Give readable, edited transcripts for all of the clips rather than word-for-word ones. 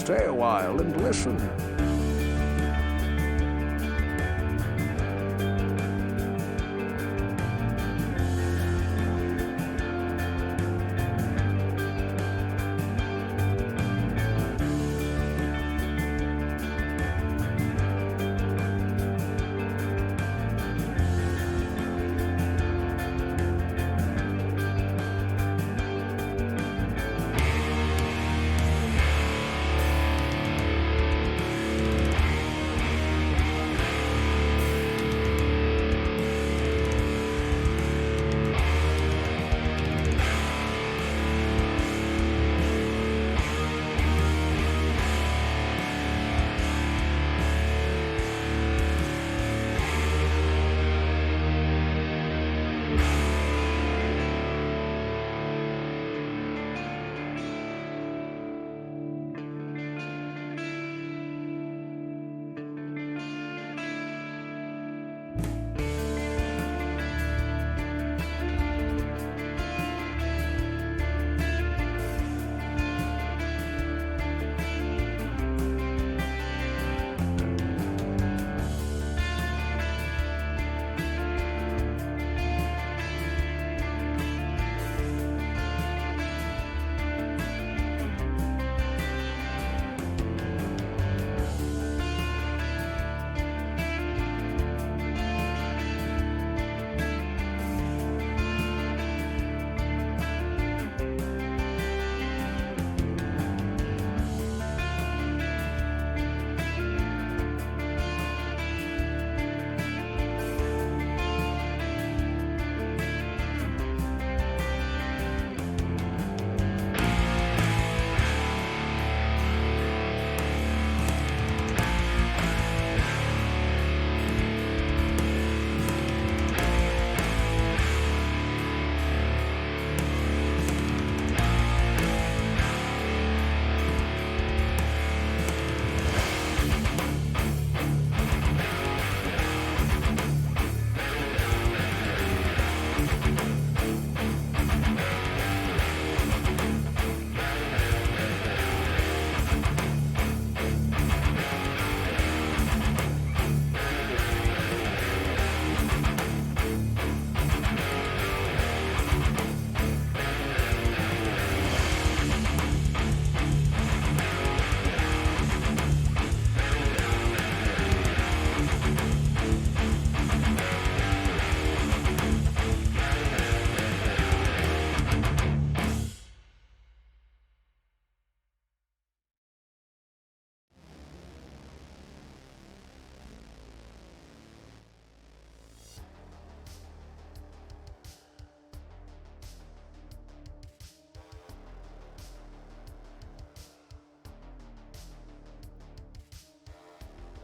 Stay a while and listen.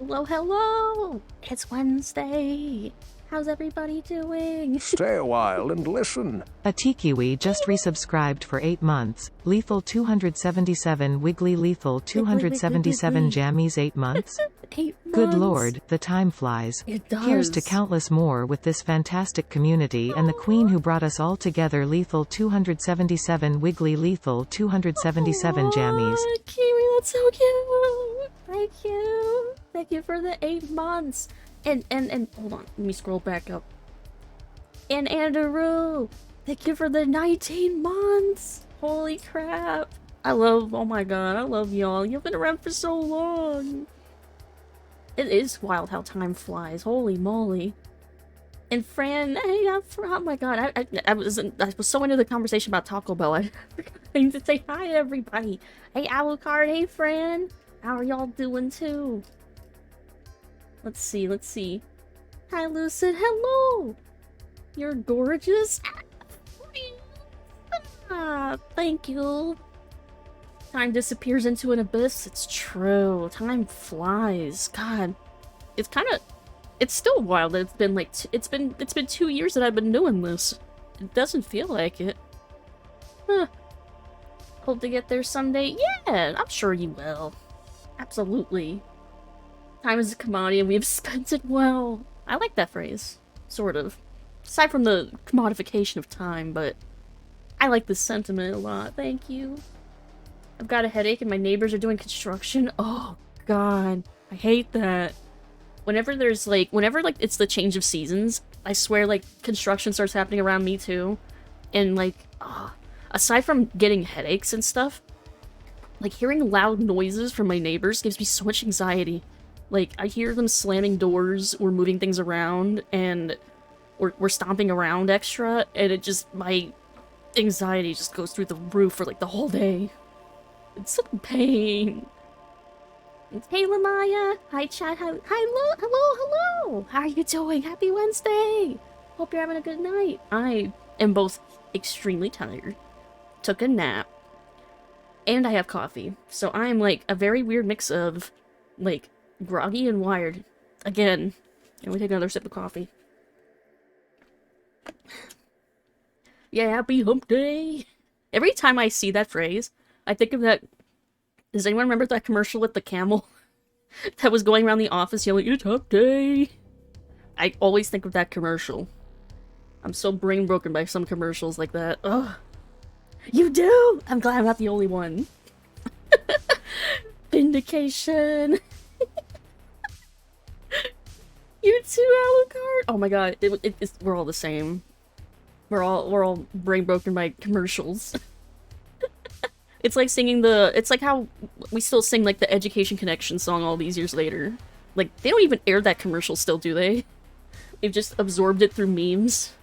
Hello, hello! It's Wednesday. How's everybody doing? Stay a while and listen. Atikiwi just resubscribed for 8 months. Lethal 277 Wiggly Lethal 277 Jammies 8 months? 8 months. Good lord, the time flies. It does. Here's to countless more with this fantastic community and the queen who brought us all together. Lethal 277 Wiggly Lethal 277 Jammies. Kiwi, that's so cute! Thank you! Thank you for the 8 months! And hold on, let me scroll back up. And Andrew! Thank you for the 19 months! Holy crap! Oh my god, I love y'all. You've been around for so long! It is wild how time flies, holy moly. And Fran, hey, oh my god, I was so into the conversation about Taco Bell, I need to say hi to everybody. Hey Alucard, hey Fran! How are y'all doing too? Let's see. Hi, Lucid. Hello! You're gorgeous. Thank you. Time disappears into an abyss. It's true. Time flies. God. It's still wild that it's been like, it's been 2 years that I've been doing this. It doesn't feel like it. Huh. Hope to get there someday. Yeah, I'm sure you will. Absolutely. Time is a commodity and we have spent it well. I like that phrase. Sort of. Aside from the commodification of time, but I like this sentiment a lot. Thank you. I've got a headache and my neighbors are doing construction. Oh, God. I hate that. Whenever there's, like, it's the change of seasons, I swear, like, construction starts happening around me, too. And, like, aside from getting headaches and stuff, like, hearing loud noises from my neighbors gives me so much anxiety. Like, I hear them slamming doors or moving things around, and we're stomping around extra, and it just, my anxiety just goes through the roof for, like, the whole day. It's such pain. Hey, Lamaya. Hi, chat. Hello. How are you doing? Happy Wednesday. Hope you're having a good night. I am both extremely tired, took a nap, and I have coffee. So I'm, like, a very weird mix of, like, groggy and wired. Again. And we take another sip of coffee. Yeah, happy hump day. Every time I see that phrase, I think of that. Does anyone remember that commercial with the camel that was going around the office yelling, "It's hump day"? I always think of that commercial. I'm so brain broken by some commercials like that. Ugh. You do? I'm glad I'm not the only one. Vindication. You too, Alucard. Oh my god, we're all the same. We're all brain broken by commercials. It's like singing it's like how we still sing, like, the Education Connection song all these years later. Like, they don't even air that commercial still, do they? They've just absorbed it through memes.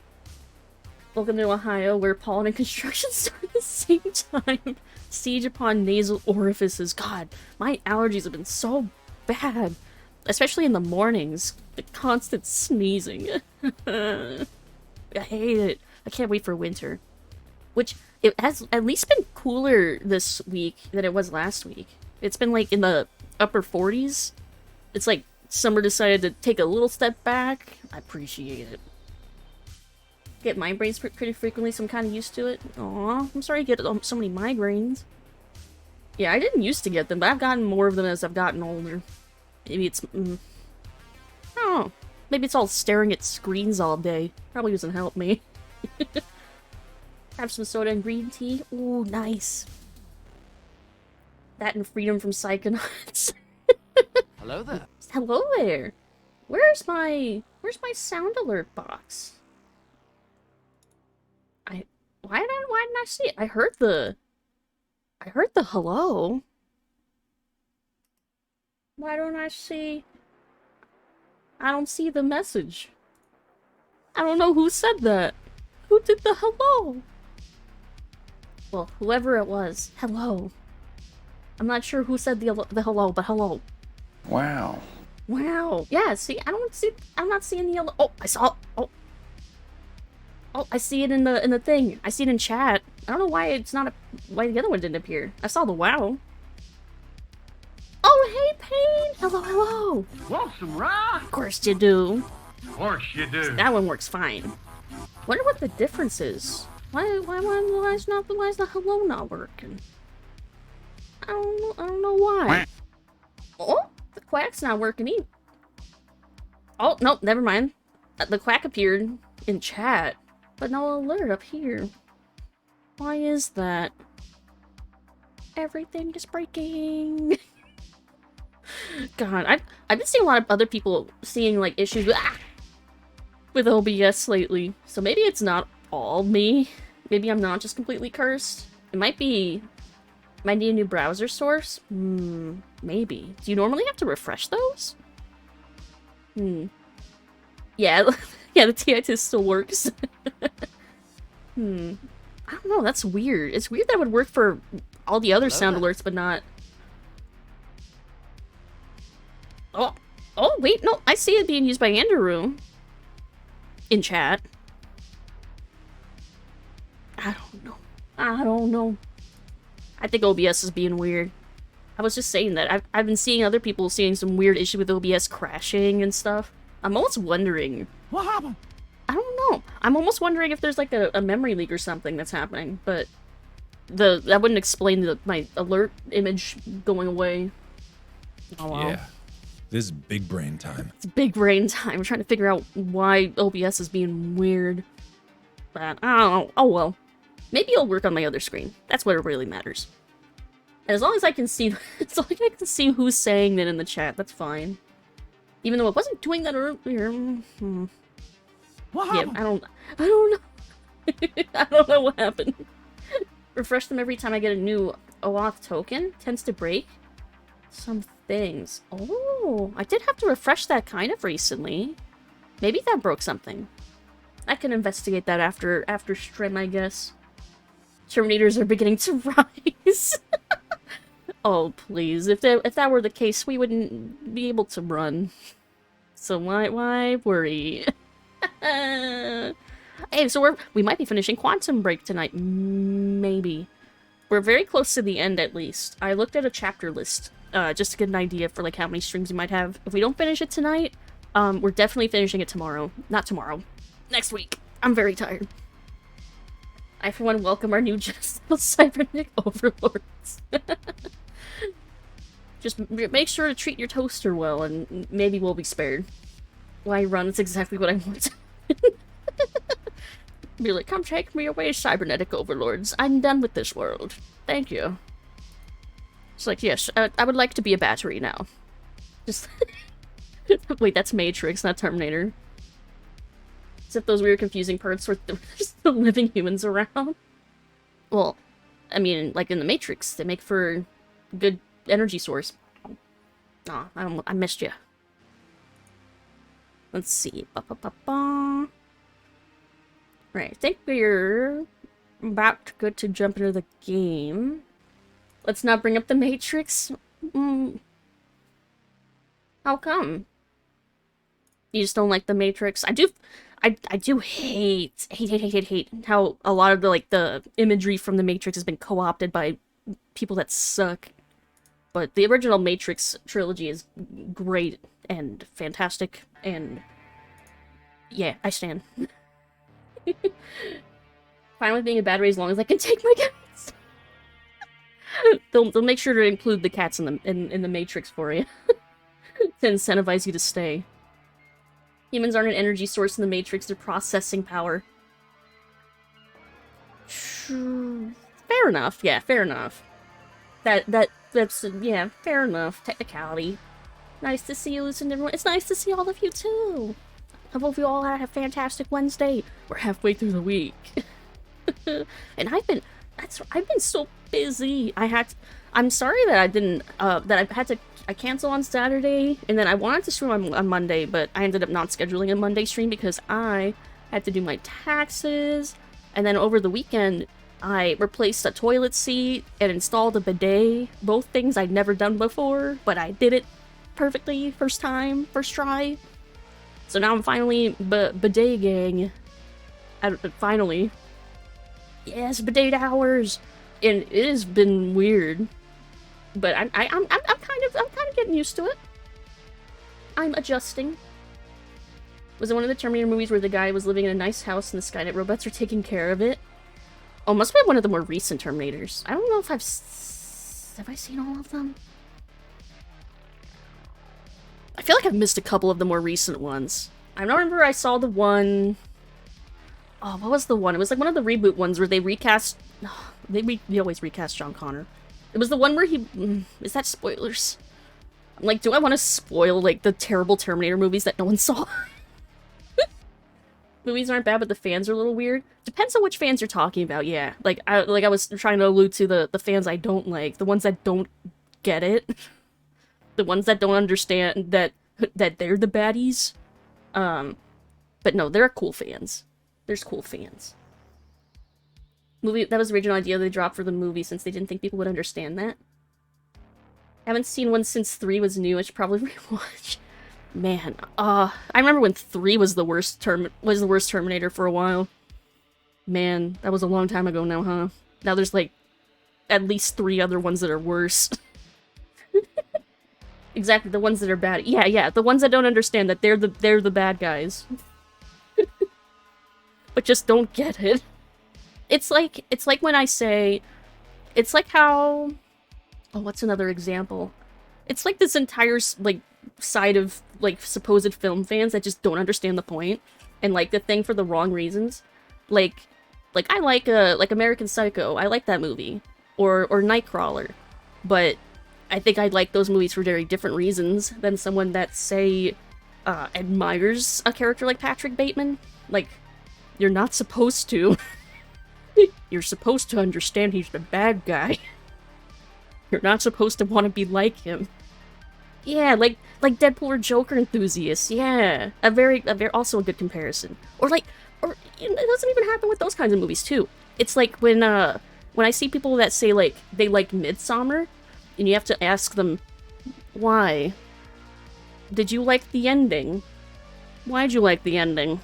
Welcome to Ohio, where pollen and construction start at the same time. Siege upon nasal orifices. God, my allergies have been so bad. Especially in the mornings. The constant sneezing. I hate it. I can't wait for winter. Which, it has at least been cooler this week than it was last week. It's been, like, in the upper 40s. It's like summer decided to take a little step back. I appreciate it. Get migraines pretty frequently, so I'm kind of used to it. Aw, I'm sorry you get so many migraines. Yeah, I didn't used to get them, but I've gotten more of them as I've gotten older. Maybe it's... I don't know. Maybe it's all staring at screens all day. Probably doesn't help me. Have some soda and green tea. Ooh, nice. That and freedom from psychonauts. Hello there. Hello there. Where's my sound alert box? Why didn't I see it? I heard the hello. Why don't I see? I don't see the message. I don't know who said that. Who did the hello? Well, whoever it was, hello. I'm not sure who said the hello, but hello. Wow. Wow. Yeah, see, I'm not seeing the yellow. Oh, I saw. Oh, I see it in the thing. I see it in chat. I don't know why why the other one didn't appear. I saw the wow. Oh, hey, Pain. Hello. Want some rye? Of course you do. Of course you do. That one works fine. Wonder what the difference is. Why is the hello not working? I don't know why. Oh, the quack's not working either. Oh, nope, never mind. The quack appeared in chat, but no alert up here. Why is that? Everything is breaking. God, I've been seeing a lot of other people seeing, like, issues with OBS lately. So maybe it's not all me. Maybe I'm not just completely cursed. It might be... Might need a new browser source? Maybe. Do you normally have to refresh those? Yeah, yeah, the TI still works. I don't know, that's weird. It's weird that would work for all the other sound alerts, but not... Oh, wait, no, I see it being used by Andrew in chat. I don't know. I think OBS is being weird. I was just saying that. I've been seeing other people seeing some weird issue with OBS crashing and stuff. I'm almost wondering... What happened? I don't know. I'm almost wondering if there's, like, a memory leak or something that's happening, but... That wouldn't explain my alert image going away. Oh, well. Yeah. This is big brain time. It's big brain time. We're trying to figure out why OBS is being weird. But, I don't know. Oh, well. Maybe it'll work on my other screen. That's what really matters. And as long as I can see, as long as I can see who's saying it in the chat, that's fine. Even though it wasn't doing that earlier. Yeah, I don't know. I don't know what happened. Refresh them every time I get a new OAuth token. Tends to break some things. Oh, I did have to refresh that kind of recently. Maybe that broke something. I can investigate that after stream, I guess. Terminators are beginning to rise. Oh, please. If that were the case, we wouldn't be able to run. So why worry? Hey, so we might be finishing Quantum Break tonight. Maybe. We're very close to the end, at least. I looked at a chapter list, just to get an idea for, like, how many streams we might have. If we don't finish it tonight, we're definitely finishing it tomorrow. Not tomorrow. Next week. I'm very tired. I, for one, welcome our new cybernetic overlords. Just make sure to treat your toaster well, and maybe we'll be spared. Why run? It's exactly what I want. Be like, come take me away, cybernetic overlords. I'm done with this world. Thank you. It's like, yes, I would like to be a battery now. Just... Wait, that's Matrix, not Terminator. Except those weird confusing parts where there's still living humans around. Well, I mean, like in the Matrix, they make for a good energy source. Aw, I missed you. Let's see. Right, I think we're about good to jump into the game. Let's not bring up the Matrix. How come? You just don't like the Matrix? I do hate how a lot of the imagery from the Matrix has been co-opted by people that suck. But the original Matrix trilogy is great and fantastic, and yeah, I stand. Fine with being a battery as long as I can take my cats. They'll make sure to include the cats in the Matrix for you to incentivize you to stay. Humans aren't an energy source in the Matrix; they're processing power. Fair enough. Yeah, fair enough. That's yeah, fair enough. Technicality. Nice to see you, Lucid, everyone. It's nice to see all of you too. I hope you all had a fantastic Wednesday. We're halfway through the week, and I've been so busy. I'm sorry that I didn't. I canceled on Saturday, and then I wanted to stream on Monday, but I ended up not scheduling a Monday stream because I had to do my taxes, and then over the weekend, I replaced a toilet seat and installed a bidet. Both things I'd never done before, but I did it perfectly first time, first try. So now I'm finally bidet gang. Finally. Yes, bidet hours. And it has been weird. But I'm kind of getting used to it. I'm adjusting. Was it one of the Terminator movies where the guy was living in a nice house and the Skynet robots are taking care of it? Oh, must be one of the more recent Terminators. I don't know if have I seen all of them? I feel like I've missed a couple of the more recent ones. I remember I saw the one... Oh, what was the one? It was like one of the reboot ones where they recast... They always recast John Connor. It was the one where he... Is that spoilers? I'm like, do I want to spoil, like, the terrible Terminator movies that no one saw? Movies aren't bad, but the fans are a little weird. Depends on which fans you're talking about, yeah. Like I was trying to allude to the fans I don't like. The ones that don't get it. The ones that don't understand that they're the baddies. But no, there are cool fans. There's cool fans. Movie, that was the original idea they dropped for the movie since they didn't think people would understand that. Haven't seen one since 3 was new. I should probably rewatch. Man, I remember when 3 was the worst Terminator for a while. Man, that was a long time ago now, huh? Now there's like at least 3 other ones that are worse. Exactly, the ones that are bad. Yeah, the ones that don't understand that they're the bad guys. But just don't get it. It's like when I say, it's like how, oh, what's another example? It's like this entire like side of like supposed film fans that just don't understand the point and like the thing for the wrong reasons. Like I like American Psycho. I like that movie. Or Nightcrawler. but I think I like those movies for very different reasons than someone that, say, admires a character like Patrick Bateman. Like, you're not supposed to. You're supposed to understand he's the bad guy. You're not supposed to want to be like him. Yeah, like Deadpool or Joker enthusiasts. Yeah, a very also a good comparison. Or it doesn't even happen with those kinds of movies too. It's like when I see people that say like they like Midsommar, and you have to ask them why. Did you like the ending? Why'd you like the ending?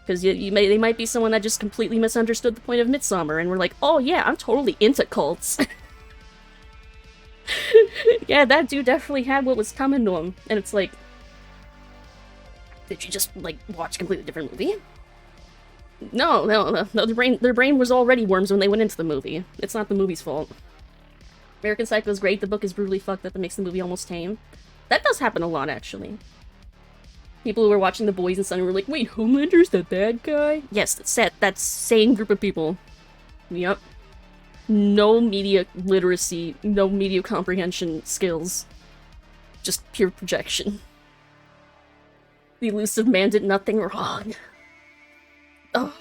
Because they might be someone that just completely misunderstood the point of Midsommar, and we're like, oh yeah, I'm totally into cults. Yeah, that dude definitely had what was coming to him, and it's like, did you just like watch a completely different movie? No, their brain was already worms when they went into the movie. It's not the movie's fault. American Psycho is great. The book is brutally fucked up. That makes the movie almost tame. That does happen a lot, actually. People who were watching The Boys and Son were like, wait, Homelander's the bad guy? Yes, that same group of people. Yep. No media literacy, no media comprehension skills. Just pure projection. The elusive man did nothing wrong. Oh.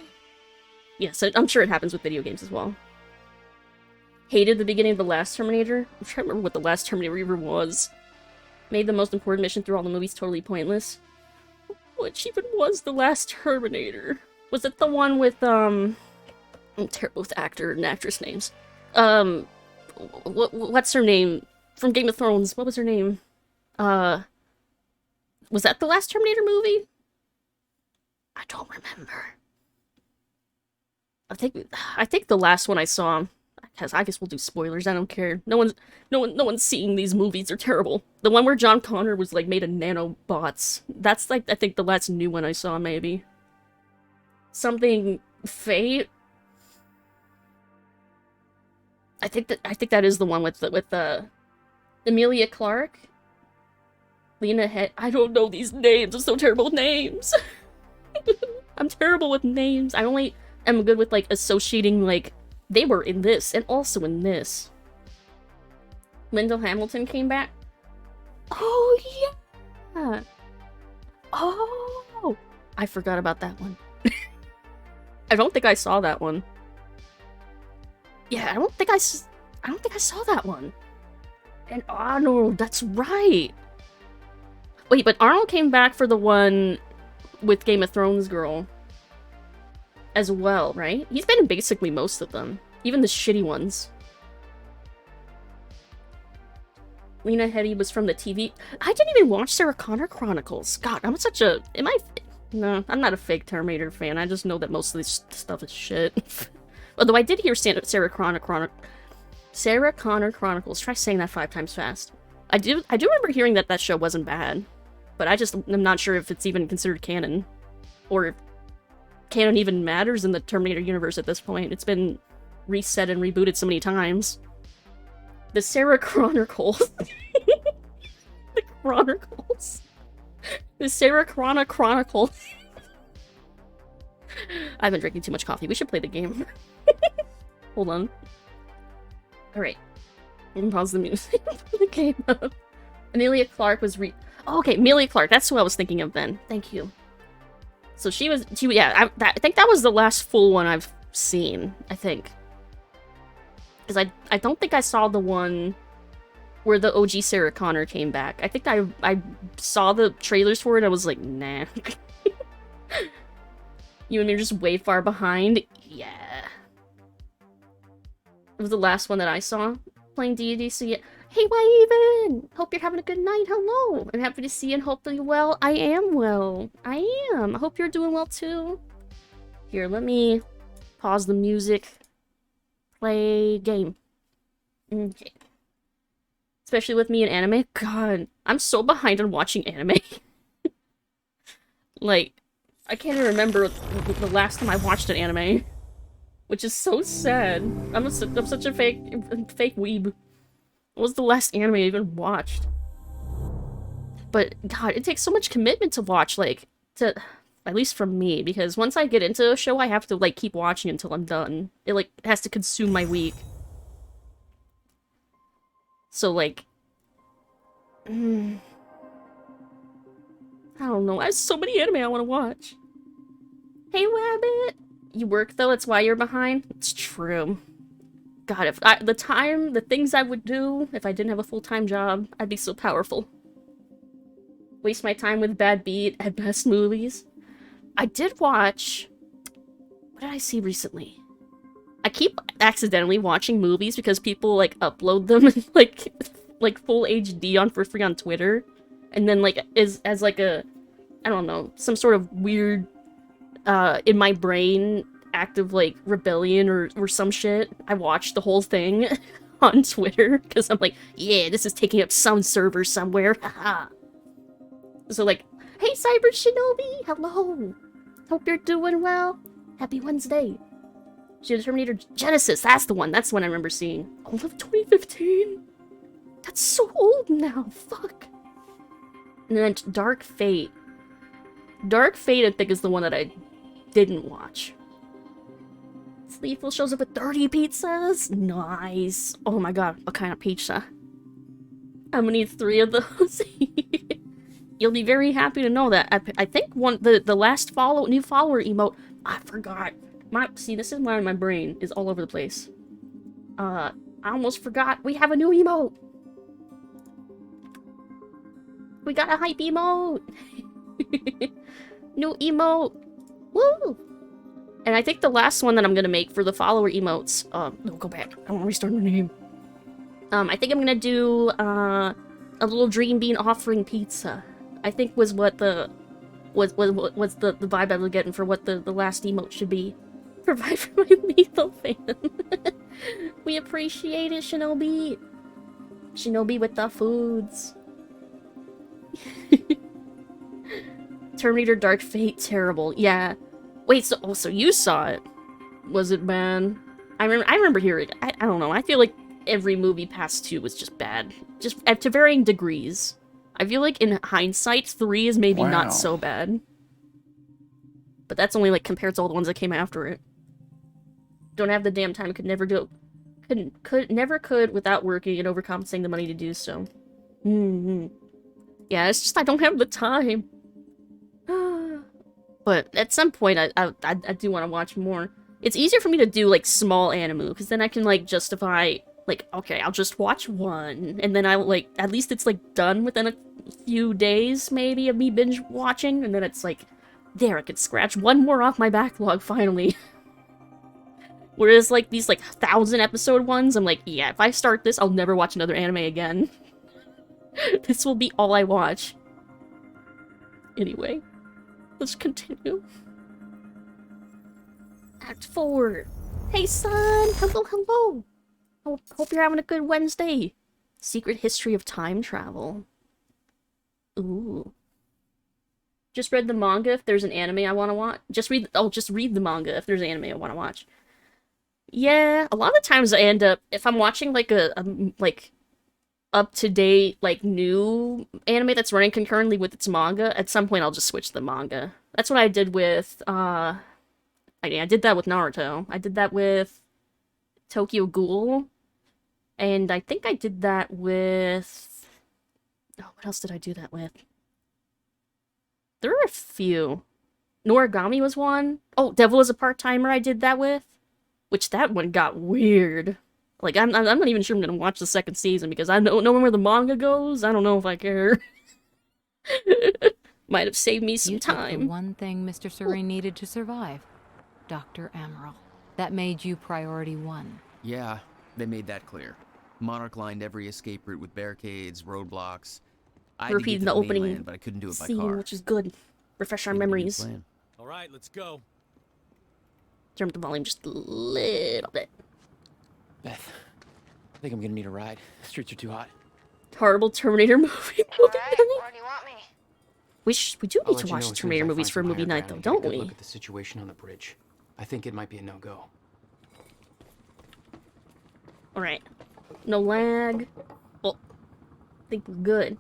Yes, I'm sure it happens with video games as well. Hated the beginning of the last Terminator. I'm trying to remember what the last Terminator even was. Made the most important mission through all the movies totally pointless. Which even was the last Terminator? Was it the one with, I'm terrible with actor and actress names. What's her name? From Game of Thrones. What was her name? Was that the last Terminator movie? I don't remember. I think the last one I saw, I guess we'll do spoilers, I don't care. No one's seeing these movies, they're terrible. The one where John Connor was like made of nanobots. That's like I think the last new one I saw, maybe. Something Fate. I think that is the one with Emilia Clarke. Lena Head. I don't know these names. I'm so terrible with names. I'm terrible with names. I only am good with like associating like they were in this and also in this. Lyndall Hamilton came back. Oh yeah. Oh, I forgot about that one. I don't think I saw that one. Yeah, I don't think I saw that one. And Arnold, that's right. Wait, but Arnold came back for the one with Game of Thrones girl as well, right? He's been in basically most of them, even the shitty ones. Lena Headey was from the TV. I didn't even watch Sarah Connor Chronicles. God, I'm such a... No, I'm not a fake Terminator fan. I just know that most of this stuff is shit. Although I did hear Sarah Connor Chronicles. Try saying that 5 times fast. I do remember hearing that show wasn't bad. But I just am not sure if it's even considered canon. Or if canon even matters in the Terminator universe at this point. It's been reset and rebooted so many times. The Sarah Chronicles. The Chronicles. The Sarah Chronicles. I've been drinking too much coffee. We should play the game. Hold on. Alright. I'm gonna pause the music for the game up. Emilia Clarke was Oh, okay, Emilia Clarke. That's who I was thinking of then. Thank you. So yeah, I think that was the last full one I've seen, I think. Because I don't think I saw the one where the OG Sarah Connor came back. I think I saw the trailers for it, I was like, nah. You and me are just way far behind? Yeah. It was the last one that I saw playing D&D, so yeah. Hey, why even? Hope you're having a good night. Hello. I'm happy to see you and hope that you're well. I am well. I am. I hope you're doing well too. Here, let me pause the music. Play game. Okay. Especially with me in anime. God, I'm so behind on watching anime. Like, I can't even remember the last time I watched an anime. Which is so sad. I'm such a fake weeb. What was the last anime I even watched? But, God, it takes so much commitment to watch, like, at least from me, because once I get into a show, I have to, like, keep watching until I'm done. It, like, has to consume my week. So, like... I don't know. I have so many anime I want to watch. Hey, Wabbit! You work, though? That's why you're behind? It's true. God, if the things I would do if I didn't have a full-time job, I'd be so powerful. Waste my time with bad beat at best movies. I did watch... What did I see recently? I keep accidentally watching movies because people, like, upload them in, like full HD for free on Twitter. And then, like, as like a... I don't know, some sort of weird, in my brain... act of like rebellion or some shit. I watched the whole thing on Twitter because I'm like, yeah, this is taking up some server somewhere. Haha. So like, hey Cyber Shinobi, hello. Hope you're doing well. Happy Wednesday. Terminator Genesis, that's the one I remember seeing. All of 2015. That's so old now. Fuck. And then Dark Fate. Dark Fate, I think, is the one that I didn't watch. Lethal shows up with 30 pizzas? Nice. Oh my god, what kind of pizza? I'm gonna need 3 of those. You'll be very happy to know that. I think the last new follower emote, I forgot. See, this is why my brain is all over the place. I almost forgot. We have a new emote. We got a hype emote. New emote. Woo! And I think the last one that I'm gonna make for the follower emotes, no, go back. I want to restart my name. I think I'm gonna do, a little Dream Bean offering pizza. I think was what the vibe I was getting for what the last emote should be. Provide for my lethal fan. We appreciate it, Shinobi. Shinobi with the foods. Terminator Dark Fate, terrible. Yeah. Wait, so you saw it? Was it bad? I remember hearing. I don't know. I feel like every movie past 2 was just bad, just to varying degrees. I feel like in hindsight, 3 is maybe not so bad, but that's only like compared to all the ones that came after it. Don't have the damn time. Could never do it. Never could without working and overcompensating the money to do so. Yeah, it's just I don't have the time. But at some point, I do want to watch more. It's easier for me to do, like, small anime, because then I can, like, justify, like, okay, I'll just watch one, and then I'll, like, at least it's, like, done within a few days, maybe, of me binge watching, and then it's, like, there, I could scratch one more off my backlog, finally. Whereas, like, these, like, 1,000-episode ones, I'm like, yeah, if I start this, I'll never watch another anime again. This will be all I watch. Anyway. Let's continue. Act 4. Hey, son! Hello, hello! Hope you're having a good Wednesday. Secret History of Time Travel. Ooh. Just read the manga if there's an anime I want to watch. Just read the manga if there's an anime I want to watch. Yeah, a lot of the times I end up, if I'm watching, like, a up-to-date, like, new anime that's running concurrently with its manga, at some point I'll just switch to the manga. That's what I did with, I did that with Naruto. I did that with Tokyo Ghoul. And I think I did that with... Oh, what else did I do that with? There were a few. Noragami was one. Oh, Devil is a Part-Timer I did that with. Which, that one got weird. Like, I'm not even sure I'm gonna watch the second season because I don't know where the manga goes. I don't know if I care. Might have saved me some time. Took the one thing Mr. Serene needed to survive. Dr. Amaral. That made you priority 1. Yeah, they made that clear. Monarch lined every escape route with barricades, roadblocks. I Repeating the opening mainland, but I couldn't do it by scene, car. which is good. Refresh our memories. All right, let's go. Turn up the volume just a little bit. Beth, I think I'm gonna need a ride. The streets are too hot. Horrible Terminator movie. Alright, where do you want me? We do I'll need let to you watch know the as soon as Terminator I movies find for a some movie higher night, ground though, and get a don't good we? Look at the situation on the bridge. I think it might be a no-go. Alright. No lag. Well, I think we're good.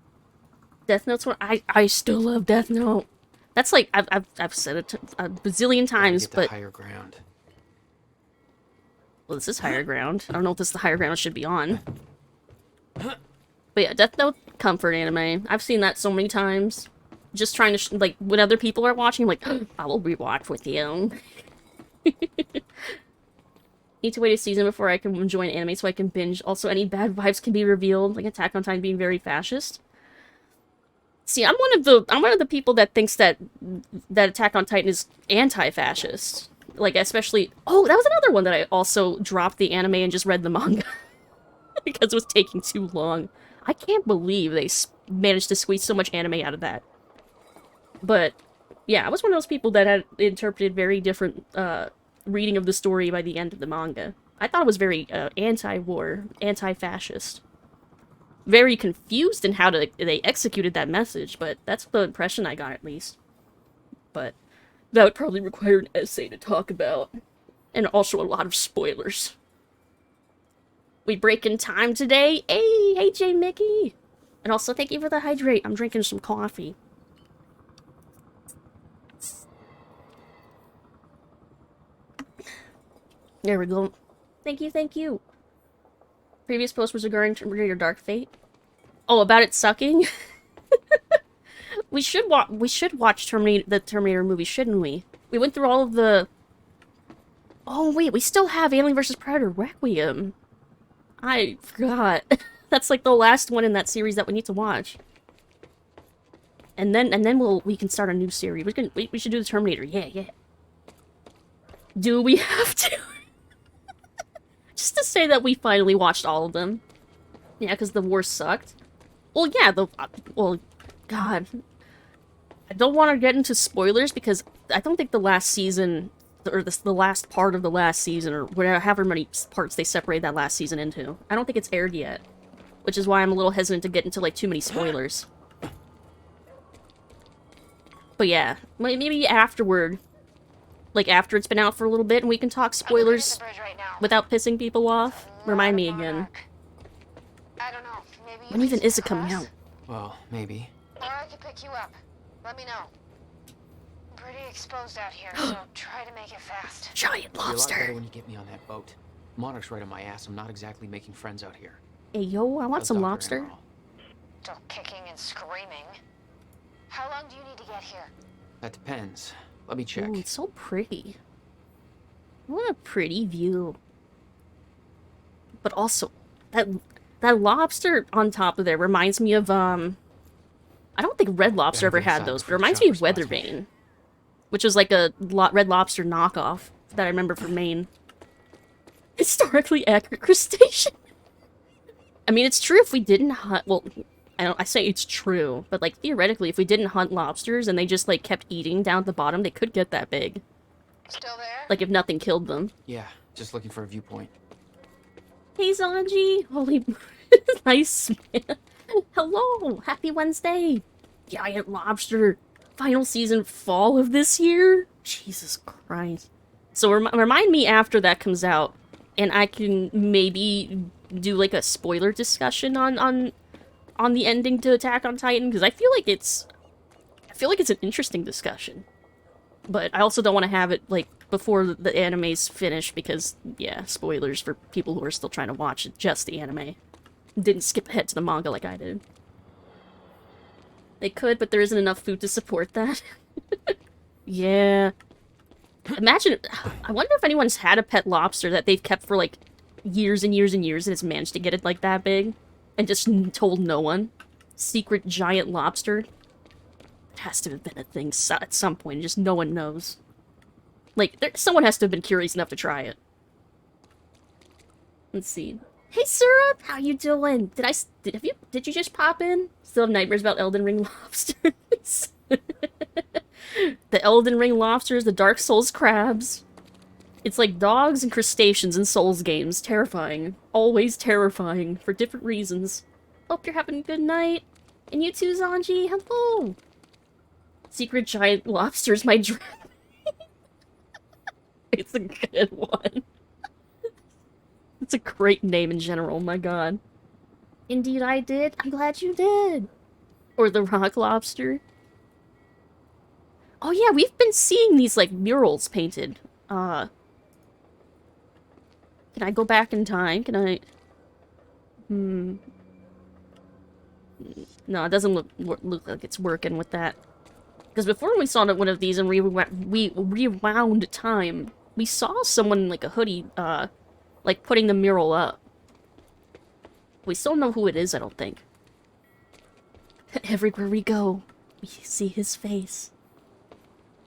Death Note's one. I still love Death Note. That's like, I've said it a bazillion times, Get to but... higher ground. Well, this is higher ground. I don't know if this is the higher ground it should be on. But yeah, Death Note comfort anime. I've seen that so many times. Just trying to, like, when other people are watching, I'm like, I will rewatch with you. Need to wait a season before I can enjoy an anime so I can binge. Also, any bad vibes can be revealed, like Attack on Titan being very fascist. See, I'm one of the people that thinks that Attack on Titan is anti-fascist. Like, especially... Oh, that was another one that I also dropped the anime and just read the manga. Because it was taking too long. I can't believe they managed to squeeze so much anime out of that. But, yeah, I was one of those people that had interpreted very different reading of the story by the end of the manga. I thought it was very anti-war, anti-fascist. Very confused in how they executed that message, but that's the impression I got, at least. But that would probably require an essay to talk about. And also a lot of spoilers. We break in time today. Hey, J Mickey! And also, thank you for the hydrate. I'm drinking some coffee. There we go. Thank you, thank you. Previous post was regarding Terminator Dark Fate. Oh, about it sucking? we should watch the Terminator movie, shouldn't we? We went through all of the... Oh, wait, we still have Alien vs. Predator Requiem. I forgot. That's like the last one in that series that we need to watch. And then we can start a new series. We should do the Terminator. Yeah. Do we have to? Just to say that we finally watched all of them. Yeah, because the war sucked. Well, yeah, God. I don't want to get into spoilers because I don't think the last season, or the last part of the last season, or whatever, however many parts they separated that last season into, I don't think it's aired yet. Which is why I'm a little hesitant to get into, like, too many spoilers. But yeah, maybe afterward. Like, after it's been out for a little bit and we can talk spoilers without pissing people off. Remind me again. I don't know. Maybe When even is it coming out? Well, maybe. Or I could pick you up. Let me know. I'm pretty exposed out here, so try to make it fast. Giant It'll be a lot better lobster. when you get me on that boat. Monarch's right on my ass. I'm not exactly making friends out here. Hey, yo, I want How's some Dr. lobster. Emerald? Still kicking and screaming. How long do you need to get here? That depends. Let me check. Ooh, it's so pretty. What a pretty view. But also, that lobster on top of there reminds me of, I don't think Red Lobster ever had those, but it reminds me of Weatherbane. Which was like a Red Lobster knockoff that I remember from Maine. Historically accurate crustacean. I mean, it's true if we didn't hunt, well, I say it's true, but like theoretically, if we didn't hunt lobsters and they just like kept eating down at the bottom, they could get that big. Still there? Like if nothing killed them. Yeah, just looking for a viewpoint. Hey Zanji! Holy nice man. Hello! Happy Wednesday! Giant lobster! Final season fall of this year? Jesus Christ. So remind me after that comes out, and I can maybe do like a spoiler discussion on the ending to Attack on Titan, because I feel like it's an interesting discussion. But I also don't want to have it like before the anime's finished, because yeah, spoilers for people who are still trying to watch just the anime. Didn't skip ahead to the manga like I did. They could, but there isn't enough food to support that. Yeah. Imagine, I wonder if anyone's had a pet lobster that they've kept for like years and years and years and has managed to get it like that big and just told no one. Secret giant lobster. It has to have been a thing at some point, just no one knows. Like, someone has to have been curious enough to try it. Let's see. Hey, Syrup! How you doing? Did you just pop in? Still have nightmares about Elden Ring lobsters. The Elden Ring lobsters, the Dark Souls crabs. It's like dogs and crustaceans in Souls games. Terrifying. Always terrifying, for different reasons. Hope you're having a good night. And you too, Zanji. Hello! Secret giant lobsters, my dream. It's a good one. It's a great name in general, my god. Indeed I did. I'm glad you did. Or the rock lobster. Oh yeah, we've been seeing these, like, murals painted. Can I go back in time? Can I... No, it doesn't look like it's working with that. Because before we saw one of these and we rewound time, we saw someone in like a hoodie, like putting the mural up. We still don't know who it is, I don't think. Everywhere we go, we see his face.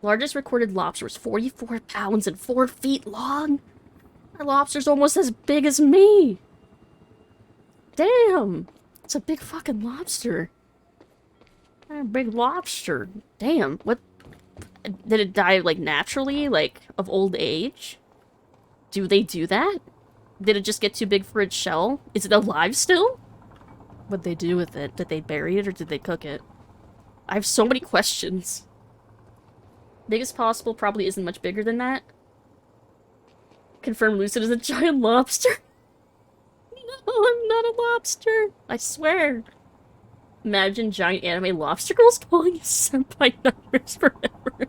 Largest recorded lobster was 44 pounds and 4 feet long. Our lobster's almost as big as me. Damn. It's a big fucking lobster. A big lobster. Damn. What? Did it die, like, naturally? Like, of old age? Do they do that? Did it just get too big for its shell? Is it alive still? What'd they do with it? Did they bury it or did they cook it? I have so many questions. Biggest possible probably isn't much bigger than that. Confirm Lucid is a giant lobster. No, I'm not a lobster. I swear. Imagine giant anime lobster girls calling you senpai numbers forever.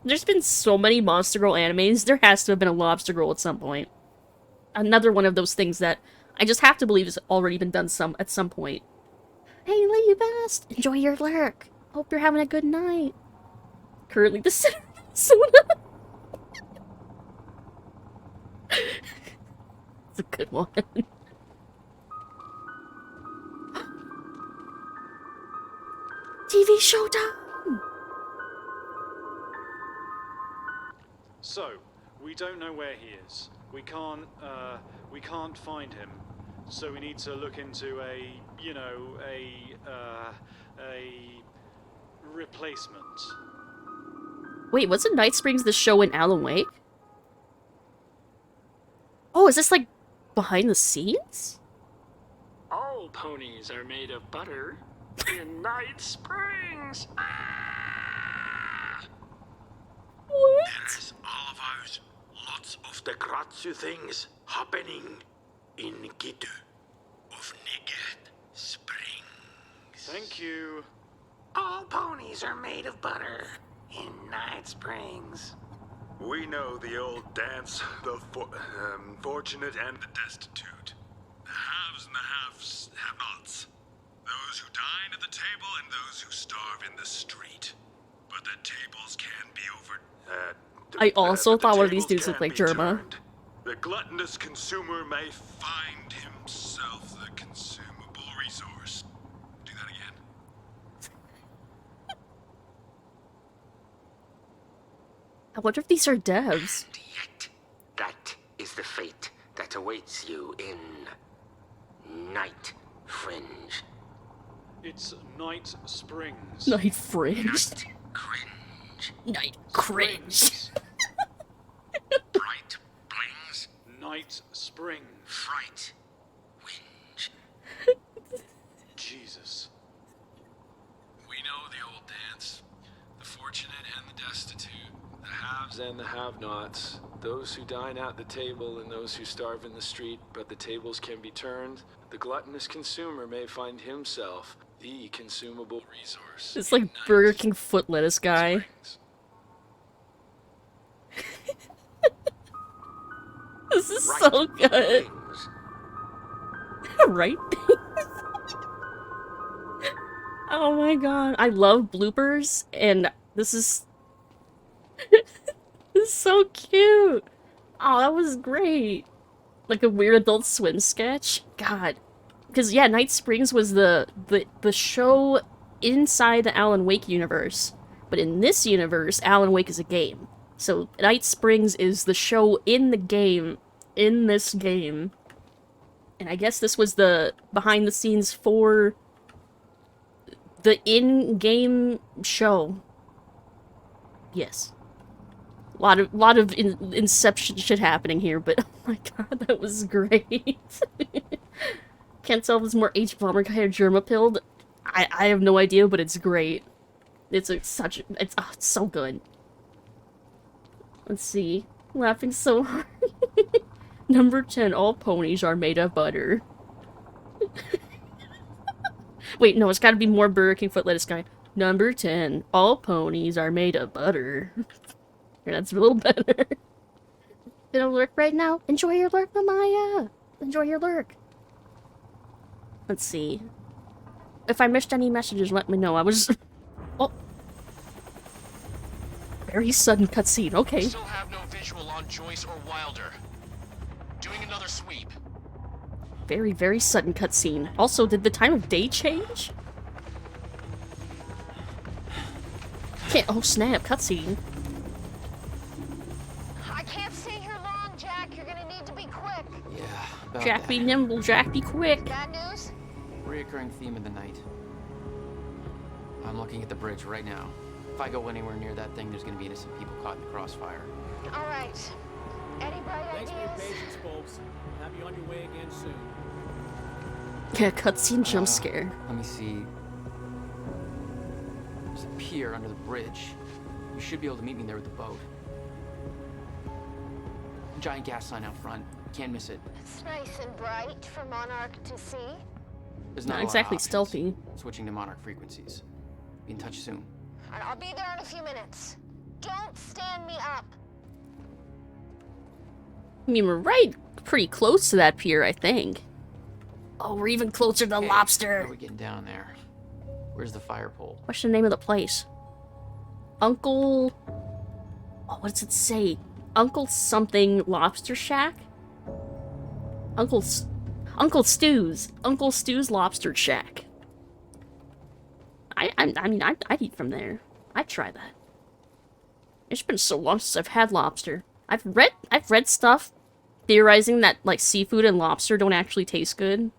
There's been so many Monster Girl animes, there has to have been a lobster girl at some point. Another one of those things that I just have to believe has already been done at some point. Hey, Lady Best! Enjoy your lurk! Hope you're having a good night. Currently the center of Minnesota. It's a good one. TV showtime! So, we don't know where he is. We can't find him. So we need to look into a replacement. Wait, wasn't Night Springs the show in Alan Wake? Oh, is this like behind the scenes? All ponies are made of butter in Night Springs. Ah! What? There's all of ours. Lots of the Gratsu things happening in Gitu of Nigat Springs. Thank you. All ponies are made of butter in Night Springs. We know the old dance, the fortunate and the destitute. The haves and the have-nots. Those who dine at the table and those who starve in the street. But the tables can be over... I also thought one of these dudes looked like Germa. The gluttonous consumer may find himself the consumable resource. Do that again. I wonder if these are devs. And yet, that is the fate that awaits you in Night Fringe. It's Night Springs. Night Fringe. Night Cringe. Night Cringe. Bright Blings. Night Springs. Fright. Whinge. Jesus. We know the old dance. The fortunate and the destitute. The haves and the have-nots. Those who dine at the table and those who starve in the street, but the tables can be turned. The gluttonous consumer may find himself the consumable resource. It's like Burger King foot lettuce guy. This is Right so good. Blings. Right? Oh my god. I love bloopers, and this is... this is so cute. Oh, that was great. Like a weird Adult Swim sketch. God. Because, yeah, Night Springs was the show inside the Alan Wake universe. But in this universe, Alan Wake is a game. So, Night Springs is the show in the game, in this game. And I guess this was the behind the scenes for the in-game show. Yes. A lot of Inception shit happening here, but oh my god, that was great. Can't tell if it's more H-bomber guy or Germa pilled. I have no idea, but it's great. It's so good. Let's see. Laughing so hard. Number 10, all ponies are made of butter. Wait, no, it's gotta be more Burger King foot lettuce guy. Number 10, all ponies are made of butter. That's a little better. Gonna lurk right now? Enjoy your lurk, Mamaya! Enjoy your lurk. Let's see. If I missed any messages, let me know. I was... Oh. Very sudden cutscene, okay. Still have no visual on Joyce or Wilder. Doing another sweep. Very, very sudden cutscene. Also, did the time of day change? Can't... Oh, snap. Cutscene. I can't stay here long, Jack. You're gonna need to be quick. Yeah, Jack be nimble, Jack be quick. Bad news? Reoccurring theme of the night. I'm looking at the bridge right now. If I go anywhere near that thing, there's gonna be innocent people caught in the crossfire. All right. Any bright Thanks for ideas? your patience, folks. We'll have you on your way again soon. Yeah, cutscene jump scare. Let me see. There's a pier under the bridge. You should be able to meet me there with the boat. Giant gas sign out front. Can't miss it. It's nice and bright for Monarch to see. There's Not not a lot of exactly options. stealthy. Switching to Monarch frequencies. Be in touch soon. And I'll be there in a few minutes. Don't stand me up. I mean, we're right pretty close to that pier, I think. Oh, we're even closer to Hey, Lobster. How are we getting down there? Where's the fire pole? What's the name of the place? Uncle... Oh, what does it say? Uncle something Lobster Shack? Uncle Stu's. Uncle Stu's Lobster Shack. I mean, I'd eat from there. I'd try that. It's been so long since I've had lobster. I've read stuff theorizing that, like, seafood and lobster don't actually taste good.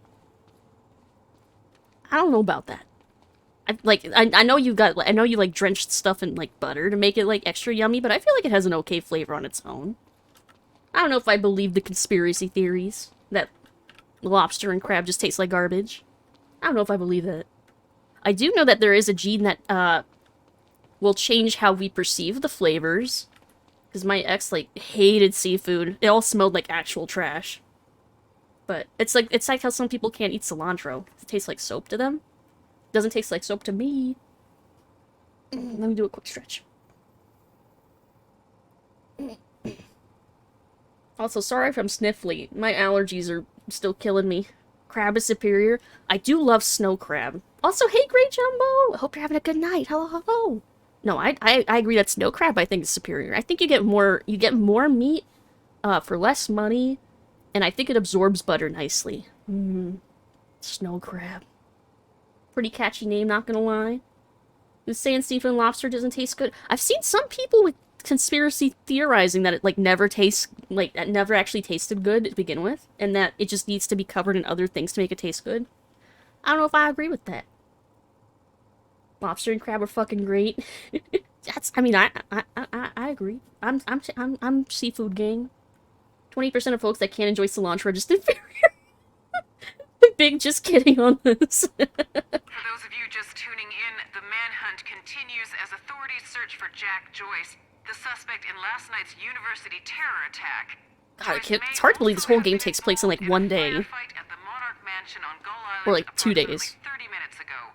I don't know about that. I know you like drenched stuff in like butter to make it like extra yummy, but I feel like it has an okay flavor on its own. I don't know if I believe the conspiracy theories that lobster and crab just taste like garbage. I don't know if I believe that. I do know that there is a gene that will change how we perceive the flavors. Because my ex like hated seafood. It all smelled like actual trash. But it's like how some people can't eat cilantro. It tastes like soap to them. It doesn't taste like soap to me. Let me do a quick stretch. Also, sorry if I'm sniffly. My allergies are still killing me. Crab is superior. I do love snow crab. Also, hey, Great Jumbo! I hope you're having a good night. Hello, hello. No, I agree that snow crab I think is superior. I think you get more meat for less money, and I think it absorbs butter nicely. Snow crab. Pretty catchy name, not gonna lie. Who's saying seafood and lobster doesn't taste good? I've seen some people with conspiracy theorizing that it like never tastes like that never actually tasted good to begin with, and that it just needs to be covered in other things to make it taste good. I don't know if I agree with that. Lobster and crab are fucking great. I mean, I agree. I'm seafood gang. 20% of folks that can't enjoy cilantro are just inferior. Big just kidding on this. For those of you just tuning in, the manhunt continues as authorities search for Jack Joyce, the suspect in last night's university terror attack. God, it's hard to believe this whole game takes place in like one day. Or like 2 days. 30 minutes ago.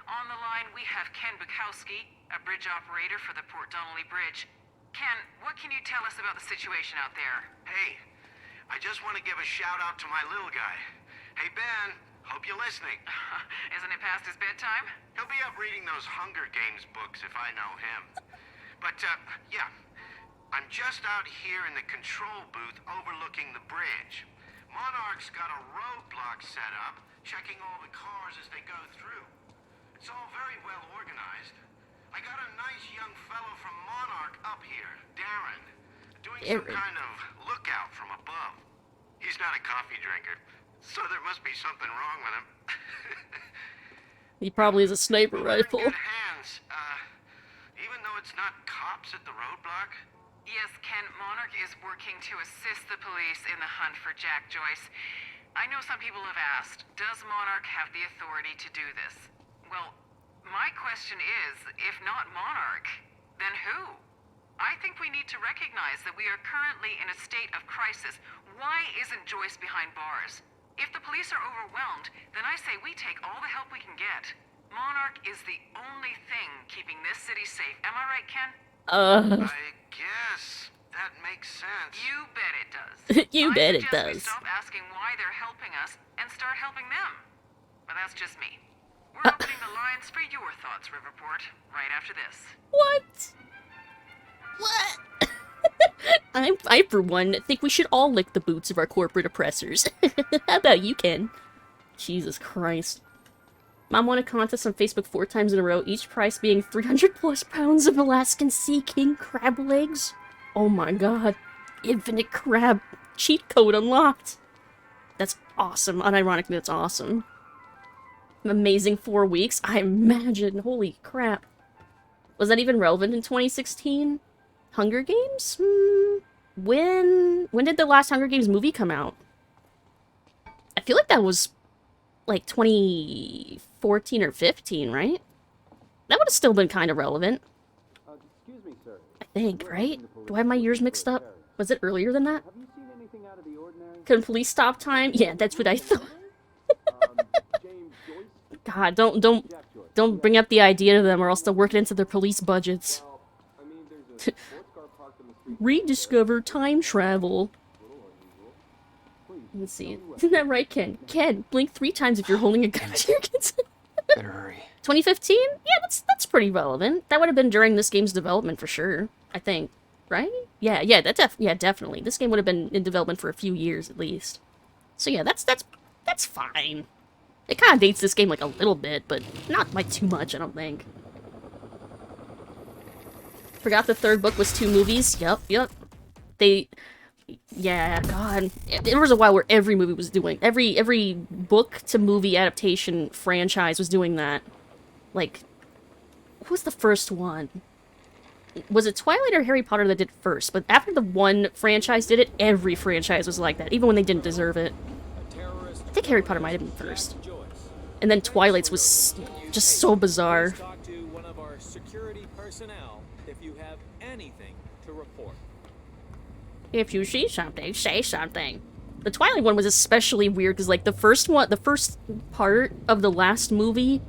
On the line, we have Ken Bukowski, a bridge operator for the Port Donnelly Bridge. Ken, what can you tell us about the situation out there? Hey, I just want to give a shout out to my little guy. Hey, Ben, hope you're listening. Isn't it past his bedtime? He'll be up reading those Hunger Games books if I know him. But, yeah, I'm just out here in the control booth overlooking the bridge. Monarch's got a roadblock set up, checking all the cars as they go through. It's all very well organized. I got a nice young fellow from Monarch up here, Darren, doing some kind of lookout from above. He's not a coffee drinker, so there must be something wrong with him. He probably has a sniper rifle. Good hands, even though it's not cops at the roadblock. Yes, Ken, Monarch is working to assist the police in the hunt for Jack Joyce. I know some people have asked, does Monarch have the authority to do this? Well, my question is, if not Monarch, then who? I think we need to recognize that we are currently in a state of crisis. Why isn't Joyce behind bars? If the police are overwhelmed, then I say we take all the help we can get. Monarch is the only thing keeping this city safe. Am I right, Ken? I guess that makes sense. You bet it does. You bet it does. We stop asking why they're helping us and start helping them. but that's just me. We're opening the lines for your thoughts, Riverport, right after this. What? I, for one, think we should all lick the boots of our corporate oppressors. How about you, Ken? Jesus Christ. Mom won a contest on Facebook 4 times in a row, each prize being 300+ pounds of Alaskan sea king crab legs. Oh my god. Infinite crab cheat code unlocked. That's awesome. Unironically, that's awesome. Amazing 4 weeks. I imagine. Holy crap. Was that even relevant in 2016? Hunger Games? When did the last Hunger Games movie come out? I feel like that was like 2014 or 15, right? That would have still been kind of relevant. Excuse me, sir. I think, right? Do I have my years mixed up? Was it earlier than that? Have you seen anything out of the ordinary? Can police stop time? Yeah, that's what I thought. God, don't bring up the idea to them, or else they'll work it into their police budgets. Rediscover time travel. Let's see. Isn't that right, Ken? Ken, blink 3 times if you're holding a gun to your kids. Better hurry. 2015? Yeah, that's pretty relevant. That would have been during this game's development for sure. I think, right? Yeah, definitely. This game would have been in development for a few years at least. So yeah, that's fine. It kind of dates this game like a little bit, but not by too much, I don't think. Forgot the 3rd book was 2 movies. Yep. Yeah, God. There was a while where every movie was doing... Every book-to-movie adaptation franchise was doing that. Like, what was the first one? Was it Twilight or Harry Potter that did it first? But after the one franchise did it, every franchise was like that, even when they didn't deserve it. I think Harry Potter might have been first. And then Twilight's was just so bizarre. Talk to one of our security personnel if you have anything to report. If you see something, say something. The Twilight one was especially weird because, like, the first part of the last movie,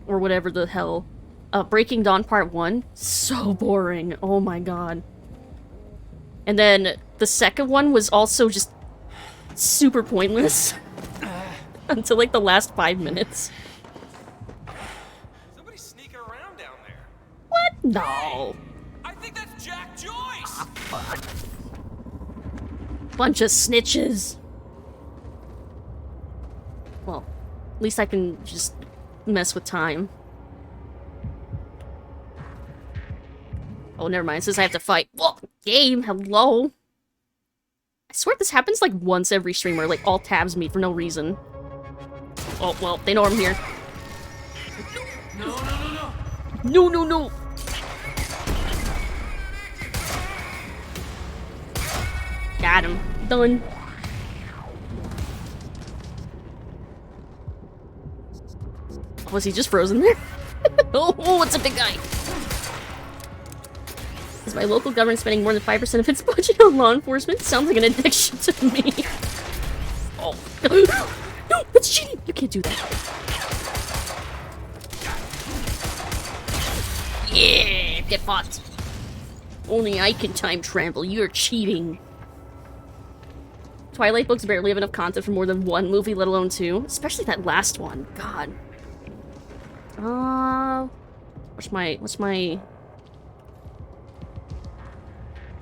or whatever the hell, Breaking Dawn Part 1, so boring. Oh my god. And then the second one was also just super pointless. Until, like, the last 5 minutes. Somebody's sneaking around down there. What? No. I think that's Jack Joyce. Ah, fuck. Bunch of snitches. Well, at least I can just mess with time. Oh, never mind. It says I have to fight. Whoa, game, hello. I swear this happens like once every stream where like all tabs meet for no reason. Oh, well, they know I'm here. No. Got him. Done. Was he just frozen there? Oh, it's a big guy. Is my local government spending more than 5% of its budget on law enforcement? Sounds like an addiction to me. Oh. No, that's cheating! You can't do that. Yeah, get fucked. Only I can time travel. You're cheating. Twilight books barely have enough content for more than 1 movie, let alone 2. Especially that last one. God. What's my...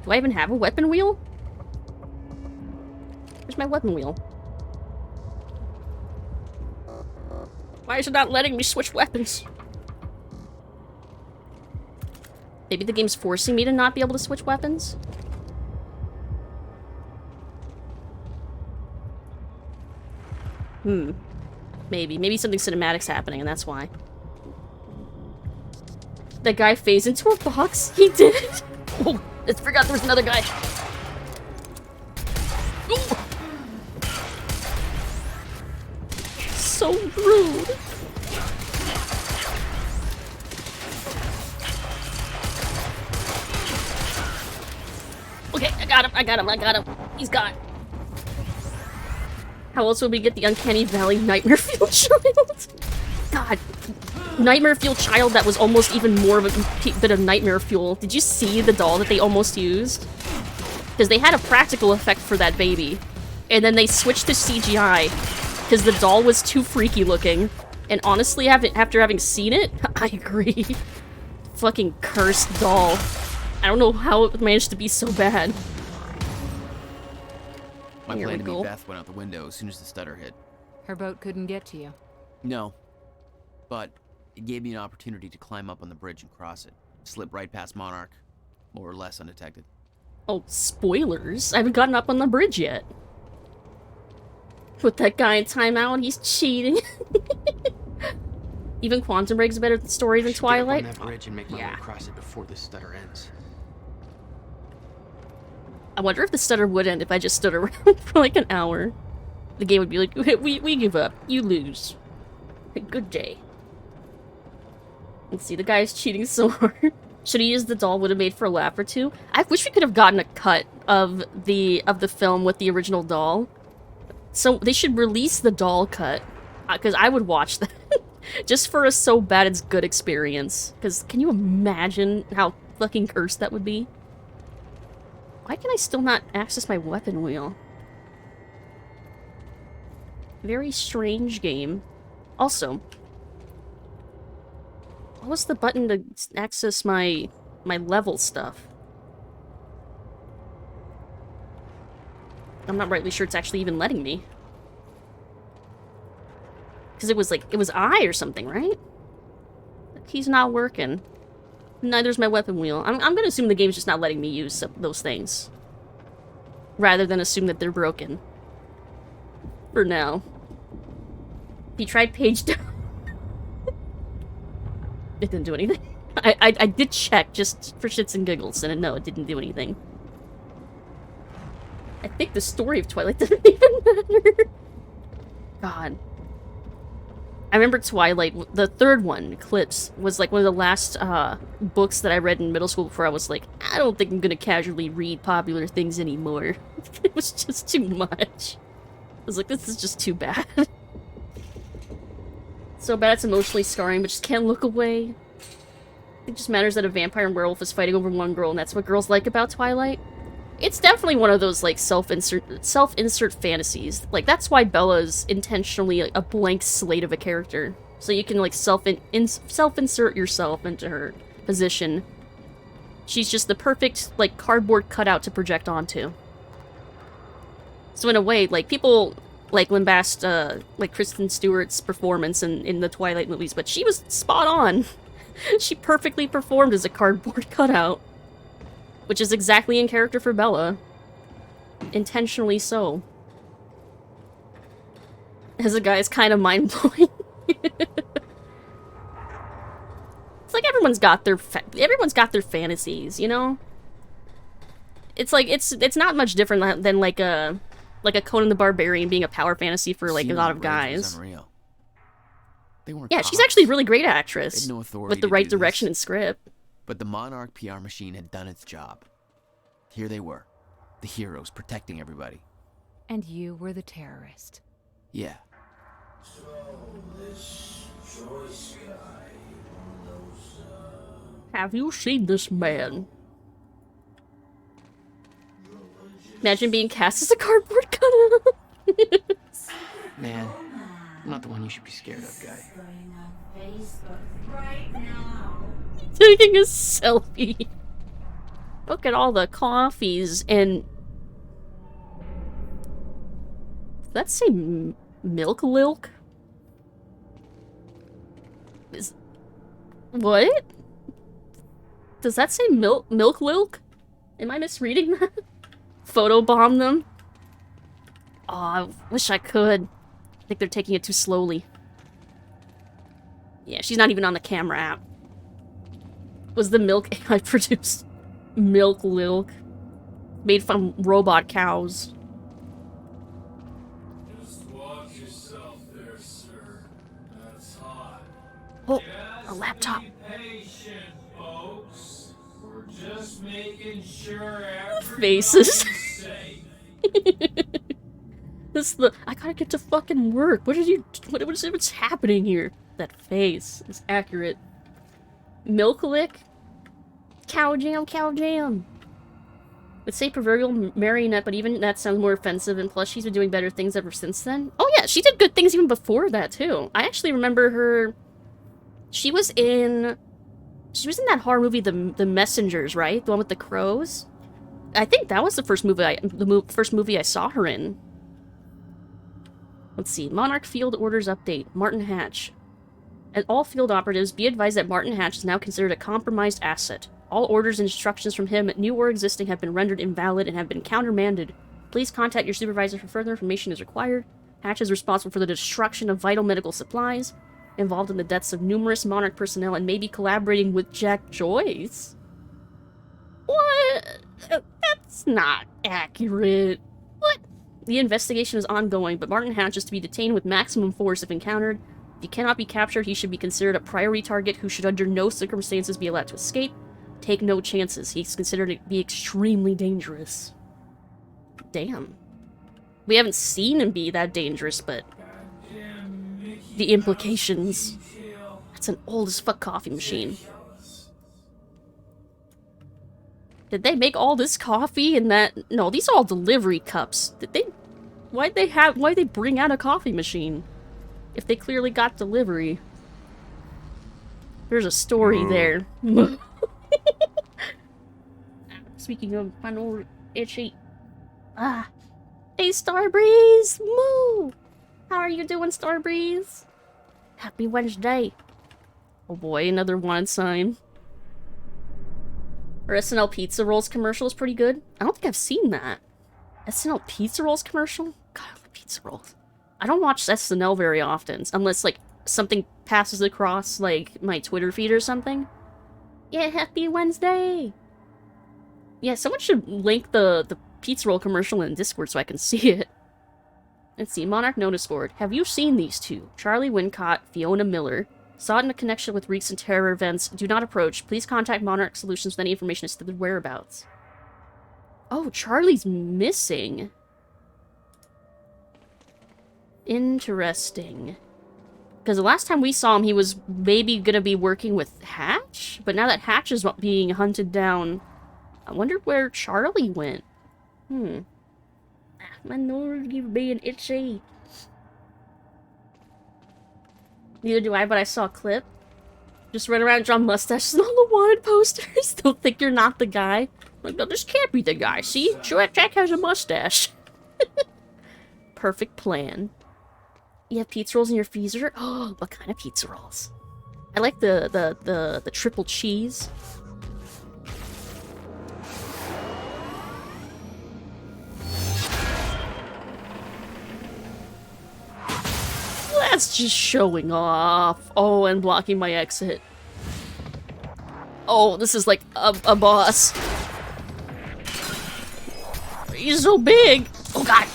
Do I even have a weapon wheel? Where's my weapon wheel? Why is it not letting me switch weapons? Maybe the game's forcing me to not be able to switch weapons? Maybe something cinematic's happening and that's why. That guy phased into a box? He did? Oh, I forgot there was another guy. Ooh. So rude. Okay, I got him. He's gone. How else would we get the Uncanny Valley Nightmare Fuel Child? God. Nightmare Fuel Child that was almost even more of a bit of Nightmare Fuel. Did you see the doll that they almost used? Because they had a practical effect for that baby. And then they switched to CGI. because the doll was too freaky looking. And honestly, after having seen it, I agree. Fucking cursed doll. I don't know how it managed to be so bad. My Here plan we to meet go. Beth went out the window as soon as the stutter hit. Her boat couldn't get to you. No. But it gave me an opportunity to climb up on the bridge and cross it. Slip right past Monarch, more or less undetected. Oh, spoilers. I haven't gotten up on the bridge yet. Put that guy in timeout, he's cheating. Even Quantum Break's a better story than Twilight. Get up on that bridge and make my way Yeah. across it before this stutter ends. I wonder if the stutter would end if I just stood around for like an hour. The game would be like, we give up. You lose. Good day. Let's see, the guy's cheating so hard. Should he use the doll would have made for a lap or two. I wish we could have gotten a cut of the film with the original doll. So they should release the doll cut. Because I would watch that. Just for a so bad it's good experience. Because can you imagine how fucking cursed that would be? Why can I still not access my weapon wheel? Very strange game. Also, what was the button to access my level stuff? I'm not rightly sure it's actually even letting me. Because it was like, it was I or something, right? The key's not working. Neither's my weapon wheel. I'm gonna assume the game's just not letting me use those things. Rather than assume that they're broken. For now. He tried page down. It didn't do anything. I did check just for shits and giggles, and no, it didn't do anything. I think the story of Twilight doesn't even matter. God. I remember Twilight, the third one, Eclipse, was like one of the last books that I read in middle school before I was like, I don't think I'm gonna casually read popular things anymore. It was just too much. I was like, this is just too bad. So bad it's emotionally scarring, but just can't look away. It just matters that a vampire and werewolf is fighting over one girl, and that's what girls like about Twilight. It's definitely one of those, like, self-insert fantasies. Like, that's why Bella's intentionally like, a blank slate of a character. So you can, like, self-insert yourself into her position. She's just the perfect, like, cardboard cutout to project onto. So in a way, like, people, like, lambast, like, Kristen Stewart's performance in the Twilight movies, but she was spot on. She perfectly performed as a cardboard cutout. Which is exactly in character for Bella. Intentionally so. As a guy, it's kind of mind-blowing. It's like everyone's got their fantasies, you know? It's like, it's not much different than like a Conan the Barbarian being a power fantasy for like a lot of guys. They weren't Yeah, she's cops. actually a really great actress. They had no authority with the to right do this. direction and script. But the Monarch PR machine had done its job. Here they were, the heroes protecting everybody. And you were the terrorist. Yeah. Have you seen this man? Imagine being cast as a cardboard cutout. Man, I'm not the one you should be scared of, guy. Taking a selfie. Look at all the coffees and... Does that say milk lilk? What? Does that say milk lilk? Am I misreading that? Photobomb them? Oh, I wish I could. I think they're taking it too slowly. Yeah, she's not even on the camera app. Was the milk AI produced? Milk lilk. Made from robot cows. Just watch yourself there, sir. That's hot. Oh, a laptop. Be patient, folks. We're just making sure everybody's Faces. safe. I gotta get to fucking work. What's happening here? That face is accurate. Milk lick? Cow jam, cow jam. Would say proverbial marionette, but even that sounds more offensive, and plus she's been doing better things ever since then. Oh yeah, she did good things even before that, too. I actually remember her... She was in that horror movie, The Messengers, right? The one with the crows? I think that was the first movie I saw her in. Let's see. Monarch Field Orders Update. Martin Hatch. At all field operatives, be advised that Martin Hatch is now considered a compromised asset. All orders and instructions from him, new or existing, have been rendered invalid and have been countermanded. Please contact your supervisor for further information as required. Hatch is responsible for the destruction of vital medical supplies, involved in the deaths of numerous Monarch personnel, and may be collaborating with Jack Joyce. What? That's not accurate. What? The investigation is ongoing, but Martin Hatch is to be detained with maximum force if encountered. If he cannot be captured, he should be considered a priority target who should under no circumstances be allowed to escape. Take no chances. He's considered to be extremely dangerous. Damn. We haven't seen him be that dangerous, but... the implications. That's an old as fuck coffee machine. Did they make all this coffee in that... No, these are all delivery cups. Did they... Why'd they bring out a coffee machine? If they clearly got delivery. There's a story there. Speaking of final itchy... Ah. Hey, Starbreeze! Moo! How are you doing, Starbreeze? Happy Wednesday. Oh boy, another wanted sign. Her SNL Pizza Rolls commercial is pretty good. I don't think I've seen that. SNL Pizza Rolls commercial? God, I love pizza rolls. I don't watch SNL very often, unless, like, something passes across, like, my Twitter feed or something. Yeah, happy Wednesday! Yeah, someone should link the pizza roll commercial in Discord so I can see it. Let's see, Monarch Notice Board. Have you seen these two? Charlie Wincott, Fiona Miller. Saw it in a connection with recent terror events. Do not approach. Please contact Monarch Solutions with any information as to their whereabouts. Oh, Charlie's missing. Interesting. Because the last time we saw him, he was maybe gonna be working with Hatch? But now that Hatch is being hunted down, I wonder where Charlie went. My nose keeps being itchy. Neither do I, but I saw a clip. Just run around, draw mustaches on the wanted posters. Don't think you're not the guy. Like, no, this can't be the guy. See? Jack has a mustache. Perfect plan. You have pizza rolls in your freezer? Oh, what kind of pizza rolls? I like the triple cheese. That's just showing off. Oh, and blocking my exit. Oh, this is like a boss. He's so big. Oh god.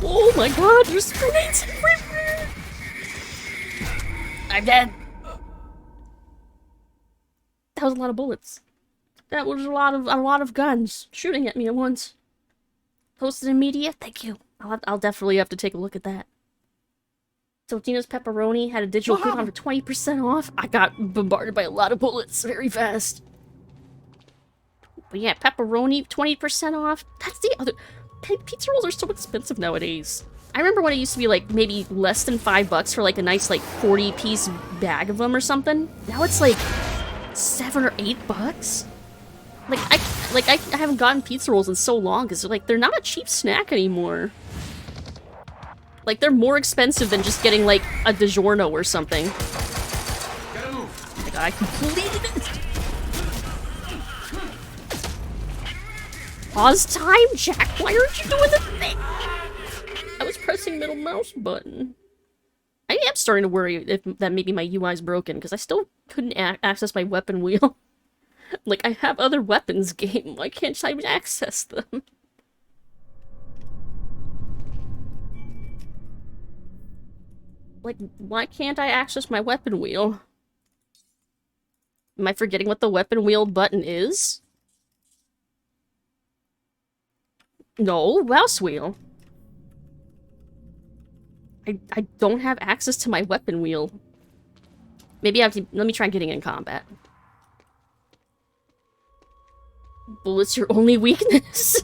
Oh my god, there's grenades everywhere. I'm dead. That was a lot of bullets. That was a lot of guns shooting at me at once. Posted in media? Thank you. I'll definitely have to take a look at that. Totino's Pepperoni had a digital coupon for 20% off. I got bombarded by a lot of bullets very fast. But yeah, pepperoni, 20% off. That's the other... Pizza rolls are so expensive nowadays. I remember when it used to be like maybe less than $5 for like a nice like 40-piece bag of them or something. Now it's like $7 or $8. Like I haven't gotten pizza rolls in so long because like they're not a cheap snack anymore. Like they're more expensive than just getting like a DiGiorno or something. Oh my god, I completed it. Pause time, Jack. Why aren't you doing the thing? I was pressing middle mouse button. I am starting to worry if that maybe my UI is broken because I still couldn't access my weapon wheel. Like, I have other weapons game. Why can't I access them? Like, why can't I access my weapon wheel? Am I forgetting what the weapon wheel button is? No, mouse wheel. I don't have access to my weapon wheel. Maybe I have to... Let me try getting in combat. Bullets your only weakness?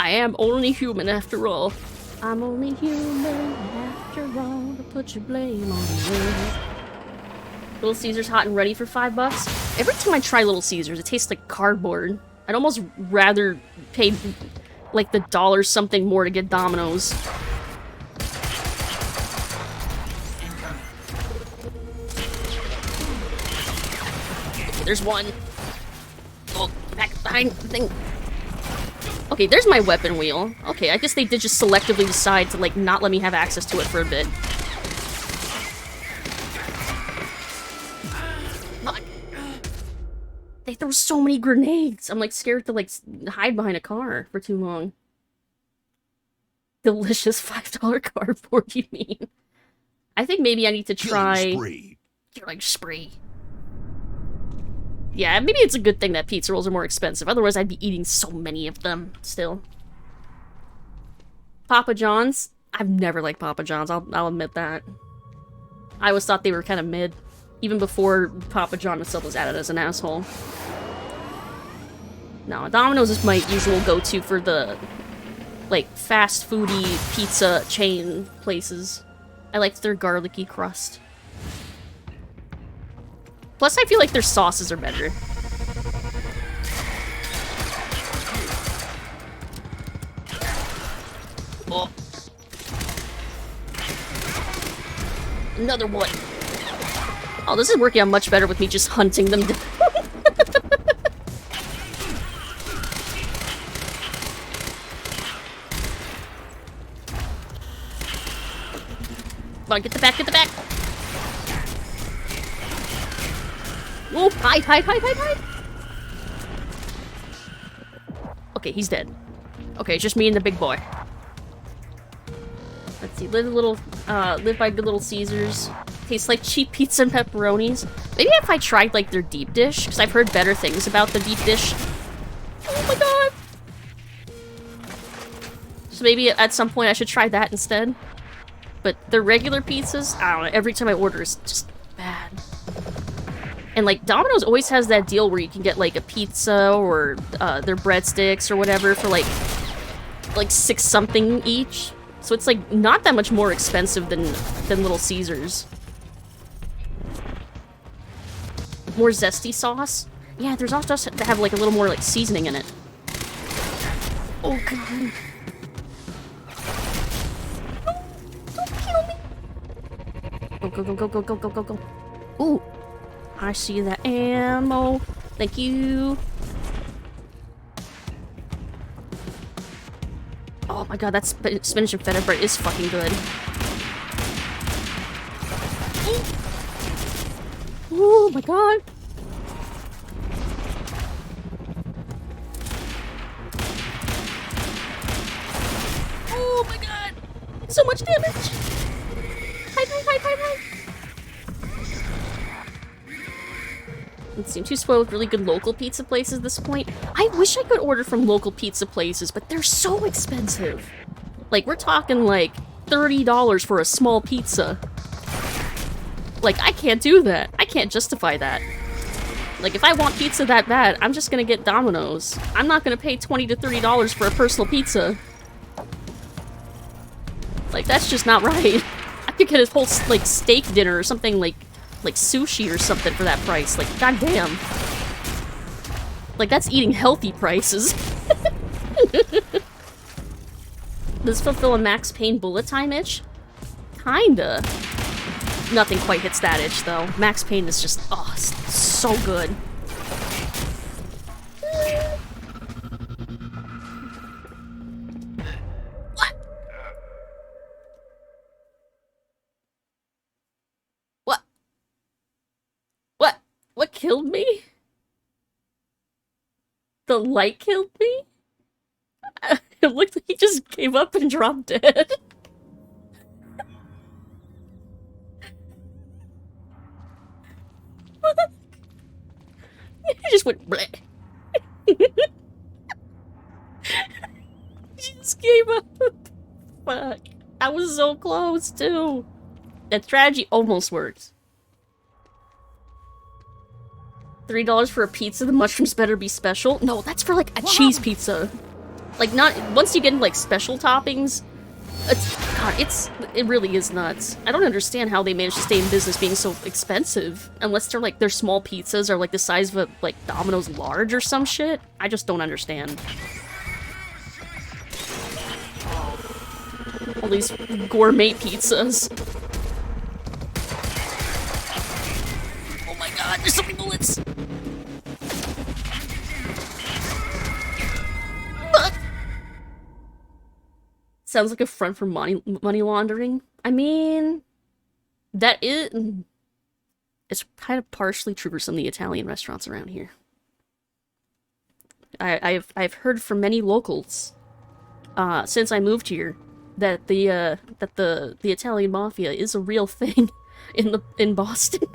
I am only human after all. I'm only human after all. To put your blame on me. Little Caesars hot and ready for $5. Every time I try Little Caesars, it tastes like cardboard. I'd almost rather pay like the $1 something more to get Domino's. Okay, there's one. Oh, back behind the thing. Okay, there's my weapon wheel. Okay, I guess they did just selectively decide to, like, not let me have access to it for a bit. Fuck. They throw so many grenades. I'm, like, scared to, like, hide behind a car for too long. Delicious $5 cardboard, you mean? I think maybe I need to try... Killing spree. Yeah, maybe it's a good thing that pizza rolls are more expensive. Otherwise, I'd be eating so many of them still. Papa John's? I've never liked Papa John's. I'll admit that. I always thought they were kind of mid. Even before Papa John himself was added as an asshole. No, Domino's is my usual go-to for the, like, fast foody pizza chain places. I like their garlicky crust. Plus, I feel like their sauces are better. Oh. Another one. Oh, this is working out much better with me just hunting them down. Come on, get the back, get the back! Oh, hide, hide, hide, hide, hide! Okay, he's dead. Okay, it's just me and the big boy. Let's see, live by good little Caesars. Tastes like cheap pizza and pepperonis. Maybe if I tried, like, their deep dish, because I've heard better things about the deep dish. Oh my god! So maybe at some point I should try that instead. But their regular pizzas, I don't know, every time I order it's just bad. And, like, Domino's always has that deal where you can get, like, a pizza or their breadsticks or whatever for, like 6 something each. So it's, like, not that much more expensive than Little Caesars. More zesty sauce? Yeah, there's also to have, like, a little more, like, seasoning in it. Oh, god. Don't kill me. Go, go, go, go, go, go, go, go, go. Ooh. I see the ammo. Thank you. Oh my god, that spinach and feta bread is fucking good. Oh my god. Oh my god. So much damage. Hide, hide, hide, hide, hide. It seems too spoiled with really good local pizza places at this point. I wish I could order from local pizza places, but they're so expensive. Like, we're talking, like, $30 for a small pizza. Like, I can't do that. I can't justify that. Like, if I want pizza that bad, I'm just gonna get Domino's. I'm not gonna pay $20 to $30 for a personal pizza. Like, that's just not right. I could get a whole, like, steak dinner or something, like sushi or something for that price. Like, goddamn. Like, that's eating healthy prices. Does this fulfill a Max Payne bullet time itch? Kinda. Nothing quite hits that itch, though. Max Payne is just, oh, so good. What killed me? The light killed me? It looked like he just gave up and dropped dead. He just went bleh. He just gave up. Fuck. I was so close, too. That strategy almost worked. $3 for a pizza, the mushrooms better be special. No, that's for like a cheese pizza. Like not, once you get into like special toppings, it really is nuts. I don't understand how they manage to stay in business being so expensive. Unless they're like, their small pizzas are like the size of a, like, Domino's large or some shit. I just don't understand. All these gourmet pizzas. Oh my god, there's so many bullets! Sounds like a front for money laundering. I mean, that is... It's kind of partially true for some of the Italian restaurants around here. I've heard from many locals since I moved here that the Italian mafia is a real thing in Boston,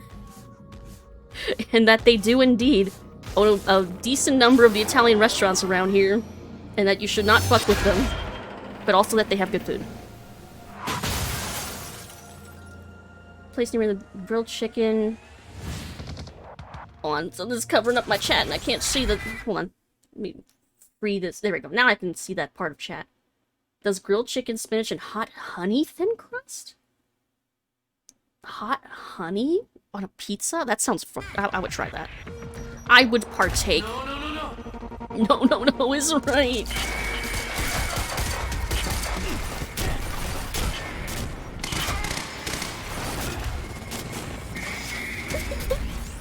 and that they do indeed own a decent number of the Italian restaurants around here, and that you should not fuck with them. But also that they have good food. Place near the grilled chicken. Hold on, so this is covering up my chat and I can't see the... Hold on. Let me free this. There we go. Now I can see that part of chat. Does grilled chicken, spinach, and hot honey thin crust? Hot honey on a pizza? That sounds fun. I would try that. I would partake. No is right.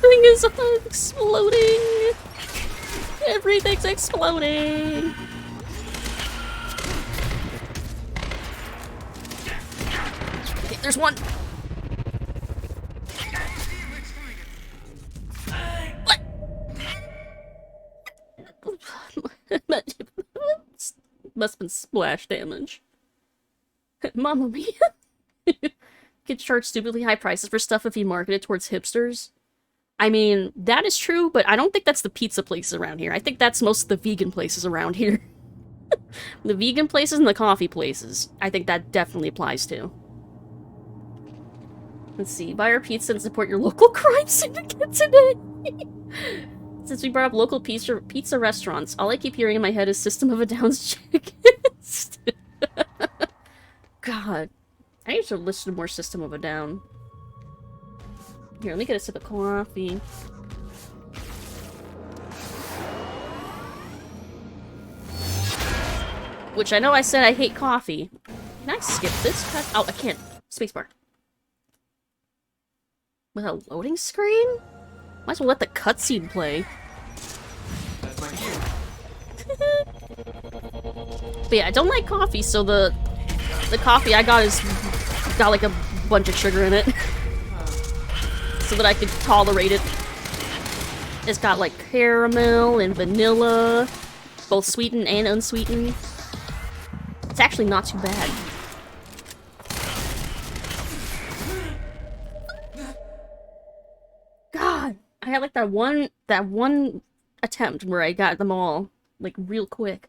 Thing is exploding. Everything's exploding. Okay, there's one. What? Must have been splash damage. Mamma mia. Could charge stupidly high prices for stuff if you market it towards hipsters. I mean, that is true, but I don't think that's the pizza places around here. I think that's most of the vegan places around here. The vegan places and the coffee places. I think that definitely applies to. Let's see. Buy our pizza and support your local crime syndicate today. Since we brought up local pizza restaurants, all I keep hearing in my head is System of a Down's chickens. God. I need to listen to more System of a Down. Here, let me get a sip of coffee. Which I know I said I hate coffee. Can I skip this cut? Oh, I can't. Spacebar. With a loading screen? Might as well let the cutscene play. That's my cue. But yeah, I don't like coffee, so the coffee I got got like a bunch of sugar in it. So that I could tolerate it. It's got like caramel and vanilla, both sweetened and unsweetened. It's actually not too bad. God, I had like that one attempt where I got them all like real quick.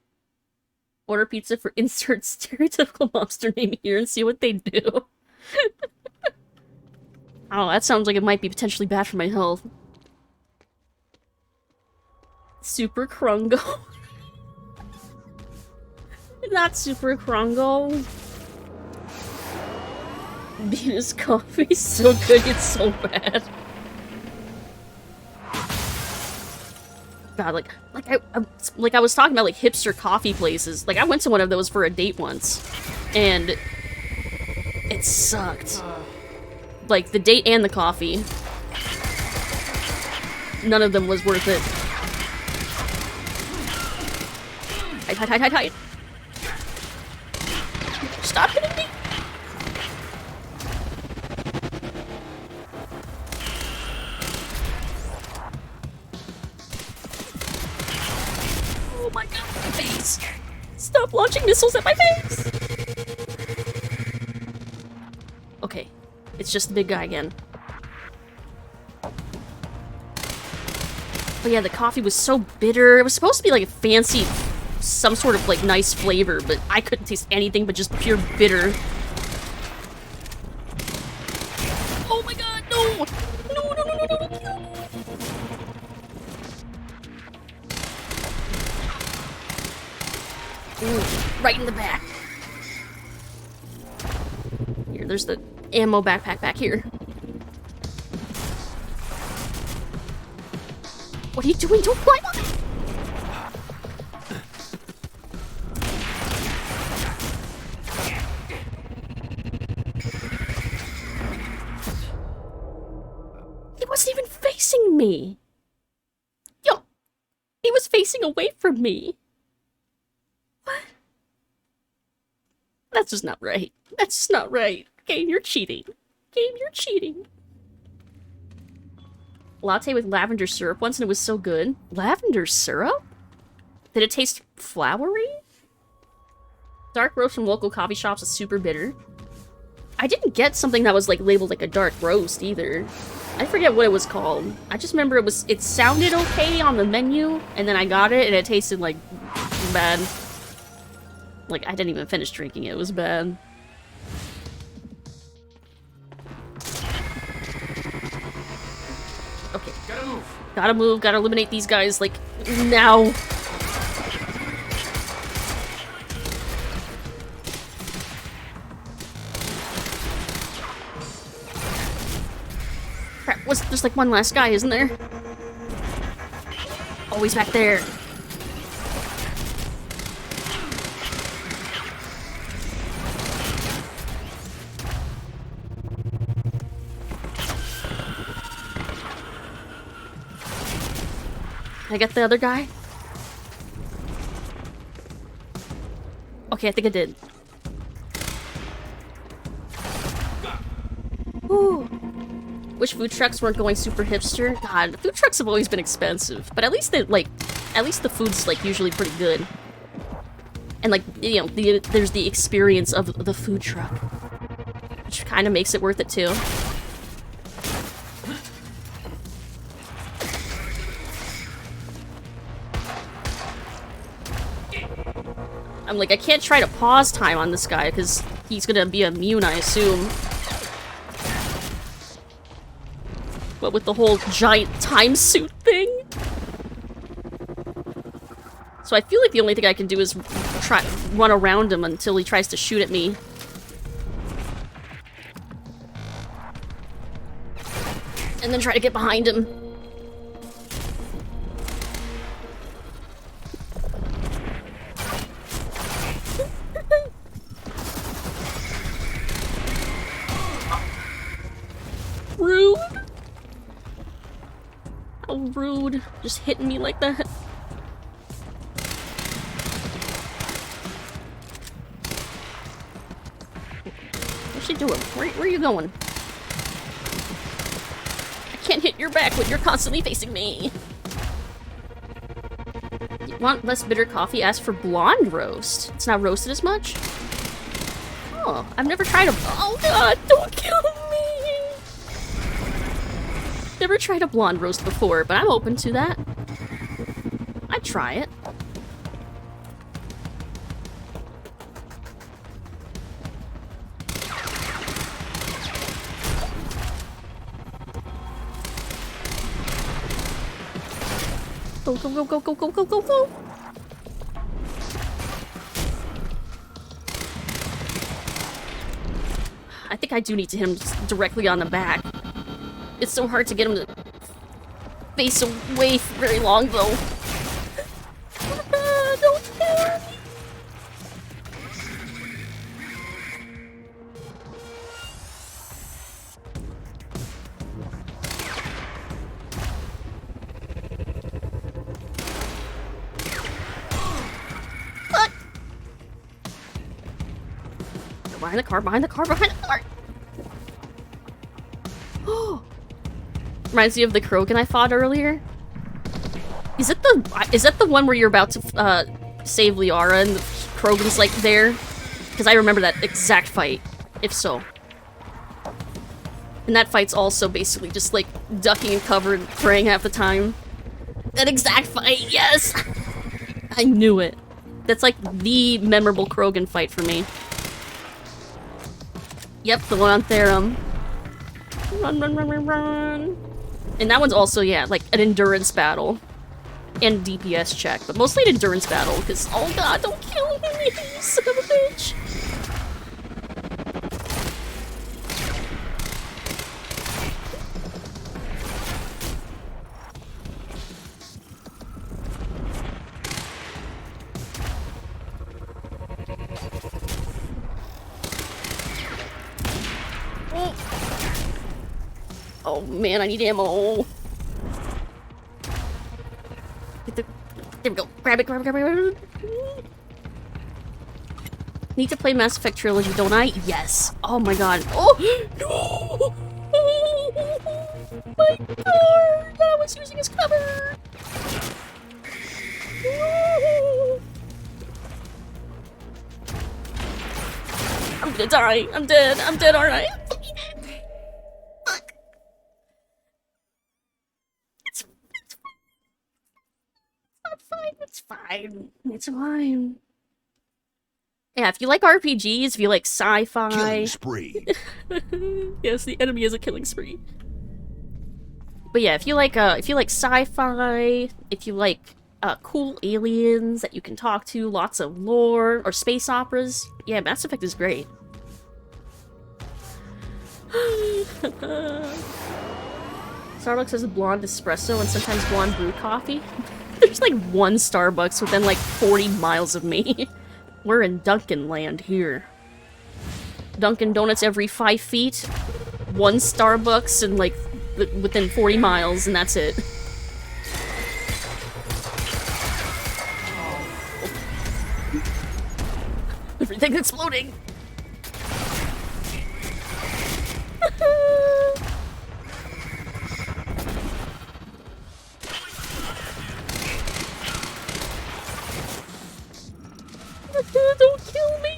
Order pizza for insert stereotypical mobster name here and see what they do. Oh, that sounds like it might be potentially bad for my health. Super Krungo. Not Super Krungo. Venus coffee's so good, it's so bad. God, like I was talking about like hipster coffee places. Like I went to one of those for a date once, and it sucked. Like, the date and the coffee. None of them was worth it. Hide. Stop hitting me! Oh my god, my face! Stop launching missiles at my face! Okay. It's just the big guy again. But yeah, the coffee was so bitter. It was supposed to be like a fancy, some sort of like nice flavor, but I couldn't taste anything but just pure bitter. Oh my god, no! No. Ooh, right in the back. Here, there's the ammo backpack back here. What are you doing? Don't climb on it! He wasn't even facing me! Yo! He was facing away from me! What? That's just not right. That's just not right. Game, you're cheating. Game, you're cheating. Latte with lavender syrup once and it was so good. Lavender syrup? Did it taste flowery? Dark roast from local coffee shops is super bitter. I didn't get something that was like labeled like a dark roast either. I forget what it was called. I just remember it sounded okay on the menu, and then I got it and it tasted like bad. Like I didn't even finish drinking it. It was bad. Okay. Gotta move. Gotta move, gotta eliminate these guys, like, now. Crap, there's like one last guy, isn't there? Oh, he's back there. Can I get the other guy? Okay, I think I did. Ooh. Wish food trucks weren't going super hipster. God, food trucks have always been expensive, but at least they at least the food's like usually pretty good. And like, you know, there's the experience of the food truck, which kind of makes it worth it too. I'm like, I can't try to pause time on this guy because he's gonna be immune, I assume. But with the whole giant time suit thing. So I feel like the only thing I can do is run around him until he tries to shoot at me. And then try to get behind him. Rude. How rude. Just hitting me like that. What's she doing? Where are you going? I can't hit your back when you're constantly facing me. You want less bitter coffee? Ask for blonde roast. It's not roasted as much? Oh, I've never tried a... Oh god, don't kill me! Never tried a blonde roast before, but I'm open to that. I'd try it. Go, go, go, go, go, go, go, go, go! I think I do need to hit him directly on the back. It's so hard to get him to face away for very long, though. Don't kill me! What? Behind the car, behind the car, behind the car! Oh! Reminds me of the Krogan I fought earlier. Is it the one where you're about to save Liara and the Krogan's like there? Because I remember that exact fight, if so. And that fight's also basically just like ducking and cover and praying half the time. That exact fight, yes! I knew it. That's like the memorable Krogan fight for me. Yep, the one on Therum. Run, run, run, run, run. And that one's also, yeah, like an endurance battle. and DPS check, but mostly an endurance battle, because, oh god, don't kill me, you son of a bitch! Oh man, I need ammo. There we go. Grab it, grab it, grab it, grab it. Need to play Mass Effect Trilogy, don't I? Yes. Oh my god. Oh! No! Oh my god! I was using his cover! No! I'm gonna die. I'm dead. I'm dead, aren't I? It's fine. It's fine. Yeah, if you like RPGs, if you like sci-fi... Killing spree. Yes, the enemy is a killing spree. But yeah, if you like sci-fi, if you like cool aliens that you can talk to, lots of lore, or space operas, yeah, Mass Effect is great. Starbucks has a blonde espresso and sometimes blonde brew coffee. There's like one Starbucks within like 40 miles of me. We're in Dunkin' land here. Dunkin' Donuts every 5 feet. One Starbucks and like within 40 miles, and that's it. Everything's exploding. Don't kill me!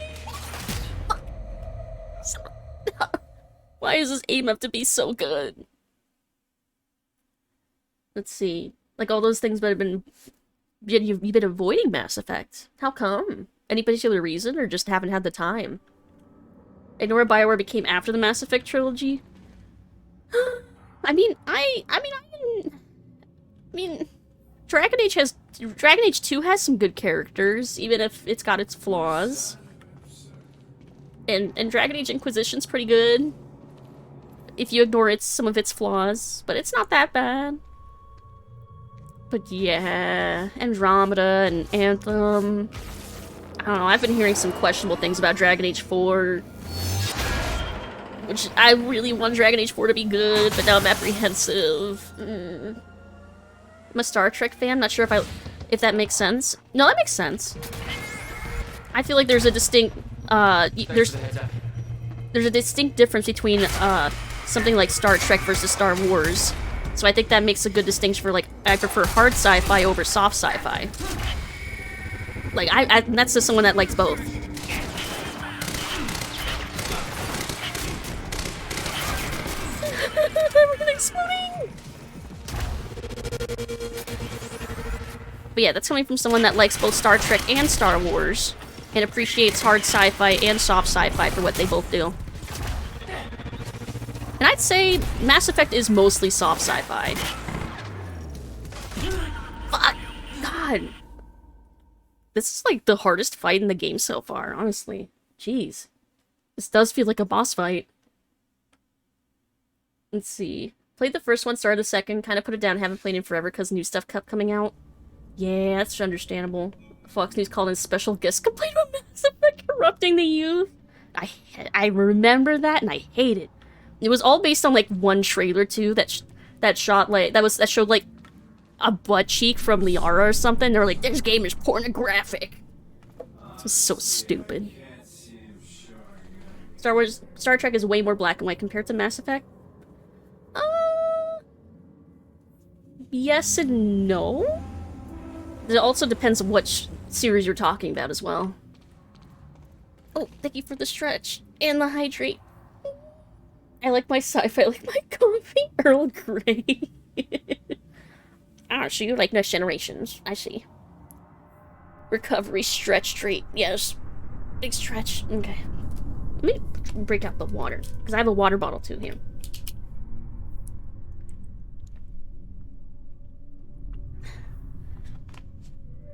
Why does this aim have to be so good? Let's see. Like all those things that have been... You've been avoiding Mass Effect. How come? Any particular reason, or just haven't had the time? I know where BioWare became after the Mass Effect trilogy. I mean, Dragon Age 2 has some good characters, even if it's got its flaws. And Dragon Age Inquisition's pretty good, if you ignore some of its flaws, but it's not that bad. But yeah, Andromeda and Anthem. I don't know, I've been hearing some questionable things about Dragon Age 4. Which I really want Dragon Age 4 to be good, but now I'm apprehensive. I'm a Star Trek fan, not sure if that makes sense. No, that makes sense. I feel like there's a distinct there's a distinct difference between something like Star Trek versus Star Wars. So I think that makes a good distinction for, like, I prefer hard sci-fi over soft sci-fi. Like, that's just someone that likes both. Everything's exploding! But yeah, that's coming from someone that likes both Star Trek and Star Wars, and appreciates hard sci-fi and soft sci-fi for what they both do. And I'd say Mass Effect is mostly soft sci-fi. Fuck! God! This is like the hardest fight in the game so far, honestly. Jeez. This does feel like a boss fight. Let's see. Played the first one, started the second, kind of put it down, haven't played it forever because new stuff kept coming out. Yeah, that's understandable. Fox News called in special guest complaint about Mass Effect corrupting the youth. I remember that, and I hate it. It was all based on like one trailer too that showed like a butt cheek from Liara or something. They were like, "This game is pornographic." This was so stupid. Star Trek is way more black and white compared to Mass Effect. Yes and no. It also depends on which series you're talking about as well. Oh, thank you for the stretch and the hydrate. I like my sci-fi, I like my coffee, Earl Grey. Ah, so you like Next Generations. I see. Recovery stretch treat. Yes. Big stretch. Okay. Let me break out the water, because I have a water bottle too here.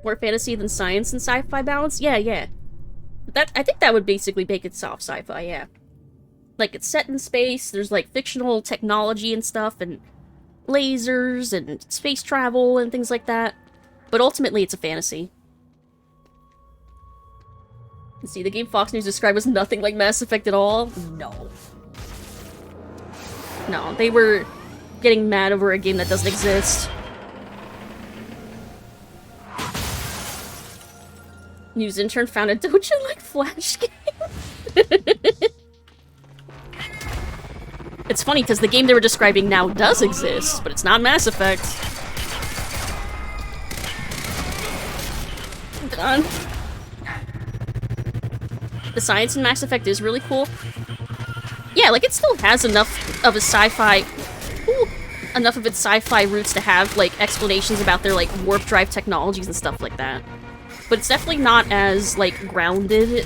More fantasy than science and sci-fi balance? Yeah, yeah. I think that would basically make it soft sci-fi, yeah. Like, it's set in space, there's, like, fictional technology and stuff, and lasers, and space travel, and things like that. But ultimately, it's a fantasy. See, the game Fox News described was nothing like Mass Effect at all? No. No, they were getting mad over a game that doesn't exist. News intern found a Dojin-like Flash game. It's funny, because the game they were describing now does exist, but it's not Mass Effect. Done. The science in Mass Effect is really cool. Yeah, like, it still has enough of a sci-fi... enough of its sci-fi roots to have, like, explanations about their, like, warp drive technologies and stuff like that. But it's definitely not as, like, grounded...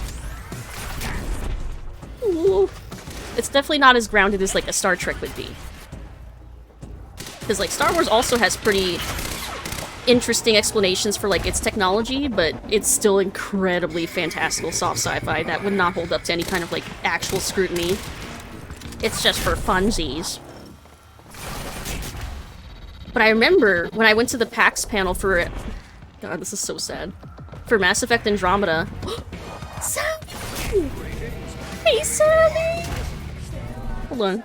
Ooh. It's definitely not as grounded as, like, a Star Trek would be. Because, like, Star Wars also has pretty interesting explanations for, like, its technology, but it's still incredibly fantastical soft sci-fi that would not hold up to any kind of, like, actual scrutiny. It's just for funsies. But I remember when I went to the PAX panel for it. God, this is so sad. For Mass Effect Andromeda. Sammy! Hey, Sammy! Hold on.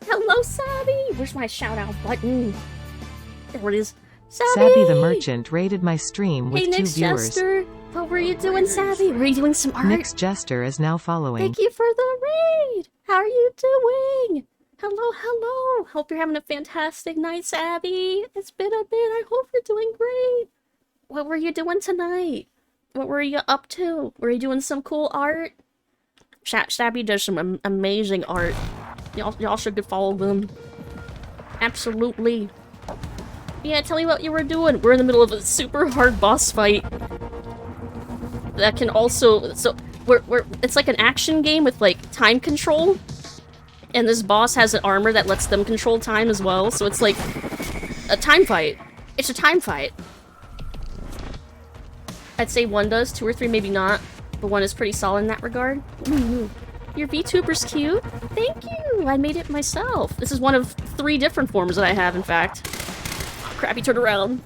Hello, Sammy! Where's my shout-out button? There it is. Sammy! Sabby the Merchant rated my stream with hey, 2 Nick's viewers. Jester! What were you doing, Sabby? Were you doing some art? Nick's Jester is now following. Thank you for the raid! How are you doing? Hello, hello! Hope you're having a fantastic night, Sabby! It's been a bit, I hope you're doing great! What were you doing tonight? What were you up to? Were you doing some cool art? Sabby does some amazing art. Y'all should go follow them. Absolutely. Yeah, tell me what you were doing. We're in the middle of a super hard boss fight. That can also... So, it's like an action game with, like, time control. And this boss has an armor that lets them control time as well. So it's like a time fight. It's a time fight. I'd say 1 does, 2 or 3 maybe not. But 1 is pretty solid in that regard. Ooh, your VTuber's cute. Thank you. I made it myself. This is one of 3 different forms that I have, in fact. Oh, crap, he turned around.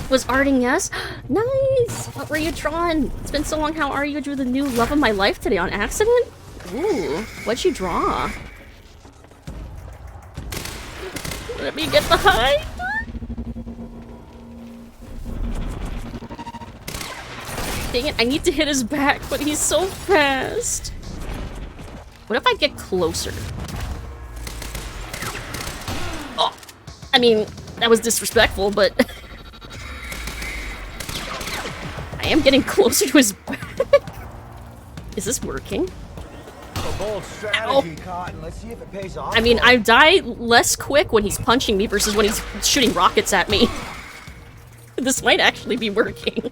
Was arting, yes? Nice! What were you drawing? It's been so long. How are you? I drew the new love of my life today on accident? Ooh, what'd you draw? Let me get behind! Dang it, I need to hit his back, but he's so fast. What if I get closer? Oh, I mean, that was disrespectful, but... I am getting closer to his back. Is this working? A bold strategy, Cotton. Let's see if it pays off. I mean, I die less quick when he's punching me versus when he's shooting rockets at me. This might actually be working.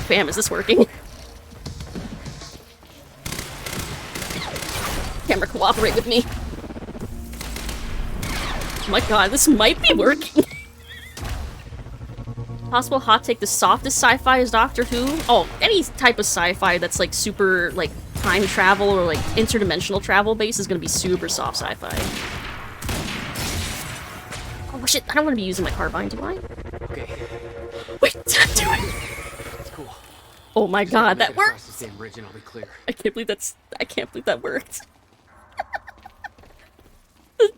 Bam, is this working? Camera, cooperate with me. Oh my god, this might be working. Possible hot take, the softest sci-fi is Doctor Who? Oh, any type of sci-fi that's like super, like, time travel or like interdimensional travel based is gonna be super soft sci-fi. Oh shit, I don't want to be using my carbine, do I? Okay. Wait, did I do it? That's cool. Oh my god, that worked! Across the same bridge and I'll be clear. I can't believe that worked.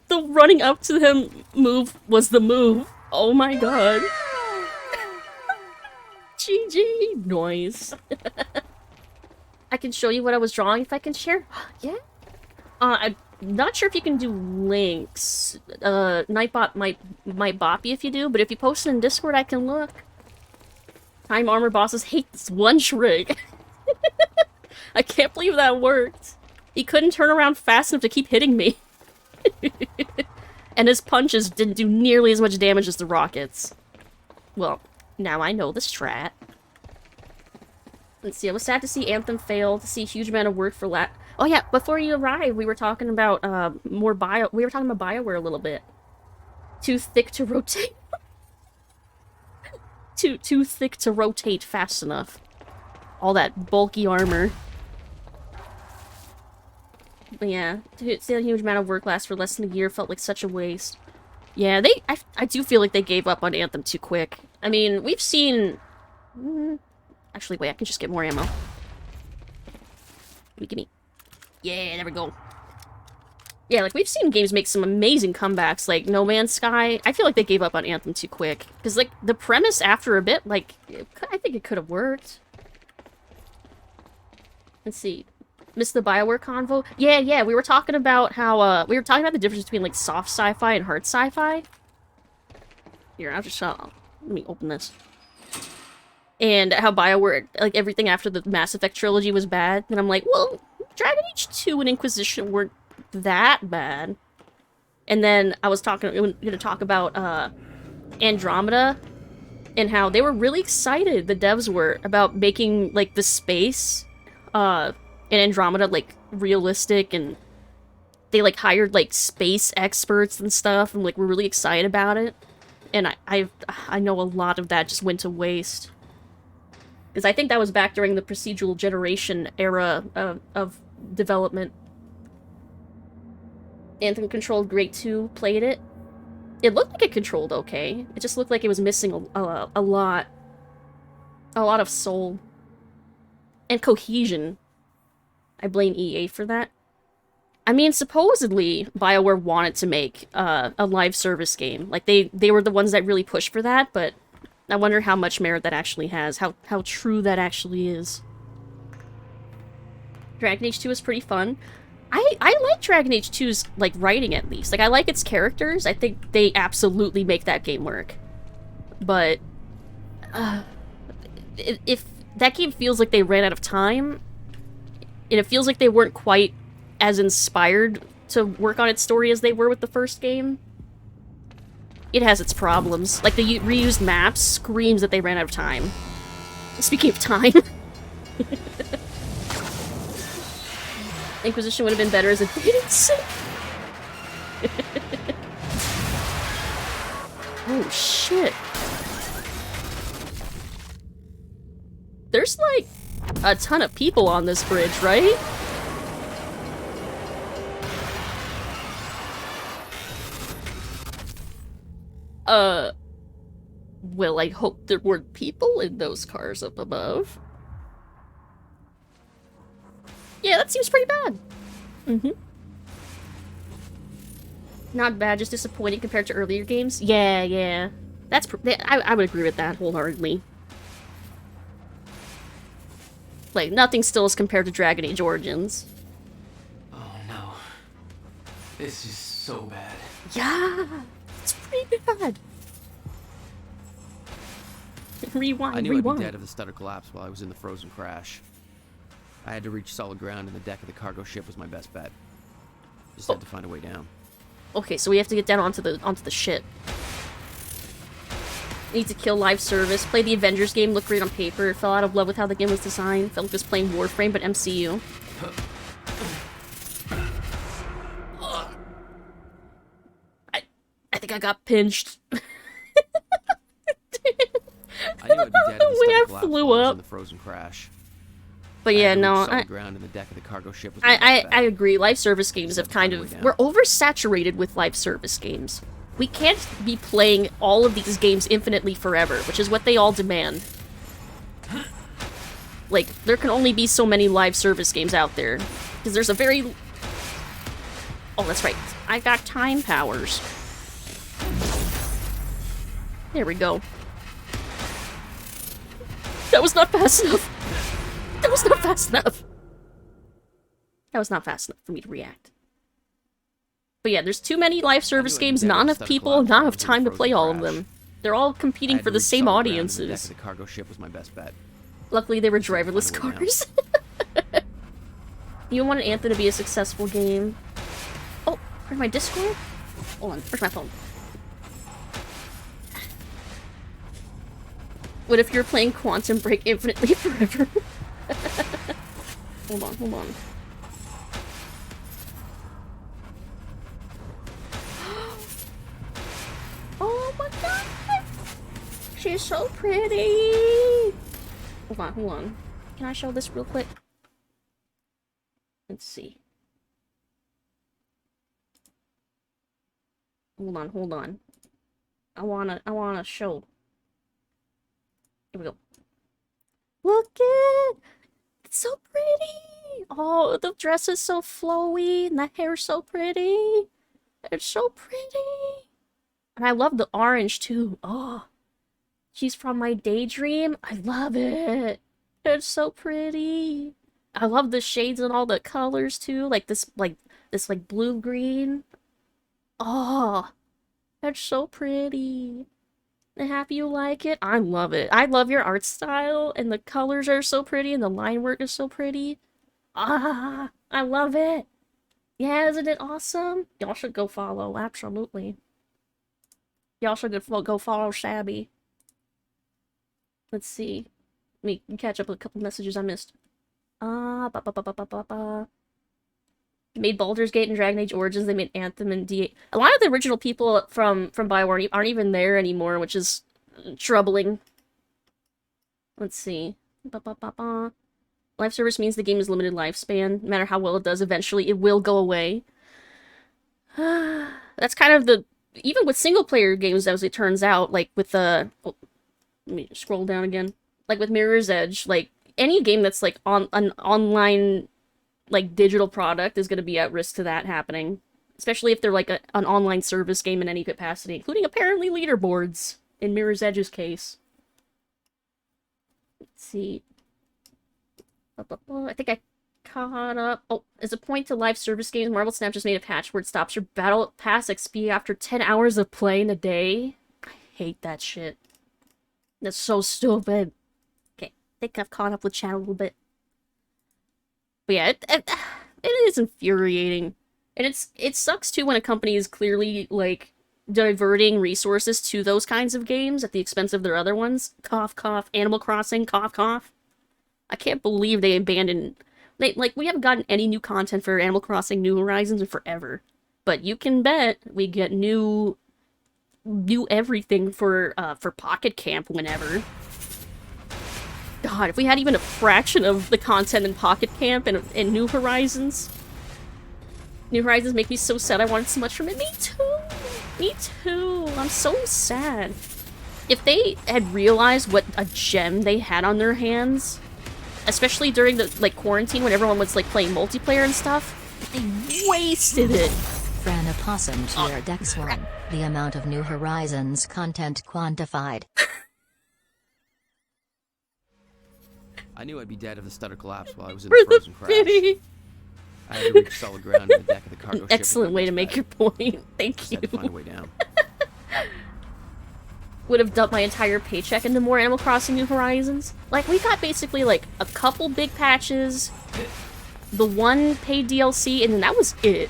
The running up to him move was the move. Oh my god. GG noise. I can show you what I was drawing if I can share. Yeah. I'm not sure if you can do links. Nightbot might bop you if you do, but if you post it in Discord, I can look. Time armor bosses hate this one shrig. I can't believe that worked. He couldn't turn around fast enough to keep hitting me. And his punches didn't do nearly as much damage as the rockets. Well, now I know the strat. Let's see, I was sad to see Anthem fail, to see a huge amount of work for Oh yeah, before you arrived, we were talking about more we were talking about BioWare a little bit. Too thick to rotate. Too thick to rotate fast enough. All that bulky armor. But yeah, to see a huge amount of work last for less than a year felt like such a waste. Yeah, I do feel like they gave up on Anthem too quick. I mean, we've seen... Actually, wait, I can just get more ammo. Gimme. Yeah, there we go. Yeah, like, we've seen games make some amazing comebacks, like No Man's Sky. I feel like they gave up on Anthem too quick. Because, like, the premise after a bit, like, I think it could have worked. Let's see. Missed the BioWare convo? Yeah, we were talking about how, we were talking about the difference between, like, soft sci-fi and hard sci-fi. Here, I'll just, let me open this. And how BioWare, like, everything after the Mass Effect trilogy was bad. And I'm like, well, Dragon Age 2 and Inquisition weren't that bad. And then I was gonna talk about, Andromeda. And how they were really excited, the devs were, about making, like, the space, in Andromeda, like, realistic, and they, like, hired, like, space experts and stuff, and, like, we're really excited about it. And I know a lot of that just went to waste. Because I think that was back during the procedural generation era of development. Anthem controlled great too, played it. It looked like it controlled okay. It just looked like it was missing a lot of soul. And cohesion. I blame EA for that. I mean, supposedly, BioWare wanted to make a live service game. Like, they were the ones that really pushed for that, but I wonder how much merit that actually has. How true that actually is. Dragon Age 2 is pretty fun. I like Dragon Age 2's, like, writing, at least. Like, I like its characters. I think they absolutely make that game work. But, if that game feels like they ran out of time, and it feels like they weren't quite as inspired to work on its story as they were with the first game, it has its problems. Like, the reused maps screams that they ran out of time. Speaking of time... Inquisition would have been better as a dating sim. Oh, shit. There's, like, a ton of people on this bridge, right? Well, I hope there weren't people in those cars up above. Yeah, that seems pretty bad. Mm-hmm. Not bad, just disappointing compared to earlier games. Yeah. I would agree with that wholeheartedly. Like, nothing still is compared to Dragon Age Origins. Oh no. This is so bad. Yeah, it's pretty bad. Rewind. I knew I'd be dead if the stutter collapsed while I was in the frozen crash. I had to reach solid ground, and the deck of the cargo ship was my best bet. Just had to find a way down. Okay, so we have to get down onto the ship. Need to kill live service. Play the Avengers game. Looked great on paper. Fell out of love with how the game was designed. Felt like it was playing Warframe, but MCU. I think I got pinched. I knew I'd be dead if the stutter collapsed flew while I was up. in the frozen crash. But yeah, no, I agree. Live service games have kind of... We're oversaturated with live service games. We can't be playing all of these games infinitely forever, which is what they all demand. Like, there can only be so many live service games out there. Because there's a very... Oh, that's right. I got time powers. There we go. That was not fast enough. That was not fast enough. That was not fast enough for me to react. But yeah, there's too many live service games, not enough people, not enough time to play all of them. They're all competing for the same audiences. The cargo ship was my best bet. Luckily, they were driverless cars. You want an Anthem to be a successful game? Oh, where's my Discord? Hold on, where's my phone? What if you're playing Quantum Break infinitely forever? Hold on. It's so pretty. Hold on, hold on. Can I show this real quick? Let's see. Hold on, hold on. I wanna show. Here we go. Look it! It's so pretty! Oh, the dress is so flowy, and the hair's so pretty. It's so pretty. And I love the orange, too. Oh. She's from my daydream. I love it. It's so pretty. I love the shades and all the colors, too. Like this blue-green. Oh. That's so pretty. I'm happy you like it. I love it. I love your art style, and the colors are so pretty, and the line work is so pretty. Ah, I love it. Yeah, isn't it awesome? Y'all should go follow, absolutely. Y'all should go follow Shabby. Let's see. Let me catch up with a couple messages I missed. Made Baldur's Gate and Dragon Age Origins. They made Anthem and D8. A lot of the original people from BioWare aren't even there anymore, which is troubling. Let's see. Live service means the game is limited lifespan. No matter how well it does, eventually it will go away. That's kind of the... Even with single-player games, as it turns out, like with the... Oh, let me scroll down again. Like with Mirror's Edge, like, any game that's like on an online... like digital product is going to be at risk to that happening, especially if they're like an online service game in any capacity, including apparently leaderboards in Mirror's Edge's case. Let's see. I think I caught up. Oh, as a point to live service games, Marvel Snap just made a patch where it stops your battle pass XP after 10 hours of play in a day. I hate that shit. That's so stupid. Okay, I think I've caught up with chat a little bit. But yeah, it is infuriating. And it sucks too when a company is clearly, like, diverting resources to those kinds of games at the expense of their other ones. Cough, cough. Animal Crossing, cough, cough. I can't believe they abandoned... we haven't gotten any new content for Animal Crossing New Horizons in forever. But you can bet we get new everything for Pocket Camp whenever. God, if we had even a fraction of the content in Pocket Camp and New Horizons. New Horizons make me so sad. I wanted so much from it. Me too! Me too! I'm so sad. If they had realized what a gem they had on their hands, especially during the, like, quarantine when everyone was, like, playing multiplayer and stuff, they wasted it. Fran Opossum Tier Dex 1. The amount of New Horizons content quantified. I knew I'd be dead if the stutter collapsed while I was in the frozen crash. I had to reach solid ground in the deck of the cargo ship. Excellent way to make your point. Thank you. Had to find a way down. Would have dumped my entire paycheck into more Animal Crossing New Horizons. Like, we got basically, like, a couple big patches, the one paid DLC, and then that was it.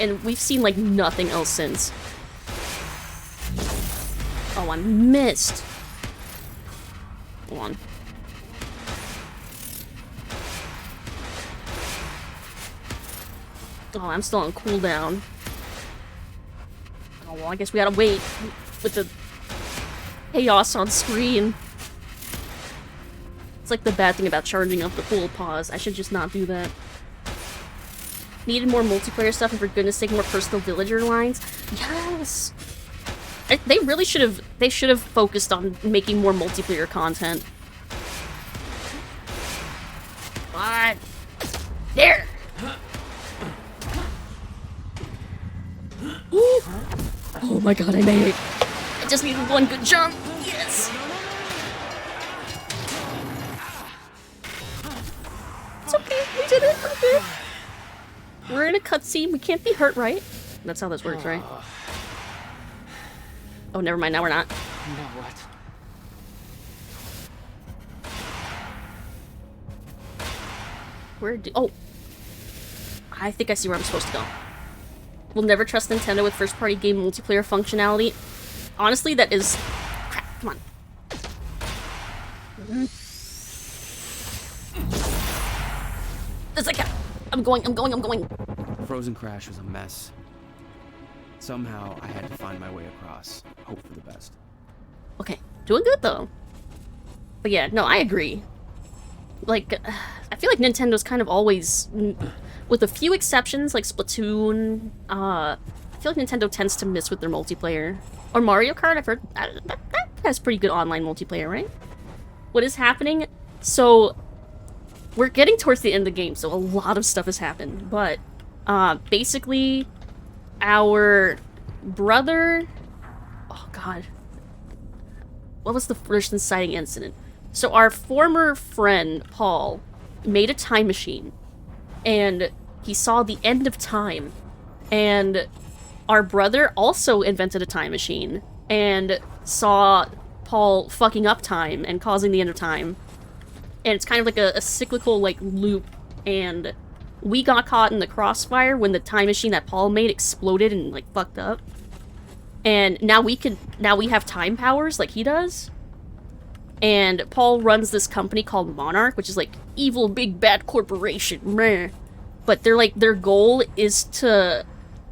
And we've seen, like, nothing else since. Oh, I missed. Hold on. Oh, I'm still on cooldown. Oh, well, I guess we gotta wait with the chaos on screen. It's like the bad thing about charging up the full pause. I should just not do that. Needed more multiplayer stuff, and for goodness sake, more personal villager lines. Yes! They really should have. They should have focused on making more multiplayer content. What? There! Ooh. Oh my god, I made it. I just needed one good jump. Yes! It's okay, we did it. We're good. We're in a cutscene. We can't be hurt, right? That's how this works, right? Oh, never mind. Now we're not. Now what? Where do... Oh! I think I see where I'm supposed to go. We'll never trust Nintendo with first-party game multiplayer functionality. Honestly, that is... Crap, come on. It's like... I'm going. Frozen Crash was a mess. Somehow, I had to find my way across. Hope for the best. Okay. Doing good, though. But yeah, no, I agree. Like, I feel like Nintendo's kind of always, with a few exceptions, like Splatoon, I feel like Nintendo tends to miss with their multiplayer. Or Mario Kart, I've heard that has pretty good online multiplayer, right? What is happening? So, we're getting towards the end of the game, so a lot of stuff has happened. But, basically, our brother... Oh, God. What was the first inciting incident? So our former friend, Paul, made a time machine. And he saw the end of time. And our brother also invented a time machine. And saw Paul fucking up time and causing the end of time. And it's kind of like a cyclical, like, loop. And we got caught in the crossfire when the time machine that Paul made exploded and, like, fucked up. And now we have time powers like he does. And Paul runs this company called Monarch, which is like evil big bad corporation. Meh. But their goal is to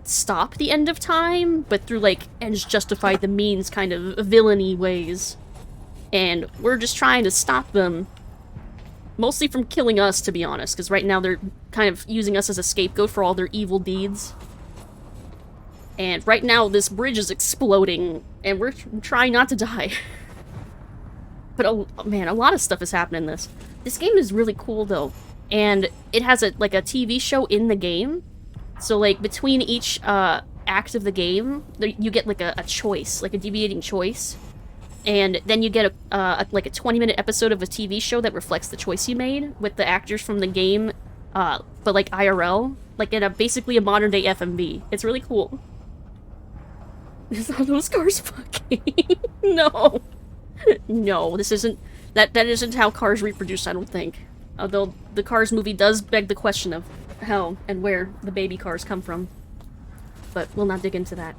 stop the end of time, but through like ends justify the means kind of villainy ways. And we're just trying to stop them. Mostly from killing us, to be honest, because right now they're kind of using us as a scapegoat for all their evil deeds. And right now this bridge is exploding, and we're trying not to die. But, man, a lot of stuff is happening in this. This game is really cool, though. And it has, a TV show in the game. So, like, between each act of the game, you get, like, a choice. Like, a deviating choice. And then you get, a 20-minute episode of a TV show that reflects the choice you made with the actors from the game, but, like, IRL. Like, in basically a modern-day FMV. It's really cool. Are those cars fucking? No. No, this isn't... That isn't how cars reproduce, I don't think. Although the Cars movie does beg the question of how and where the baby cars come from. But we'll not dig into that.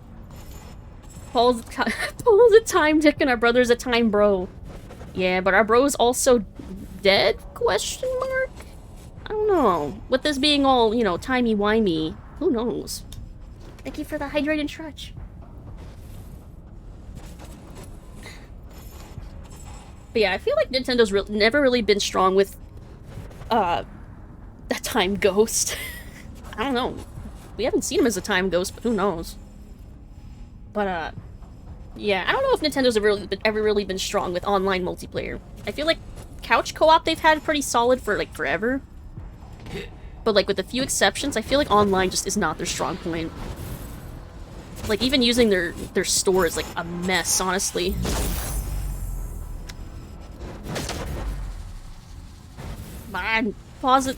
Paul's a time dick and our brother's a time bro. Yeah, but our bro's also dead? Question mark? I don't know. With this being all, you know, timey-wimey, who knows? Thank you for the hydrated stretch. But yeah, I feel like Nintendo's never really been strong with, a time ghost. I don't know. We haven't seen him as a time ghost, but who knows? But, yeah, I don't know if Nintendo's ever really been strong with online multiplayer. I feel like couch co-op they've had pretty solid for, like, forever. But, like, with a few exceptions, I feel like online just is not their strong point. Like, even using their store is, like, a mess, honestly. Fine, pause it.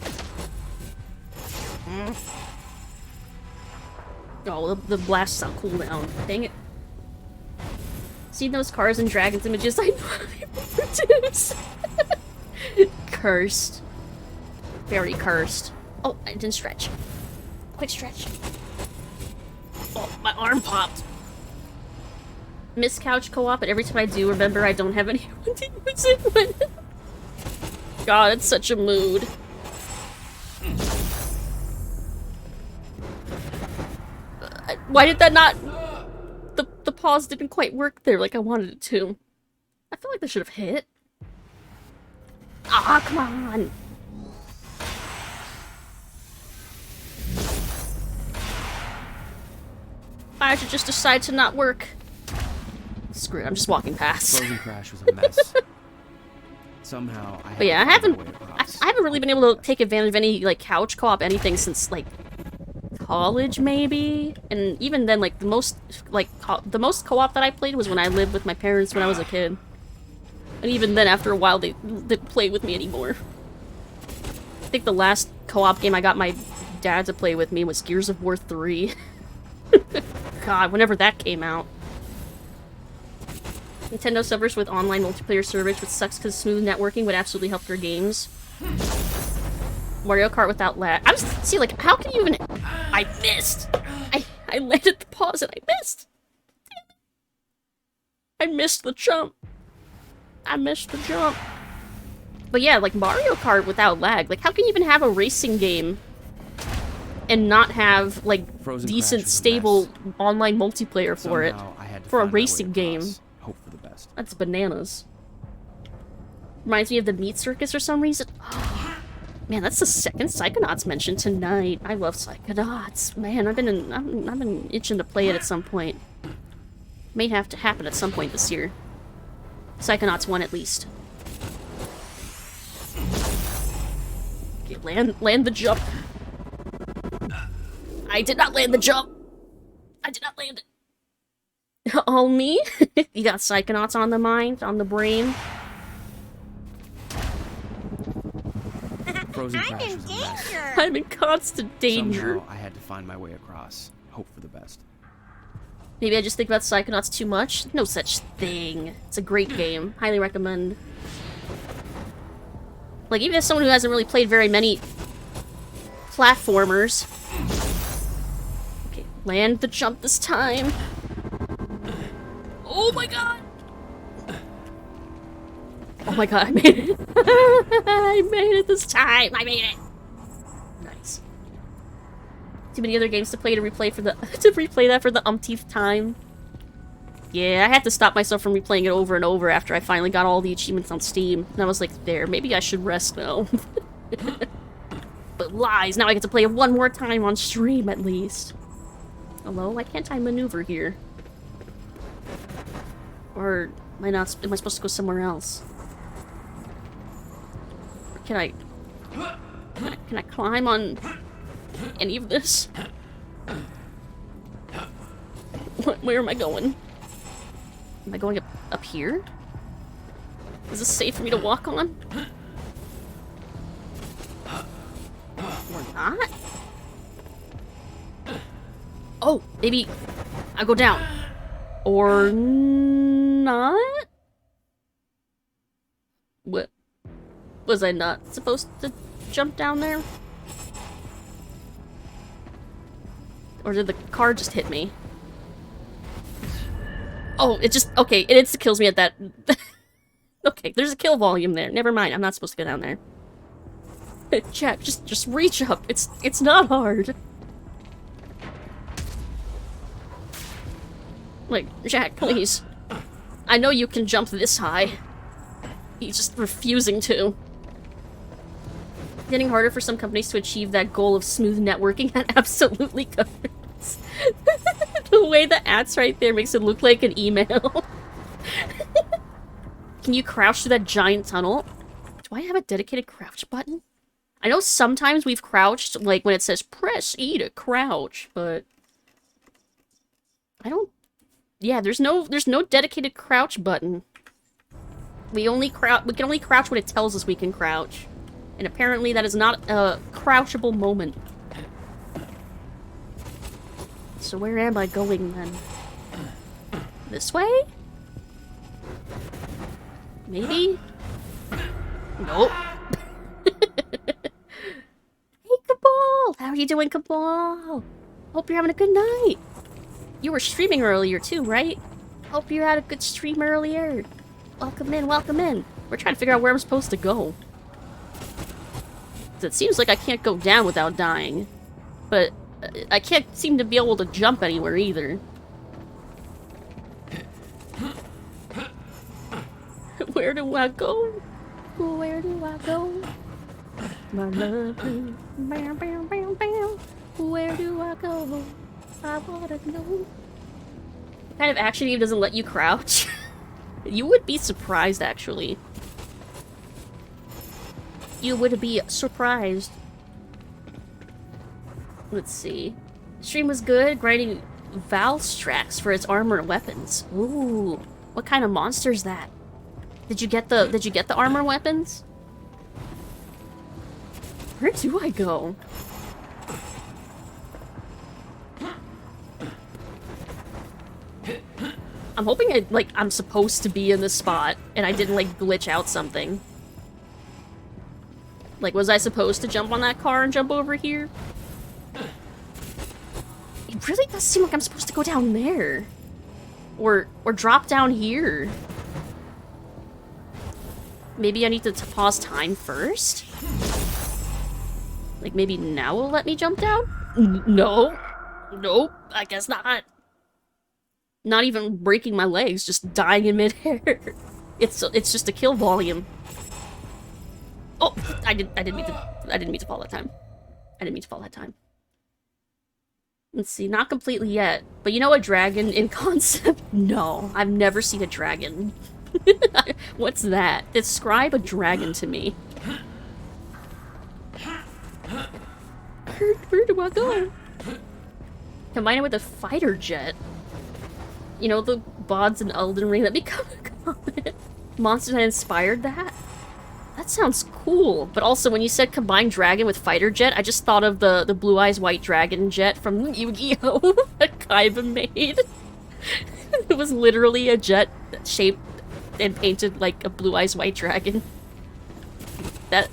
Oh, the blast's on cooldown. Dang it. Seen those Cars and Dragons images I produce. Cursed. Very cursed. Oh, I didn't stretch. Quick stretch. Oh, my arm popped. Miss couch co-op, but every time I do, remember I don't have anyone to use it with. God, it's such a mood. Why did that not... The pause didn't quite work there like I wanted it to. I feel like that should have hit. Ah, come on! I should just decide to not work. Screw it, I'm just walking past. Frozen Crash was a mess. Somehow, but yeah, I haven't really been able to take advantage of any, like, couch co-op anything since, like, college, maybe? And even then, like, the most co-op that I played was when I lived with my parents when I was a kid. And even then, after a while, they didn't play with me anymore. I think the last co-op game I got my dad to play with me was Gears of War 3. God, whenever that came out. Nintendo suffers with online multiplayer service, which sucks because smooth networking would absolutely help their games. Mario Kart without lag. I'm just, see, like, how can you even... I missed! I landed the pause and I missed! I missed the jump. I missed the jump. But yeah, like, Mario Kart without lag. Like, how can you even have a racing game and not have, like, decent, stable online multiplayer for it? For a racing game. Hope for the best. fast. That's bananas. Reminds me of the meat circus for some reason. Man, that's the second Psychonauts mentioned tonight. I love Psychonauts. Man, I've been itching to play it at some point. May have to happen at some point this year. Psychonauts 1 at least. Okay, land the jump. I did not land the jump. I did not land it. All me? You got Psychonauts on the mind, on the brain. Frozen crash was a mess. I'm in constant danger. Somehow I had to find my way across. Hope for the best. Maybe I just think about Psychonauts too much. No such thing. It's a great game. Highly recommend. Like, even as someone who hasn't really played very many platformers. Okay, land the jump this time. Oh my god! Oh my god, I made it! I made it this time! I made it! Nice. Too many other games to play to replay for the to replay that for the umpteenth time. Yeah, I had to stop myself from replaying it over and over after I finally got all the achievements on Steam. And I was like, there, maybe I should rest now. But lies, now I get to play it one more time on stream at least. Hello, why can't I maneuver here? Or am I supposed to go somewhere else? Or can I climb on any of this? Where am I going? Am I going up here? Is this safe for me to walk on? Or not? Oh, maybe I go down. Or not? What? Was I not supposed to jump down there? Or did the car just hit me? Oh, it just... Okay, it insta-kills me at that... Okay, there's a kill volume there. Never mind, I'm not supposed to go down there. Jack, just reach up. It's not hard. Like, Jack, please. I know you can jump this high. He's just refusing to. Getting harder for some companies to achieve that goal of smooth networking. That absolutely covers. The way the at's right there makes it look like an email. Can you crouch through that giant tunnel? Do I have a dedicated crouch button? I know sometimes we've crouched, like when it says press E to crouch, but I don't... Yeah, there's no dedicated crouch button. We can only crouch when it tells us we can crouch. And apparently that is not a crouchable moment. So where am I going then? This way? Maybe? Nope. Hey, Cabal! How are you doing, Cabal? Hope you're having a good night. You were streaming earlier too, right? Hope you had a good stream earlier. Welcome in, welcome in. We're trying to figure out where I'm supposed to go. It seems like I can't go down without dying. But I can't seem to be able to jump anywhere either. Where do I go? Where do I go? My love, bam, bam, bam, bam. Where do I go? I wanna know. What kind of action game doesn't let you crouch? You would be surprised, actually. You would be surprised. Let's see. Stream was good, grinding Valstrax for its armor and weapons. Ooh, what kind of monster is that? Did you get the armor weapons? Where do I go? I'm hoping I'm supposed to be in this spot and I didn't glitch out something. Like, was I supposed to jump on that car and jump over here? It really does seem like I'm supposed to go down there. Or drop down here. Maybe I need to pause time first? Like, maybe now it'll let me jump down? No. Nope, I guess not. Not even breaking my legs, just dying in midair. It's just a kill volume. Oh, I didn't mean to fall that time. I didn't mean to fall that time. Let's see, not completely yet. But you know a dragon in concept? No, I've never seen a dragon. What's that? Describe a dragon to me. Where do I go? Combine it with a fighter jet. You know the bods in Elden Ring that become a comet? Monster that inspired that? That sounds cool. But also, when you said combined dragon with fighter jet, I just thought of the Blue Eyes White Dragon jet from Yu-Gi-Oh! That Kaiba made. It was literally a jet shaped and painted like a Blue Eyes White Dragon. That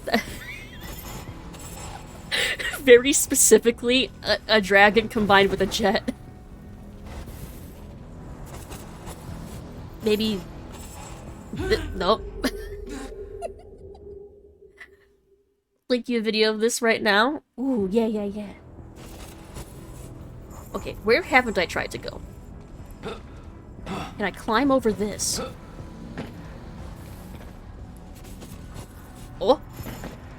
very specifically, a dragon combined with a jet. Maybe... nope. Link you a video of this right now. Ooh, yeah. Okay, where haven't I tried to go? Can I climb over this? Oh!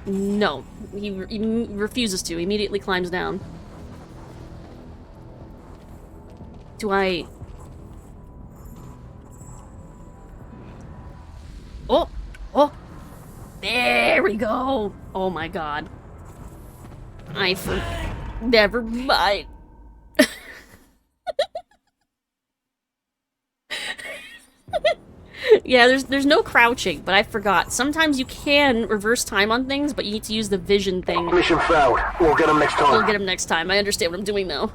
No. He refuses to. He immediately climbs down. Do I... Oh! Oh! There we go! Oh my god. Never mind. Yeah, there's no crouching, but I forgot. Sometimes you can reverse time on things, but you need to use the vision thing. Mission failed. We'll get him next time. We'll get him next time. I understand what I'm doing now.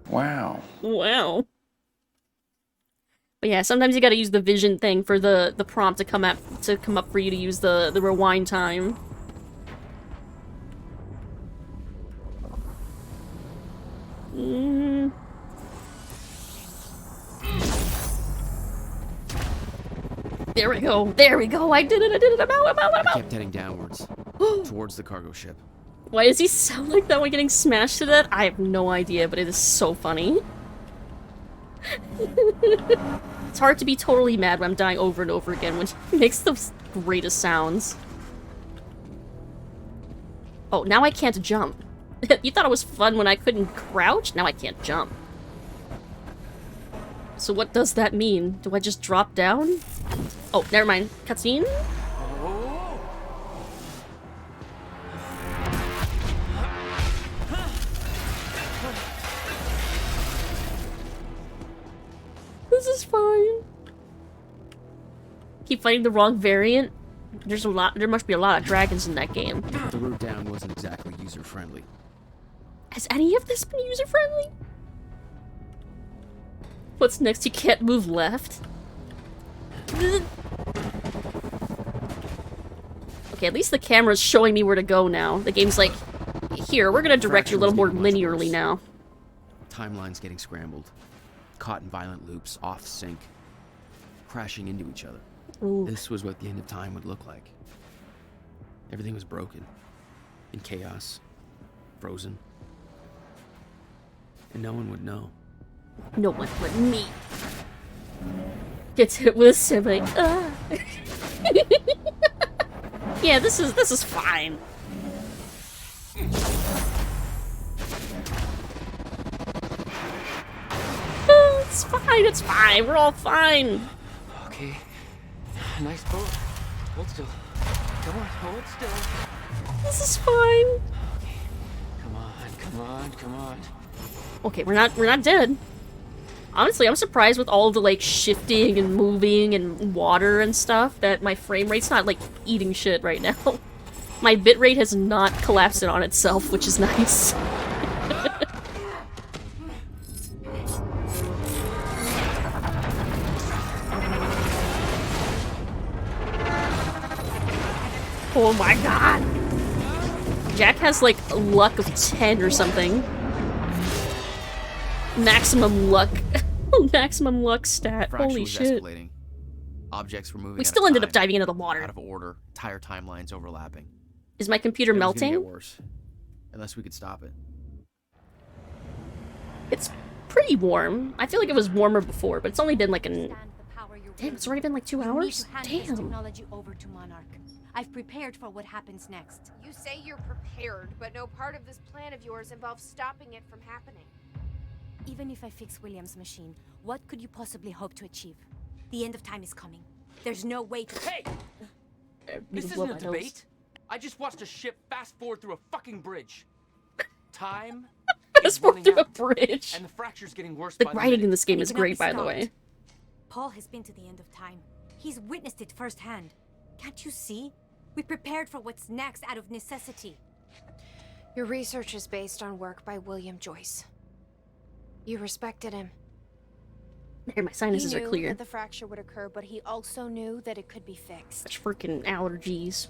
Wow. Wow. But yeah, sometimes you gotta use the vision thing for the prompt to come up for you to use the rewind time. There we go. There we go. I did it. I'm out. I kept heading downwards, towards the cargo ship. Why does he sound like that when getting smashed to death? I have no idea, but it is so funny. It's hard to be totally mad when I'm dying over and over again when he makes the greatest sounds. Oh, now I can't jump. You thought it was fun when I couldn't crouch? Now I can't jump. So what does that mean? Do I just drop down? Oh, never mind. Cutscene? This is fine. Keep fighting the wrong variant? There must be a lot of dragons in that game. The route down wasn't exactly user-friendly. Has any of this been user-friendly? What's next? You can't move left? Okay, at least the camera's showing me where to go now. The game's like, here, we're gonna direct you a little more linearly now. Timeline's getting scrambled. Caught in violent loops, off sync. Crashing into each other. Ooh. This was what the end of time would look like. Everything was broken. In chaos. Frozen. And no one would know. No one but me. Gets hit with a sibling. Yeah, this is fine. It's fine, it's fine. We're all fine. Okay. Nice boat. Hold still. Come on, hold still. This is fine. Come on. Okay, we're not dead. Honestly, I'm surprised with all the like shifting and moving and water and stuff that my frame rate's not like eating shit right now. My bitrate has not collapsed in on itself, which is nice. Oh my god! Jack has like a luck of 10 or something. Maximum luck. Maximum luck stat. Fraction Holy was shit. Escalating. Objects were moving. We still ended up diving into the water. Out of order. Tire timelines overlapping. Is my computer It was gonna melting? get worse. Unless we could stop it. It's pretty warm. I feel like it was warmer before, but it's only been like an... Damn, it's already been like 2 hours? This Damn. technology over to Monarch. I've prepared for what happens next. You say you're prepared, but no part of this plan of yours involves stopping it from happening. Even if I fix William's machine, what could you possibly hope to achieve? The end of time is coming. There's no way to... Hey! This isn't a debate. I just watched a ship fast forward through a fucking bridge. Time Fast forward through a bridge. And the fracture's getting worse The by the writing in minute. this game It is cannot great, be by the stopped. way. Paul has been to the end of time. He's witnessed it firsthand. Can't you see? We prepared for what's next out of necessity. Your research is based on work by William Joyce. You respected him. There, my sinuses he are knew clear. that the fracture would occur, but he also knew that it could be fixed. Such freaking allergies.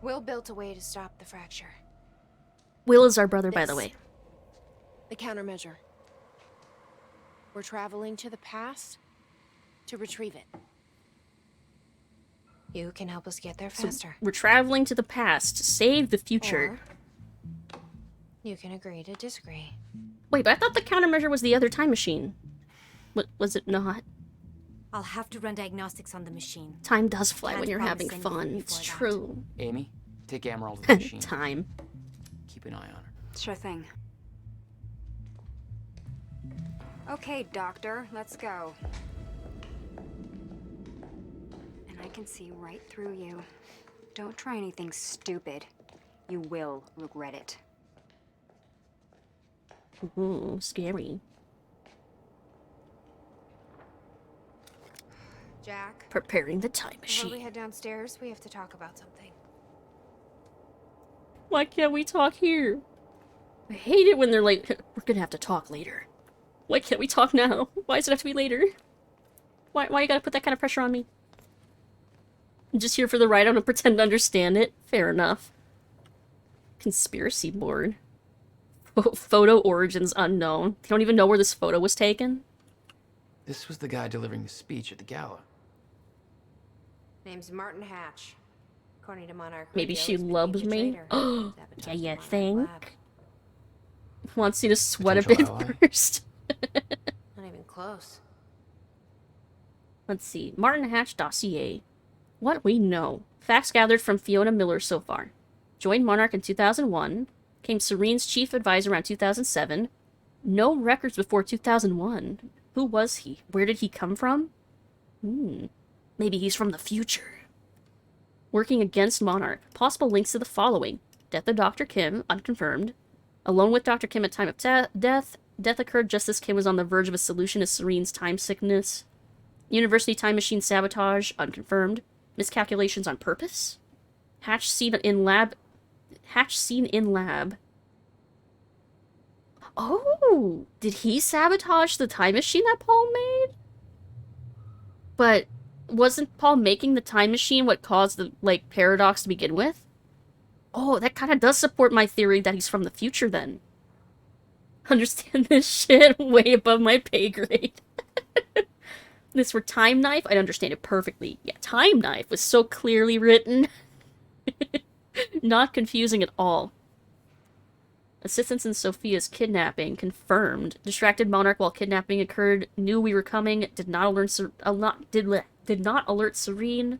Will built a way to stop the fracture. Will is our brother, by the way. The countermeasure. We're traveling to the past to retrieve it. You can help us get there So faster. we're traveling to the past to save the future. Or you can agree to disagree. Wait, but I thought the countermeasure was the other time machine. What was it not? I'll have to run diagnostics on the machine. Time does fly Can't when you're having promise anything fun. It's before that. true. Amy, take Emerald to the machine. Time. Keep an eye on her. Sure thing. Okay, Doctor, let's go. And I can see right through you. Don't try anything stupid. You will regret it. Ooh, scary. Jack, Preparing the time before we machine. head downstairs, we have to talk about something. Why can't we talk here? I hate it when they're like, we're gonna have to talk later. Why can't we talk now? Why does it have to be later? Why you gotta put that kind of pressure on me? I'm just here for the ride. I'm gonna pretend to understand it. Fair enough. Conspiracy board. Photo origins unknown. They don't even know where this photo was taken. This was the guy delivering the speech at the gala. Name's Martin Hatch. According to Monarch Maybe Radio, she he's been loves named a me. traitor. Yeah, Sabotaged you the Monarch think? lab. Wants you to sweat a bit Potential ally. first. Not even close. Let's see. Martin Hatch dossier. What we know. Facts gathered from Fiona Miller so far. Joined Monarch in 2001. Became Serene's chief advisor around 2007. No records before 2001. Who was he? Where did he come from? Maybe he's from the future. Working against Monarch. Possible links to the following. Death of Dr. Kim, unconfirmed. Alone with Dr. Kim at time of death. Death occurred just as Kim was on the verge of a solution to Serene's time sickness. University time machine sabotage, unconfirmed. Miscalculations on purpose. Hatch seen in lab. Oh, did he sabotage the time machine that Paul made? But wasn't Paul making the time machine what caused the, like, paradox to begin with? Oh, that kind of does support my theory that he's from the future then. Understand this shit way above my pay grade. This were Time Knife, I'd understand it perfectly. Yeah, Time Knife was so clearly written. Not confusing at all. Assistance in Sophia's kidnapping confirmed. Distracted Monarch while kidnapping occurred. Knew we were coming. Did not alert Serene.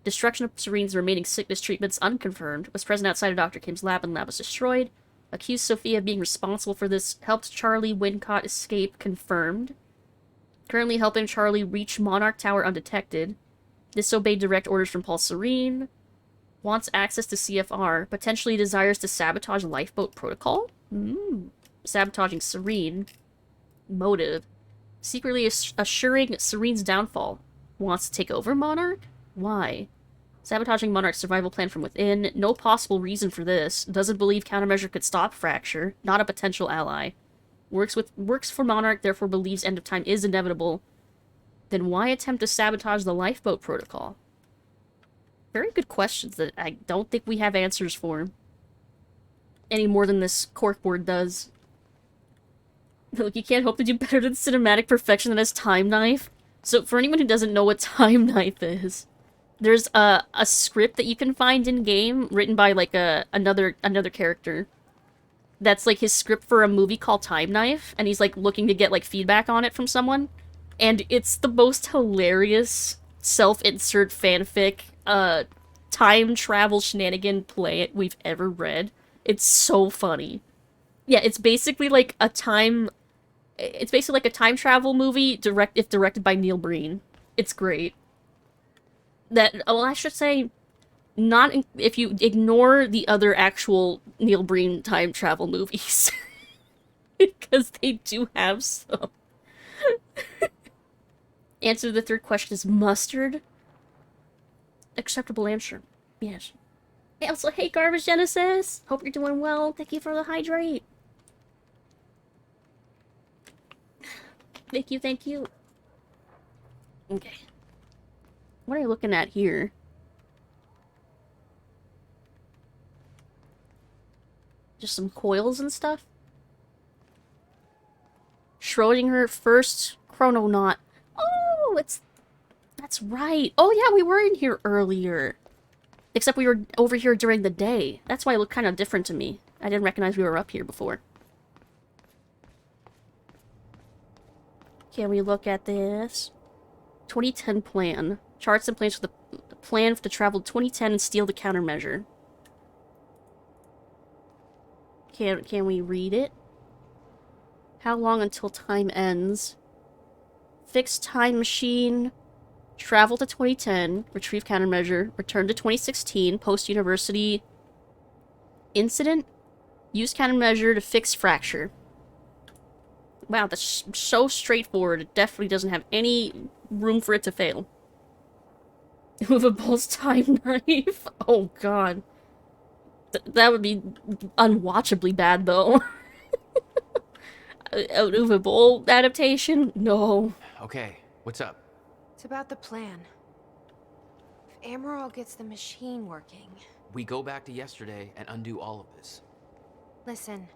Destruction of Serene's remaining sickness treatments unconfirmed. Was present outside of Dr. Kim's lab and lab was destroyed. Accused Sophia of being responsible for this. Helped Charlie Wincott escape confirmed. Currently helping Charlie reach Monarch Tower undetected. Disobeyed direct orders from Paul Serene. Wants access to CFR. Potentially desires to sabotage lifeboat protocol? Sabotaging Serene. Motive. Secretly assuring Serene's downfall. Wants to take over Monarch? Why? Sabotaging Monarch's survival plan from within. No possible reason for this. Doesn't believe countermeasure could stop Fracture. Not a potential ally. Works for Monarch, therefore believes end of time is inevitable. Then why attempt to sabotage the lifeboat protocol? Very good questions that I don't think we have answers for. Any more than this corkboard does. Look, you can't hope to do better than cinematic perfection that has Time Knife. So for anyone who doesn't know what Time Knife is, There's a script that you can find in game written by like another character. That's like his script for a movie called Time Knife, and he's like looking to get like feedback on it from someone. And it's the most hilarious self-insert fanfic time travel shenanigan play we've ever read. It's so funny. Yeah, it's basically like a time travel movie if directed by Neil Breen. It's great. Well, I should say, not if you ignore the other actual Neil Breen time travel movies. Because they do have some. Answer to the third question is mustard. Acceptable answer. Yes. Hey, also, hey, Garbage Genesis. Hope you're doing well. Thank you for the hydrate. Thank you, thank you. Okay. What are you looking at here? Just some coils and stuff? Schrödinger first chrononaut. Oh, that's right. Oh yeah, we were in here earlier. Except we were over here during the day. That's why it looked kind of different to me. I didn't recognize we were up here before. Can we look at this? 2010 plan. Charts and plans for the plan to travel 2010 and steal the countermeasure. Can we read it? How long until time ends? Fixed time machine. Travel to 2010. Retrieve countermeasure. Return to 2016. Post-university incident. Use countermeasure to fix fracture. Wow, that's so straightforward. It definitely doesn't have any room for it to fail. Movable's time knife. Oh god. That would be unwatchably bad, though. An Movable adaptation? No. Okay, what's up? It's about the plan. If Amaral gets the machine working... We go back to yesterday and undo all of this. Listen.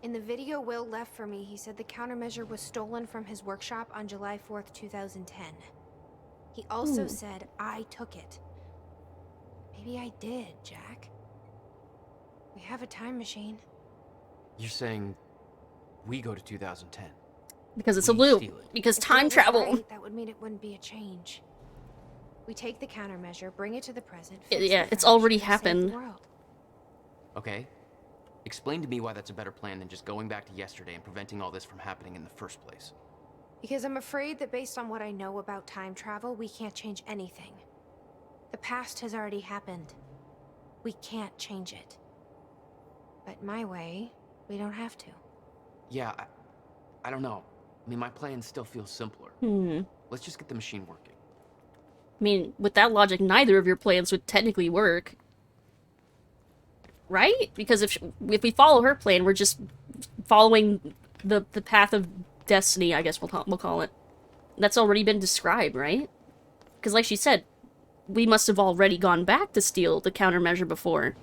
In the video Will left for me, he said the countermeasure was stolen from his workshop on July 4th, 2010. He also said I took it. Maybe I did, Jack. We have a time machine. You're saying we go to 2010? Because it's a loop. Because time travel. Right, that would mean it wouldn't be a change. We take the countermeasure, bring it to the present. Yeah, it's already happened. Okay. Explain to me why that's a better plan than just going back to yesterday and preventing all this from happening in the first place. Because I'm afraid that based on what I know about time travel, we can't change anything. The past has already happened. We can't change it. But my way, we don't have to. Yeah, I don't know. I mean, my plan still feels simpler. Let's just get the machine working. I mean, with that logic, neither of your plans would technically work. Right? Because if we follow her plan, we're just following the path of destiny, I guess we'll call it. That's already been described, right? Because like she said, we must have already gone back to steal the countermeasure before.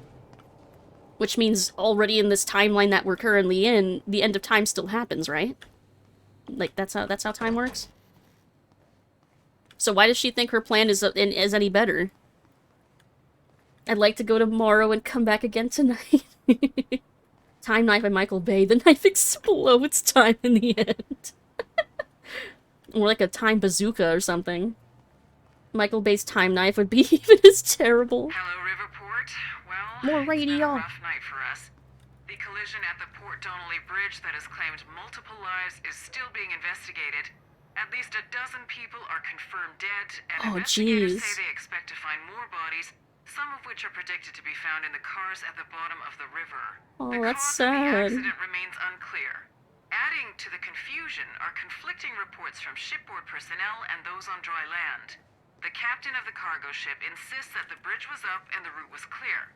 Which means already in this timeline that we're currently in, the end of time still happens, right? Like, that's how time works? So why does she think her plan is any better? I'd like to go tomorrow and come back again tonight. Time knife by Michael Bay. The knife explodes time in the end. Or like a time bazooka or something. Michael Bay's time knife would be even as terrible. Hello, Riverport. Well, more radio. It's been a rough night for us. The collision at the Port Donnelly Bridge that has claimed multiple lives is still being investigated. At least a dozen people are confirmed dead, and investigators say they expect to find more bodies, some of which are predicted to be found in the cars at the bottom of the river. Oh, the that's cause of the sad. accident remains unclear. Adding to the confusion are conflicting reports from shipboard personnel and those on dry land. The captain of the cargo ship insists that the bridge was up and the route was clear.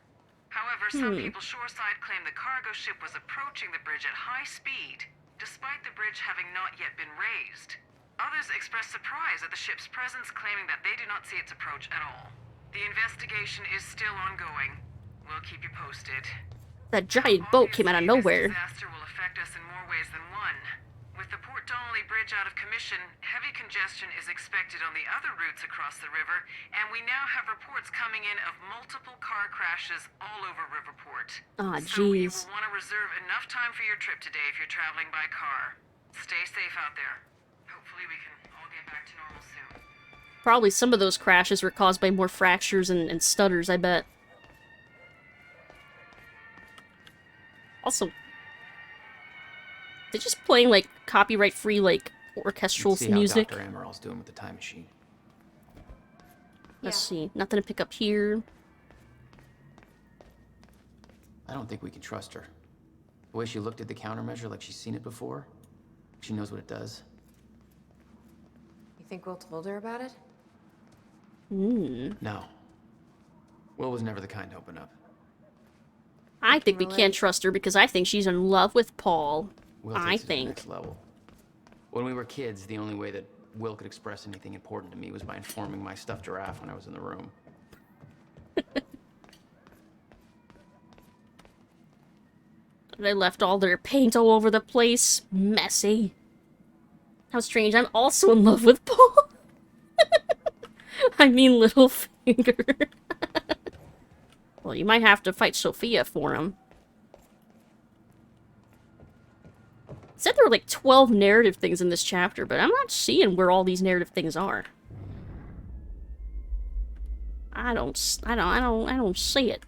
However, some people shoreside claim the cargo ship was approaching the bridge at high speed, despite the bridge having not yet been raised. Others express surprise at the ship's presence, claiming that they do not see its approach at all. The investigation is still ongoing. We'll keep you posted. That giant boat came out of nowhere. This disaster will affect us in more ways than one. With the Port Donnelly Bridge out of commission, heavy congestion is expected on the other routes across the river, and we now have reports coming in of multiple car crashes all over Riverport. Ah, So you jeez. will want to reserve enough time for your trip today if you're traveling by car. Stay safe out there. Hopefully we can all get back to normal soon. Probably some of those crashes were caused by more fractures and stutters, I bet. Also, they're just playing, like, copyright-free, like, orchestral Let's see music. how Dr. Amaril's doing with the time machine. Let's see. Nothing to pick up here. I don't think we can trust her. The way she looked at the countermeasure like she's seen it before, she knows what it does. You think Will told her about it? No. Will was never the kind to open up. I think we can't trust her because I think she's in love with Paul. Will I takes it to the think. next level. When we were kids, the only way that Will could express anything important to me was by informing my stuffed giraffe when I was in the room. They left all their paint all over the place. Messy. How strange. I'm also in love with Paul. I mean Littlefinger. Well, you might have to fight Sophia for him. It said there were like 12 narrative things in this chapter, but I'm not seeing where all these narrative things are. I don't see it.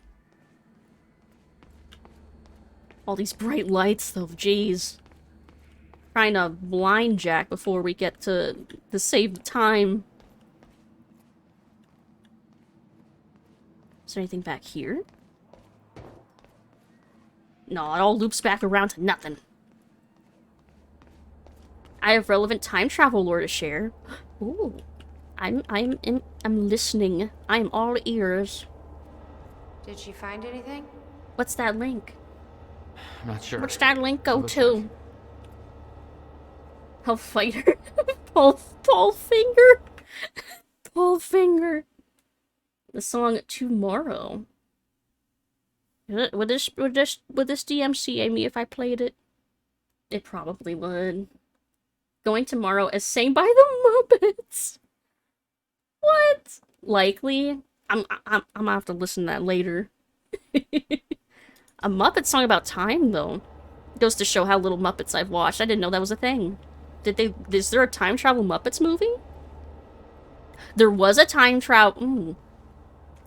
All these bright lights, though, jeez. Trying to blind Jack before we get to save the time. Is there anything back here? No, it all loops back around to nothing. I have relevant time travel lore to share. Ooh. I'm listening. I'm all ears. Did she find anything? What's that link? I'm not sure. What's that link go to? I'll fight her. Paul Finger. Paul Finger. The song Tomorrow. Would this DMCA me if I played it? It probably would. Going Tomorrow as sang by the Muppets. What? Likely. I'm gonna have to listen to that later. A Muppet song about time, though. Goes to show how little Muppets I've watched. I didn't know that was a thing. Is there a time travel Muppets movie? There was a time travel...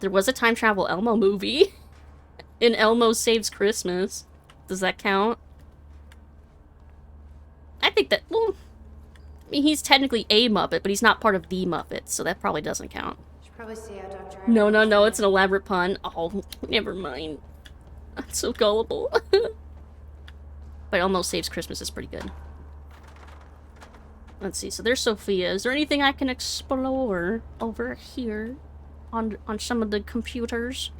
There was a time travel Elmo movie. In Elmo Saves Christmas. Does that count? I think that... Well... I mean, he's technically a Muppet, but he's not part of the Muppets, so that probably doesn't count. Should probably see how Dr. No, it's an elaborate pun. Oh, never mind. I'm so gullible. But Almost Saves Christmas is pretty good. Let's see, so there's Sophia. Is there anything I can explore over here on some of the computers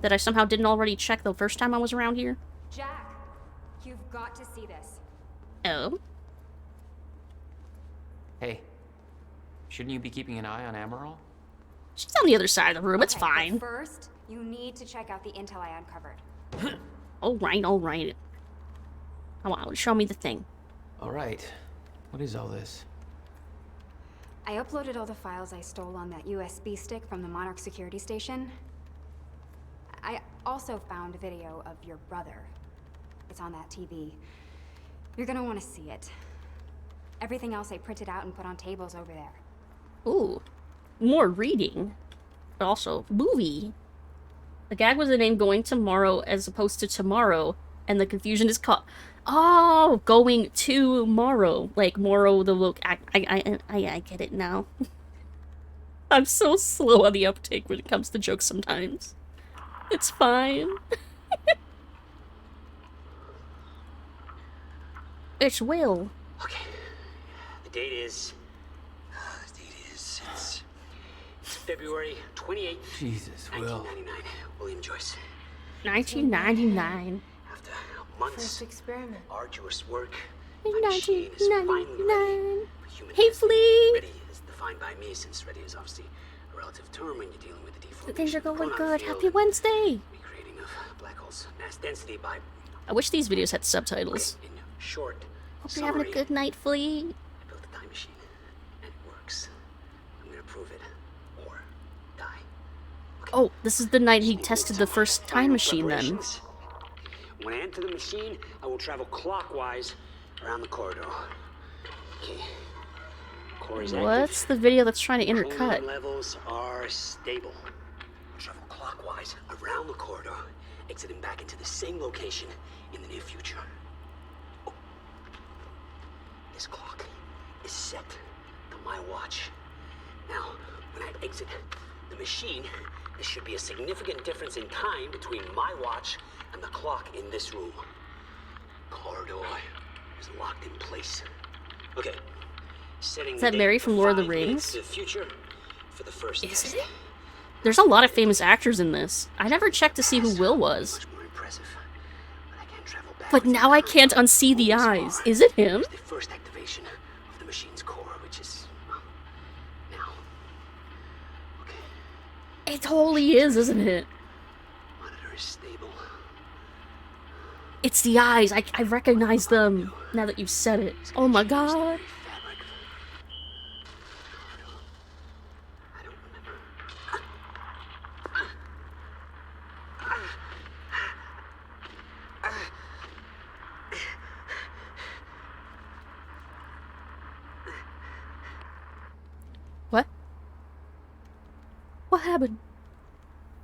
that I somehow didn't already check the first time I was around here? Jack, you've got to see this. Oh? Hey, shouldn't you be keeping an eye on Amaral? She's on the other side of the room, it's Okay, but fine. First, you need to check out the intel I uncovered. Alright. Come on, show me the thing. Alright. What is all this? I uploaded all the files I stole on that USB stick from the Monarch security station. I also found a video of your brother. It's on that TV. You're gonna want to see it. Everything else I printed out and put on tables over there. Ooh. More reading. But also, movie. The gag was the name Going Tomorrow as opposed to Tomorrow, and the confusion is caught. Oh, Going Tomorrow. Like, Morrow the look. I get it now. I'm so slow on the uptake when it comes to jokes sometimes. It's fine. It's Will. Okay. The date is... It's February 28th, Jesus, Will. 1999. William Joyce. 1999. After months First experiment. of arduous work, In my machine is finally ready. 1999. Human Hey, testing. Flea! Ready is defined by me, since ready is obviously a relative term when you're dealing with the deformation. Things are of the going proton good. field Happy and Wednesday. recreating of black holes mass density by... I wish these videos had subtitles. In short, Hope you're having a good night, Flea. I built a time machine, and it works. I'm gonna prove it, or die. Oh, this is the night he tested the first time machine then. Preparations. When I enter the machine, I will travel clockwise around the corridor. Okay. Core is What's the video that's trying to active. intercut? Chronon levels are stable. I'll travel clockwise around the corridor, exiting back into the same location in the near future. Oh. This clock is set to my watch. Now, when I exit the machine, there should be a significant difference in time between my watch and the clock in this room. Corridor is locked in place. Okay. Setting Is that the Mary date from to Lord of the 5 minutes Rings? to the future for the first Is test. it? There's a lot of famous actors in this. I never checked to see who Will was. But now I can't unsee the eyes. Is it him? The first activation of the machine's core, which is now. It totally is, isn't it? Monitor is stable. It's the eyes. I recognize them now that you've said it. Oh my god. What? What happened?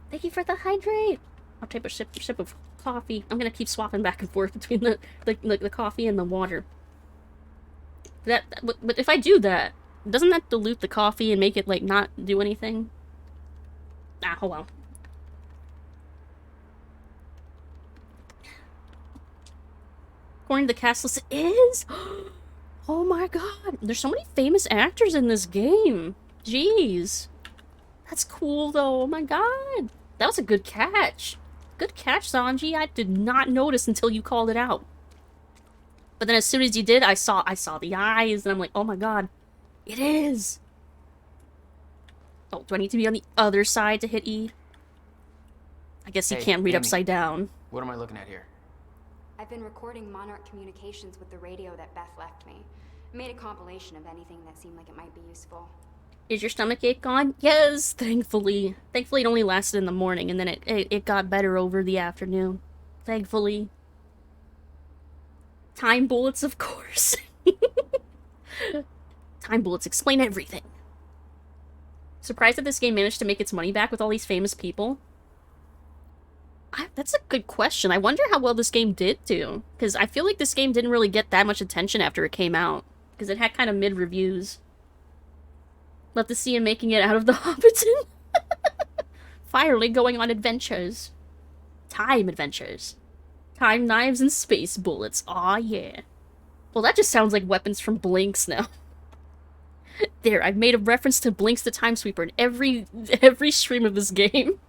Thank you for the hydrate. I'll take a sip of coffee. I'm gonna keep swapping back and forth between the coffee and the water. But if I do that, doesn't that dilute the coffee and make it like not do anything? Ah, oh well. According to the cast list, it is. Oh my god, there's so many famous actors in this game. Jeez, that's cool though. Oh my god, that was a good catch. Good catch, Sanji. I did not notice until you called it out. But then as soon as you did, I saw the eyes, and I'm like, oh my god, it is. Oh, do I need to be on the other side to hit E? I guess you can't read Amy. upside down. What am I looking at here? I've been recording Monarch communications with the radio that Beth left me. I made a compilation of anything that seemed like it might be useful. Is your stomach ache gone? Yes, thankfully. Thankfully it only lasted in the morning, and then it got better over the afternoon. Thankfully. Time bullets, of course. Time bullets explain everything. Surprised that this game managed to make its money back with all these famous people? That's a good question. I wonder how well this game did do. Because I feel like this game didn't really get that much attention after it came out. Because it had kind of mid-reviews. Love to see him making it out of the Hobbiton. Finally going on adventures. Time adventures. Time knives and space bullets. Aw, yeah. Well, that just sounds like weapons from Blinks now. There, I've made a reference to Blinks the Time Sweeper in every stream of this game.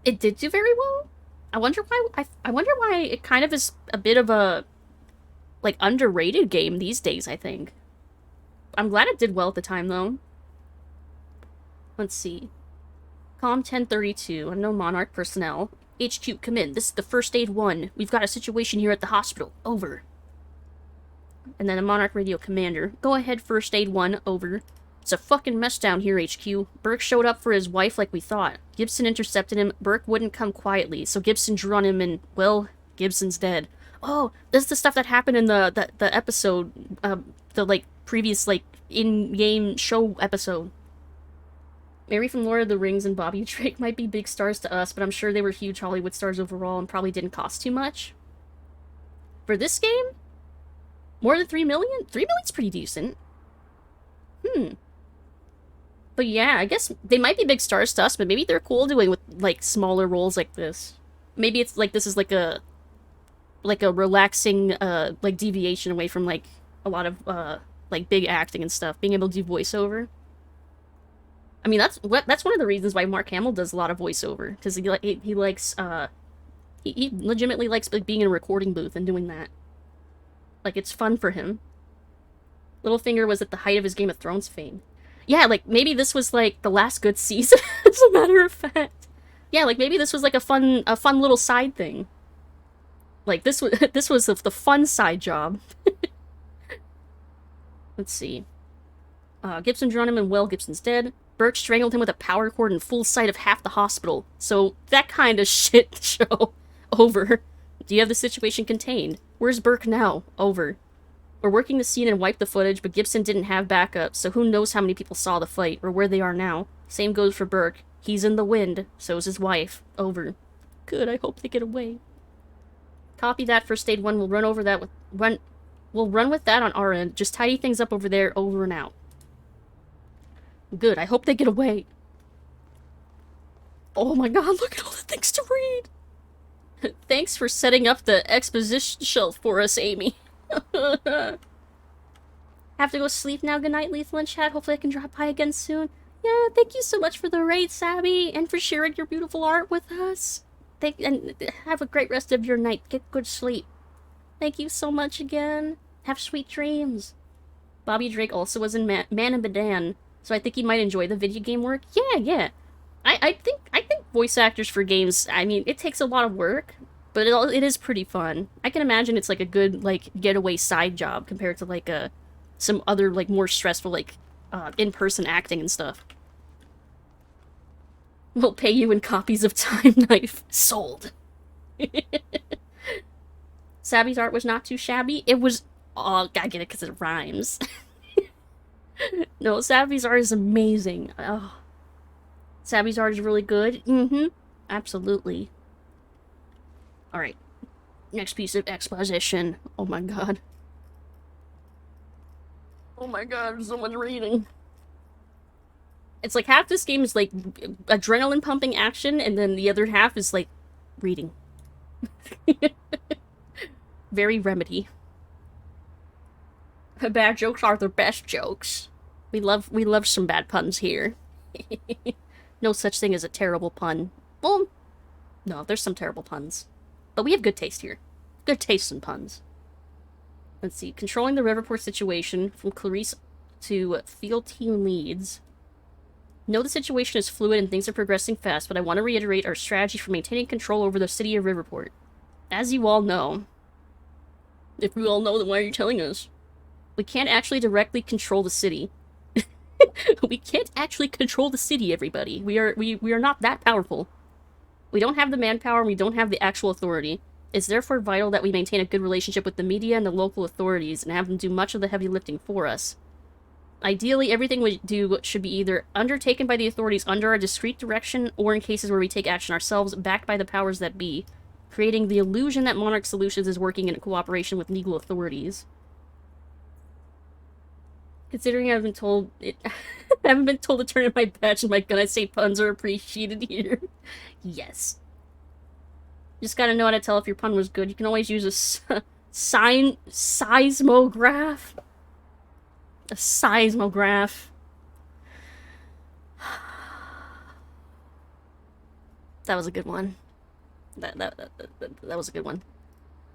It did do very well. I wonder why it kind of is a bit of a like underrated game these days, I think. I'm glad it did well at the time though. Let's see. Comm 1032, unknown Monarch personnel. HQ, come in. This is the First Aid 1. We've got a situation here at the hospital. Over. And then a Monarch radio commander. Go ahead, First Aid 1. Over. It's a fucking mess down here, HQ. Burke showed up for his wife like we thought. Gibson intercepted him. Burke wouldn't come quietly, so Gibson drew on him and, well, Gibson's dead. Oh, this is the stuff that happened in the episode, the, like, previous, like, in-game show episode. Mary from Lord of the Rings and Bobby Drake might be big stars to us, but I'm sure they were huge Hollywood stars overall and probably didn't cost too much. For this game? More than 3 million? 3 million's pretty decent. But yeah, I guess they might be big stars to us, but maybe they're cool doing with, like, smaller roles like this. Maybe it's like this is like a relaxing, like, deviation away from, like, a lot of, like, big acting and stuff. Being able to do voiceover. I mean, that's one of the reasons why Mark Hamill does a lot of voiceover. Because he likes, he legitimately likes, like, being in a recording booth and doing that. Like, it's fun for him. Littlefinger was at the height of his Game of Thrones fame. Yeah, like, maybe this was, like, the last good season, as a matter of fact. Yeah, like, maybe this was, like, a fun little side thing. Like, this was this was the fun side job. Let's see. Gibson drowned him and Will Gibson's dead. Burke strangled him with a power cord in full sight of half the hospital. So, that kind of shit show. Over. Do you have the situation contained? Where's Burke now? Over. We're working the scene and wipe the footage, but Gibson didn't have backup, so who knows how many people saw the fight, or where they are now. Same goes for Burke. He's in the wind. So's his wife. Over. Good, I hope they get away. Copy that. First aid 1. We'll run over that with... We'll run with that on our end. Just tidy things up over there. Over and out. Good, I hope they get away. Oh my god, look at all the things to read! Thanks for setting up the exposition shelf for us, Amy. Have to go sleep now. Good night, Lethal and Chat. Hopefully I can drop by again soon. Yeah, thank you so much for the raid, Sabby, and for sharing your beautiful art with us. And have a great rest of your night. Get good sleep. Thank you so much again. Have sweet dreams. Bobby Drake also was in Man in Medan, so I think he might enjoy the video game work. Yeah. I think voice actors for games, I mean, it takes a lot of work, but it is pretty fun. I can imagine it's like a good, like, getaway side job compared to, like, some other, like, more stressful, like, in-person acting and stuff. We'll pay you in copies of Time Knife. Sold. Sabby's art was not too shabby. It was... Oh, I get it because it rhymes. No, Sabby's art is amazing. Oh. Sabby's art is really good. Absolutely. Alright. Next piece of exposition. Oh my god. Oh my god, there's so much reading. It's like half this game is like adrenaline pumping action, and then the other half is like reading. Very Remedy. Bad jokes are the best jokes. We love some bad puns here. No such thing as a terrible pun. Well, no, there's some terrible puns. But we have good taste here. Good taste in puns. Let's see. Controlling the Riverport situation from Clarice to field team leads. Know the situation is fluid and things are progressing fast, but I want to reiterate our strategy for maintaining control over the city of Riverport. As you all know... If we all know, then why are you telling us? We can't actually directly control the city. We can't actually control the city, everybody. We are not that powerful. We don't have the manpower and we don't have the actual authority. It's therefore vital that we maintain a good relationship with the media and the local authorities and have them do much of the heavy lifting for us. Ideally, everything we do should be either undertaken by the authorities under our discreet direction or in cases where we take action ourselves, backed by the powers that be, creating the illusion that Monarch Solutions is working in cooperation with legal authorities. Considering I haven't been told to turn in my badge and my gun, I say puns are appreciated here. Yes. Just gotta know how to tell if your pun was good. You can always use a seismograph. A seismograph. That was a good one. That was a good one.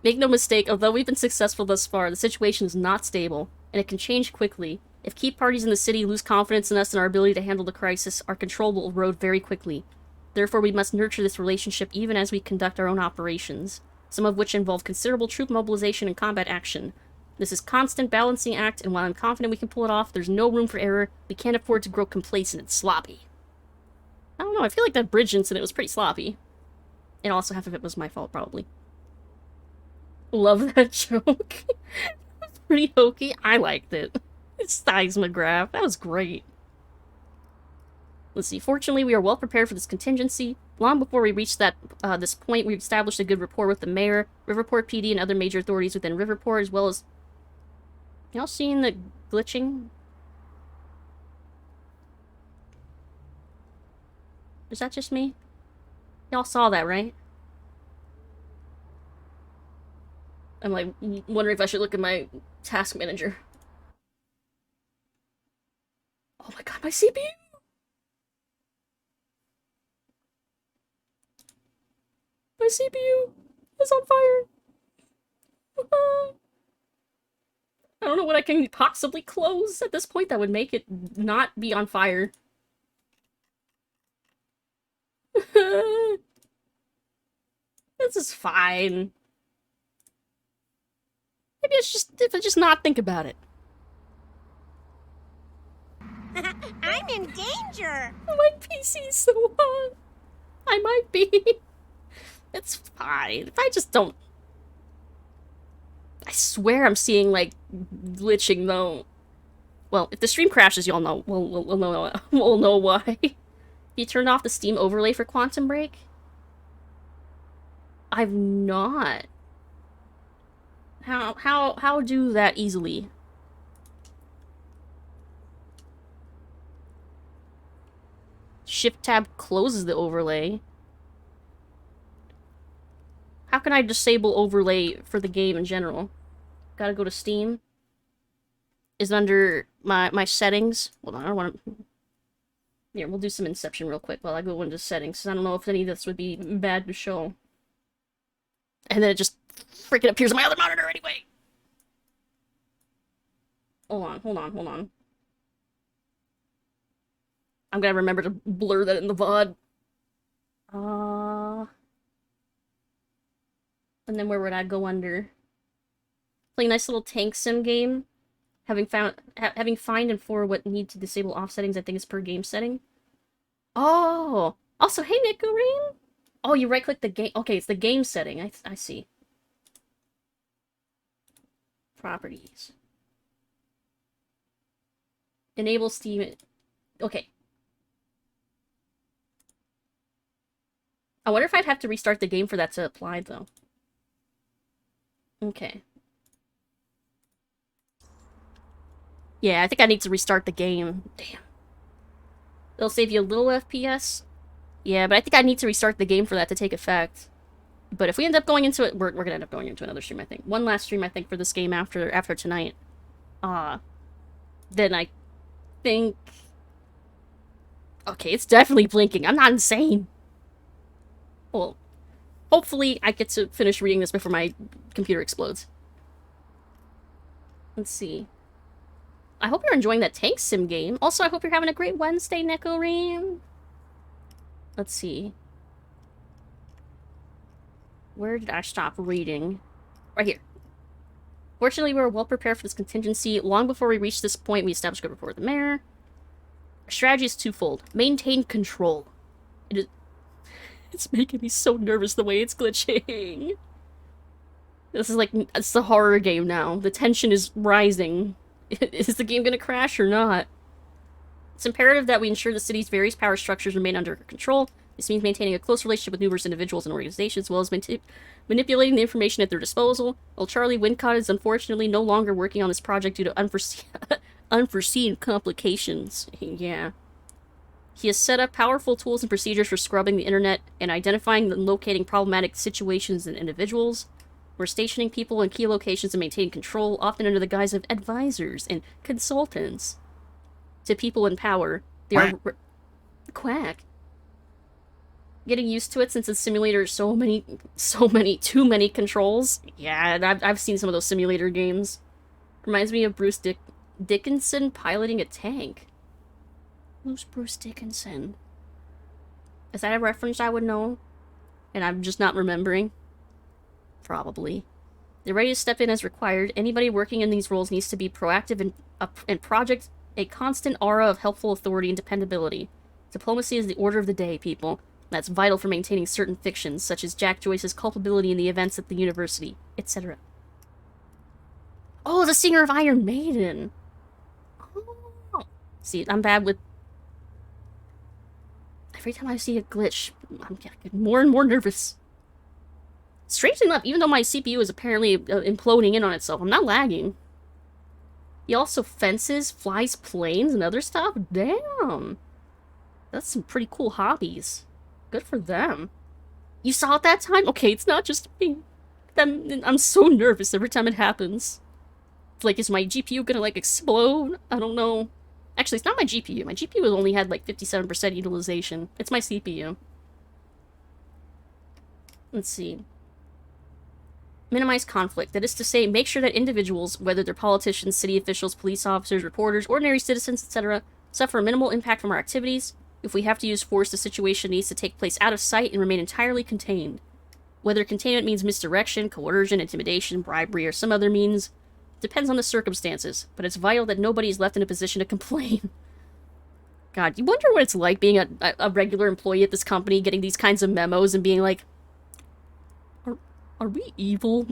Make no mistake, although we've been successful thus far, the situation is not stable, and it can change quickly. If key parties in the city lose confidence in us and our ability to handle the crisis, our control will erode very quickly. Therefore, we must nurture this relationship even as we conduct our own operations, some of which involve considerable troop mobilization and combat action. This is a constant balancing act, and while I'm confident we can pull it off, there's no room for error. We can't afford to grow complacent and sloppy. I don't know, I feel like that bridge incident was pretty sloppy. And also half of it was my fault, probably. Love that joke. It's pretty hokey. I liked it. It's seismograph. That was great. Let's see. Fortunately, we are well prepared for this contingency. Long before we reached this point, we've established a good rapport with the mayor, Riverport PD, and other major authorities within Riverport, as well as... Y'all seeing the glitching? Is that just me? Y'all saw that, right? I'm like wondering if I should look at my task manager. Oh my god, my CPU! My CPU is on fire! I don't know what I can possibly close at this point that would make it not be on fire. This is fine. Maybe it's just if I just not think about it. I'm in danger. My PC's so hot. I might be. It's fine. If I just don't... I swear I'm seeing, like, glitching, though. Well, if the stream crashes, y'all know. We'll know why. You turned off the Steam overlay for Quantum Break? I've not. How do that easily? Shift tab closes the overlay. How can I disable overlay for the game in general? Gotta go to Steam. Is it under my settings? Hold on, I don't want to... Here, we'll do some Inception real quick while I go into settings, because I don't know if any of this would be bad to show. And then it just freaking appears on my other monitor anyway! Hold on. I'm gonna remember to blur that in the VOD. And then where would I go under? Play a nice little tank sim game. Having find and for what need to disable off settings, I think is per game setting. Oh! Also, hey, Nicorine! Oh, you right-click the game. Okay, it's the game setting. I see. Properties. Enable Steam. Okay. I wonder if I'd have to restart the game for that to apply, though. Okay. Yeah, I think I need to restart the game. Damn. It'll save you a little FPS. Yeah, but I think I need to restart the game for that to take effect. But if we end up going into it, we're gonna end up going into another stream, I think. One last stream, I think, for this game after tonight. Then I think... Okay, it's definitely blinking. I'm not insane. Well, hopefully I get to finish reading this before my computer explodes. Let's see. I hope you're enjoying that tank sim game. Also, I hope you're having a great Wednesday, Nicorine. Let's see. Where did I stop reading? Right here. Fortunately, we were well prepared for this contingency. Long before we reached this point, we established good rapport with the mayor. Our strategy is twofold. Maintain control. It's making me so nervous the way it's glitching. This is like, it's a horror game now. The tension is rising. Is the game gonna crash or not? It's imperative that we ensure the city's various power structures remain under control. This means maintaining a close relationship with numerous individuals and organizations, as well as manipulating the information at their disposal. While Charlie Wincott is unfortunately no longer working on this project due to unforeseen complications. Yeah. He has set up powerful tools and procedures for scrubbing the internet and identifying and locating problematic situations and individuals. We're stationing people in key locations and maintaining control, often under the guise of advisors and consultants. To people in power, they are... Quack. Getting used to it since the simulator is too many controls. Yeah, I've seen some of those simulator games. Reminds me of Bruce Dickinson piloting a tank. Who's Bruce Dickinson? Is that a reference I would know? And I'm just not remembering? Probably. They're ready to step in as required. Anybody working in these roles needs to be proactive and project a constant aura of helpful authority and dependability. Diplomacy is the order of the day, people. That's vital for maintaining certain fictions, such as Jack Joyce's culpability in the events at the university, etc. Oh, the singer of Iron Maiden! Oh. See, I'm bad with... Every time I see a glitch, I'm getting more and more nervous. Strangely enough, even though my CPU is apparently imploding in on itself, I'm not lagging. He also fences, flies planes, and other stuff? Damn! That's some pretty cool hobbies. Good for them. You saw it that time? Okay, it's not just me. I'm so nervous every time it happens. Like, is my GPU gonna, like, explode? I don't know. Actually, it's not my GPU. My GPU has only had, like, 57% utilization. It's my CPU. Let's see. Minimize conflict. That is to say, make sure that individuals, whether they're politicians, city officials, police officers, reporters, ordinary citizens, etc., suffer minimal impact from our activities. If we have to use force, the situation needs to take place out of sight and remain entirely contained. Whether containment means misdirection, coercion, intimidation, bribery, or some other means, Depends on the circumstances, but it's vital that nobody is left in a position to complain. God, you wonder what it's like being a regular employee at this company, getting these kinds of memos and being like, are we evil?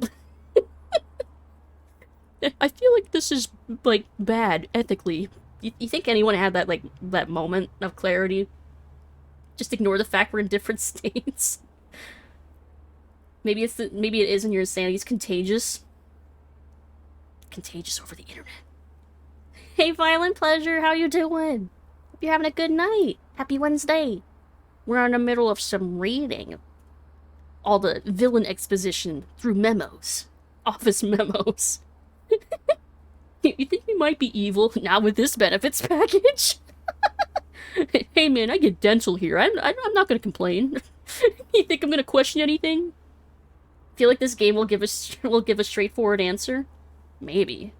I feel like this is, like, bad, ethically. You think anyone had that, like, that moment of clarity? Just ignore the fact we're in different states? Maybe it is and your insanity is contagious. Contagious over the internet. Hey, Violent Pleasure, how you doing? Hope you're having a good night. Happy Wednesday. We're in the middle of some reading. All the villain exposition through memos. Office memos. You think we might be evil now with this benefits package? Hey man, I get dental here. I'm not gonna complain. You think I'm gonna question anything? Feel like this game will give us a straightforward answer? Maybe.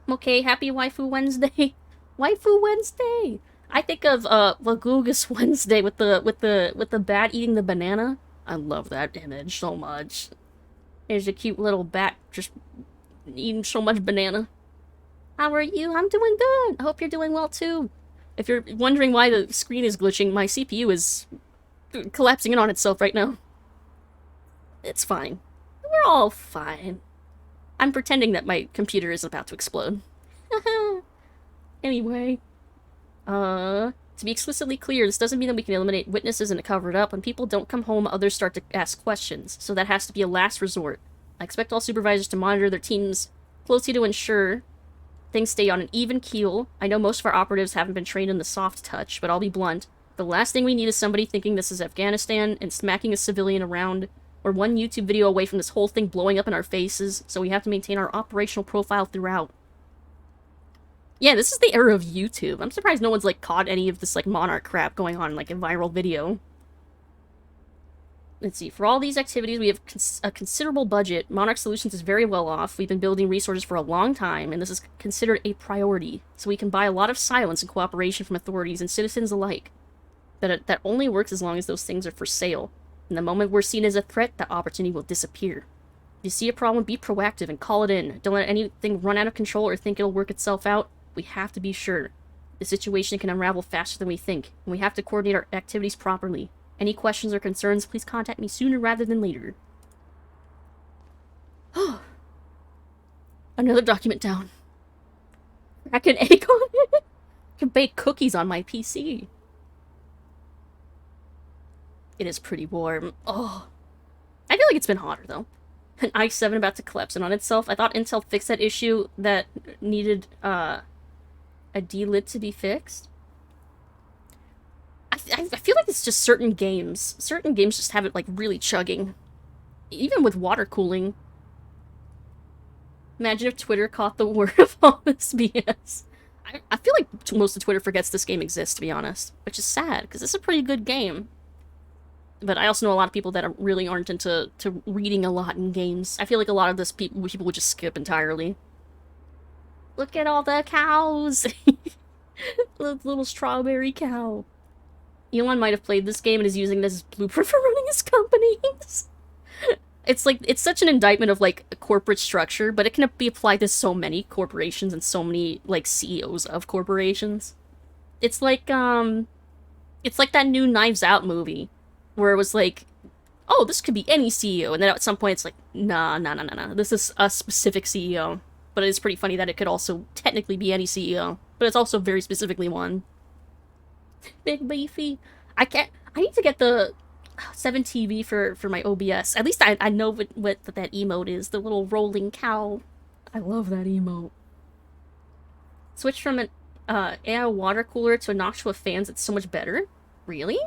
Okay, happy Waifu Wednesday. Waifu Wednesday. I think of Lagugas Wednesday with the bat eating the banana. I love that image so much. There's a cute little bat just eating so much banana. How are you? I'm doing good. I hope you're doing well too. If you're wondering why the screen is glitching, my CPU is collapsing in on itself right now. It's fine. We're all fine. I'm pretending that my computer is about to explode. Anyway. To be explicitly clear, this doesn't mean that we can eliminate witnesses and cover it up. When people don't come home, others start to ask questions, so that has to be a last resort. I expect all supervisors to monitor their teams closely to ensure things stay on an even keel. I know most of our operatives haven't been trained in the soft touch, but I'll be blunt. The last thing we need is somebody thinking this is Afghanistan and smacking a civilian around. We're one YouTube video away from this whole thing blowing up in our faces, so we have to maintain our operational profile throughout. Yeah, this is the era of YouTube. I'm surprised no one's, like, caught any of this, like, Monarch crap going on, like, a viral video. Let's see. For all these activities, we have a considerable budget. Monarch Solutions is very well off. We've been building resources for a long time, and this is considered a priority. So we can buy a lot of silence and cooperation from authorities and citizens alike. But that only works as long as those things are for sale. And the moment we're seen as a threat, that opportunity will disappear. If you see a problem, be proactive and call it in. Don't let anything run out of control or think it'll work itself out. We have to be sure. The situation can unravel faster than we think, and we have to coordinate our activities properly. Any questions or concerns, please contact me sooner rather than later. Another document down. Crack an egg on it? Can bake cookies on my PC. It is pretty warm. Oh. I feel like it's been hotter, though. An i7 about to collapse in on itself. I thought Intel fixed that issue that needed, a D-lit to be fixed. I feel like it's just certain games. Certain games just have it, like, really chugging. Even with water cooling. Imagine if Twitter caught the word of all this BS. I feel like most of Twitter forgets this game exists, to be honest. Which is sad, because it's a pretty good game. But I also know a lot of people that really aren't into reading a lot in games. I feel like a lot of this people would just skip entirely. Look at all the cows! The little strawberry cow. Elon might have played this game and is using it as his blueprint for running his companies. It's like, it's such an indictment of, like, a corporate structure, but it can be applied to so many corporations and so many, like, CEOs of corporations. It's like that new Knives Out movie, where it was like, oh, this could be any CEO, and then at some point it's like, nah, this is a specific CEO. But it's pretty funny that it could also technically be any CEO, but it's also very specifically one. Big beefy. I need to get the 7TV for my OBS. At least I know what that emote is. The little rolling cow. I love that emote. Switch from an AI water cooler to a Noctua fans. It's so much better. Really?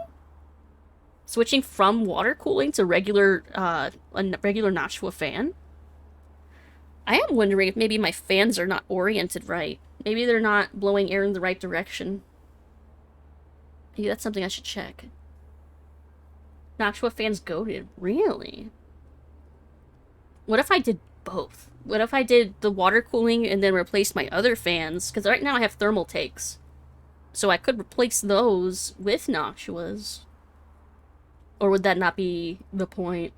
Switching from water cooling to regular a regular Noctua fan? I am wondering if maybe my fans are not oriented right. Maybe they're not blowing air in the right direction. Maybe that's something I should check. Noctua fans goated. Really? What if I did both? What if I did the water cooling and then replaced my other fans? Because right now I have thermal takes. So I could replace those with Noctuas. Or would that not be the point?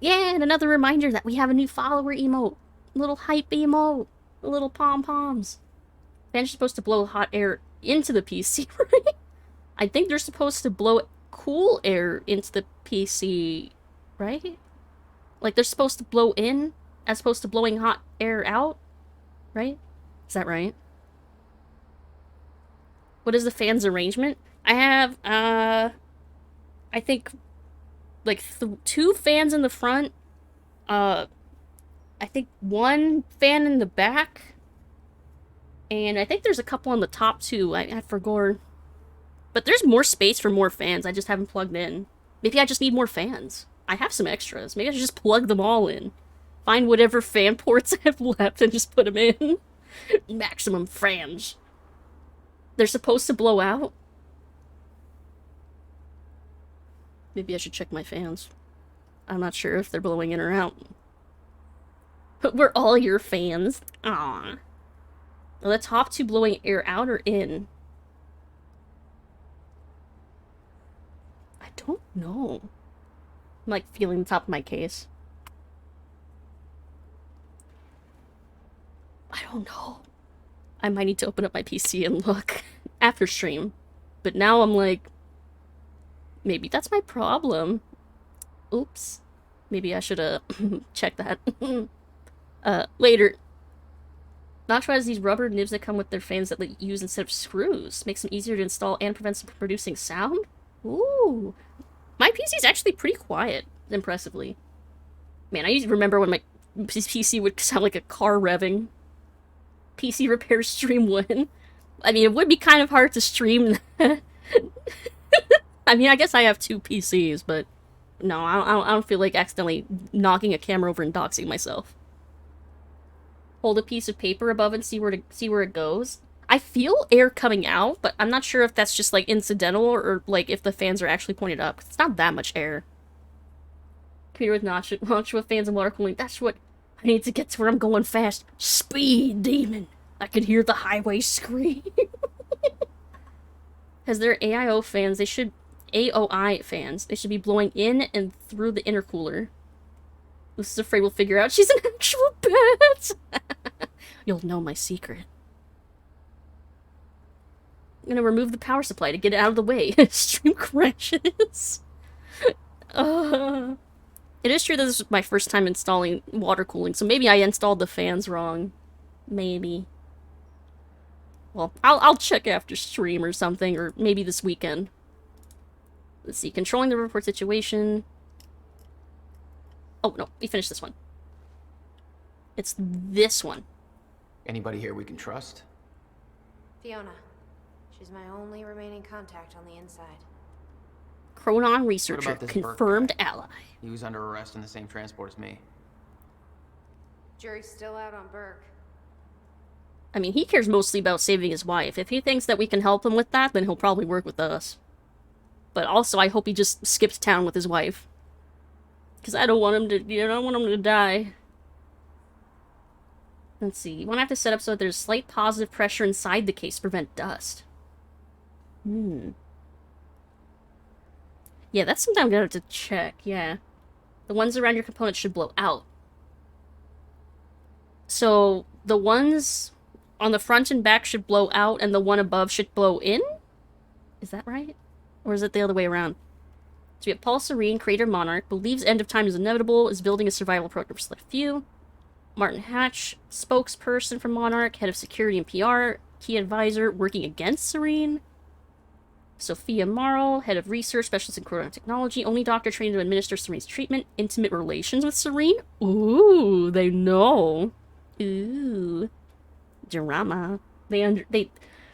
Yeah, and another reminder that we have a new follower emote. little hype emote. Little pom-poms. Fans are supposed to blow hot air into the PC, right? I think they're supposed to blow cool air into the PC, right? Like, they're supposed to blow in as opposed to blowing hot air out, right? Is that right? What is the fans' arrangement? I have, I think, like, 2 fans in the front, I think 1 fan in the back, and I think there's a couple on the top, too. I forgot. But there's more space for more fans. I just haven't plugged in. Maybe I just need more fans. I have some extras. Maybe I should just plug them all in. Find whatever fan ports I have left and just put them in. Maximum fans. They're supposed to blow out? Maybe I should check my fans. I'm not sure if they're blowing in or out. But we're all your fans. Aww. Are the top 2 blowing air out or in? I don't know. I'm like feeling the top of my case. I don't know. I might need to open up my PC and look after stream. But now I'm like, maybe that's my problem. Oops. Maybe I should check that. Later. Nacho has these rubber nibs that come with their fans that they use instead of screws. Makes them easier to install and prevents them from producing sound. Ooh. My PC is actually pretty quiet, impressively. Man, I used to remember when my PC would sound like a car revving. PC repair stream 1. I mean, it would be kind of hard to stream. I mean, I guess I have 2 PCs, but no, I don't feel like accidentally knocking a camera over and doxing myself. Hold a piece of paper above and see where it goes. I feel air coming out, but I'm not sure if that's just like incidental or like if the fans are actually pointed up. It's not that much air. Computer with launch with fans and water cooling. That's what I need to get to where I'm going fast. Speed demon. I can hear the highway scream. Because they're AIO fans, they should AOI fans. They should be blowing in and through the intercooler. This is afraid we'll figure out she's an actual pet. You'll know my secret. I'm gonna remove the power supply to get it out of the way. Stream crashes. It is true that this is my first time installing water cooling, so maybe I installed the fans wrong. Maybe. Well, I'll check after stream or something, or maybe this weekend. Let's see, controlling the report situation. Oh, no, we finished this one. It's this one. Anybody here we can trust? Fiona. She's my only remaining contact on the inside. Chronon researcher, confirmed ally. He was under arrest in the same transport as me. Jury's still out on Burke. I mean, he cares mostly about saving his wife. If he thinks that we can help him with that, then he'll probably work with us. But also, I hope he just skips town with his wife. Because I don't want him to, I don't want him to die. Let's see. You want to have to set up so that there's slight positive pressure inside the case to prevent dust. Yeah, that's something I'm gonna have to check, yeah. The ones around your component should blow out. So, the ones on the front and back should blow out, and the one above should blow in? Is that right? Or is it the other way around? So we have Paul Serene, creator Monarch, believes end of time is inevitable, is building a survival program for select few. Martin Hatch, spokesperson for Monarch, head of security and PR, key advisor, working against Serene. Sophia Marl, head of research, specialist in chronon technology, only doctor trained to administer Serene's treatment, intimate relations with Serene. Ooh, they know. Ooh, drama.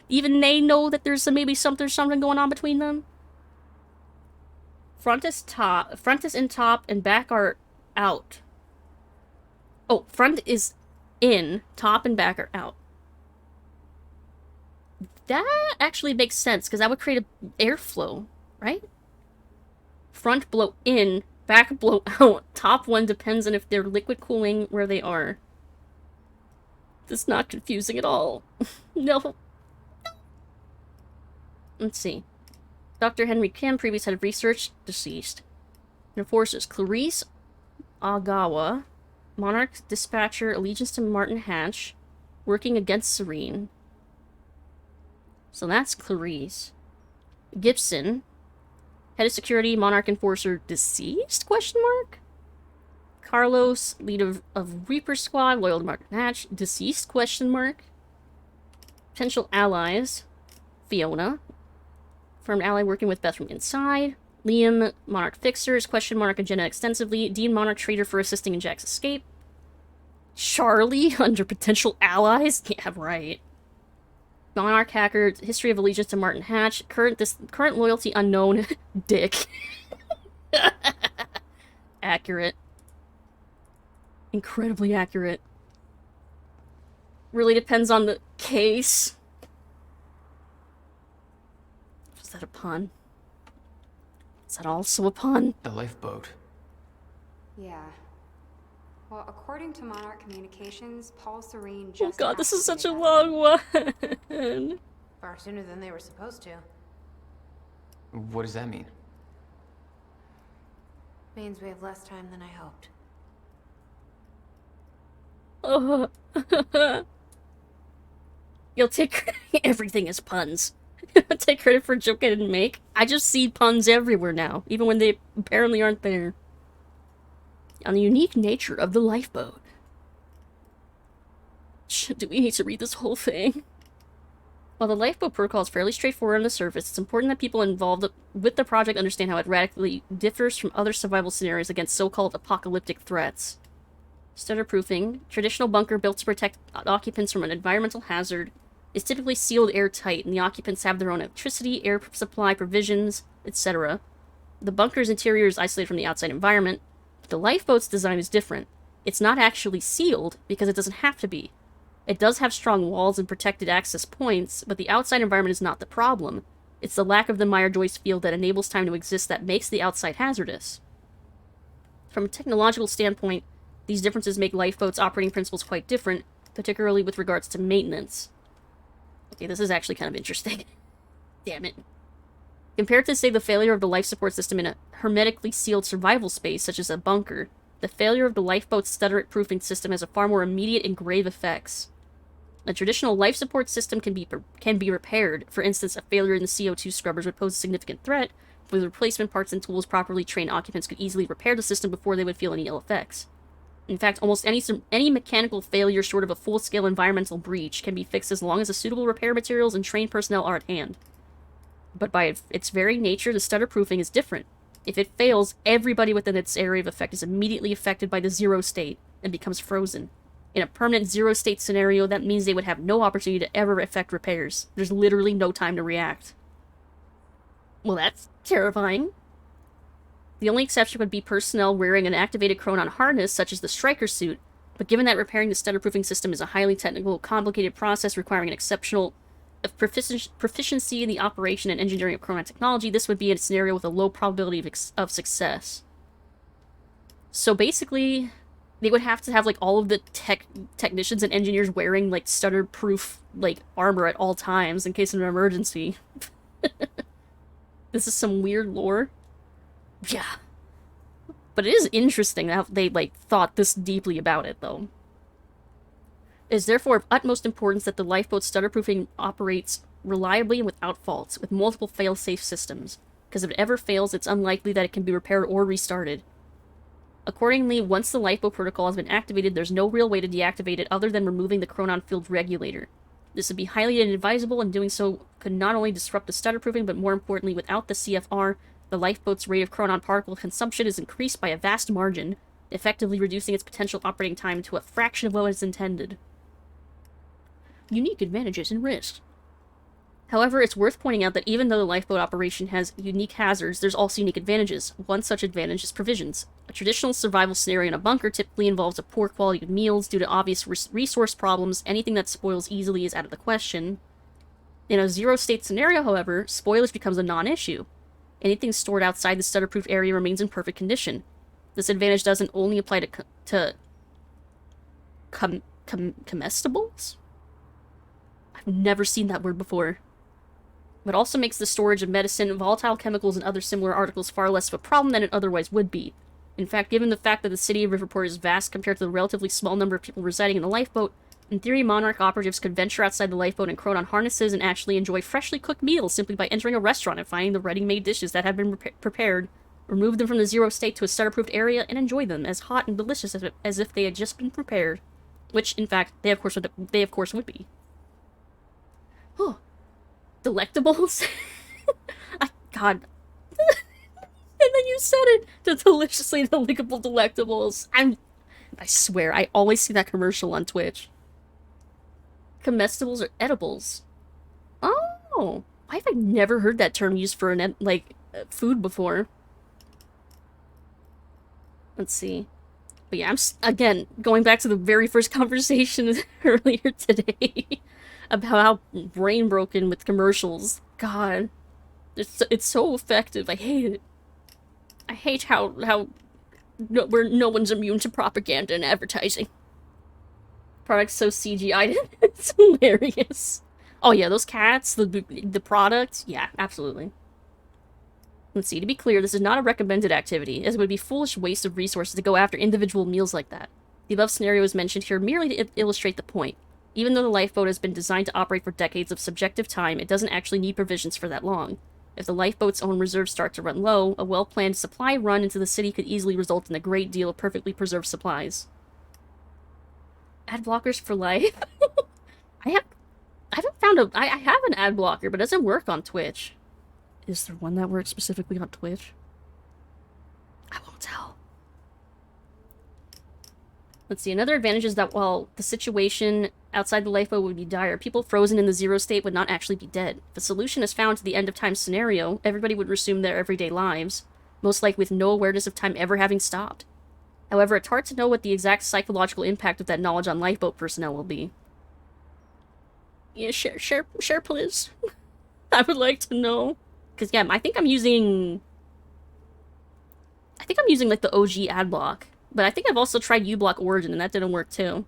Even they know that there's maybe something going on between them. Front is in top, and back are out. Oh, front is in, top and back are out. That actually makes sense, because that would create an airflow, right? Front blow in, back blow out. Top one depends on if they're liquid cooling where they are. That's not confusing at all. No. Let's see. Dr. Henry Kim, previous head of research, deceased. Enforcers, Clarice Agawa, Monarch dispatcher, allegiance to Martin Hatch, working against Serene. So that's Clarice. Gibson, head of security, Monarch enforcer, deceased? Question mark. Carlos, leader of Reaper Squad, loyal to Martin Hatch, deceased? Question mark. Potential allies, Fiona, confirmed ally working with Beth from inside. Liam, Monarch fixers, question Monarch agenda extensively. Dean, Monarch traitor for assisting in Jack's escape. Charlie, under potential allies? Yeah, right. Monarch hacker, history of allegiance to Martin Hatch. Current loyalty unknown. Dick. Accurate. Incredibly accurate. Really depends on the case. Was that a pun? Is that also a pun? The lifeboat. Yeah. Well, according to Monarch Communications, Paul Serene Oh just god, this is such a activated long one. Far sooner than they were supposed to. What does that mean? Means we have less time than I hoped. You'll take everything as puns. Take credit for a joke I didn't make. I just see puns everywhere now, even when they apparently aren't there. On the unique nature of the lifeboat. Do we need to read this whole thing? While the lifeboat protocol is fairly straightforward on the surface, it's important that people involved with the project understand how it radically differs from other survival scenarios against so-called apocalyptic threats. Stutter-proofing, traditional bunker built to protect occupants from an environmental hazard, is typically sealed airtight, and the occupants have their own electricity, air supply, provisions, etc. The bunker's interior is isolated from the outside environment, but the lifeboat's design is different. It's not actually sealed, because it doesn't have to be. It does have strong walls and protected access points, but the outside environment is not the problem. It's the lack of the Meyer-Joyce field that enables time to exist that makes the outside hazardous. From a technological standpoint, these differences make lifeboats' operating principles quite different, particularly with regards to maintenance. Okay, this is actually kind of interesting. Damn it. Compared to, say, the failure of the life support system in a hermetically sealed survival space, such as a bunker, the failure of the lifeboat's stutter-proofing system has a far more immediate and grave effects. A traditional life support system can be repaired. For instance, a failure in the CO2 scrubbers would pose a significant threat. With replacement parts and tools, properly trained occupants could easily repair the system before they would feel any ill effects. In fact, almost any mechanical failure short of a full-scale environmental breach can be fixed as long as the suitable repair materials and trained personnel are at hand. But by its very nature, the stutter-proofing is different. If it fails, everybody within its area of effect is immediately affected by the zero state and becomes frozen. In a permanent zero-state scenario, that means they would have no opportunity to ever effect repairs. There's literally no time to react. Well, that's terrifying. The only exception would be personnel wearing an activated chronon harness, such as the striker suit, but given that repairing the stutter-proofing system is a highly technical, complicated process requiring an exceptional proficiency in the operation and engineering of chronon technology, this would be a scenario with a low probability of success. So basically, they would have to have, like, all of the technicians and engineers wearing, like, stutter-proof, like, armor at all times in case of an emergency. This is some weird lore. Yeah. But it is interesting how they, like, thought this deeply about it, though. It is therefore of utmost importance that the lifeboat stutter-proofing operates reliably and without faults, with multiple fail-safe systems, because if it ever fails, it's unlikely that it can be repaired or restarted. Accordingly, once the lifeboat protocol has been activated, there's no real way to deactivate it other than removing the chronon field regulator. This would be highly inadvisable, and doing so could not only disrupt the stutter-proofing, but more importantly, without the CFR, the lifeboat's rate of chronon particle consumption is increased by a vast margin, effectively reducing its potential operating time to a fraction of what is intended. Unique advantages and risks. However, it's worth pointing out that even though the lifeboat operation has unique hazards, there's also unique advantages. One such advantage is provisions. A traditional survival scenario in a bunker typically involves a poor quality of meals due to obvious resource problems. Anything that spoils easily is out of the question. In a zero-state scenario, however, spoilage becomes a non-issue. Anything stored outside the stutter-proof area remains in perfect condition. This advantage doesn't only apply to comestibles? I've never seen that word before. But also makes the storage of medicine, volatile chemicals, and other similar articles far less of a problem than it otherwise would be. In fact, given the fact that the city of Riverport is vast compared to the relatively small number of people residing in the lifeboat, in theory, Monarch operatives could venture outside the lifeboat and crowd on harnesses and actually enjoy freshly cooked meals simply by entering a restaurant and finding the ready-made dishes that have been prepared, remove them from the zero state to a starter-proofed area, and enjoy them as hot and delicious as if they had just been prepared. Which, in fact, they of course would be. Oh, delectables. God. And then you said it, the deliciously delectable delectables. I swear, I always see that commercial on Twitch. Comestibles or edibles? Oh, why have I never heard that term used for food before? Let's see. But yeah, again, going back to the very first conversation earlier today about how brain broken with commercials. God, it's so effective. I hate it. I hate how no one's immune to propaganda and advertising. Product's so CGI'd. It's hilarious. Oh yeah, those cats, the product, yeah, absolutely. Let's see, to be clear, this is not a recommended activity, as it would be foolish waste of resources to go after individual meals like that. The above scenario is mentioned here merely to illustrate the point. Even though the lifeboat has been designed to operate for decades of subjective time, it doesn't actually need provisions for that long. If the lifeboat's own reserves start to run low, a well-planned supply run into the city could easily result in a great deal of perfectly preserved supplies. Ad blockers for life? I have an ad blocker, but it doesn't work on Twitch. Is there one that works specifically on Twitch? I won't tell. Let's see, another advantage is that while the situation outside the lifeboat would be dire, people frozen in the zero state would not actually be dead. If a solution is found to the end of time scenario, everybody would resume their everyday lives, most likely with no awareness of time ever having stopped. However, it's hard to know what the exact psychological impact of that knowledge on lifeboat personnel will be. Yeah, share please. I would like to know. Because, yeah, I think I'm using like the OG ad block. But I think I've also tried uBlock Origin, and that didn't work too.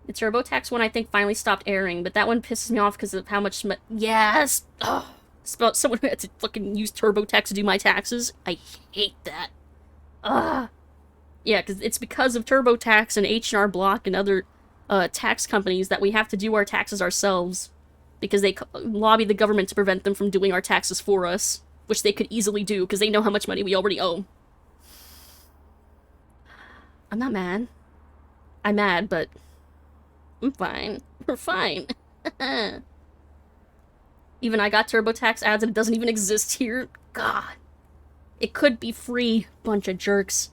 The TurboTax one I think finally stopped airing, but that one pisses me off because of how much... Yes! Ugh. It's about someone who had to fucking use TurboTax to do my taxes. I hate that. Ugh. Yeah, because it's because of TurboTax and H&R Block and other tax companies that we have to do our taxes ourselves. Because they lobby the government to prevent them from doing our taxes for us. Which they could easily do, because they know how much money we already owe. I'm not mad. I'm mad, but I'm fine. We're fine. Even I got TurboTax ads and it doesn't even exist here. God. It could be free, bunch of jerks.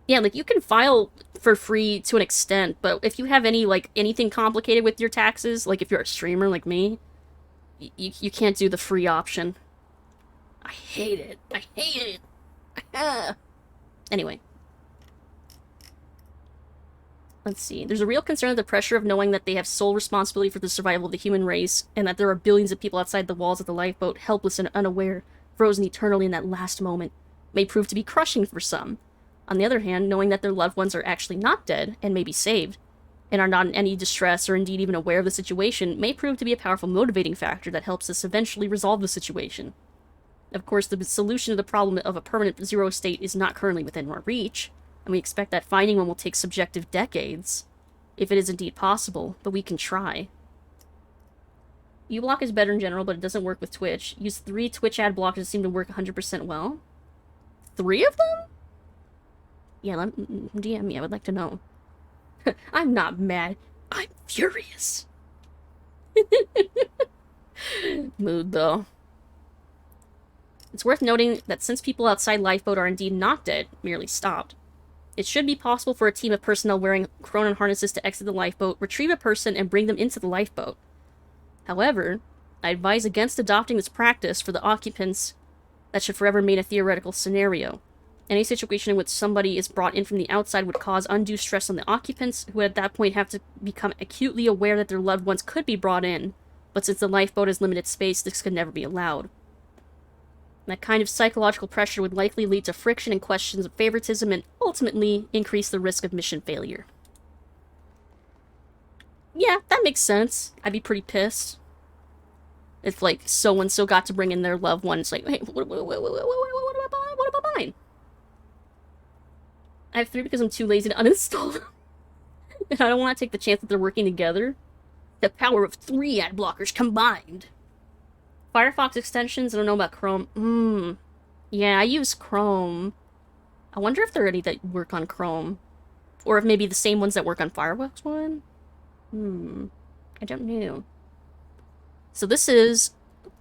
Yeah, like, you can file for free to an extent, but if you have anything complicated with your taxes, like if you're a streamer like me, you can't do the free option. I hate it. I hate it. Anyway. Let's see. There's a real concern that the pressure of knowing that they have sole responsibility for the survival of the human race, and that there are billions of people outside the walls of the lifeboat, helpless and unaware, frozen eternally in that last moment, may prove to be crushing for some. On the other hand, knowing that their loved ones are actually not dead, and may be saved, and are not in any distress or indeed even aware of the situation, may prove to be a powerful motivating factor that helps us eventually resolve the situation. Of course, the solution to the problem of a permanent zero state is not currently within our reach, and we expect that finding one will take subjective decades, if it is indeed possible, but we can try. uBlock is better in general, but it doesn't work with Twitch. Use 3 Twitch ad blockers that seem to work 100% well. 3 of them? Yeah, DM me, I would like to know. I'm not mad. I'm furious. Mood, though. It's worth noting that since people outside Lifeboat are indeed not dead, merely stopped, it should be possible for a team of personnel wearing chronon harnesses to exit the lifeboat, retrieve a person, and bring them into the lifeboat. However, I advise against adopting this practice for the occupants. That should forever remain a theoretical scenario. Any situation in which somebody is brought in from the outside would cause undue stress on the occupants, who at that point have to become acutely aware that their loved ones could be brought in, but since the lifeboat has limited space, this could never be allowed. That kind of psychological pressure would likely lead to friction and questions of favoritism and ultimately increase the risk of mission failure. Yeah, that makes sense. I'd be pretty pissed if, like, so-and-so got to bring in their loved ones. Like, hey, what about mine? I have 3 because I'm too lazy to uninstall them. And I don't want to take the chance that they're working together. The power of 3 ad blockers combined. Firefox extensions, I don't know about Chrome. Yeah, I use Chrome. I wonder if there are any that work on Chrome. Or if maybe the same ones that work on Firefox one? I don't know. So this is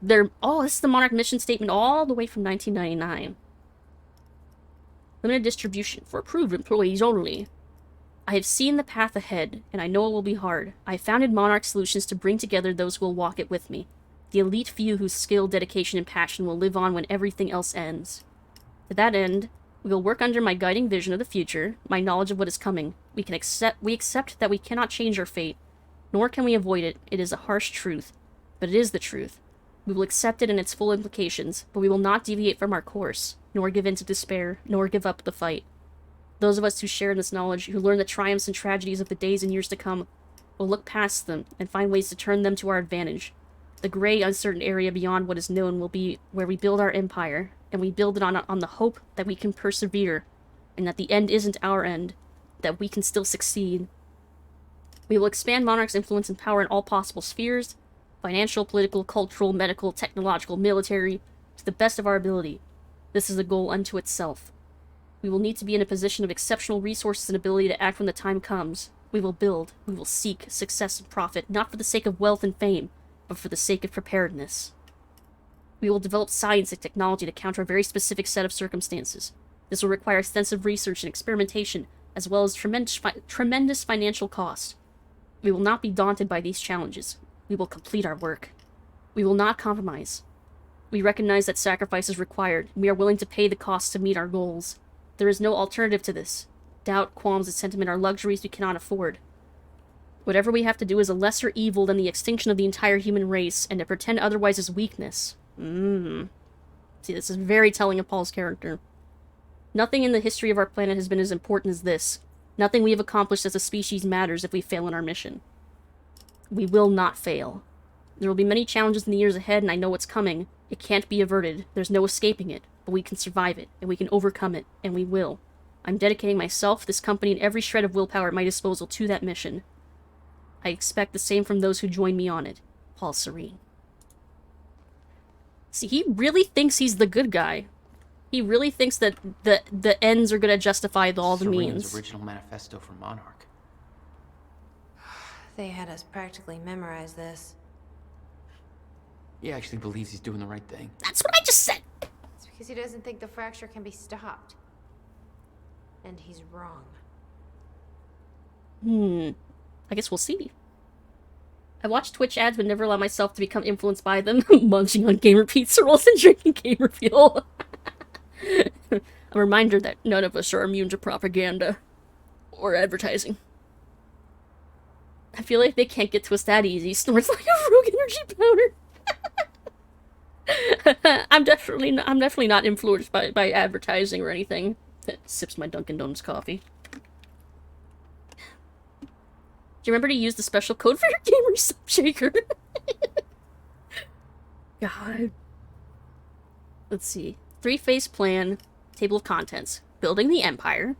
this is the Monarch mission statement all the way from 1999. Limited distribution for approved employees only. I have seen the path ahead, and I know it will be hard. I have founded Monarch Solutions to bring together those who will walk it with me. The elite few whose skill, dedication, and passion will live on when everything else ends. To that end, we will work under my guiding vision of the future, my knowledge of what is coming. We accept that we cannot change our fate, nor can we avoid it. It is a harsh truth, but it is the truth. We will accept it and its full implications, but we will not deviate from our course, nor give in to despair, nor give up the fight. Those of us who share in this knowledge, who learn the triumphs and tragedies of the days and years to come, will look past them and find ways to turn them to our advantage. The gray, uncertain area beyond what is known will be where we build our empire, and we build it on the hope that we can persevere, and that the end isn't our end, that we can still succeed. We will expand Monarch's influence and power in all possible spheres, financial, political, cultural, medical, technological, military, to the best of our ability. This is a goal unto itself. We will need to be in a position of exceptional resources and ability to act when the time comes. We will build, we will seek success and profit, not for the sake of wealth and fame, but for the sake of preparedness. We will develop science and technology to counter a very specific set of circumstances. This will require extensive research and experimentation, as well as tremendous financial cost. We will not be daunted by these challenges. We will complete our work. We will not compromise. We recognize that sacrifice is required, and we are willing to pay the cost to meet our goals. There is no alternative to this. Doubt, qualms, and sentiment are luxuries we cannot afford. Whatever we have to do is a lesser evil than the extinction of the entire human race, and to pretend otherwise is weakness. See, this is very telling of Paul's character. Nothing in the history of our planet has been as important as this. Nothing we have accomplished as a species matters if we fail in our mission. We will not fail. There will be many challenges in the years ahead, and I know what's coming. It can't be averted. There's no escaping it. But we can survive it, and we can overcome it, and we will. I'm dedicating myself, this company, and every shred of willpower at my disposal to that mission. I expect the same from those who join me on it. Paul Serene. See, he really thinks he's the good guy. He really thinks that the ends are going to justify all the means. Serene's original manifesto for Monarch. They had us practically memorize this. He actually believes he's doing the right thing. That's what I just said! It's because he doesn't think the fracture can be stopped. And he's wrong. I guess we'll see. I watch Twitch ads but never allow myself to become influenced by them. Munching on gamer pizza rolls and drinking gamer fuel. A reminder that none of us are immune to propaganda. Or advertising. I feel like they can't get to us that easy. Snorts like a rogue energy powder. I'm definitely not influenced by advertising or anything. Sips my Dunkin' Donuts coffee. Do you remember to use the special code for your gamer sub shaker? God. Let's see. 3-phase plan. Table of contents. Building the empire.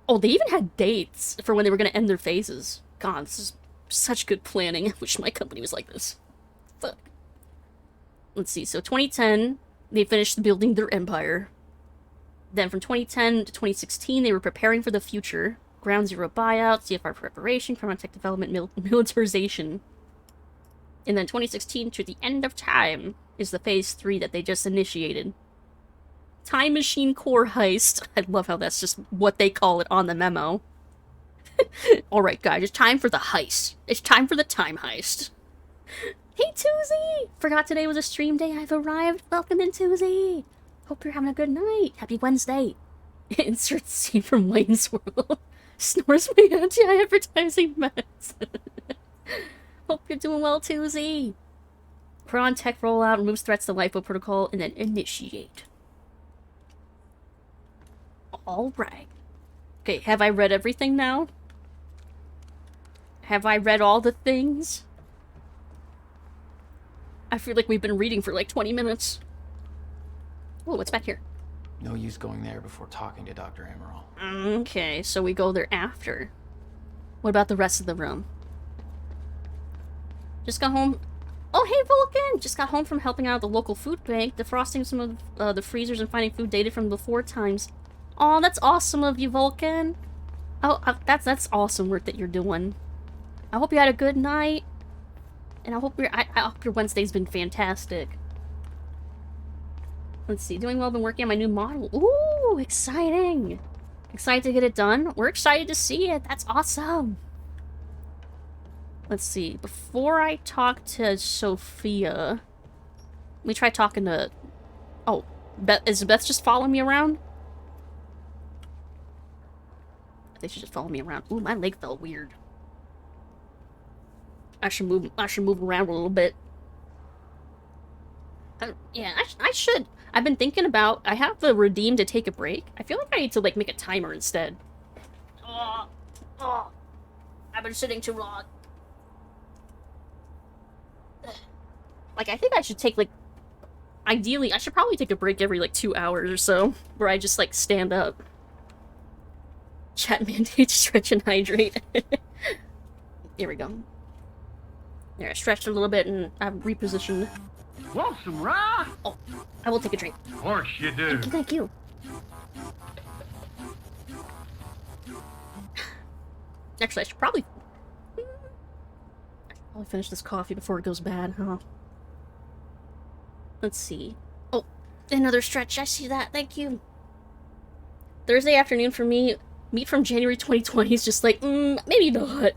Oh, they even had dates for when they were going to end their phases. God, this is such good planning. I wish my company was like this. Fuck. Let's see. So 2010, they finished building their empire. Then from 2010 to 2016, they were preparing for the future. Ground Zero buyout, CFR preparation, criminal tech development, militarization. And then 2016 to the end of time is the phase 3 that they just initiated. Time Machine Core Heist. I love how that's just what they call it on the memo. Alright guys, it's time for the heist. It's time for the time heist. Hey Toozy! Forgot today was a stream day. I've arrived. Welcome in, Toozy. Hope you're having a good night. Happy Wednesday. Insert scene from Wayne's World. Snores my anti-advertising meds. Hope you're doing well, Toozy. Prawn tech rollout, removes threats to the LIFO protocol, and then initiate. Alright. Okay, have I read everything now? Have I read all the things? I feel like we've been reading for like 20 minutes. Oh, what's back here? No use going there before talking to Dr. Amaral. Okay, so we go there after. What about the rest of the room? Just got home. Oh, hey, Vulcan! Just got home from helping out at the local food bank, defrosting some of the freezers and finding food dated from before times. Oh, that's awesome of you, Vulcan. Oh, that's awesome work that you're doing. I hope you had a good night, and I hope your Wednesday's been fantastic. Let's see, doing well, been working on my new model. Ooh, exciting! Excited to get it done. We're excited to see it. That's awesome. Let's see, before I talk to Sophia, let me try talking to... Oh, is Beth just following me around? I think she just followed me around. Ooh, my leg felt weird. I should move around a little bit. Yeah, I should. I've been thinking about... I have the redeem to take a break. I feel like I need to, like, make a timer instead. Oh, I've been sitting too long. Like, I think I should take, like... Ideally, I should probably take a break every, like, 2 hours or so. Where I just, like, stand up. Chat mandate, stretch and hydrate. Here we go. There, I stretched a little bit and I've repositioned. Want some rye? Oh, I will take a drink. Of course you do. Thank you. Actually, I should probably finish this coffee before it goes bad, huh? Let's see. Oh, another stretch. I see that. Thank you. Thursday afternoon for me. Meet from January 2020 is just like, maybe not.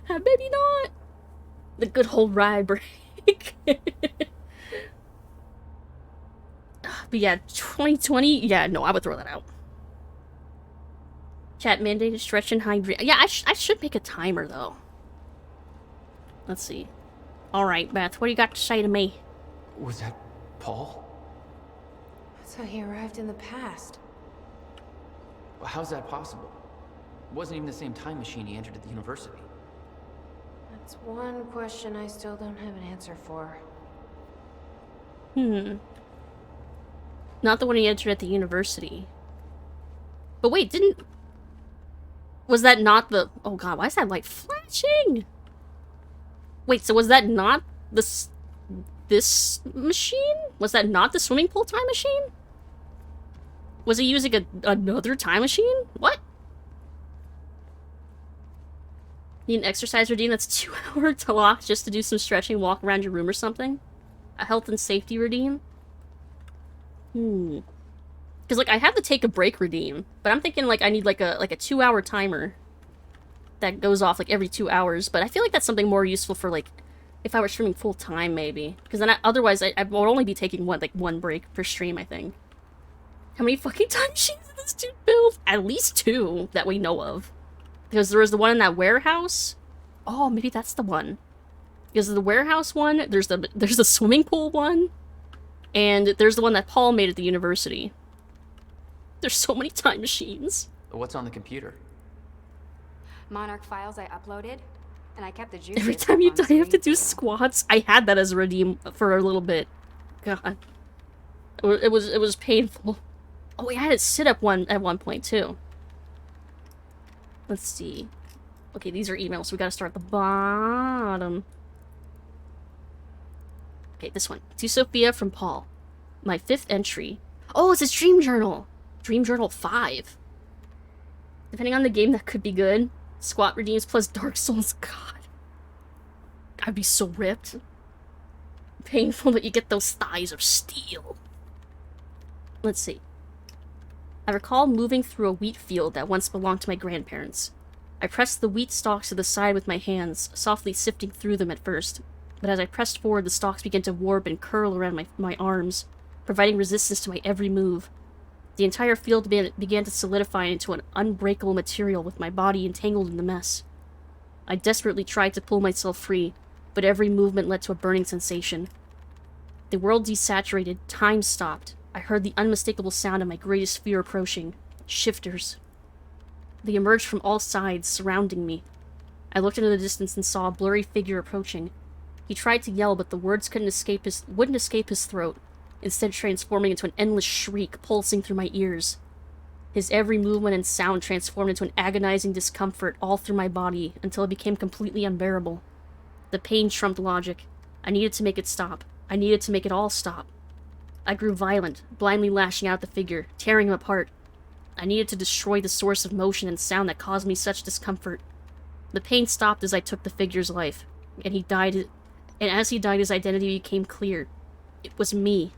Maybe not. The good old rye break. But yeah, 2020, yeah, no, I would throw that out. Chat mandated stretch and hydrate. Yeah, I should make a timer, though. Let's see. Alright, Beth, what do you got to say to me? Was that Paul? So he arrived in the past. How's that possible? It wasn't even the same time machine he entered at the university. That's one question I still don't have an answer for. Not the one he entered at the university. But wait, was that not the... Oh god, why is that light flashing? Wait, so was that not this machine? Was that not the swimming pool time machine? Was he using another time machine? What? Need an exercise routine that's 2 hour to lock just to do some stretching, walk around your room or something? A health and safety routine? Because, like, I have the take a break routine, but I'm thinking, like, I need, like a 2 hour timer that goes off, like, every 2 hours, but I feel like that's something more useful for, like, if I were streaming full time, maybe. Because then otherwise, I would only be taking one break per stream, I think. How many fucking time machines did this dude build? At least 2 that we know of. Because there was the one in that warehouse. Oh, maybe that's the one. Because of the warehouse one, there's the swimming pool one, and there's the one that Paul made at the university. There's so many time machines. What's on the computer? Monarch files I uploaded, and I kept the juice. Every time you die, you have to do squats. I had that as a redeem for a little bit. God, it was painful. Oh, I had it sit up at one point too. Let's see. Okay, these are emails, so we gotta start at the bottom. Okay, this one. To Sophia from Paul. My 5th entry. Oh, it's his dream journal. Dream journal 5. Depending on the game, that could be good. Squat redeems plus Dark Souls. God. I'd be so ripped. Painful, but you get those thighs of steel. Let's see. I recall moving through a wheat field that once belonged to my grandparents. I pressed the wheat stalks to the side with my hands, softly sifting through them at first. But as I pressed forward, the stalks began to warp and curl around my arms, providing resistance to my every move. The entire field began to solidify into an unbreakable material with my body entangled in the mess. I desperately tried to pull myself free, but every movement led to a burning sensation. The world desaturated, time stopped. I heard the unmistakable sound of my greatest fear approaching. Shifters. They emerged from all sides, surrounding me. I looked into the distance and saw a blurry figure approaching. He tried to yell, but the words wouldn't escape his throat. instead transforming into an endless shriek pulsing through my ears. His every movement and sound transformed into an agonizing discomfort all through my body until it became completely unbearable. The pain trumped logic. I needed to make it stop. I needed to make it all stop. I grew violent, blindly lashing out at the figure, tearing him apart. I needed to destroy the source of motion and sound that caused me such discomfort. The pain stopped as I took the figure's life, and he died, and as he died, his identity became clear. It was me.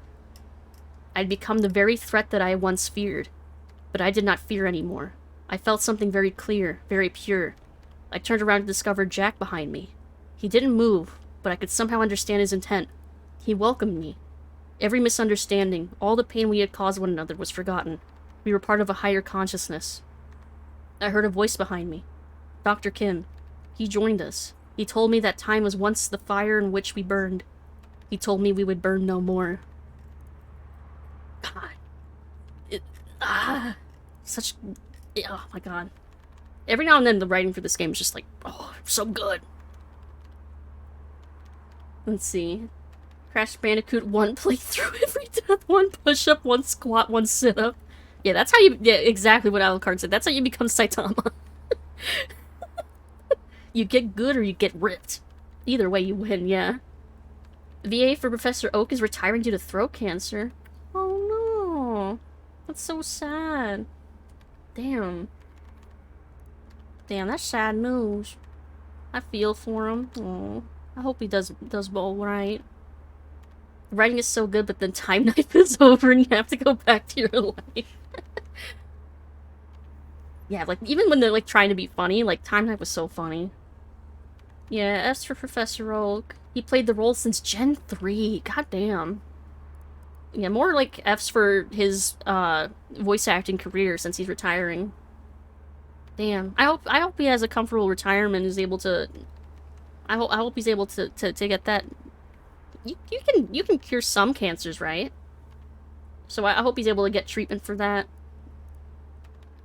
I'd become the very threat that I once feared, but I did not fear anymore. I felt something very clear, very pure. I turned around to discover Jack behind me. He didn't move, but I could somehow understand his intent. He welcomed me. Every misunderstanding, all the pain we had caused one another was forgotten. We were part of a higher consciousness. I heard a voice behind me. Dr. Kim. He joined us. He told me that time was once the fire in which we burned. He told me we would burn no more. God. Oh my god. Every now and then the writing for this game is just like, oh, so good. Let's see. Crash Bandicoot 1 playthrough, every death, 1 push-up, 1 squat, 1 sit-up. Yeah, that's how you... Yeah, exactly what Alucard said. That's how you become Saitama. You get good or you get ripped. Either way you win, yeah. VA for Professor Oak is retiring due to throat cancer. Oh no. That's so sad. Damn. Damn, that's sad news. I feel for him. Aww. I hope he does all right. The writing is so good, but then Time Knife is over and you have to go back to your life. Yeah, like, even when they're, like, trying to be funny, like, Time Knife was so funny. Yeah, S for Professor Oak. He played the role since Gen 3. God damn. Yeah, more like F's for his, voice acting career since he's retiring. Damn. I hope he has a comfortable retirement and is able to... I hope he's able to get that... You can cure some cancers, right? So I hope he's able to get treatment for that.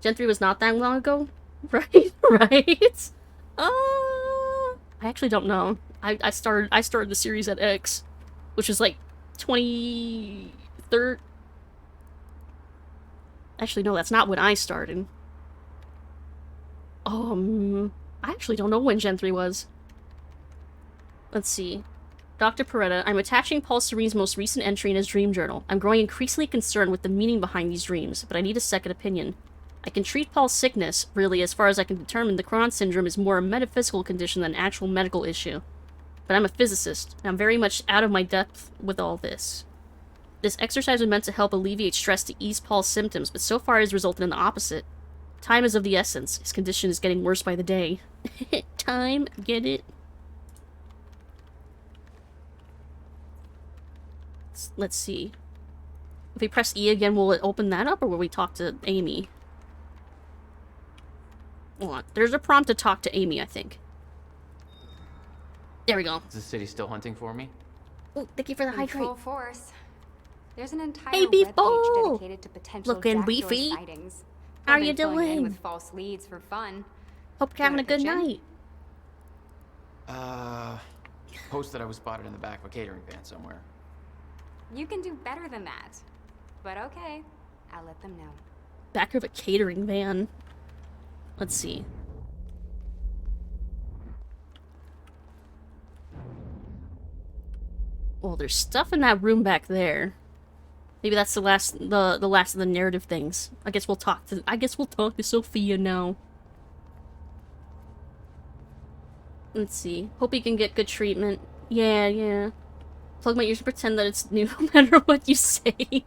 Gen 3 was not that long ago? Right? Right? I actually don't know. I started the series at X, which is like 23rd. Actually, no, that's not when I started. I actually don't know when Gen 3 was. Let's see. Dr. Peretta, I'm attaching Paul Serene's most recent entry in his dream journal. I'm growing increasingly concerned with the meaning behind these dreams, but I need a second opinion. I can treat Paul's sickness, really, as far as I can determine the Crohn syndrome is more a metaphysical condition than an actual medical issue. But I'm a physicist, and I'm very much out of my depth with all this. This exercise was meant to help alleviate stress to ease Paul's symptoms, but so far it has resulted in the opposite. Time is of the essence. His condition is getting worse by the day. Time, get it? Let's see. If we press E again, will it open that up, or will we talk to Amy? Hold on. There's a prompt to talk to Amy, I think. There we go. Is the city still hunting for me? Oh, thank you for the In hydrate. full force. There's an entire Hey, Beef webpage Bowl! dedicated to potential Looking Jack Joy beefy. sightings. How They've you been filling in doing? with false leads for fun. Hope you're having a good pitch in? night. Post that I was spotted in the back of a catering van somewhere. You can do better than that. But okay, I'll let them know. Back of a catering van. Let's see. Well, there's stuff in that room back there. Maybe that's the last of the narrative things. I guess we'll talk to Sophia now. Let's see. Hope he can get good treatment. Yeah. Plug my ears and pretend that it's new no matter what you say.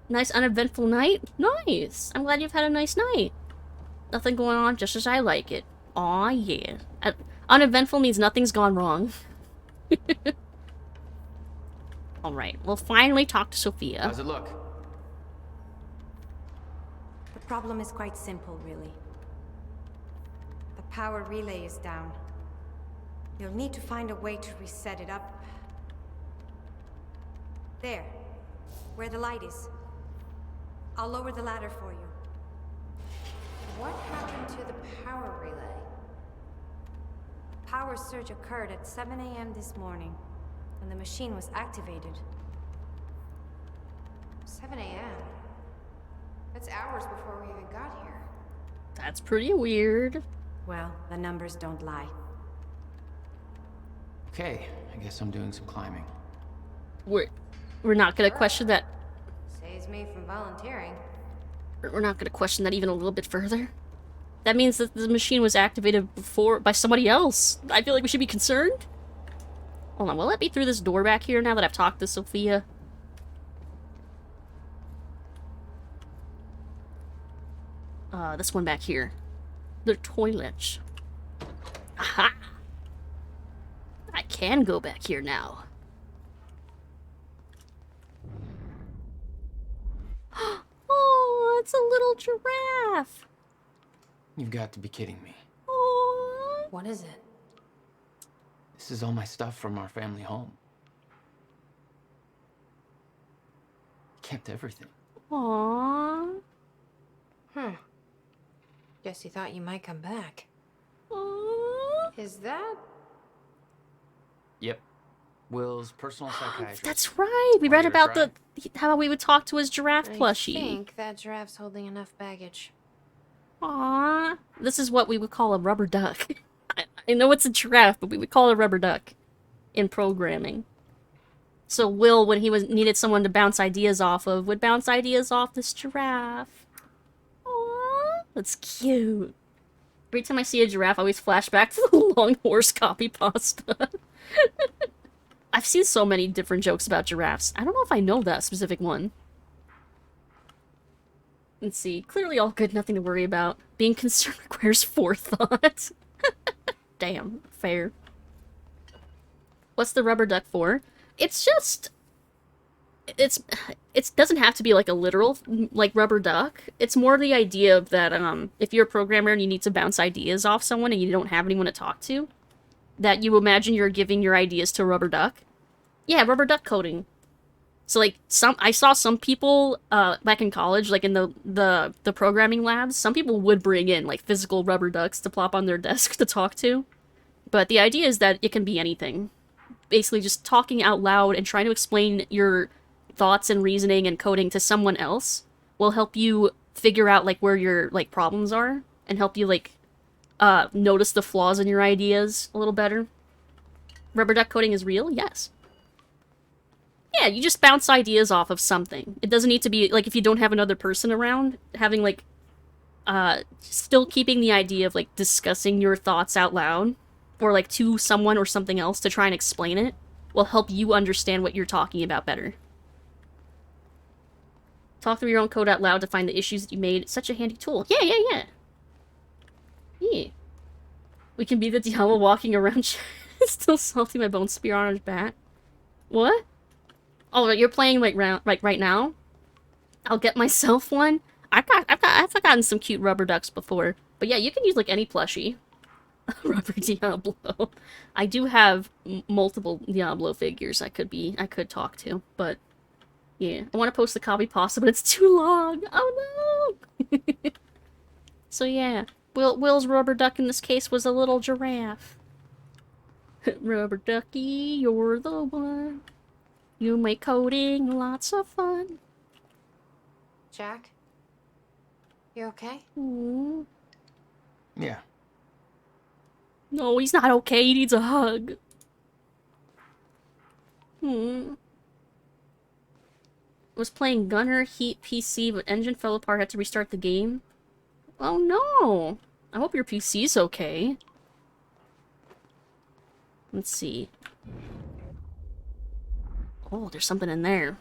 Nice uneventful night? Nice! I'm glad you've had a nice night. Nothing going on, just as I like it. Aw, yeah. Uneventful means nothing's gone wrong. Alright, we'll finally talk to Sophia. How's it look? The problem is quite simple, really. The power relay is down. You'll need to find a way to reset it up. There, where the light is. I'll lower the ladder for you. What happened to the power relay? A power surge occurred at 7 a.m. this morning, when the machine was activated. 7 a.m. That's hours before we even got here. That's pretty weird. Well, the numbers don't lie. Okay, I guess I'm doing some climbing. We're not gonna question that. Saves me from volunteering. We're not gonna question that even a little bit further. That means that the machine was activated before by somebody else. I feel like we should be concerned. Hold on, will let me through this door back here now that I've talked to Sophia? This one back here. The toilets. Aha! I can go back here now. Oh, it's a little giraffe. You've got to be kidding me. Oh. What is it? This is all my stuff from our family home. Kept everything. Aww. Guess he thought you might come back. Aww. Is that? Yep. Will's personal psychiatrist. That's right. We read Wanna about give it how we would talk to his giraffe I plushie. think that giraffe's holding enough baggage. Aww. This is what we would call a rubber duck. I know it's a giraffe, but we would call it a rubber duck in programming. So Will, when he needed someone to bounce ideas off of, would bounce ideas off this giraffe. Aww. That's cute. Every time I see a giraffe, I always flash back to the long horse copy pasta. I've seen so many different jokes about giraffes. I don't know if I know that specific one. Let's see. Clearly all good, nothing to worry about. Being concerned requires forethought. Damn, fair. What's the rubber duck for? It's just... It doesn't have to be like a literal, like, rubber duck. It's more the idea of that, if you're a programmer and you need to bounce ideas off someone and you don't have anyone to talk to, that you imagine you're giving your ideas to a rubber duck. Yeah, rubber duck coding. So, like, I saw some people, back in college, like, in the programming labs, some people would bring in, like, physical rubber ducks to plop on their desk to talk to. But the idea is that it can be anything. Basically, just talking out loud and trying to explain your thoughts and reasoning and coding to someone else will help you figure out, like, where your, like, problems are, and help you, like, notice the flaws in your ideas a little better. Rubber duck coding is real? Yes. Yeah, you just bounce ideas off of something. It doesn't need to be, like, if you don't have another person around, having, like, still keeping the idea of, like, discussing your thoughts out loud, or, like, to someone or something else to try and explain it, will help you understand what you're talking about better. Talk through your own code out loud to find the issues that you made. It's such a handy tool. Yeah. Yeah. We can be the Diablo walking around still salty my bone spear on his back. What? Oh, you're playing like right now? I'll get myself one. I've gotten some cute rubber ducks before. But yeah, you can use like any plushie. Rubber Diablo. I do have multiple Diablo figures I could talk to, but yeah. I want to post the copy pasta, but it's too long. Oh no! So yeah, Will's rubber duck in this case was a little giraffe. Rubber ducky, you're the one. You make coding lots of fun. Jack? You okay? Yeah. No, he's not okay. He needs a hug. Was playing Gunner Heat PC, but engine fell apart. Had to restart the game. Oh no! I hope your PC's okay. Let's see. Oh, there's something in there.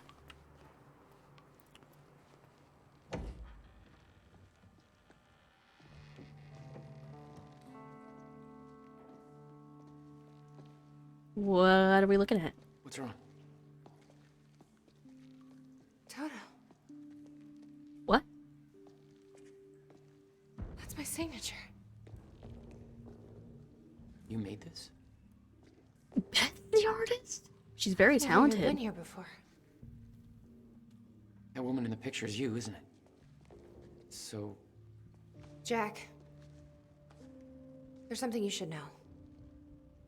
What are we looking at? What's wrong? Toto. What? That's my signature. You made this? Beth, the artist? She's very talented. I've been here before. That woman in the picture is you, isn't it? So... Jack. There's something you should know.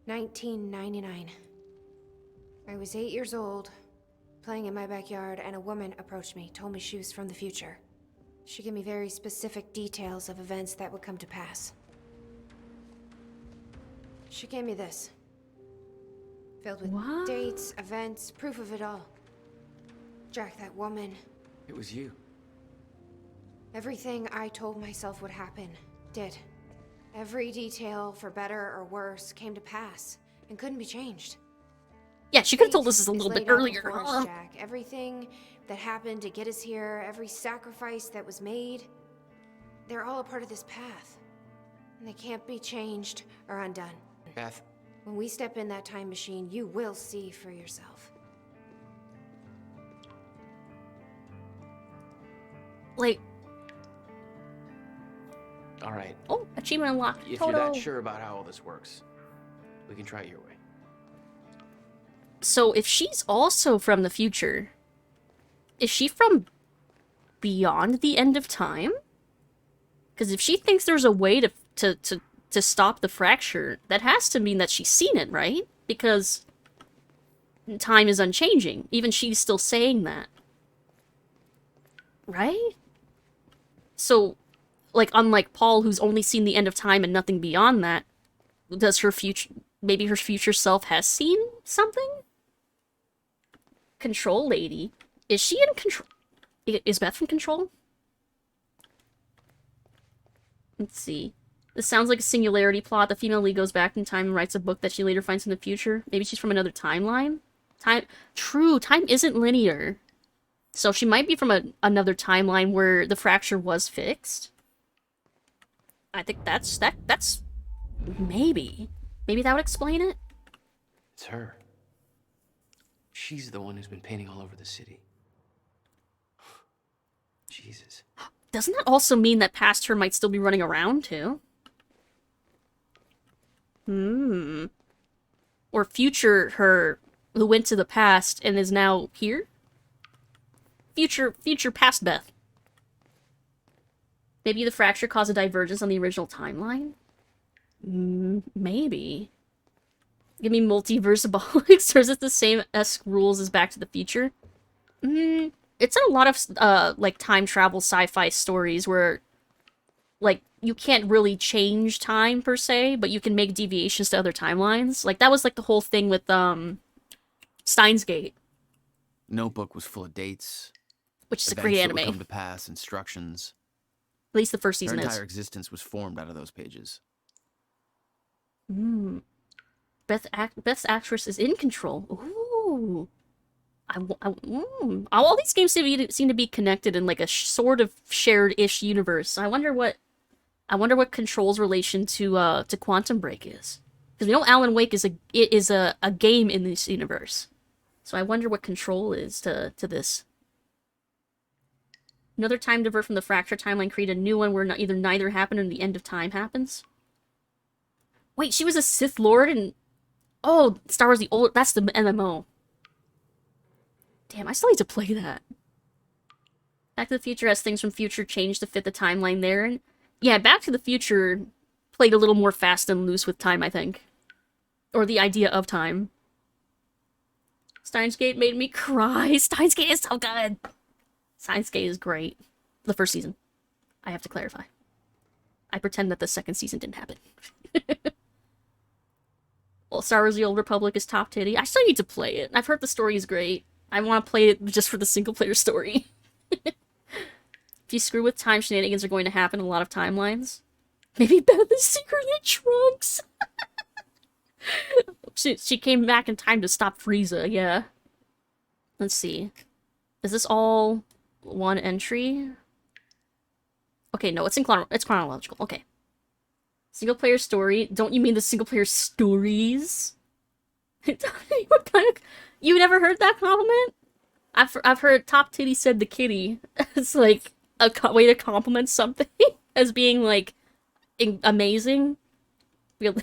1999. I was 8 years old, playing in my backyard, and a woman approached me, told me she was from the future. She gave me very specific details of events that would come to pass. She gave me this. Filled with dates, events, proof of it all. Jack, that woman. It was you. Everything I told myself would happen, did. Every detail, for better or worse, came to pass and couldn't be changed. Yeah, she could have told us this a little bit Laid out earlier. before us, Jack. Everything that happened to get us here, every sacrifice that was made, they're all a part of this path. And they can't be changed or undone. Beth. When we step in that time machine, you will see for yourself. Like... Alright. Oh, achievement unlocked. If Toto. you're that sure about how all this works, we can try it your way. So if she's also from the future, is she from beyond the end of time? Because if she thinks there's a way to stop the fracture, that has to mean that she's seen it, right? Because time is unchanging. Even she's still saying that. Right? So, like, unlike Paul, who's only seen the end of time and nothing beyond that, does her future... Maybe her future self has seen something? Control Lady. Is she in control? Is Beth in control? Let's see. This sounds like a singularity plot. The female lead goes back in time and writes a book that she later finds in the future. Maybe she's from another timeline? True, time isn't linear. So she might be from another timeline where the fracture was fixed. I think that's maybe. Maybe that would explain it? It's her. She's the one who's been painting all over the city. Jesus. Doesn't that also mean that past her might still be running around, too? Or future her, who went to the past and is now here? Future past Beth. Maybe the fracture caused a divergence on the original timeline? Maybe. Give me multiverse abolics, or is it the same esque rules as Back to the Future? It's in a lot of, like, time travel sci-fi stories where, like, you can't really change time, per se, but you can make deviations to other timelines. Like, that was, like, the whole thing with, Steins Gate. Notebook was full of dates. Which is a events great that anime. would come to pass, instructions. At least the first season Her is. entire existence was formed out of those pages. Beth's actress is in control. Ooh. All these games seem to be connected in like a sort of shared-ish universe. I wonder what Control's relation to Quantum Break is. Because we know Alan Wake is a game in this universe. So I wonder what Control is to this. Another time divert from the fracture timeline, create a new one where either neither happened or the end of time happens. Wait, she was a Sith Lord and... Oh, Star Wars the Old... That's the MMO. Damn, I still need to play that. Back to the Future has things from future changed to fit the timeline there. And yeah, Back to the Future played a little more fast and loose with time, I think. Or the idea of time. Steins Gate made me cry. Steins Gate is so good. Steins Gate is great. The first season. I have to clarify. I pretend that the second season didn't happen. Well, Star Wars The Old Republic is top titty. I still need to play it. I've heard the story is great. I want to play it just for the single-player story. If you screw with time, shenanigans are going to happen in a lot of timelines. Maybe Beth is secretly Trunks. She came back in time to stop Frieza, yeah. Let's see. Is this all one entry? Okay, no, it's chronological. Okay. Single-player story. Don't you mean the single-player stories? What kind of... You never heard that compliment? I've heard Top Titty said the kitty. It's like a way to compliment something as being like amazing. Really?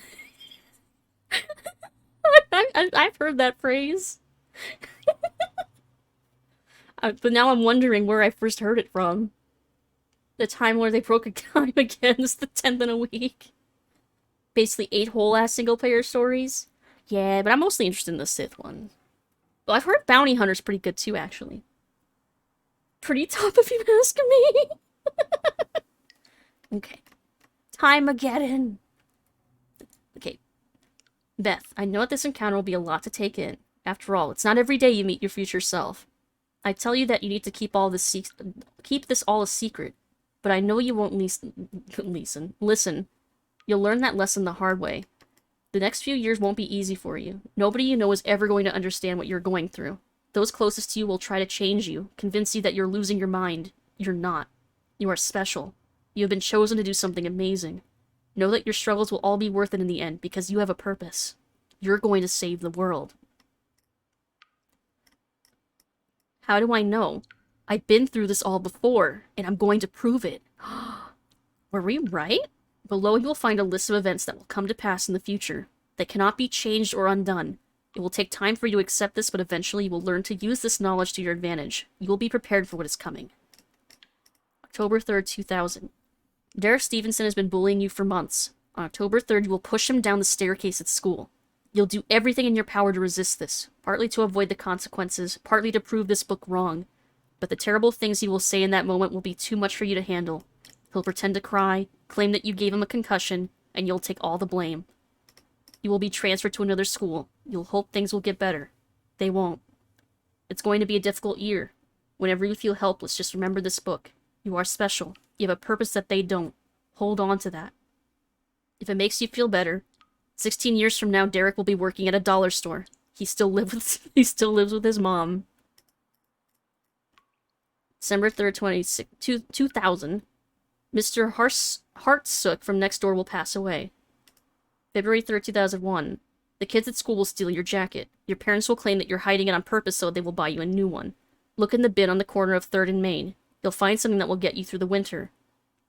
I've heard that phrase. But now I'm wondering where I first heard it from. The time where they broke a time again is the 10th in a week. Basically 8 whole-ass single-player stories. Yeah, but I'm mostly interested in the Sith one. Well, I've heard Bounty Hunter's pretty good too, actually. Pretty tough if you ask me. Okay. Time-ageddon. Okay. Beth, I know that this encounter will be a lot to take in. After all, it's not every day you meet your future self. I tell you that you need to keep this all a secret, but I know you won't listen. You'll learn that lesson the hard way. The next few years won't be easy for you. Nobody you know is ever going to understand what you're going through. Those closest to you will try to change you, convince you that you're losing your mind. You're not. You are special. You have been chosen to do something amazing. Know that your struggles will all be worth it in the end, because you have a purpose. You're going to save the world. How do I know? I've been through this all before, and I'm going to prove it. Were we right? Below you will find a list of events that will come to pass in the future. They cannot be changed or undone. It will take time for you to accept this, but eventually you will learn to use this knowledge to your advantage. You will be prepared for what is coming. October 3rd, 2000. Derek Stevenson has been bullying you for months. On October 3rd, you will push him down the staircase at school. You'll do everything in your power to resist this, partly to avoid the consequences, partly to prove this book wrong. But the terrible things he will say in that moment will be too much for you to handle. He'll pretend to cry, claim that you gave him a concussion, and you'll take all the blame. You will be transferred to another school. You'll hope things will get better. They won't. It's going to be a difficult year. Whenever you feel helpless, just remember this book. You are special. You have a purpose that they don't. Hold on to that. If it makes you feel better, 16 years from now, Derek will be working at a dollar store. He still lives with his mom. December 3rd, 2000. Mr. Hartsook from next door will pass away. February 3rd, 2001. The kids at school will steal your jacket. Your parents will claim that you're hiding it on purpose so they will buy you a new one. Look in the bin on the corner of 3rd and Main. You'll find something that will get you through the winter.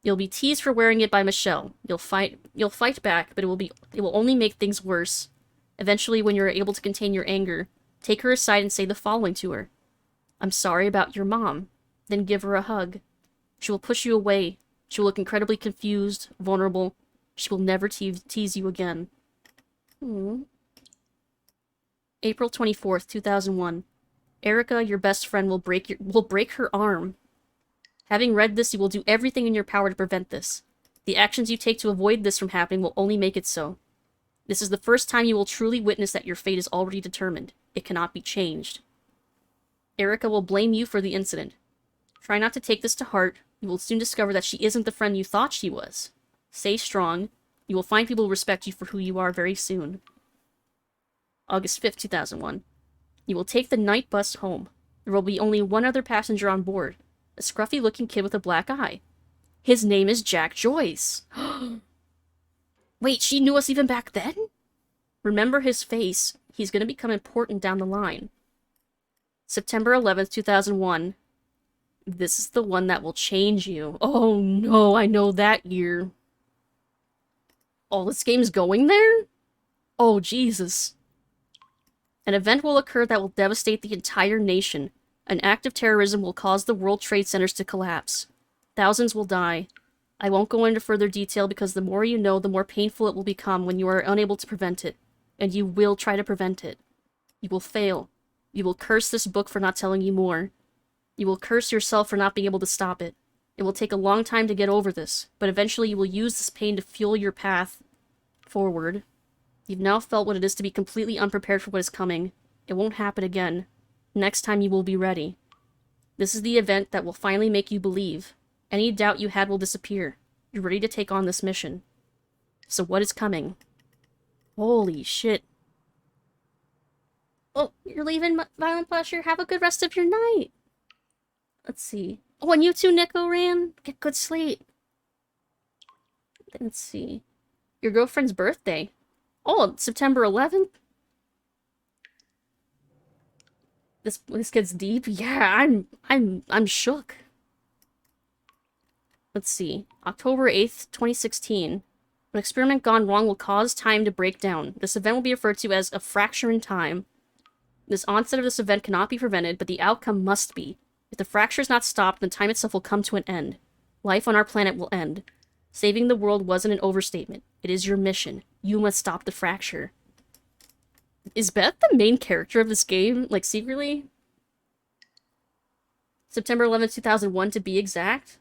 You'll be teased for wearing it by Michelle. You'll fight back, but it will only make things worse. Eventually, when you're able to contain your anger, take her aside and say the following to her. I'm sorry about your mom. Then give her a hug. She will push you away. She will look incredibly confused, vulnerable. She will never tease you again. April 24th, 2001. Erica, your best friend, will break her arm. Having read this, you will do everything in your power to prevent this. The actions you take to avoid this from happening will only make it so. This is the first time you will truly witness that your fate is already determined. It cannot be changed. Erica will blame you for the incident. Try not to take this to heart. You will soon discover that she isn't the friend you thought she was. Stay strong. You will find people who respect you for who you are very soon. August 5th, 2001. You will take the night bus home. There will be only one other passenger on board. A scruffy-looking kid with a black eye. His name is Jack Joyce. Wait, she knew us even back then? Remember his face. He's going to become important down the line. September 11th, 2001. This is the one that will change you. Oh no, I know that year. Oh, this game's going there? Oh, Jesus. An event will occur that will devastate the entire nation. An act of terrorism will cause the World Trade Centers to collapse. Thousands will die. I won't go into further detail because the more you know, the more painful it will become when you are unable to prevent it. And you will try to prevent it. You will fail. You will curse this book for not telling you more. You will curse yourself for not being able to stop it. It will take a long time to get over this, but eventually you will use this pain to fuel your path forward. You've now felt what it is to be completely unprepared for what is coming. It won't happen again. Next time you will be ready. This is the event that will finally make you believe. Any doubt you had will disappear. You're ready to take on this mission. So what is coming? Holy shit. Oh, you're leaving Violent Pleasure? Have a good rest of your night. Let's see. Oh, and you too, Nico Ran. Get good sleep. Let's see. Your girlfriend's birthday. Oh, September 11th? This gets deep. Yeah, I'm shook. Let's see. October 8th, 2016. An experiment gone wrong will cause time to break down. This event will be referred to as a fracture in time. This onset of this event cannot be prevented, but the outcome must be. If the fracture is not stopped, then time itself will come to an end. Life on our planet will end. Saving the world wasn't an overstatement. It is your mission. You must stop the fracture. Is Beth the main character of this game? Like, secretly? September 11th, 2001 to be exact?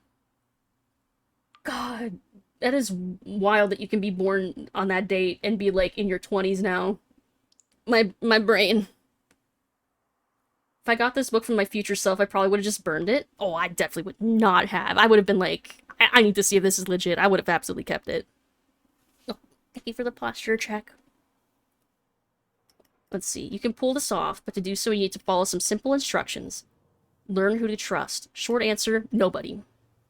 God, that is wild that you can be born on that date and be, like, in your 20s now. My brain. If I got this book from my future self, I probably would have just burned it. Oh, I definitely would not have. I would have been like, I need to see if this is legit. I would have absolutely kept it. Oh, thank you for the posture check. Let's see. You can pull this off, but to do so you need to follow some simple instructions. Learn who to trust. Short answer, nobody.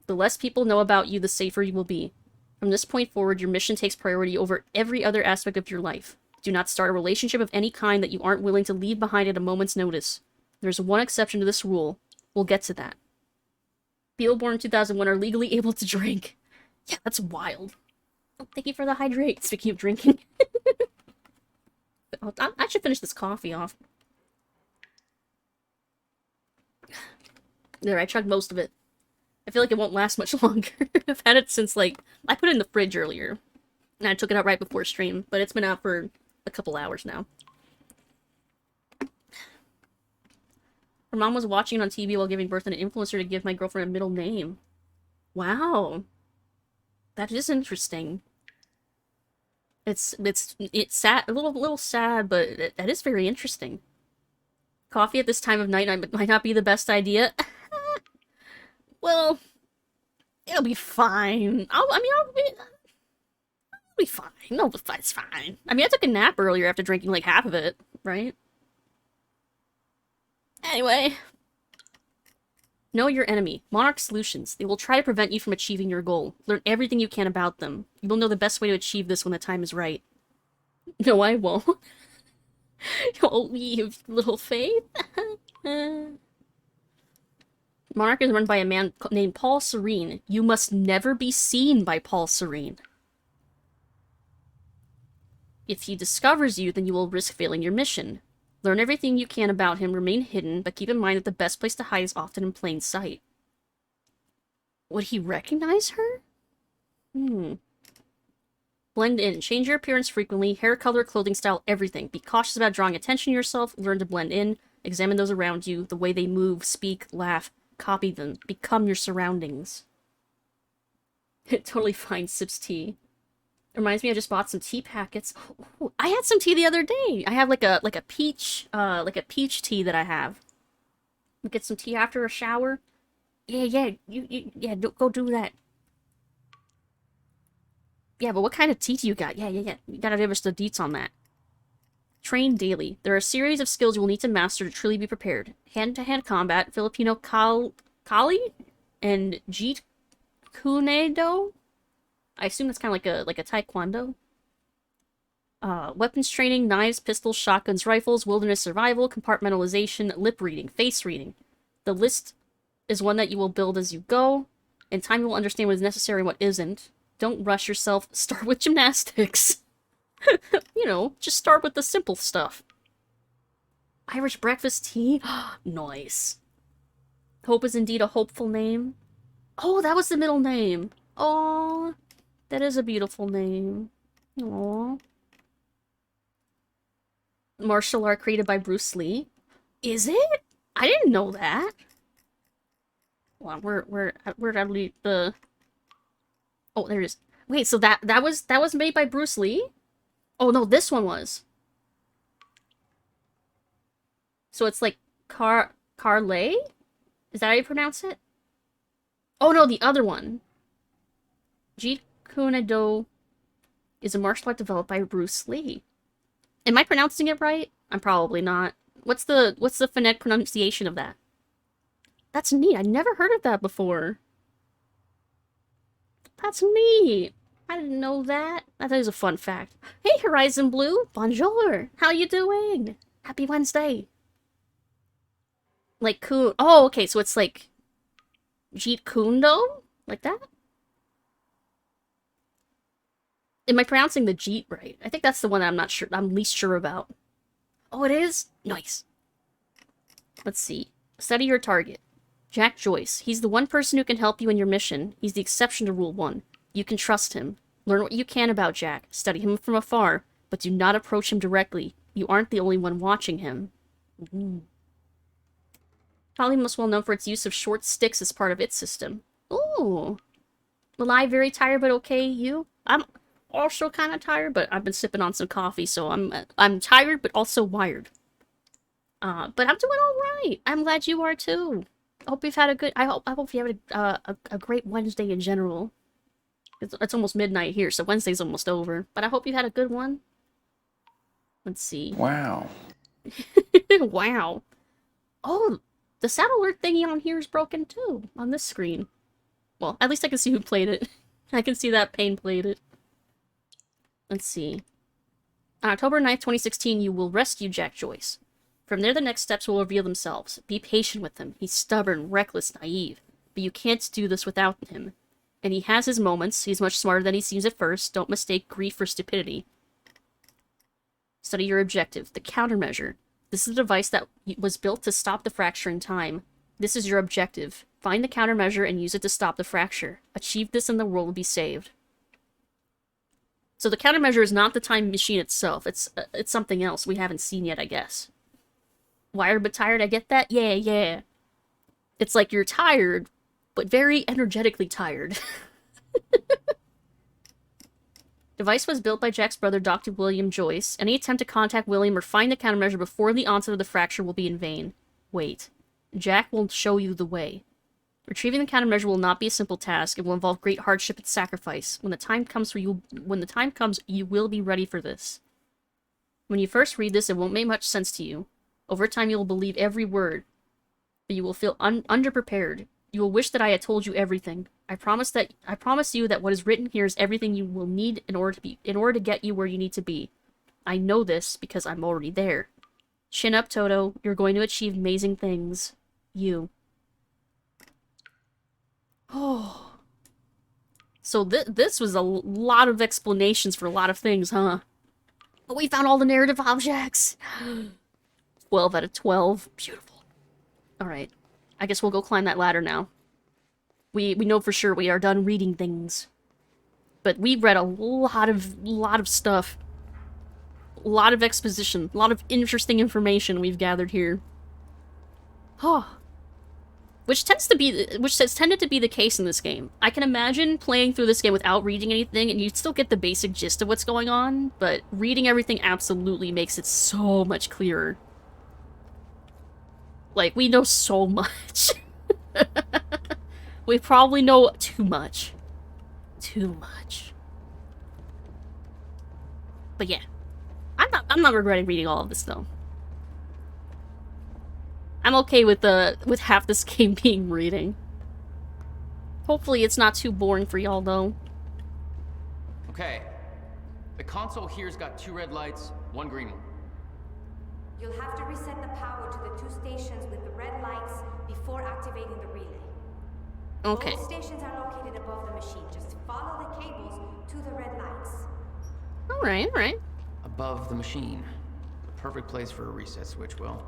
The less people know about you, the safer you will be. From this point forward, your mission takes priority over every other aspect of your life. Do not start a relationship of any kind that you aren't willing to leave behind at a moment's notice. There's one exception to this rule. We'll get to that. People born in 2001 are legally able to drink. Yeah, that's wild. Oh, thank you for the hydrate. Speaking of drinking. I should finish this coffee off. There, I chugged most of it. I feel like it won't last much longer. I've had it since, like, I put it in the fridge earlier. And I took it out right before stream, but it's been out for a couple hours now. Her mom was watching it on TV while giving birth and an influencer to give my girlfriend a middle name. Wow. That is interesting. It's sad, a little sad, but that is very interesting. Coffee at this time of night might not be the best idea. Well, it'll be fine. I'll be fine. No, it's fine. I mean, I took a nap earlier after drinking like half of it, right? Anyway. Know your enemy. Monarch Solutions. They will try to prevent you from achieving your goal. Learn everything you can about them. You will know the best way to achieve this when the time is right. No, I won't. Oh, you have little faith. Monarch is run by a man named Paul Serene. You must never be seen by Paul Serene. If he discovers you, then you will risk failing your mission. Learn everything you can about him, remain hidden, but keep in mind that the best place to hide is often in plain sight. Would he recognize her? Blend in. Change your appearance frequently. Hair color, clothing style, everything. Be cautious about drawing attention to yourself. Learn to blend in. Examine those around you. The way they move, speak, laugh. Copy them. Become your surroundings. Totally fine, sips tea. Reminds me, I just bought some tea packets. Ooh, I had some tea the other day. I have like a peach tea that I have. We get some tea after a shower. Yeah, yeah, go do that. Yeah, but what kind of tea do you got? Yeah. You gotta give us the deets on that. Train daily. There are a series of skills you will need to master to truly be prepared. Hand-to-hand combat, Filipino Kali, and Jeet Kunedo. I assume that's kind of like a taekwondo. Weapons training, knives, pistols, shotguns, rifles, wilderness survival, compartmentalization, lip reading, face reading. The list is one that you will build as you go. In time you will understand what is necessary and what isn't. Don't rush yourself. Start with gymnastics. You know, just start with the simple stuff. Irish breakfast tea? Nice. Hope is indeed a hopeful name. Oh, that was the middle name. Oh, that is a beautiful name. Aww. Martial art created by Bruce Lee. Is it? I didn't know that. Well, where the... Oh, there it is. Wait, so that was made by Bruce Lee? Oh no, this one was. So it's like Karl? Is that how you pronounce it? Oh no, the other one. Jeet Kune Do is a martial art developed by Bruce Lee. Am I pronouncing it right? I'm probably not. What's the phonetic pronunciation of that? That's neat. I never heard of that before. That's neat. I didn't know that. That is a fun fact. Hey, Horizon Blue. Bonjour. How you doing? Happy Wednesday. Like, oh, okay, so it's like Jeet Kundo? Like that? Am I pronouncing the Jeet right? I think that's the one that I'm least sure about. Oh, it is? Nice. Let's see. Study your target. Jack Joyce. He's the one person who can help you in your mission. He's the exception to Rule 1. You can trust him. Learn what you can about Jack. Study him from afar, but do not approach him directly. You aren't the only one watching him. Probably most well known for its use of short sticks as part of its system. Ooh. Well, I very tired, but okay. You? I'm also kind of tired, but I've been sipping on some coffee, so I'm tired, but also wired. But I'm doing all right. I'm glad you are too. I hope you've had a good. I hope you have a great Wednesday in general. It's almost midnight here, so Wednesday's almost over. But I hope you had a good one. Let's see. Wow. Wow. Oh, the sound alert thingy on here is broken too, on this screen. Well, at least I can see who played it. I can see that Payne played it. Let's see. On October 9th, 2016, you will rescue Jack Joyce. From there, the next steps will reveal themselves. Be patient with him. He's stubborn, reckless, naive. But you can't do this without him. And he has his moments. He's much smarter than he seems at first. Don't mistake grief for stupidity. Study your objective. The countermeasure. This is a device that was built to stop the fracture in time. This is your objective. Find the countermeasure and use it to stop the fracture. Achieve this and the world will be saved. So the countermeasure is not the time machine itself. It's something else we haven't seen yet, I guess. Wired but tired, I get that? Yeah. It's like you're tired, but very energetically tired. Device was built by Jack's brother, Dr. William Joyce. Any attempt to contact William or find the countermeasure before the onset of the fracture will be in vain. Wait. Jack will show you the way. Retrieving the countermeasure will not be a simple task. It will involve great hardship and sacrifice. When the time comes, you will be ready for this. When you first read this, it won't make much sense to you. Over time, you will believe every word, but you will feel underprepared. You will wish that I had told you everything. I promise you that what is written here is everything you will need in order to get you where you need to be. I know this because I'm already there. Chin up, Toto. You're going to achieve amazing things. You. Oh. So this was a lot of explanations for a lot of things, huh? But we found all the narrative objects. 12 out of 12. Beautiful. Alright. I guess we'll go climb that ladder now. We know for sure we are done reading things. But we read a lot of stuff. A lot of exposition. A lot of interesting information we've gathered here. Oh. Which has tended to be the case in this game. I can imagine playing through this game without reading anything, and you'd still get the basic gist of what's going on, but reading everything absolutely makes it so much clearer. Like, we know so much. We probably know too much. Too much. But yeah. I'm not regretting reading all of this, though. I'm okay with half this game being reading. Hopefully it's not too boring for y'all, though. Okay. The console here's got 2 red lights, 1 green one. You'll have to reset the power to the 2 stations with the red lights before activating the relay. Okay. Both stations are located above the machine. Just follow the cables to the red lights. Alright. Above the machine. The perfect place for a reset switch, Will.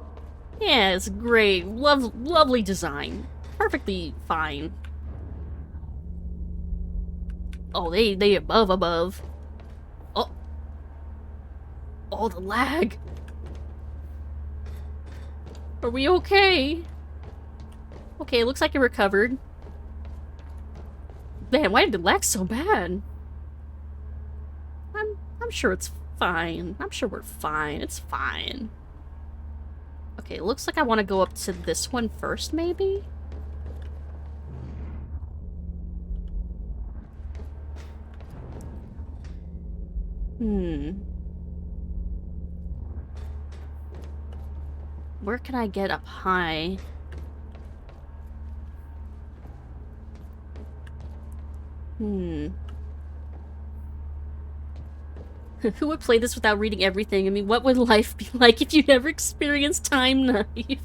Yeah, it's great. Lovely design. Perfectly fine. Oh, they above. Oh. Oh, the lag. Are we okay? Okay, it looks like it recovered. Man, why did it lag so bad? I'm sure it's fine. I'm sure we're fine. It's fine. Okay, it looks like I want to go up to this one first, maybe? Where can I get up high? Who would play this without reading everything? I mean, what would life be like if you never experienced Time Knife?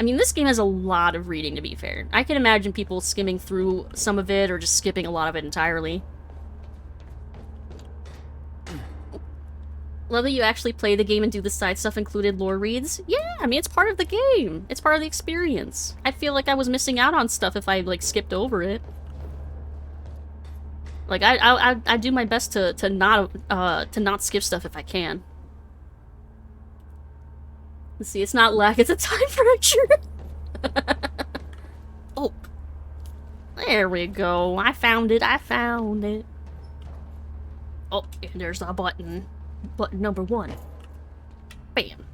I mean, this game has a lot of reading, to be fair. I can imagine people skimming through some of it or just skipping a lot of it entirely. Love that you actually play the game and do the side stuff included lore reads. Yeah, I mean, it's part of the game. It's part of the experience. I feel like I was missing out on stuff if I, like, skipped over it. Like, I do my best to not skip stuff if I can. Let's see, it's not lag, it's a time fracture. Oh. There we go. I found it. Oh, and there's our button. Button number 1. Bam.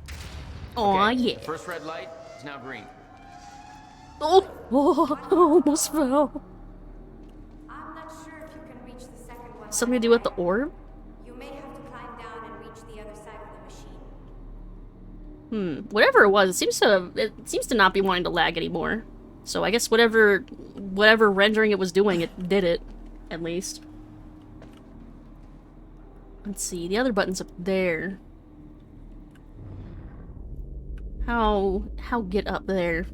Aw, Okay, yeah. First red light is now green. Oh, almost fell. I'm not sure if you can reach the second one. Something to do with the orb? You may have to climb down and reach the other side of the machine. Whatever it was, it seems to not be wanting to lag anymore. So I guess whatever rendering it was doing, it did it, at least. Let's see, the other button's up there. How get up there?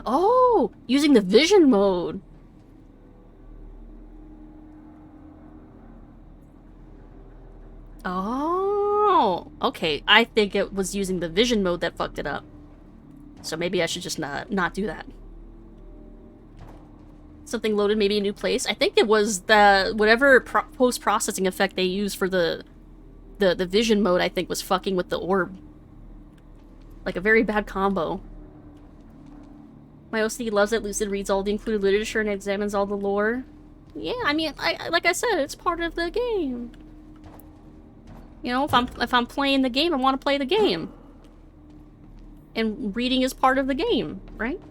Oh, using the vision mode. Oh, okay. I think it was using the vision mode that fucked it up. So maybe I should just not do that. Something loaded, maybe a new place. I think it was the whatever post-processing effect they used for the vision mode, I think was fucking with the orb. Like a very bad combo. My OCD loves it. Lucid reads all the included literature and examines all the lore. Yeah, I mean, like I said, it's part of the game. You know, if I'm playing the game, I want to play the game. And reading is part of the game, right?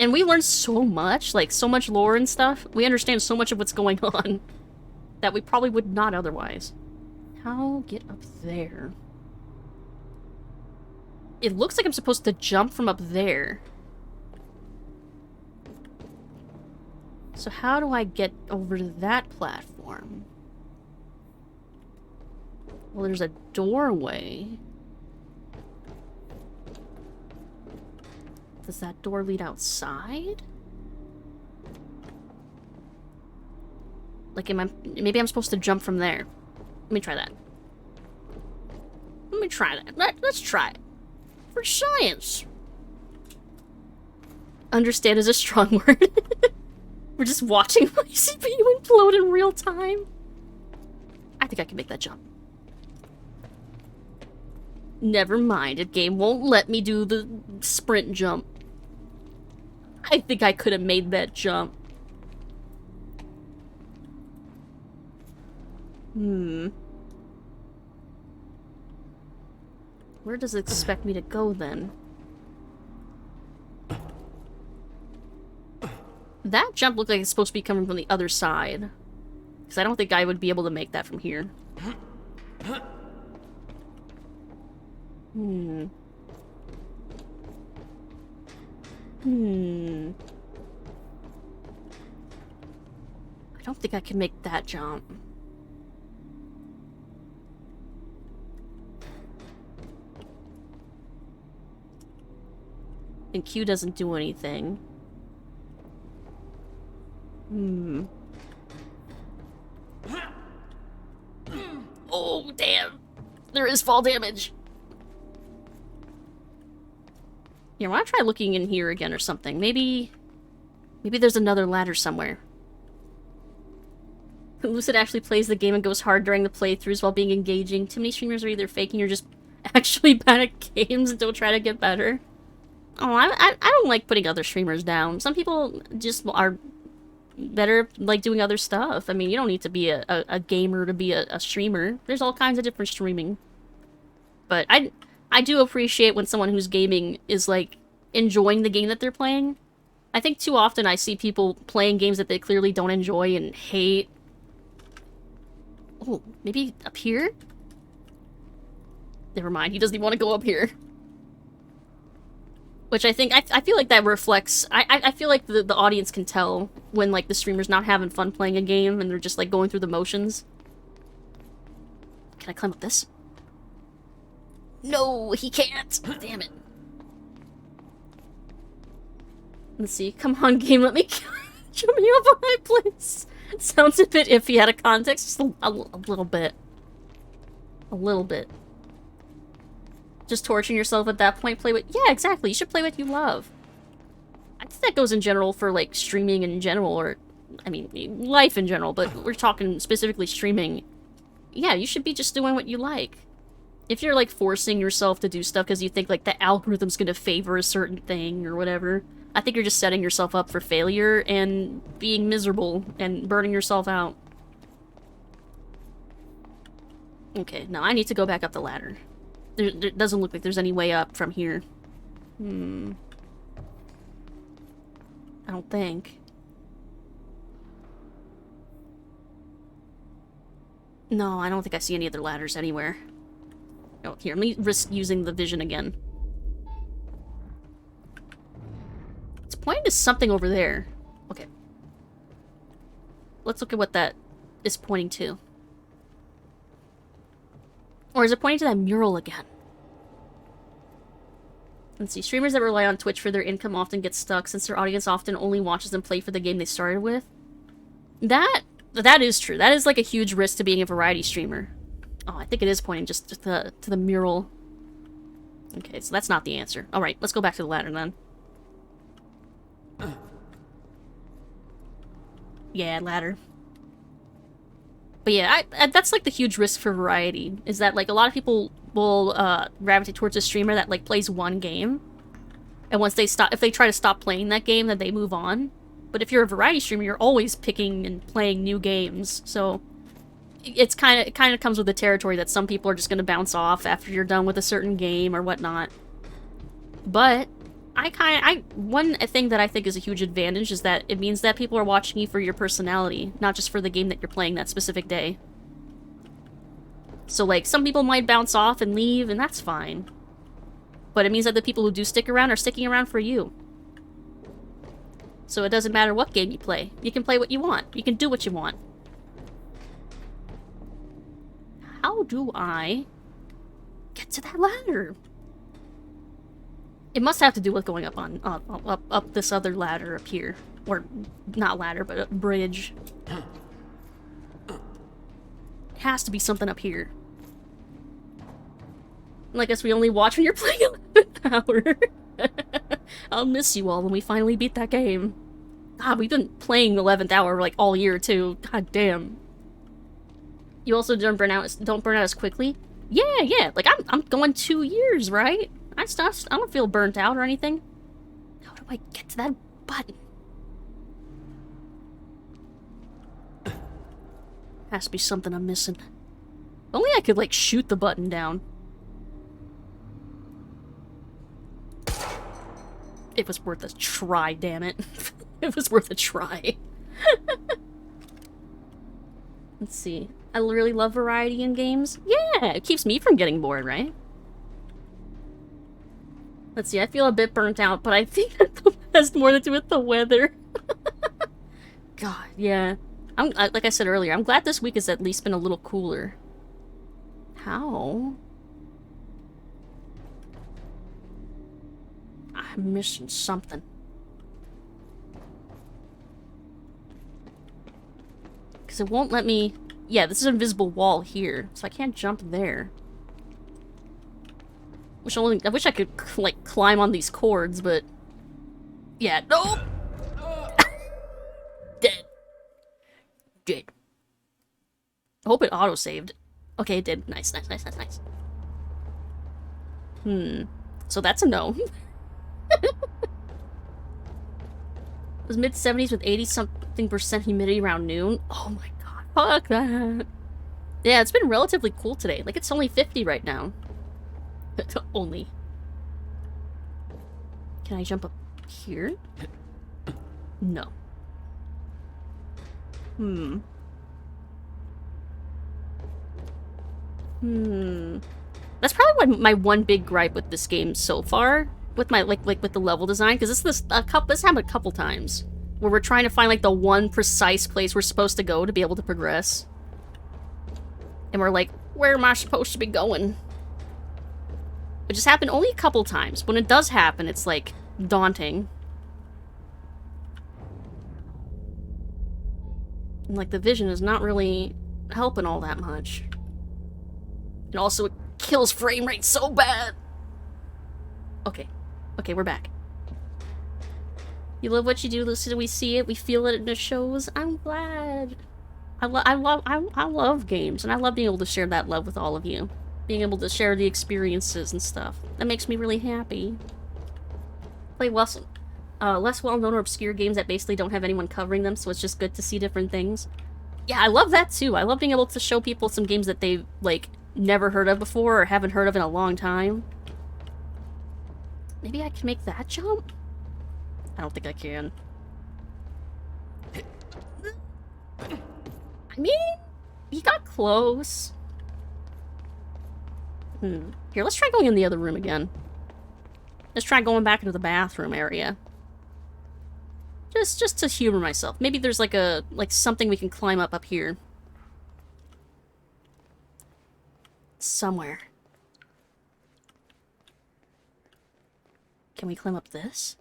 And we learn so much, like so much lore and stuff. We understand so much of what's going on that we probably would not otherwise. How get up there? It looks like I'm supposed to jump from up there. So how do I get over to that platform? Well, there's a doorway. Does that door lead outside? Like, maybe I'm supposed to jump from there. Let me try that. Let me try that. Let's try it. For science. Understand is a strong word. We're just watching my CPU implode in real time. I think I can make that jump. Never mind, the game won't let me do the sprint jump. I think I could have made that jump. Where does it expect me to go then? That jump looked like it's supposed to be coming from the other side. Because I don't think I would be able to make that from here. I don't think I can make that jump. And Q doesn't do anything. Oh, damn. There is fall damage. Yeah, I want to try looking in here again or something. Maybe there's another ladder somewhere. Lucid actually plays the game and goes hard during the playthroughs while being engaging. Too many streamers are either faking or just actually bad at games and don't try to get better. Oh, I don't like putting other streamers down. Some people just are better like doing other stuff. I mean, you don't need to be a gamer to be a streamer. There's all kinds of different streaming. But I do appreciate when someone who's gaming is like enjoying the game that they're playing. I think too often I see people playing games that they clearly don't enjoy and hate. Oh, maybe up here? Never mind, he doesn't even want to go up here. Which I think, I feel like that reflects, I feel like the audience can tell when, like, the streamer's not having fun playing a game and they're just, like, going through the motions. Can I climb up this? No, he can't! Damn it. Let's see. Come on, game, let me jump me up a high place. Sounds a bit iffy out of context, just a little bit. A little bit. Just torturing yourself at that point, play what— yeah, exactly, you should play what you love. I think that goes in general for, like, streaming in general, or, I mean, life in general, but we're talking specifically streaming. Yeah, you should be just doing what you like. If you're, like, forcing yourself to do stuff because you think, like, the algorithm's gonna favor a certain thing or whatever, I think you're just setting yourself up for failure and being miserable and burning yourself out. Okay, now I need to go back up the ladder. There doesn't look like there's any way up from here. I don't think. No, I don't think I see any other ladders anywhere. Oh, here, let me risk using the vision again. It's pointing to something over there. Okay. Let's look at what that is pointing to. Or is it pointing to that mural again? Let's see. Streamers that rely on Twitch for their income often get stuck since their audience often only watches them play for the game they started with. That is true. That is like a huge risk to being a variety streamer. Oh, I think it is pointing just to the mural. Okay, so that's not the answer. Alright, let's go back to the ladder then. Yeah, ladder. But yeah, that's like the huge risk for variety, is that like a lot of people will gravitate towards a streamer that like plays one game. And once they stop, if they try to stop playing that game, then they move on. But if you're a variety streamer, you're always picking and playing new games. So it kind of comes with the territory that some people are just going to bounce off after you're done with a certain game or whatnot. But one thing that I think is a huge advantage is that it means that people are watching you for your personality, not just for the game that you're playing that specific day. So like some people might bounce off and leave, and that's fine. But it means that the people who do stick around are sticking around for you. So it doesn't matter what game you play. You can play what you want. You can do what you want. How do I get to that ladder? It must have to do with going up on up this other ladder up here, or not ladder, but a bridge. It has to be something up here. I guess we only watch when you're playing 11th hour. I'll miss you all when we finally beat that game. God, we've been playing 11th hour like all year too. God damn. You also don't burn out as quickly? Yeah. Like I'm going 2 years, right? I don't feel burnt out or anything. How do I get to that button? Has to be something I'm missing. If only I could like shoot the button down. It was worth a try, damn it. It was worth a try. Let's see. I really love variety in games. Yeah, it keeps me from getting bored, right? Let's see, I feel a bit burnt out, but I think that has more to do with the weather. God, yeah. Like I said earlier, I'm glad this week has at least been a little cooler. How? I'm missing something. Because it won't let me... Yeah, this is an invisible wall here, so I can't jump there. I wish I could, like, climb on these cords, but... Yeah, no! Dead. Dead. I hope it auto-saved. Okay, it did. Nice. So that's a no. It was mid-70s with 80-something% humidity around noon. Oh my god, fuck that. Yeah, it's been relatively cool today. Like, it's only 50 right now. Only. Can I jump up here? No. That's probably my one big gripe with this game so far. With my with the level design, because this happened a couple times where we're trying to find like the one precise place we're supposed to go to be able to progress, and we're like, where am I supposed to be going? It just happened only a couple times. When it does happen, it's like daunting, and like the vision is not really helping all that much, and also it kills frame rate so bad. Okay, we're back. You love what you do, Lucid. We see it, we feel it in the shows. I'm glad. I love games, and I love being able to share that love with all of you. Being able to share the experiences and stuff. That makes me really happy. Play less well-known or obscure games that basically don't have anyone covering them, so it's just good to see different things. Yeah, I love that too. I love being able to show people some games that they've, like, never heard of before or haven't heard of in a long time. Maybe I can make that jump? I don't think I can. I mean, he got close. Here, let's try going in the other room again. Let's try going back into the bathroom area. Just to humor myself. Maybe there's like something we can climb up here. Somewhere. Can we climb up this?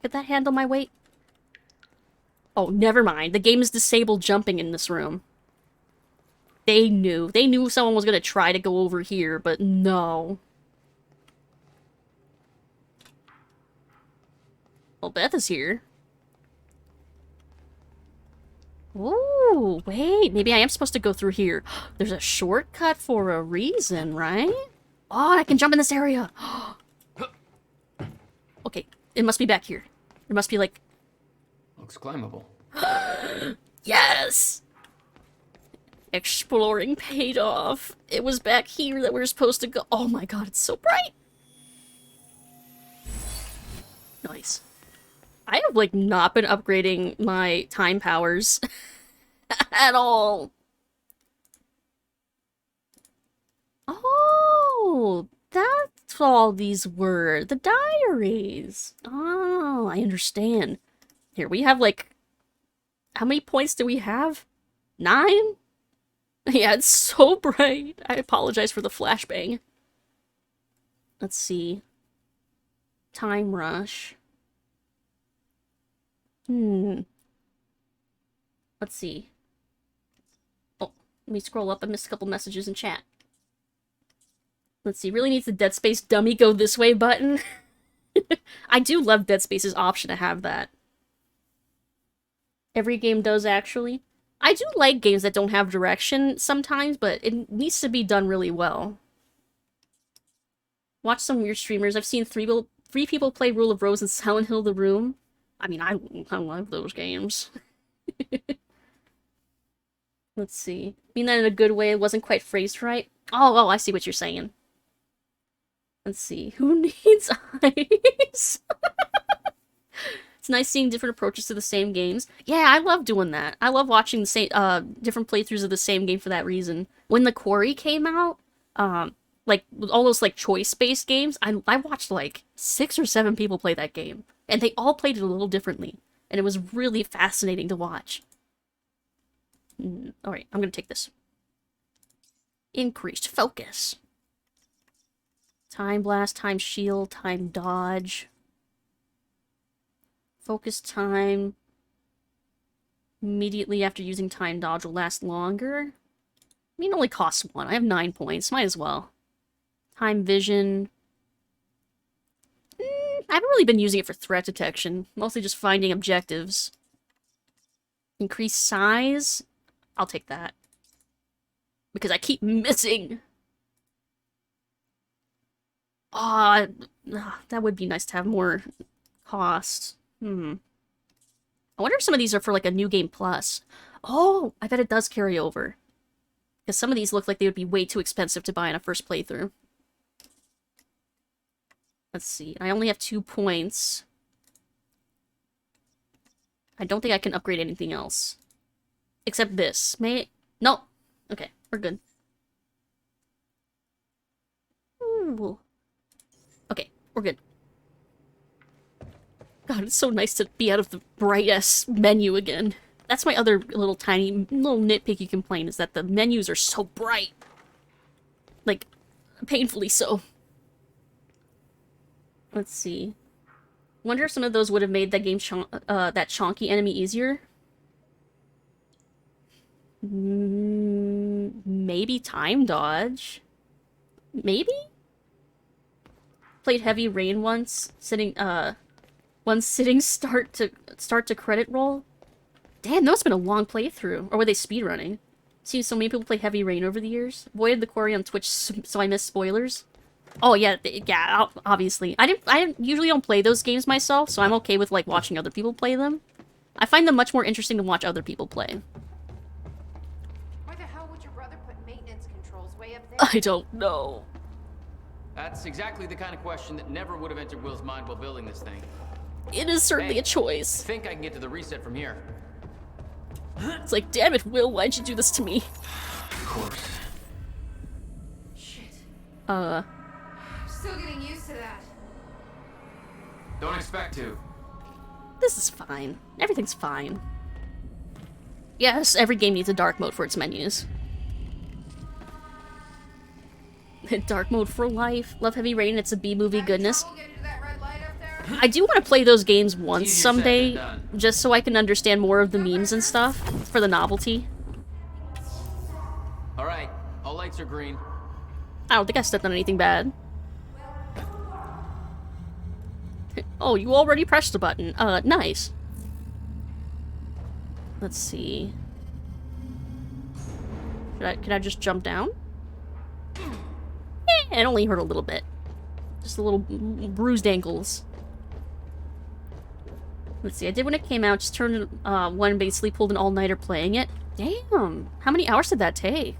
Could that handle my weight? Oh, never mind. The game is disabled jumping in this room. They knew. They knew someone was gonna try to go over here, but no. Well, Beth is here. Ooh, wait. Maybe I am supposed to go through here. There's a shortcut for a reason, right? Oh, I can jump in this area. Okay, it must be back here. It must be like... Looks climbable. Yes! Exploring paid off. It was back here that we were supposed to go. Oh my god, it's so bright! Nice. I have, like, not been upgrading my time powers at all. Oh, that's what all these were. The diaries. Oh, I understand. Here, we have, like... How many points do we have? 9? Yeah, it's so bright. I apologize for the flashbang. Let's see. Time rush. Let's see. Oh, let me scroll up. I missed a couple messages in chat. Let's see. Really needs the Dead Space dummy go this way button. I do love Dead Space's option to have that. Every game does, actually. I do like games that don't have direction sometimes, but it needs to be done really well. Watch some weird streamers. I've seen three people play Rule of Rose and Silent Hill: The Room. I mean, I love those games. Let's see. I mean that in a good way. It wasn't quite phrased right. Oh, I see what you're saying. Let's see. Who needs eyes? It's nice seeing different approaches to the same games. Yeah, I love doing that. I love watching the same different playthroughs of the same game for that reason. When The Quarry came out, like all those like choice-based games, I watched like 6 or 7 people play that game. And they all played it a little differently. And it was really fascinating to watch. Alright, I'm gonna take this. Increased focus. Time blast, time shield, time dodge. Focus time. Immediately after using time dodge will last longer. I mean, it only costs 1. I have 9 points. Might as well. Time vision. I haven't really been using it for threat detection. Mostly just finding objectives. Increase size. I'll take that. Because I keep missing. Ah, that would be nice to have more cost. I wonder if some of these are for like a new game plus. Oh, I bet it does carry over. Because some of these look like they would be way too expensive to buy in a first playthrough. Let's see. I only have 2 points. I don't think I can upgrade anything else. Except this. No. Okay, we're good. Ooh. Okay, we're good. God, it's so nice to be out of the bright-ass menu again. That's my other little nitpicky complaint, is that the menus are so bright. Like, painfully so. Let's see. Wonder if some of those would have made that game that chonky enemy easier. Maybe time dodge. Maybe? Played Heavy Rain once, sitting start to credit roll. Damn, that's been a long playthrough. Or were they speedrunning? Seen so many people play Heavy Rain over the years. Avoided the quarry on Twitch, so I missed spoilers. Oh yeah, yeah, obviously. I usually don't play those games myself, so I'm okay with like watching other people play them. I find them much more interesting to watch other people play. Why the hell would your brother put maintenance controls way up there? I don't know. That's exactly the kind of question that never would have entered Will's mind while building this thing. It is certainly a choice. I think I can get to the reset from here. It's like, damn it, Will, why'd you do this to me? Of course. Shit. Still getting used to that. Don't expect to. This is fine. Everything's fine. Yes, every game needs a dark mode for its menus. Dark mode for life. Love Heavy Rain, it's a B-movie goodness. I do want to play those games once someday, just so I can understand more of the memes and stuff, for the novelty. Alright, all lights are green. I don't think I stepped on anything bad. Oh, you already pressed the button. Nice. Let's see. Can I just jump down? It only hurt a little bit. Just a little bruised ankles. Let's see, I did when it came out, just turned one, basically pulled an all-nighter playing it. Damn! How many hours did that take?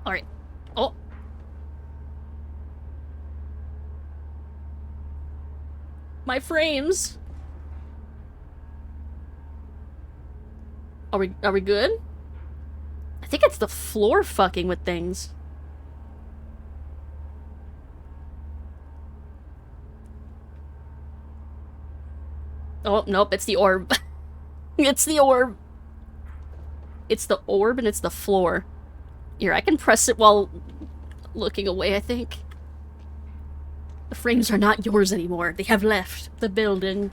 Alright. Oh! My frames! Are we good? I think it's the floor fucking with things. Oh, nope, it's the orb. It's the orb. It's the orb and it's the floor. Here, I can press it while looking away, I think. The frames are not yours anymore. They have left the building.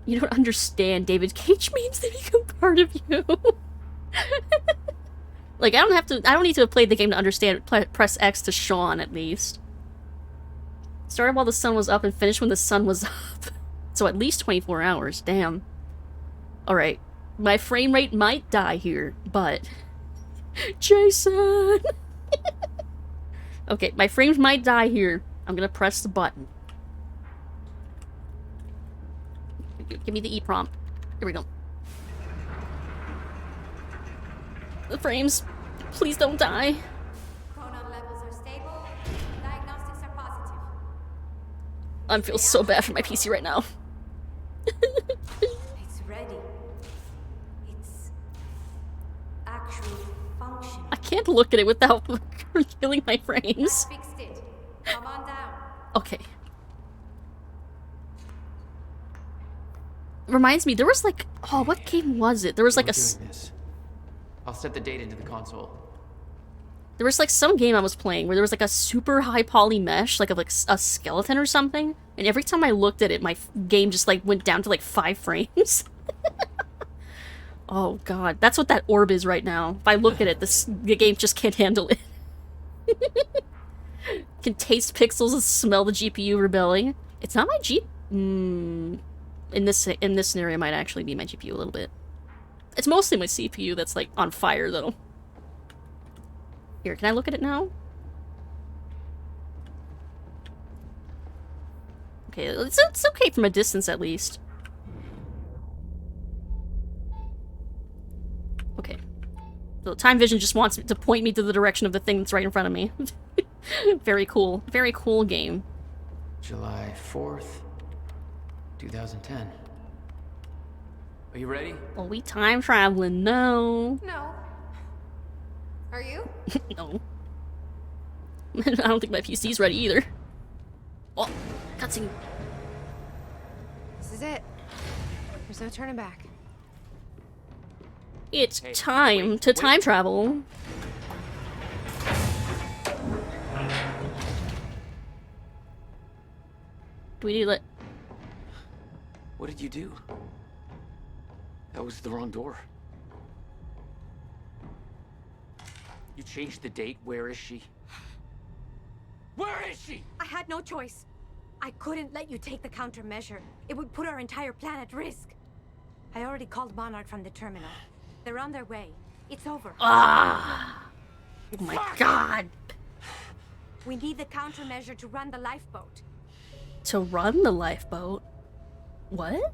You don't understand. David Cage means they become part of you. Like, I don't need to have played the game to understand. Press X to Sean, at least. Started while the sun was up and finished when the sun was up. So at least 24 hours, damn. Alright, my frame rate might die here, but... Jason! Okay, my frames might die here. I'm gonna press the button. Give me the E prompt. Here we go. The frames, please don't die. Chronon levels are stable. Diagnostics are positive. I feel so bad for my PC right now. It's ready. It's actually functioning. I can't look at it without killing my frames. Fixed it. Come on down. Okay. Reminds me, there was like, oh, what game was it? There was like a... I'll set the date into the console. There was like some game I was playing where there was like a super high poly mesh, like of like a skeleton or something, and every time I looked at it, my game just like went down to like 5 frames. Oh god, that's what that orb is right now. If I look at it, the game just can't handle it. Can taste pixels and smell the GPU rebelling. It's not my in this scenario, it might actually be my GPU a little bit. It's mostly my CPU that's like on fire though. Here, can I look at it now? Okay, it's okay from a distance at least. Okay. So Time Vision just wants to point me to the direction of the thing that's right in front of me. Very cool. Very cool game. July 4th, 2010. Are you ready? Well, we time traveling, no. No. Are you? No. I don't think my PC's ready either. Oh, cutscene. This is it. There's no turning back. It's time to time travel. Do we need to What did you do? That was the wrong door. You changed the date. Where is she? Where is she? I had no choice. I couldn't let you take the countermeasure. It would put our entire planet at risk. I already called Monarch from the terminal. They're on their way. It's over. Ah! Oh my god. We need the countermeasure to run the lifeboat. To run the lifeboat? What?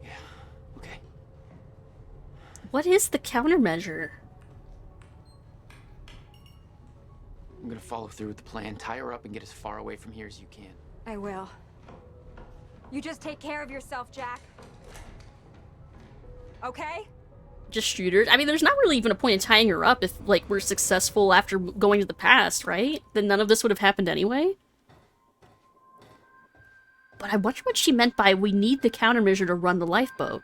Yeah, okay. What is the countermeasure? I'm gonna follow through with the plan. Tie her up and get as far away from here as you can. I will. You just take care of yourself, Jack. Okay? Just shooters? I mean, there's not really even a point in tying her up if, like, we're successful after going to the past, right? Then none of this would have happened anyway. But I wonder what she meant by, we need the countermeasure to run the lifeboat.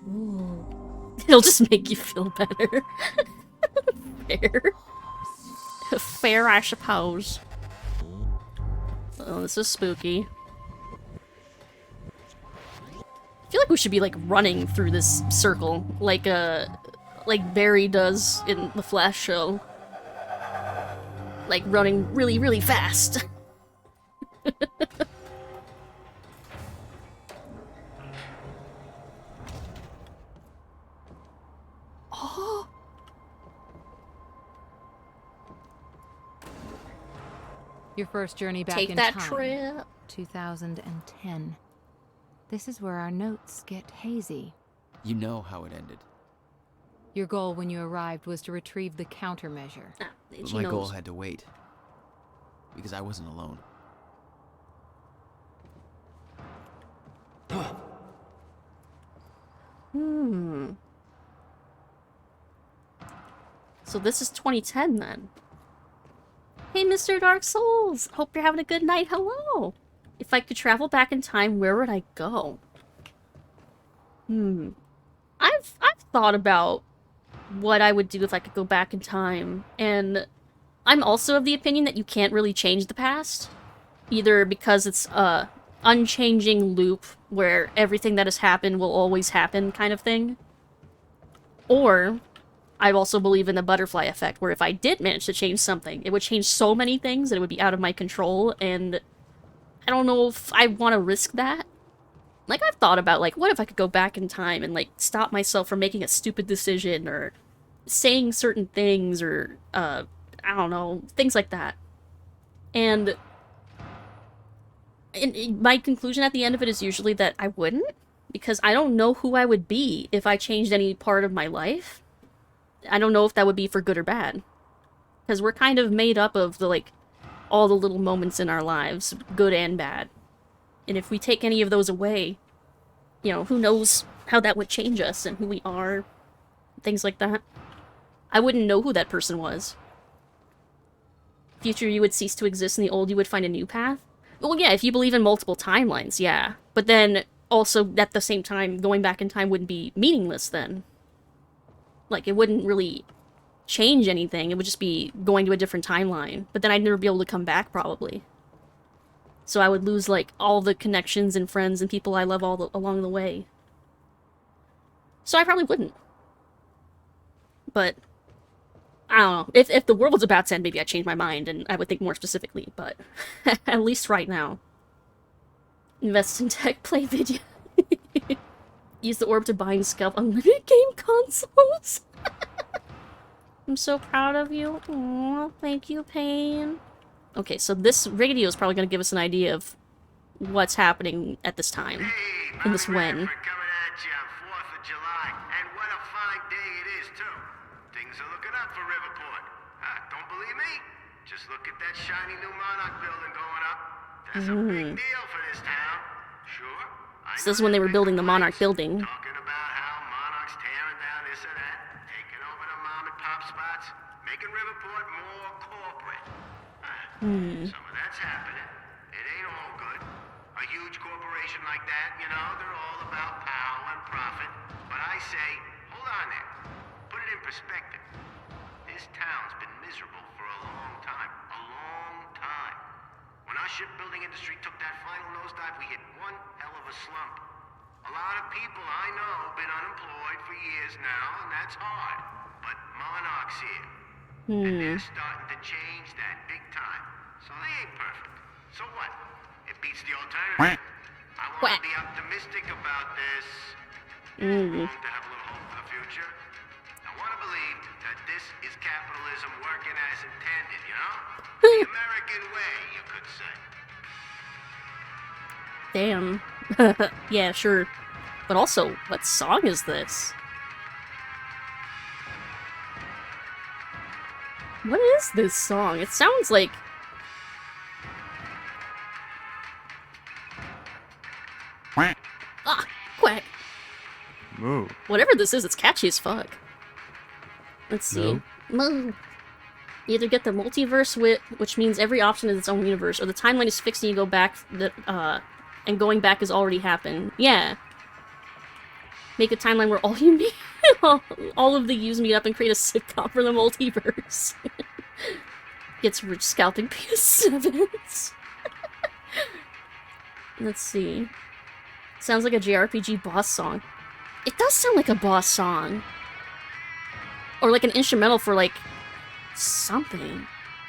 Ooh. It'll just make you feel better. Fair. Fair, I suppose. Oh, this is spooky. I feel like we should be, like, running through this circle, like Barry does in the Flash show. Like, running really, really fast. Oh! Your first journey back Take in that time. trip. 2010. This is where our notes get hazy. You know how it ended. Your goal when you arrived was to retrieve the countermeasure. But my goal had to wait. Because I wasn't alone. So this is 2010 then. Hey, Mr. Dark Souls! Hope you're having a good night. Hello! If I could travel back in time, where would I go? I've thought about what I would do if I could go back in time, and I'm also of the opinion that you can't really change the past. Either because it's a unchanging loop where everything that has happened will always happen kind of thing. Or I also believe in the butterfly effect, where if I did manage to change something, it would change so many things that it would be out of my control, and I don't know if I want to risk that. Like, I've thought about, like, what if I could go back in time and, like, stop myself from making a stupid decision, or saying certain things, or, I don't know, things like that. And my conclusion at the end of it is usually that I wouldn't, because I don't know who I would be if I changed any part of my life. I don't know if that would be for good or bad. Because we're kind of made up of the, like, all the little moments in our lives, good and bad. And if we take any of those away, you know, who knows how that would change us and who we are, things like that. I wouldn't know who that person was. Future, you would cease to exist, and the old, you would find a new path. Well, yeah, if you believe in multiple timelines, yeah. But then, also, at the same time, going back in time wouldn't be meaningless then. Like, it wouldn't really change anything. It would just be going to a different timeline. But then I'd never be able to come back, probably. So I would lose, like, all the connections and friends and people I love along the way. So I probably wouldn't. But I don't know. If the world was about to end, maybe I'd change my mind and I would think more specifically. But at least right now. Invest in tech, play video. Use the orb to buy and scalp unlimited game consoles. I'm so proud of you. Aww, thank you, Pain. Okay, so this radio is probably going to give us an idea of what's happening at this time. In this when. Just look at that shiny new Monarch building going up. That's a big deal for this town. Sure. So this is when they were building the Monarch building. Talking about how Monarch's tearing down this or that, taking over the mom and pop spots, making Riverport more corporate. Some of that's happening. It ain't all good. A huge corporation like that, you know, they're all about power and profit. But I say, hold on there. Put it in perspective. This town's been miserable for a long time. A long time. When our shipbuilding industry took that final nosedive, we hit one hell of a slump. A lot of people I know have been unemployed for years now, and that's hard. But Monarch's here. And they're starting to change that big time. So they ain't perfect. So what? It beats the alternative. I want to be optimistic about this. To have a little hope for the future. I want to believe that this is capitalism working as intended, you know? The American way, you could say. Damn. Yeah, sure. But also, what song is this? What is this song? It sounds like... Ah! Quack! Moo. Whatever this is, it's catchy as fuck. Let's see. Moo. You either get the multiverse which means every option is its own universe, or the timeline is fixed and you go back, and going back has already happened. Yeah. Make a timeline where all you meet, all of the yous meet up and create a sitcom for the multiverse. Gets rich scalping PS7s. Let's see. Sounds like a JRPG boss song. It does sound like a boss song. Or like an instrumental for like something. I'm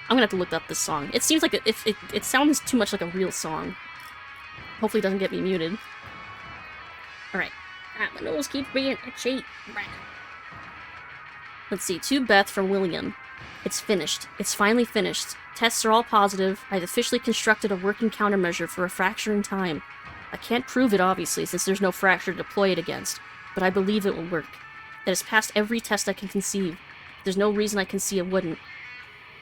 gonna have to look up this song. It seems like it sounds too much like a real song. Hopefully it doesn't get me muted. Alright. My nose keeps being itchy. Let's see. To Beth from William. It's finished. It's finally finished. Tests are all positive. I've officially constructed a working countermeasure for a fracture in time. I can't prove it, obviously, since there's no fracture to deploy it against, but I believe it will work. It has passed every test I can conceive. There's no reason I can see it wouldn't.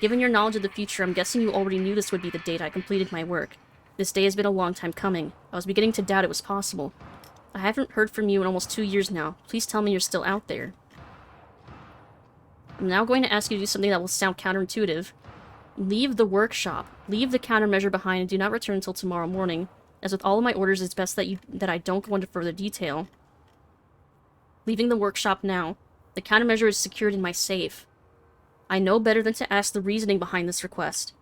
Given your knowledge of the future, I'm guessing you already knew this would be the date I completed my work. This day has been a long time coming. I was beginning to doubt it was possible. I haven't heard from you in almost 2 years now. Please tell me you're still out there. I'm now going to ask you to do something that will sound counterintuitive. Leave the workshop. Leave the countermeasure behind and do not return until tomorrow morning. As with all of my orders, it's best that I don't go into further detail. Leaving the workshop now. The countermeasure is secured in my safe. I know better than to ask the reasoning behind this request.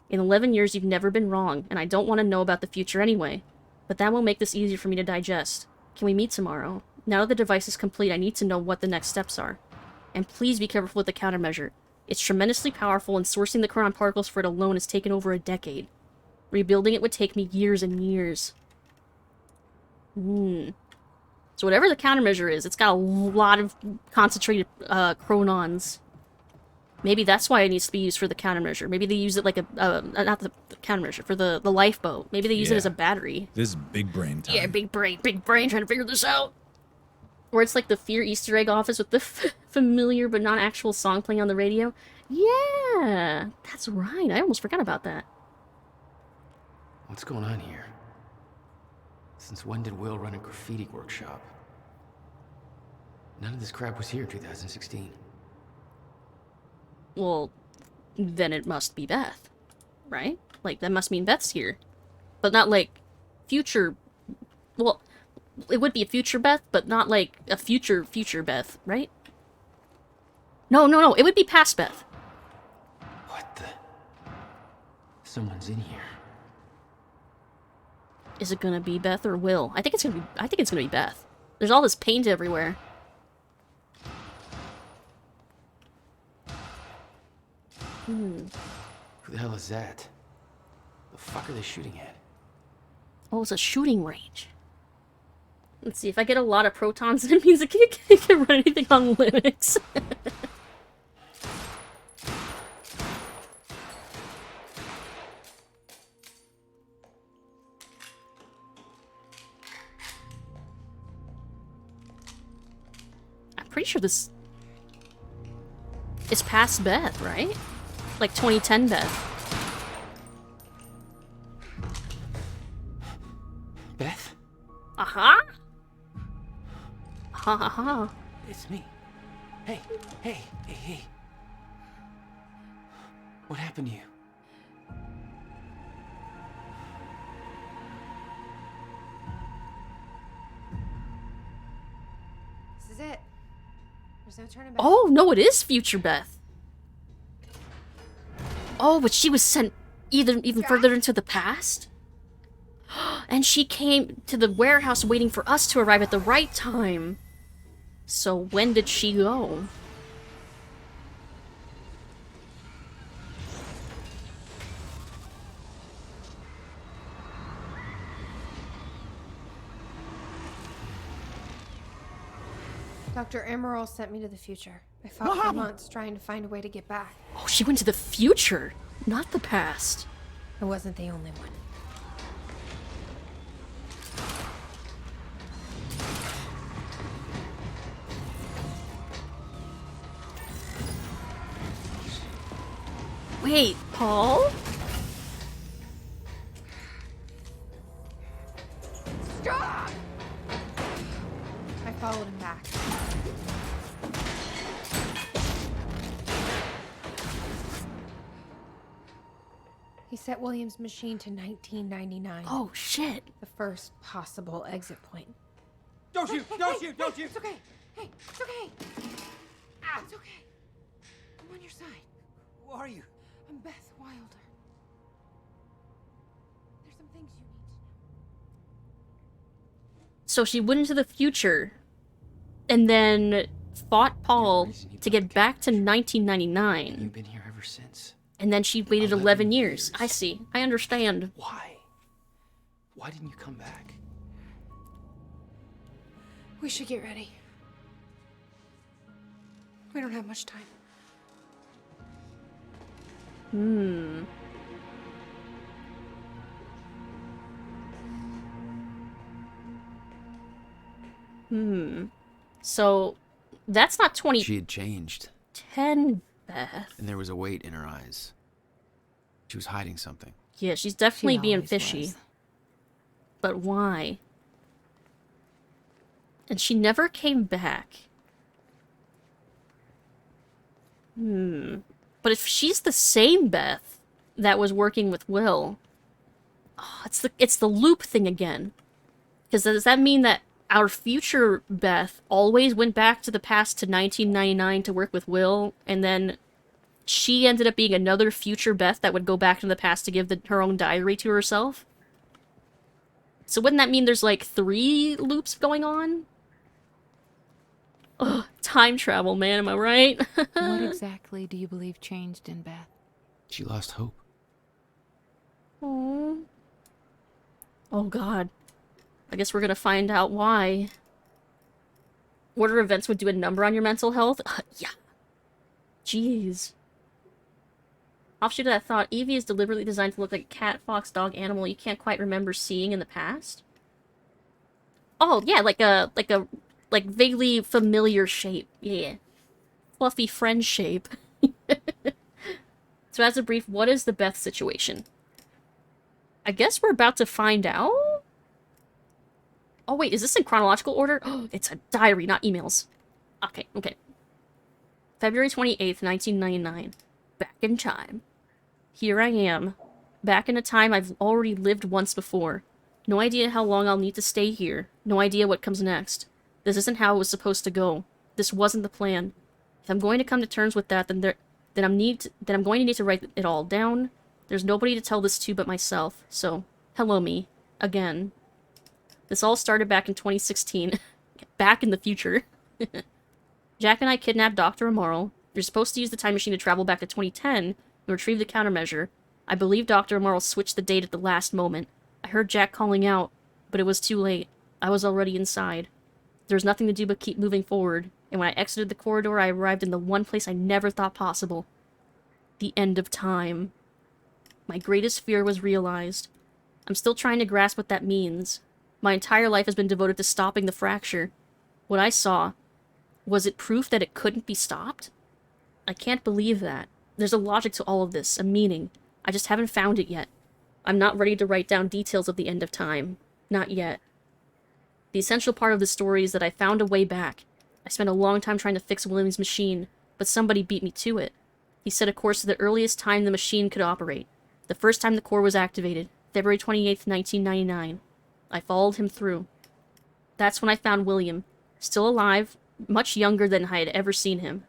In 11 years, you've never been wrong, and I don't want to know about the future anyway. But that will make this easier for me to digest. Can we meet tomorrow? Now that the device is complete, I need to know what the next steps are. And please be careful with the countermeasure. It's tremendously powerful, and sourcing the chronon particles for it alone has taken over a decade. Rebuilding it would take me years and years. So whatever the countermeasure is, it's got a lot of concentrated chronons. Maybe that's why it needs to be used for the countermeasure. Maybe they use it like not the countermeasure, for the lifeboat. Maybe they use it as a battery. This is big brain time. Yeah, big brain trying to figure this out. Or it's like the Fear Easter egg office with the familiar but not actual song playing on the radio. Yeah, that's right. I almost forgot about that. What's going on here? Since when did Will run a graffiti workshop? None of this crap was here in 2016. Well, then it must be Beth, right? Like, that must mean Beth's here. But not like future... Well, it would be a future Beth, but not like a future Beth, right? No, it would be past Beth. What the... Someone's in here. Is it gonna be Beth or Will? I think it's gonna be Beth. There's all this paint everywhere. Who the hell is that? The fuck are they shooting at? Oh, it's a shooting range. Let's see, if I get a lot of protons, it means I can run anything on Linux. I'm pretty sure this is past Beth, right? Like 2010 Beth. Beth? Aha! Ha ha ha. It's me. Hey. What happened to you? This is it. There's no turning back. Oh, no, it is future Beth. Oh, but she was sent even further into the past? And she came to the warehouse waiting for us to arrive at the right time. So when did she go? Dr. Emerald sent me to the future. I fought for months trying to find a way to get back. Oh, she went to the future, not the past. I wasn't the only one. Wait, Paul? Stop! I followed him back. He set William's machine to 1999. Oh, shit. The first possible exit point. Don't shoot! Don't shoot! Don't shoot! It's okay. Hey, it's okay. It's okay. I'm on your side. Who are you? I'm Beth Wilder. There's some things you need to know. So she went into the future and then fought Paul to get back to 1999. You've been here ever since. And then she waited 11 years. I see. I understand. Why? Why didn't you come back? We should get ready. We don't have much time. So, that's not She had changed. 2010, Beth. And there was a weight in her eyes. She was hiding something. Yeah, she's definitely She being always fishy. was. But why? And she never came back. But if she's the same Beth that was working with Will, it's the loop thing again. Because does that mean that our future Beth always went back to the past to 1999 to work with Will, and then she ended up being another future Beth that would go back to the past to give her own diary to herself? So wouldn't that mean there's like 3 loops going on? Ugh, time travel, man, am I right? What exactly do you believe changed in Beth? She lost hope. Aww. Oh god. I guess we're gonna find out why. Order events would do a number on your mental health? Yeah. Jeez. Offshoot of that thought, Evie is deliberately designed to look like a cat, fox, dog, animal you can't quite remember seeing in the past. Oh, yeah, like vaguely familiar shape. Yeah. Fluffy friend shape. So as a brief, what is the Beth situation? I guess we're about to find out? Oh wait, is this in chronological order? Oh, it's a diary, not emails. Okay. February 28th, 1999. Back in time. Here I am. Back in a time I've already lived once before. No idea how long I'll need to stay here. No idea what comes next. This isn't how it was supposed to go. This wasn't the plan. If I'm going to come to terms with that, then I'm going to need to write it all down. There's nobody to tell this to but myself. So, hello me. Again. This all started back in 2016. Back in the future. Jack and I kidnapped Dr. Amaral. You're supposed to use the time machine to travel back to 2010 and retrieve the countermeasure. I believe Dr. Amaral switched the date at the last moment. I heard Jack calling out, but it was too late. I was already inside. There was nothing to do but keep moving forward, and when I exited the corridor, I arrived in the one place I never thought possible. The end of time. My greatest fear was realized. I'm still trying to grasp what that means. My entire life has been devoted to stopping the fracture. What I saw, was it proof that it couldn't be stopped? I can't believe that. There's a logic to all of this, a meaning. I just haven't found it yet. I'm not ready to write down details of the end of time. Not yet. The essential part of the story is that I found a way back. I spent a long time trying to fix William's machine, but somebody beat me to it. He set a course to the earliest time the machine could operate. The first time the core was activated, February 28th, 1999. I followed him through. That's when I found William, still alive, much younger than I had ever seen him.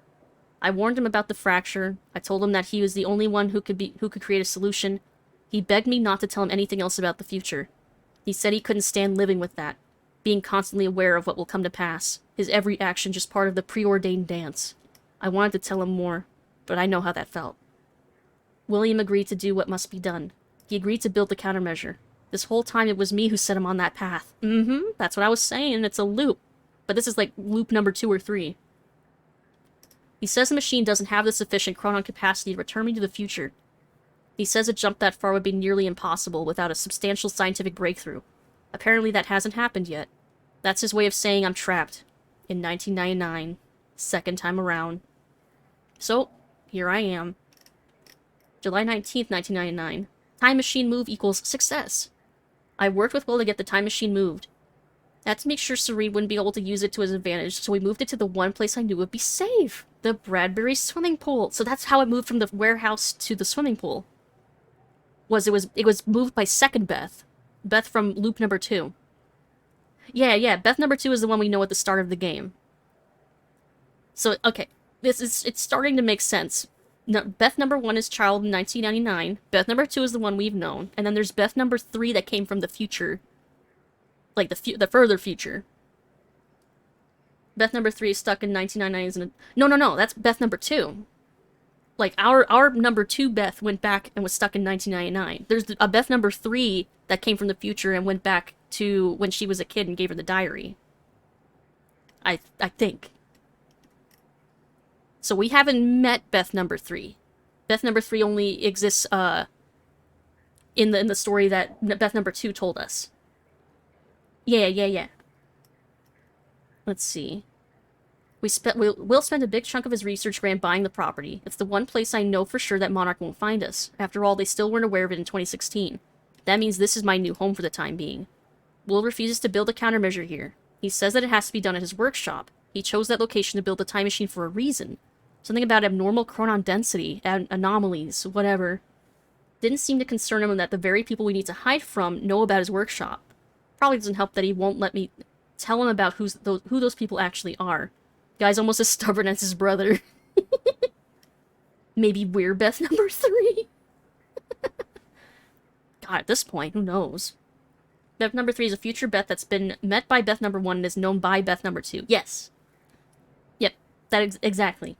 I warned him about the fracture. I told him that he was the only one who could create a solution. He begged me not to tell him anything else about the future. He said he couldn't stand living with that, being constantly aware of what will come to pass, his every action just part of the preordained dance. I wanted to tell him more, but I know how that felt. William agreed to do what must be done. He agreed to build the countermeasure. This whole time it was me who set him on that path. That's what I was saying, it's a loop. But this is like loop number 2 or 3. He says the machine doesn't have the sufficient chronon capacity to return me to the future. He says a jump that far would be nearly impossible without a substantial scientific breakthrough. Apparently that hasn't happened yet. That's his way of saying I'm trapped. In 1999. Second time around. So, here I am. July 19th, 1999. Time machine move equals success. I worked with Will to get the time machine moved. I had to make sure Serene wouldn't be able to use it to his advantage, so we moved it to the one place I knew would be safe. The Bradbury swimming pool. So that's how it moved from the warehouse to the swimming pool. It was moved by second Beth. Beth from loop number 2. Yeah, Beth number 2 is the one we know at the start of the game. So, okay. It's starting to make sense. No, Beth number 1 is child in 1999. Beth number 2 is the one we've known. And then there's Beth number 3 that came from the future. Like, the further future. Beth number 3 is stuck in 1999. No, that's Beth number 2. Like, our number 2 Beth went back and was stuck in 1999. There's a Beth number 3 that came from the future and went back to when she was a kid and gave her the diary. I think. So we haven't met Beth number 3. Beth number 3 only exists, in the story that Beth number 2 told us. Yeah. Let's see. Will spent a big chunk of his research grant buying the property. It's the one place I know for sure that Monarch won't find us. After all, they still weren't aware of it in 2016. That means this is my new home for the time being. Will refuses to build a countermeasure here. He says that it has to be done at his workshop. He chose that location to build the time machine for a reason. Something about abnormal chronon density, anomalies, whatever. Didn't seem to concern him that the very people we need to hide from know about his workshop. Probably doesn't help that he won't let me tell him about who those people actually are. Guy's almost as stubborn as his brother. Maybe we're Beth number 3? God, at this point, who knows? Beth number 3 is a future Beth that's been met by Beth number 1 and is known by Beth number 2. Yes. Yep, exactly.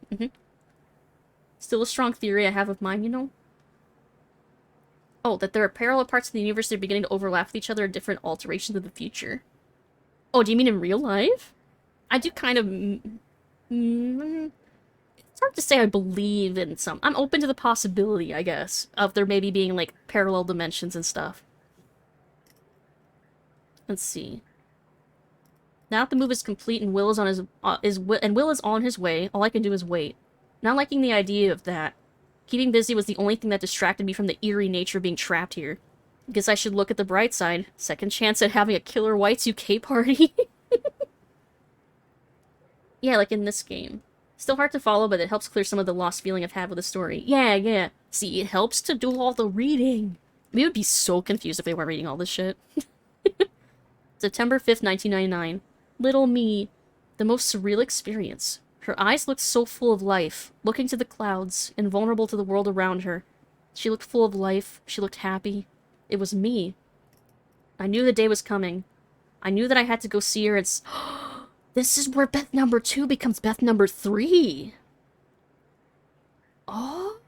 Still a strong theory I have of mine, you know? Oh, that there are parallel parts of the universe that are beginning to overlap with each other in different alterations of the future. Oh, do you mean in real life? I do kind of... it's hard to say I believe in some... I'm open to the possibility, I guess, of there maybe being, like, parallel dimensions and stuff. Let's see. Now that the move is complete and Will is on Will is on his way, all I can do is wait. Not liking the idea of that. Keeping busy was the only thing that distracted me from the eerie nature of being trapped here. Guess I should look at the bright side. Second chance at having a killer Y2K party. Yeah, like in this game. Still hard to follow, but it helps clear some of the lost feeling I've had with the story. Yeah. See, it helps to do all the reading. We would be so confused if they weren't reading all this shit. September 5th, 1999. Little me. The most surreal experience. Her eyes looked so full of life, looking to the clouds, invulnerable to the world around her. She looked full of life. She looked happy. It was me. I knew the day was coming. I knew that I had to go see her and this is where Beth number 2 becomes Beth number 3. Oh.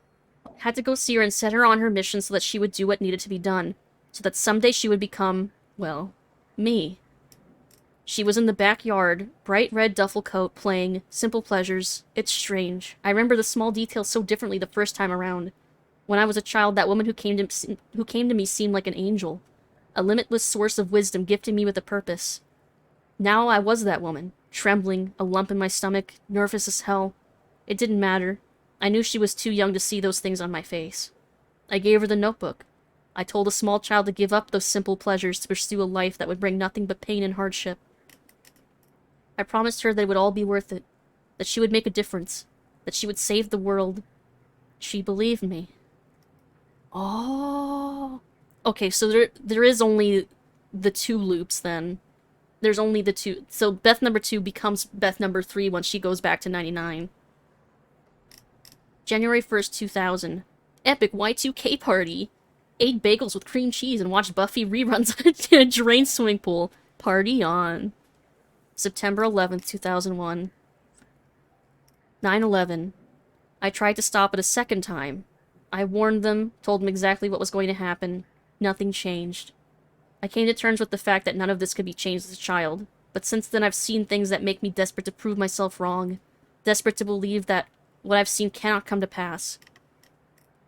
Had to go see her and set her on her mission so that she would do what needed to be done. So that someday she would become, well, me. She was in the backyard, bright red duffel coat, playing Simple Pleasures. It's strange. I remember the small details so differently the first time around. When I was a child, that woman who came to me seemed like an angel. A limitless source of wisdom gifting me with a purpose. Now I was that woman, trembling, a lump in my stomach, nervous as hell. It didn't matter. I knew she was too young to see those things on my face. I gave her the notebook. I told a small child to give up those simple pleasures to pursue a life that would bring nothing but pain and hardship. I promised her that it would all be worth it, that she would make a difference, that she would save the world. She believed me. Oh. Okay, so there is only the 2 loops then. There's only the 2. So Beth number 2 becomes Beth number 3 once she goes back to 99. January 1st, 2000. Epic Y2K party. Ate bagels with cream cheese and watched Buffy reruns in a drained swimming pool. Party on. September 11th, 2001. 9/11. I tried to stop it a second time. I warned them, told them exactly what was going to happen. Nothing changed. I came to terms with the fact that none of this could be changed as a child. but since then I've seen things that make me desperate to prove myself wrong, desperate to believe that what I've seen cannot come to pass.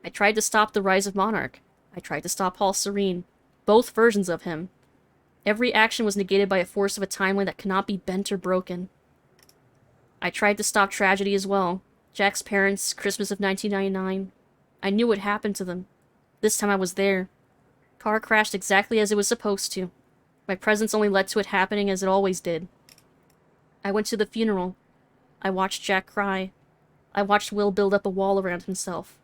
I tried to stop the rise of Monarch. I tried to stop Paul Serene. Both versions of him. Every action was negated by a force of a timeline that cannot be bent or broken. I tried to stop tragedy as well. Jack's parents, Christmas of 1999. I knew what happened to them. This time I was there. Car crashed exactly as it was supposed to. My presence only led to it happening as it always did. I went to the funeral. I watched Jack cry. I watched Will build up a wall around himself.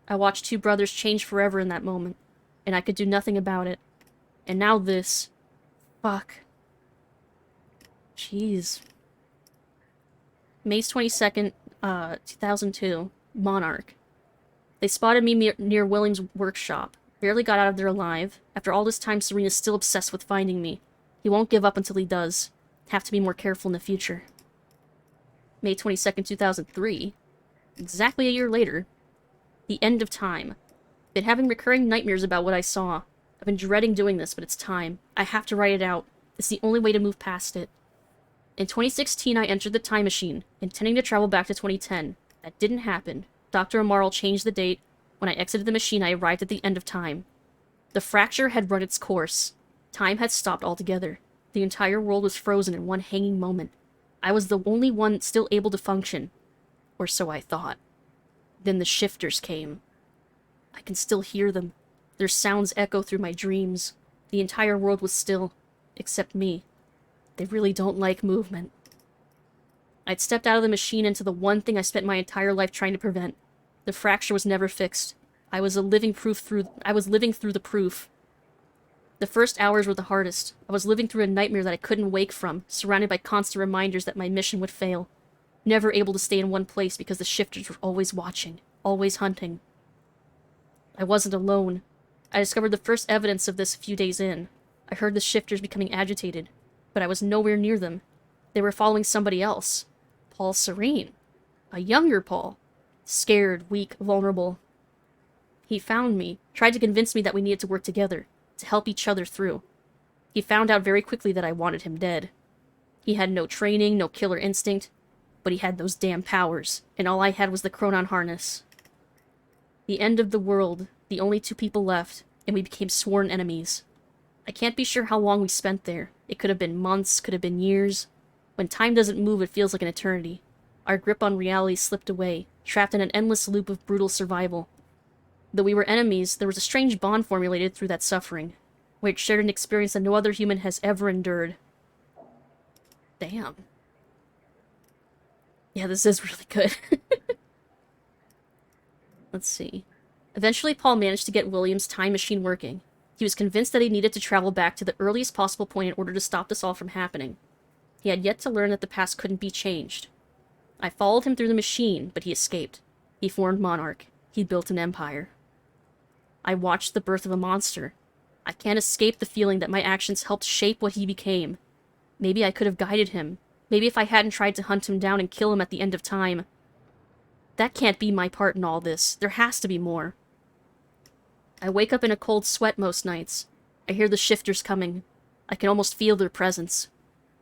I watched two brothers change forever in that moment, and I could do nothing about it. And now this. Fuck. Jeez. May 22nd, 2002. Monarch. They spotted me near William's workshop. Barely got out of there alive. After all this time, Serena's still obsessed with finding me. He won't give up until he does. Have to be more careful in the future. May 22nd, 2003. Exactly a year later. The end of time. Been having recurring nightmares about what I saw. I've been dreading doing this, but it's time. I have to write it out. It's the only way to move past it. In 2016, I entered the time machine, intending to travel back to 2010. That didn't happen. Dr. Amaral changed the date. When I exited the machine, I arrived at the end of time. The fracture had run its course. Time had stopped altogether. The entire world was frozen in one hanging moment. I was the only one still able to function. Or so I thought. Then the shifters came. I can still hear them. Their sounds echo through my dreams. The entire world was still, except me. They really don't like movement. I'd stepped out of the machine into the one thing I spent my entire life trying to prevent. The fracture was never fixed. I was living through the proof. The first hours were the hardest. I was living through a nightmare that I couldn't wake from, surrounded by constant reminders that my mission would fail. Never able to stay in one place because the shifters were always watching, always hunting. I wasn't alone. I discovered the first evidence of this a few days in. I heard the shifters becoming agitated, but I was nowhere near them. They were following somebody else. Paul Serene. A younger Paul. Scared, weak, vulnerable. He found me, tried to convince me that we needed to work together, to help each other through. He found out very quickly that I wanted him dead. He had no training, no killer instinct, but he had those damn powers, and all I had was the Chronon harness. The end of the world, the only two people left, and we became sworn enemies. I can't be sure how long we spent there. It could have been months, could have been years. When time doesn't move, it feels like an eternity. Our grip on reality slipped away, trapped in an endless loop of brutal survival. Though we were enemies, there was a strange bond formulated through that suffering. We had shared an experience that no other human has ever endured. Damn. Yeah, this is really good. Let's see. Eventually, Paul managed to get William's time machine working. He was convinced that he needed to travel back to the earliest possible point in order to stop this all from happening. He had yet to learn that the past couldn't be changed. I followed him through the machine, but he escaped. He formed Monarch. He built an empire. I watched the birth of a monster. I can't escape the feeling that my actions helped shape what he became. Maybe I could have guided him. Maybe if I hadn't tried to hunt him down and kill him at the end of time. That can't be my part in all this. There has to be more. I wake up in a cold sweat most nights. I hear the shifters coming. I can almost feel their presence.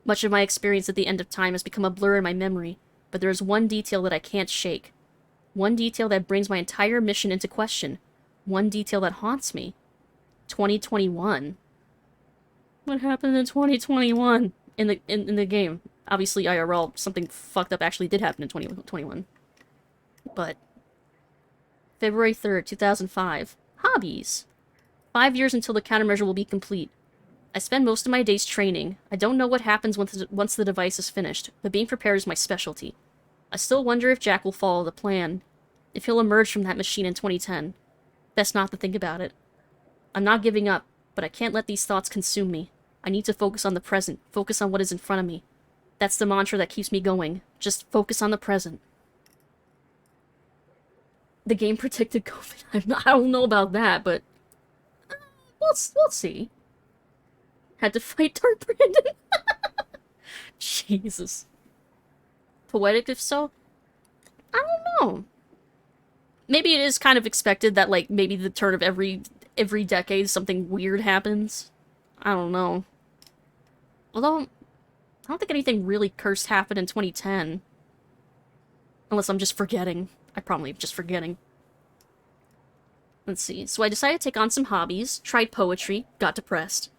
Much of my experience at the end of time has become a blur in my memory, but there is one detail that I can't shake. One detail that brings my entire mission into question. One detail that haunts me. 2021. What happened in 2021 in the game? Obviously, IRL, something fucked up actually did happen in 2021. But February 3rd, 2005. Hobbies. 5 years until the countermeasure will be complete. I spend most of my days training. I don't know what happens once the device is finished, but being prepared is my specialty. I still wonder if Jack will follow the plan. If he'll emerge from that machine in 2010. Best not to think about it. I'm not giving up, but I can't let these thoughts consume me. I need to focus on the present, focus on what is in front of me. That's the mantra that keeps me going. Just focus on the present. The game predicted COVID. I don't know about that, but we'll see. Had to fight Dark Brandon. Jesus. Poetic, if so? I don't know. Maybe it is kind of expected that, like, maybe the turn of every decade something weird happens. I don't know. Although, I don't think anything really cursed happened in 2010. Unless I'm just forgetting. I'm probably just forgetting. Let's see. So I decided to take on some hobbies, tried poetry, got depressed,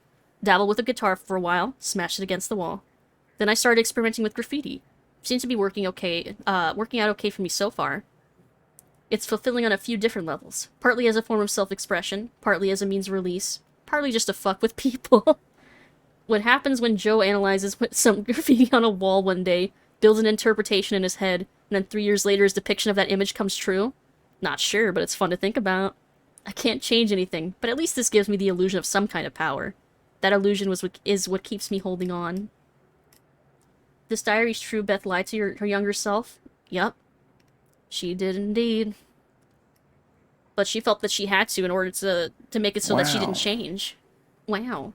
dabbled with a guitar for a while, smashed it against the wall. Then I started experimenting with graffiti. Seems to be working out okay for me so far. It's fulfilling on a few different levels. Partly as a form of self-expression, partly as a means of release, partly just to fuck with people. What happens when Joe analyzes some graffiti on a wall one day, builds an interpretation in his head, and then 3 years later his depiction of that image comes true? Not sure, but it's fun to think about. I can't change anything, but at least this gives me the illusion of some kind of power. That illusion is what keeps me holding on. This diary's true. Beth lied to her younger self. Yup. She did indeed. But she felt that she had to in order to make it so that she didn't change. Wow.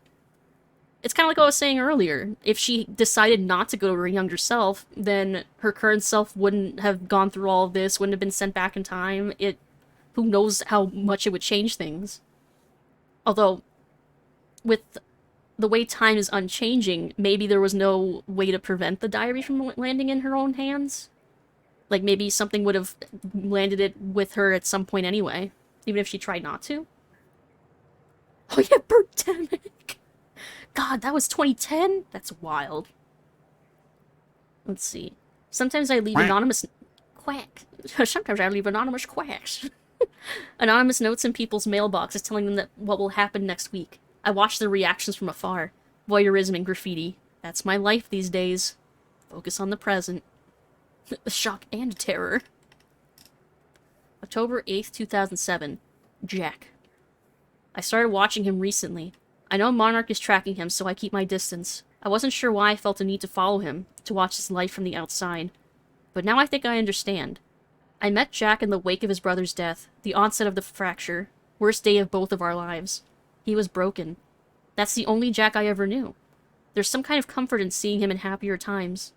It's kind of like what I was saying earlier. If she decided not to go to her younger self, then her current self wouldn't have gone through all of this, wouldn't have been sent back in time. Who knows how much it would change things. Although, with the way time is unchanging, maybe there was no way to prevent the diary from landing in her own hands. Like, maybe something would have landed it with her at some point anyway, even if she tried not to. Oh yeah, Birdemic! God, that was 2010? That's wild. Let's see. Sometimes I leave anonymous... Quack. Sometimes I leave anonymous quacks. Anonymous notes in people's mailboxes telling them that what will happen next week. I watch their reactions from afar. Voyeurism and graffiti. That's my life these days. Focus on the present. The shock and terror. October 8th, 2007. Jack. I started watching him recently. I know Monarch is tracking him, so I keep my distance. I wasn't sure why I felt a need to follow him, to watch his life from the outside. But now I think I understand. I met Jack in the wake of his brother's death, the onset of the fracture, worst day of both of our lives. He was broken. That's the only Jack I ever knew. There's some kind of comfort in seeing him in happier times.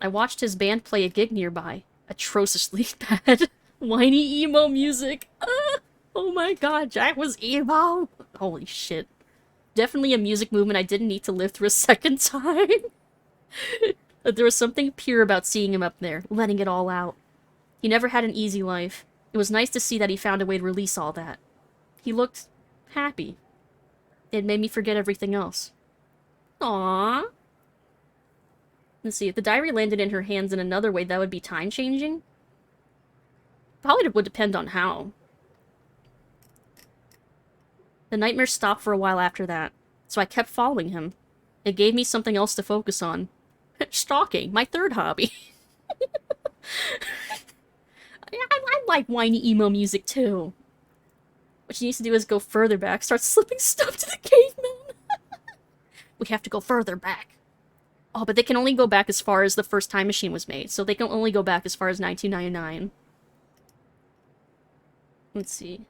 I watched his band play a gig nearby. Atrociously bad. Whiny emo music. Oh my god, Jack was emo! Holy shit. Definitely a music movement I didn't need to live through a second time. There was something pure about seeing him up there, letting it all out. He never had an easy life. It was nice to see that he found a way to release all that. He looked happy. It made me forget everything else. Aww. Let's see, if the diary landed in her hands in another way, that would be time-changing? Probably would depend on how. The nightmares stopped for a while after that, so I kept following him. It gave me something else to focus on. Stalking, my third hobby. I like whiny emo music too. What she needs to do is go further back, start slipping stuff to the cavemen. We have to go further back. Oh, but they can only go back as far as the first time machine was made, so they can only go back as far as 1999. Let's see.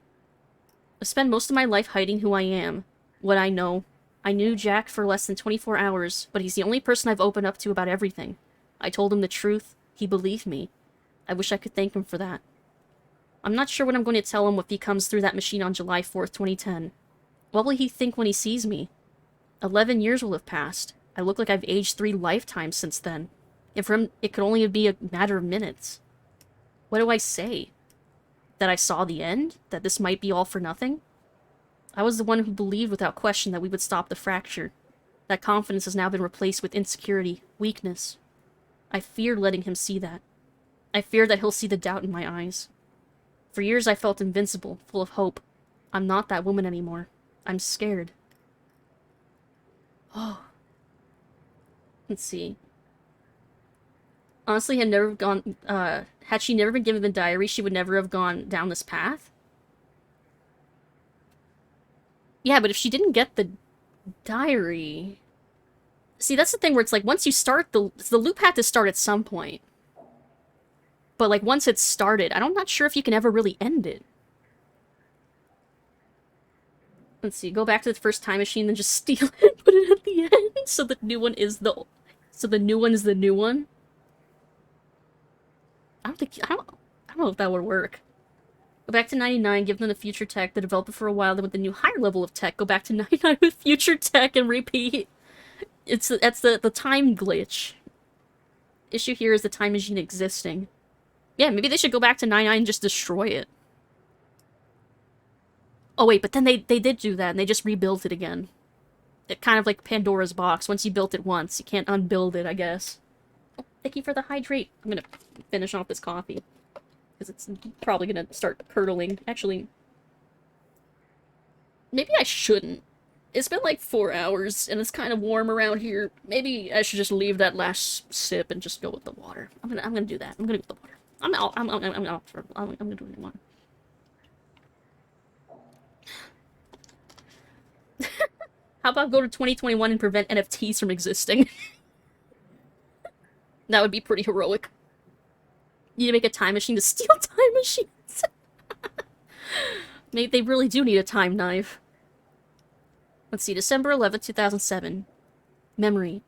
I spend most of my life hiding who I am, what I know. I knew Jack for less than 24 hours, but he's the only person I've opened up to about everything. I told him the truth. He believed me. I wish I could thank him for that. I'm not sure what I'm going to tell him if he comes through that machine on July 4th, 2010. What will he think when he sees me? 11 years will have passed. I look like I've aged 3 lifetimes since then. And for him, it could only be a matter of minutes. What do I say? That I saw the end? That this might be all for nothing? I was the one who believed without question that we would stop the fracture. That confidence has now been replaced with insecurity, weakness. I fear letting him see that. I fear that he'll see the doubt in my eyes. For years I felt invincible, full of hope. I'm not that woman anymore. I'm scared. Oh. Let's see. Honestly, had she never been given the diary, she would never have gone down this path. Yeah, but if she didn't get the diary... See, that's the thing where it's like, once you start, the loop had to start at some point. But, like, once it's started, I'm not sure if you can ever really end it. Let's see, go back to the first time machine, then just steal it and put it at the end, so the new one is the... So the new one is the new one? I don't know if that would work. Go back to 99, give them the future tech, the developer for a while, then with the new higher level of tech, go back to 99 with future tech and repeat. That's the time glitch. Issue here is the time machine existing. Yeah, maybe they should go back to 99 and just destroy it. Oh wait, but then they did do that and they just rebuilt it again. It kind of like Pandora's box. Once you built it once, you can't unbuild it, I guess. Oh, thank you for the hydrate. I'm gonna finish off this coffee. Because it's probably gonna start curdling. Actually, maybe I shouldn't. It's been like 4 hours, and it's kind of warm around here. Maybe I should just leave that last sip and just go with the water. I'm gonna do that. I'm gonna go with the water. I'm gonna do it in water. How about go to 2021 and prevent NFTs from existing? That would be pretty heroic. You need to make a time machine to steal time machines. Maybe they really do need a time knife. Let's see, December 11th, 2007. Memory.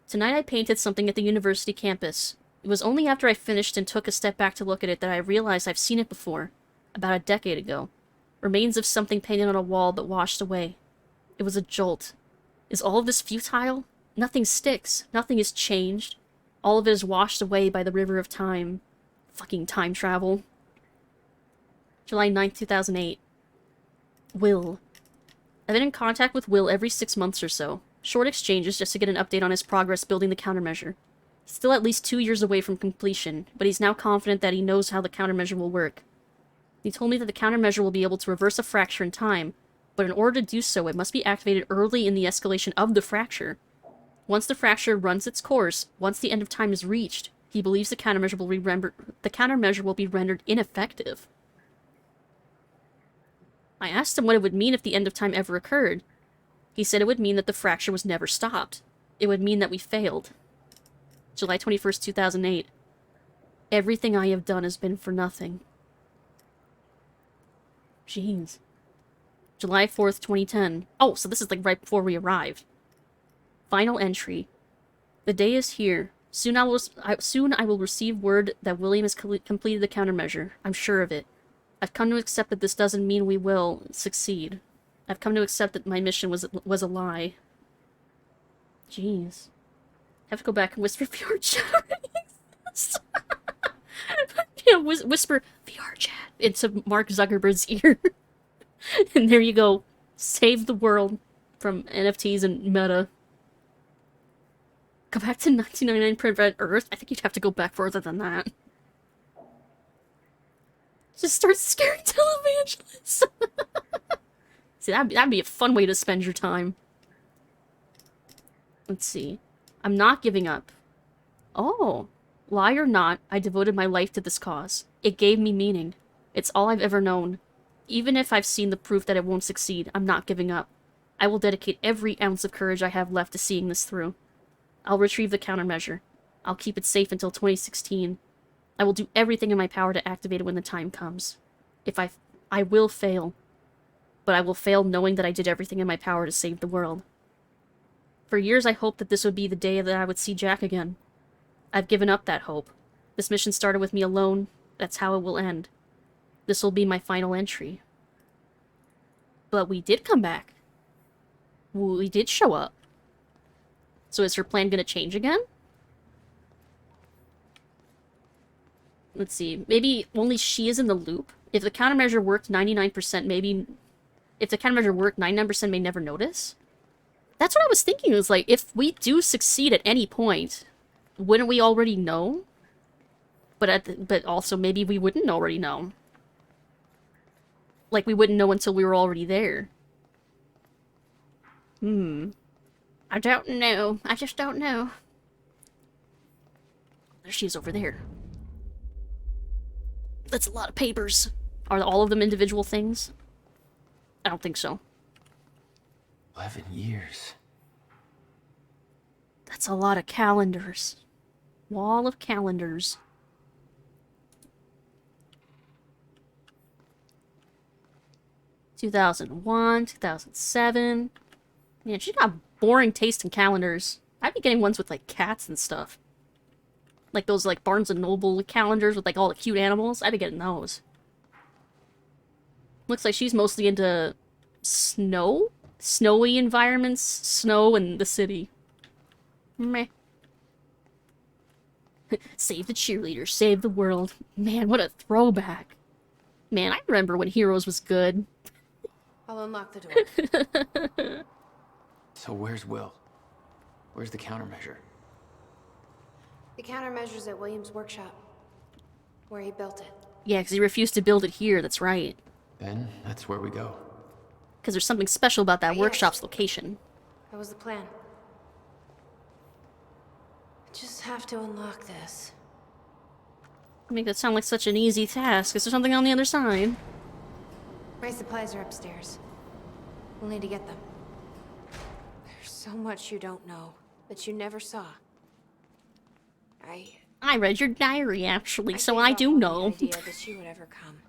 Tonight I painted something at the university campus. It was only after I finished and took a step back to look at it that I realized I've seen it before. About a decade ago. Remains of something painted on a wall but washed away. It was a jolt. Is all of this futile? Nothing sticks. Nothing is changed. All of it is washed away by the river of time. Fucking time travel. July 9th, 2008. Will. I've been in contact with Will every 6 months or so. Short exchanges just to get an update on his progress building the countermeasure. He's still at least 2 years away from completion, but he's now confident that he knows how the countermeasure will work. He told me that the countermeasure will be able to reverse a fracture in time, but in order to do so, it must be activated early in the escalation of the fracture. Once the fracture runs its course, once the end of time is reached, he believes the countermeasure will be rendered ineffective. I asked him what it would mean if the end of time ever occurred. He said it would mean that the fracture was never stopped. It would mean that we failed. July 21st, 2008. Everything I have done has been for nothing. Jeez. July 4th, 2010. Oh, so this is like right before we arrived. Final entry. The day is here. Soon I will receive word that William has completed the countermeasure. I'm sure of it. I've come to accept that this doesn't mean we will succeed. I've come to accept that my mission was a lie. Jeez. I have to go back and whisper VR chat. Yeah, whisper VR chat into Mark Zuckerberg's ear. And there you go. Save the world from NFTs and meta. Go back to 1999, prevent Earth? I think you'd have to go back further than that. Just start scaring televangelists. See, that'd be a fun way to spend your time. Let's see. I'm not giving up. Oh. Lie or not, I devoted my life to this cause. It gave me meaning. It's all I've ever known. Even if I've seen the proof that it won't succeed, I'm not giving up. I will dedicate every ounce of courage I have left to seeing this through. I'll retrieve the countermeasure. I'll keep it safe until 2016. I will do everything in my power to activate it when the time comes. If I will fail. But I will fail knowing that I did everything in my power to save the world. For years I hoped that this would be the day that I would see Jack again. I've given up that hope. This mission started with me alone. That's how it will end. This will be my final entry. But we did come back. We did show up. So is her plan gonna change again? Let's see. Maybe only she is in the loop. If the countermeasure worked 99%, maybe... If the countermeasure worked, 99% may never notice? That's what I was thinking. It was like, if we do succeed at any point, wouldn't we already know? But also, maybe we wouldn't already know. Like, we wouldn't know until we were already there. I don't know. I just don't know. There she is over there. That's a lot of papers. Are all of them individual things? I don't think so. 11 years. That's a lot of calendars. Wall of calendars. (2001, 2007). Man, she's got boring taste in calendars. I'd be getting ones with, like, cats and stuff. Like those, like, Barnes & Noble calendars with, like, all the cute animals. I'd be getting those. Looks like she's mostly into snow? Snowy environments, snow, and the city. Meh. Save the cheerleaders, save the world. Man, what a throwback. Man, I remember when Heroes was good. I'll unlock the door. So where's Will? Where's the countermeasure? The countermeasure's at William's workshop, where he built it. Yeah, because he refused to build it here, that's right. Then that's where we go. Because there's something special about that workshop's location. That was the plan. I just have to unlock this. Make that sound like such an easy task. Is there something on the other side? My supplies are upstairs. We'll need to get them. There's so much you don't know, that you never saw. I read your diary, actually, so I gave do up on know. the idea that she would ever come.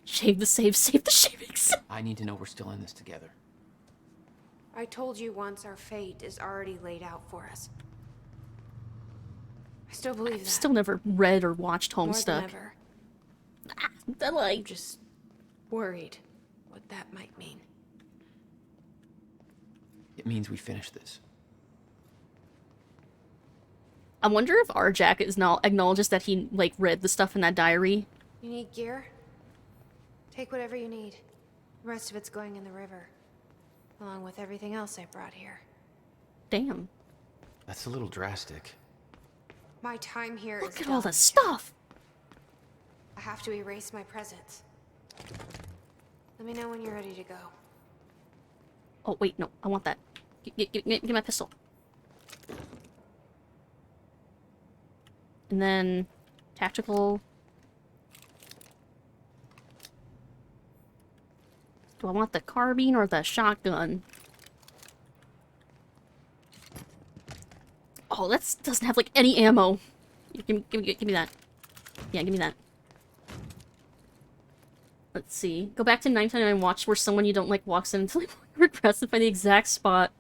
Shave the save, save the shavings. I need to know we're still in this together. I told you once our fate is already laid out for us. I still believe that. Still never read or watched More than Homestuck. ever. I'm just worried what that might mean. It means we finish this. I wonder if Arjack is now acknowledges that he, like, read the stuff in that diary. You need gear? Take whatever you need. The rest of it's going in the river. Along with everything else I brought here. Damn. That's a little drastic. My time here Look is at all done. the stuff! I have to erase my presence. Let me know when you're ready to go. Oh, wait, no. I want that. Give my pistol. And then... tactical... Do I want the carbine or the shotgun? Oh, that doesn't have, like, any ammo. Give me that. Yeah, give me that. Let's see. Go back to 999 watch where someone you don't like walks in until they regrets and find the exact spot.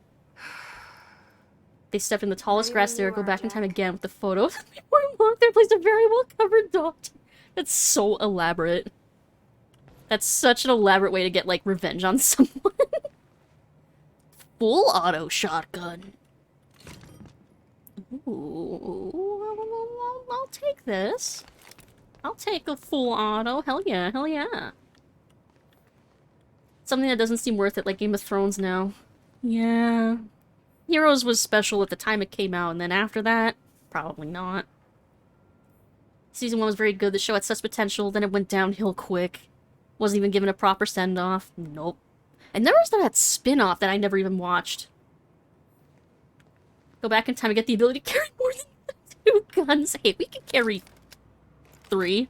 They stepped in the tallest grass there, go back in time again with the photo. Before he walked there, placed a very well-covered dog. That's so elaborate. That's such an elaborate way to get, like, revenge on someone. Full auto shotgun. Ooh, I'll take this. I'll take a full auto. Hell yeah, hell yeah. Something that doesn't seem worth it, like Game of Thrones now. Yeah. Heroes was special at the time it came out, and then after that, probably not. Season 1 was very good, the show had such potential, then it went downhill quick. Wasn't even given a proper send-off. Nope. And there was that spin-off that I never even watched. Go back in time and get the ability to carry more than 2 guns. Hey, we can carry 3.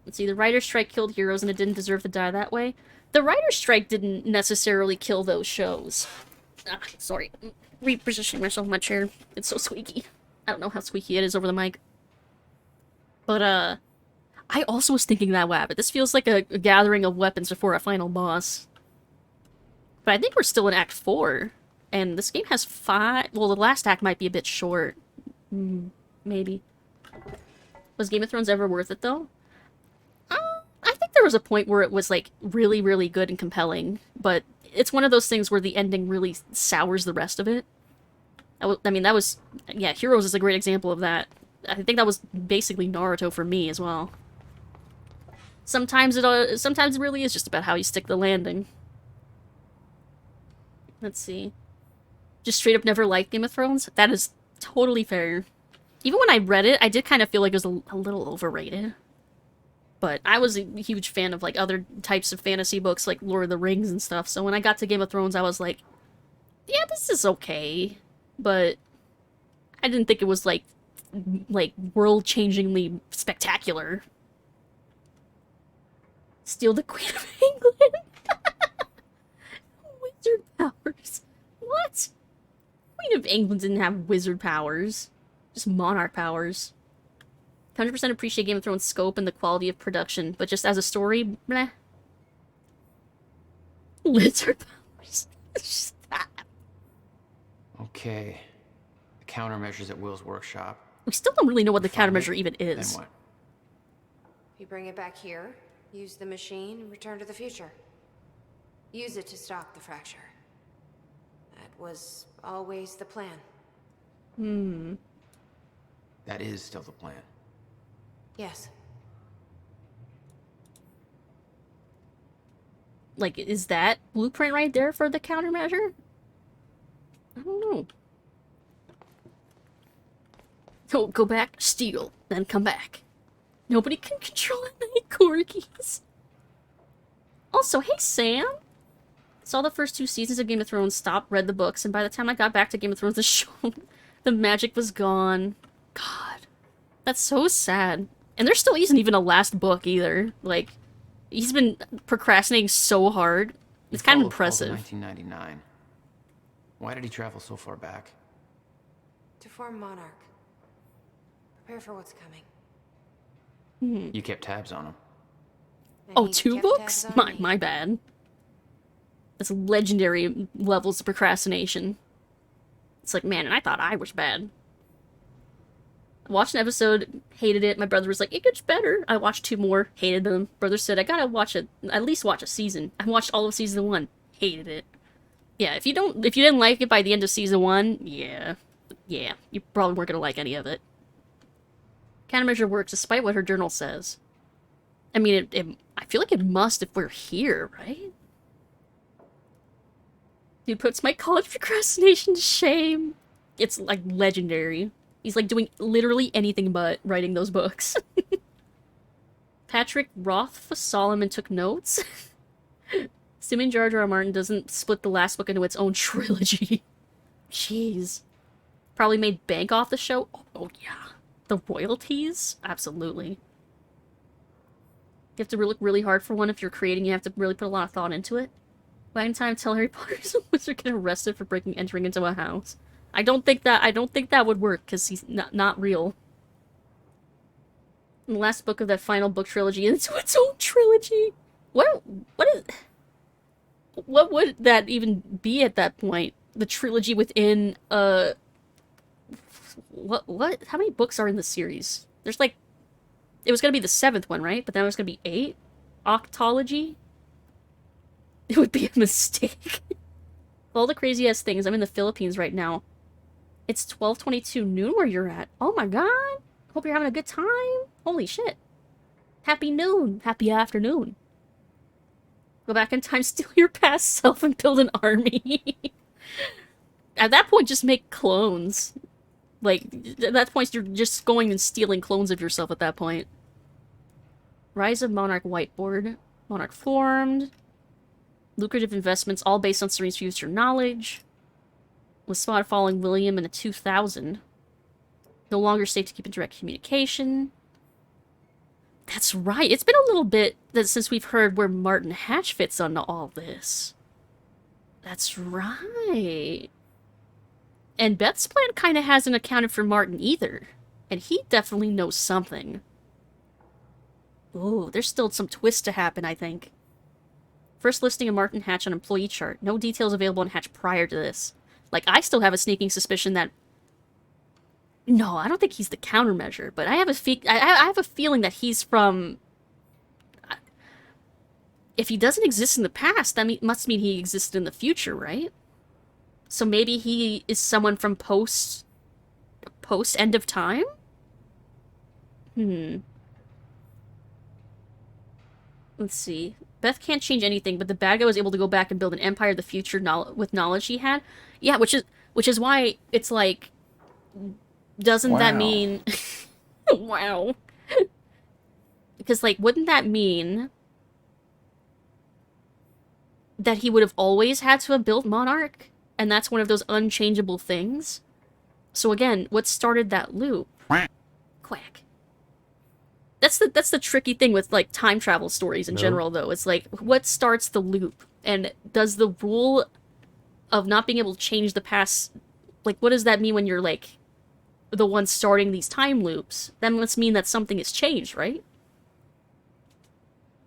Let's see, the writer's strike killed Heroes and it didn't deserve to die that way. The writer's strike didn't necessarily kill those shows. Ah, sorry. Repositioning myself in my chair. It's so squeaky. I don't know how squeaky it is over the mic. But, I also was thinking that way, but this feels like a gathering of weapons before a final boss. But I think we're still in Act 4. And this game has 5... Well, the last act might be a bit short. Maybe. Was Game of Thrones ever worth it, though? I think there was a point where it was, like, really, really good and compelling. But it's one of those things where the ending really sours the rest of it. I mean, that was... Yeah, Heroes is a great example of that. I think that was basically Naruto for me as well. Sometimes it really is just about how you stick the landing. Let's see. Just straight up never liked Game of Thrones? That is totally fair. Even when I read it, I did kind of feel like it was a little overrated. But I was a huge fan of, like, other types of fantasy books, like Lord of the Rings and stuff. So when I got to Game of Thrones, I was like, yeah, this is okay. But I didn't think it was, like world-changingly spectacular. Steal the Queen of England? Wizard powers. What? Queen of England didn't have wizard powers. Just monarch powers. 100% appreciate Game of Thrones' scope and the quality of production, but just as a story, meh. Lizard powers. Okay. The countermeasures at Will's workshop. We still don't really know what the countermeasure even is. Then what? You bring it back here, use the machine, and return to the future. Use it to stop the fracture. That was always the plan. Hmm. That is still the plan. Yes. Like, is that blueprint right there for the countermeasure? I don't know. So go back, steal, then come back. Nobody can control any corgis. Also, hey Sam! Saw the first 2 seasons of Game of Thrones, stopped, read the books, and by the time I got back to Game of Thrones, the show, the magic was gone. God. That's so sad. And there still isn't even a last book either. Like, he's been procrastinating so hard. It's kind of impressive. 1999. Why did he travel so far back? To form Monarch. Prepare for what's coming. You kept tabs on him. Oh, 2 books? My bad. That's legendary levels of procrastination. It's like, man, and I thought I was bad. I watched an episode, hated it. My brother was like, it gets better. I watched 2 more, hated them. Brother said, I gotta watch it, at least watch a season. I watched all of season 1, hated it. Yeah, if you didn't like it by the end of season 1, yeah, you probably weren't gonna like any of it. Countermeasure works despite what her journal says. I mean, I feel like it must if we're here, right? Dude puts my college procrastination to shame. It's, like, legendary. He's, like, doing literally anything but writing those books. Patrick Roth Solomon took notes. Assuming George R. R. Martin doesn't split the last book into its own trilogy. Jeez. Probably made bank off the show. Oh yeah. The royalties? Absolutely. You have to look really hard for one. If you're creating, you have to really put a lot of thought into it. Back in time, tell Harry Potter's wizard get arrested for entering into a house. I don't think that would work, because he's not real. And the last book of that final book trilogy into its own trilogy. What would that even be at that point? The trilogy within what? How many books are in the series? There's like, it was gonna be the 7th one, right? But then it was gonna be 8? Octology? It would be a mistake. All the crazy-ass things. I'm in the Philippines right now. It's 12:22 noon where you're at. Oh my god! Hope you're having a good time. Holy shit. Happy noon. Happy afternoon. Go back in time, steal your past self, and build an army. At that point, just make clones. Like, at that point, you're just going and stealing clones of yourself at that point. Rise of Monarch whiteboard. Monarch formed. Lucrative investments, all based on Serene's future knowledge. Was spotted following William in a 2000. No longer safe to keep in direct communication. That's right. It's been a little bit since we've heard where Martin Hatch fits onto all this. That's right. And Beth's plan kind of hasn't accounted for Martin either. And he definitely knows something. Ooh, there's still some twists to happen, I think. First listing of Martin Hatch on employee chart. No details available on Hatch prior to this. Like, I still have a sneaking suspicion that... No, I don't think he's the countermeasure, but I have a feeling that he's from... If he doesn't exist in the past, that must mean he existed in the future, right? So maybe he is someone from post end of time? Let's see. Beth can't change anything, but the bad guy was able to go back and build an empire of the future with knowledge he had. Yeah, which is why it's like, doesn't that mean... Wow. Because, like, wouldn't that mean that he would have always had to have built Monarch? And that's one of those unchangeable things? So again, what started that loop? Quack. That's the tricky thing with, like, time travel stories in general, though. It's like, what starts the loop? And does the rule of not being able to change the past... Like, what does that mean when you're, like, the one starting these time loops? That must mean that something has changed, right?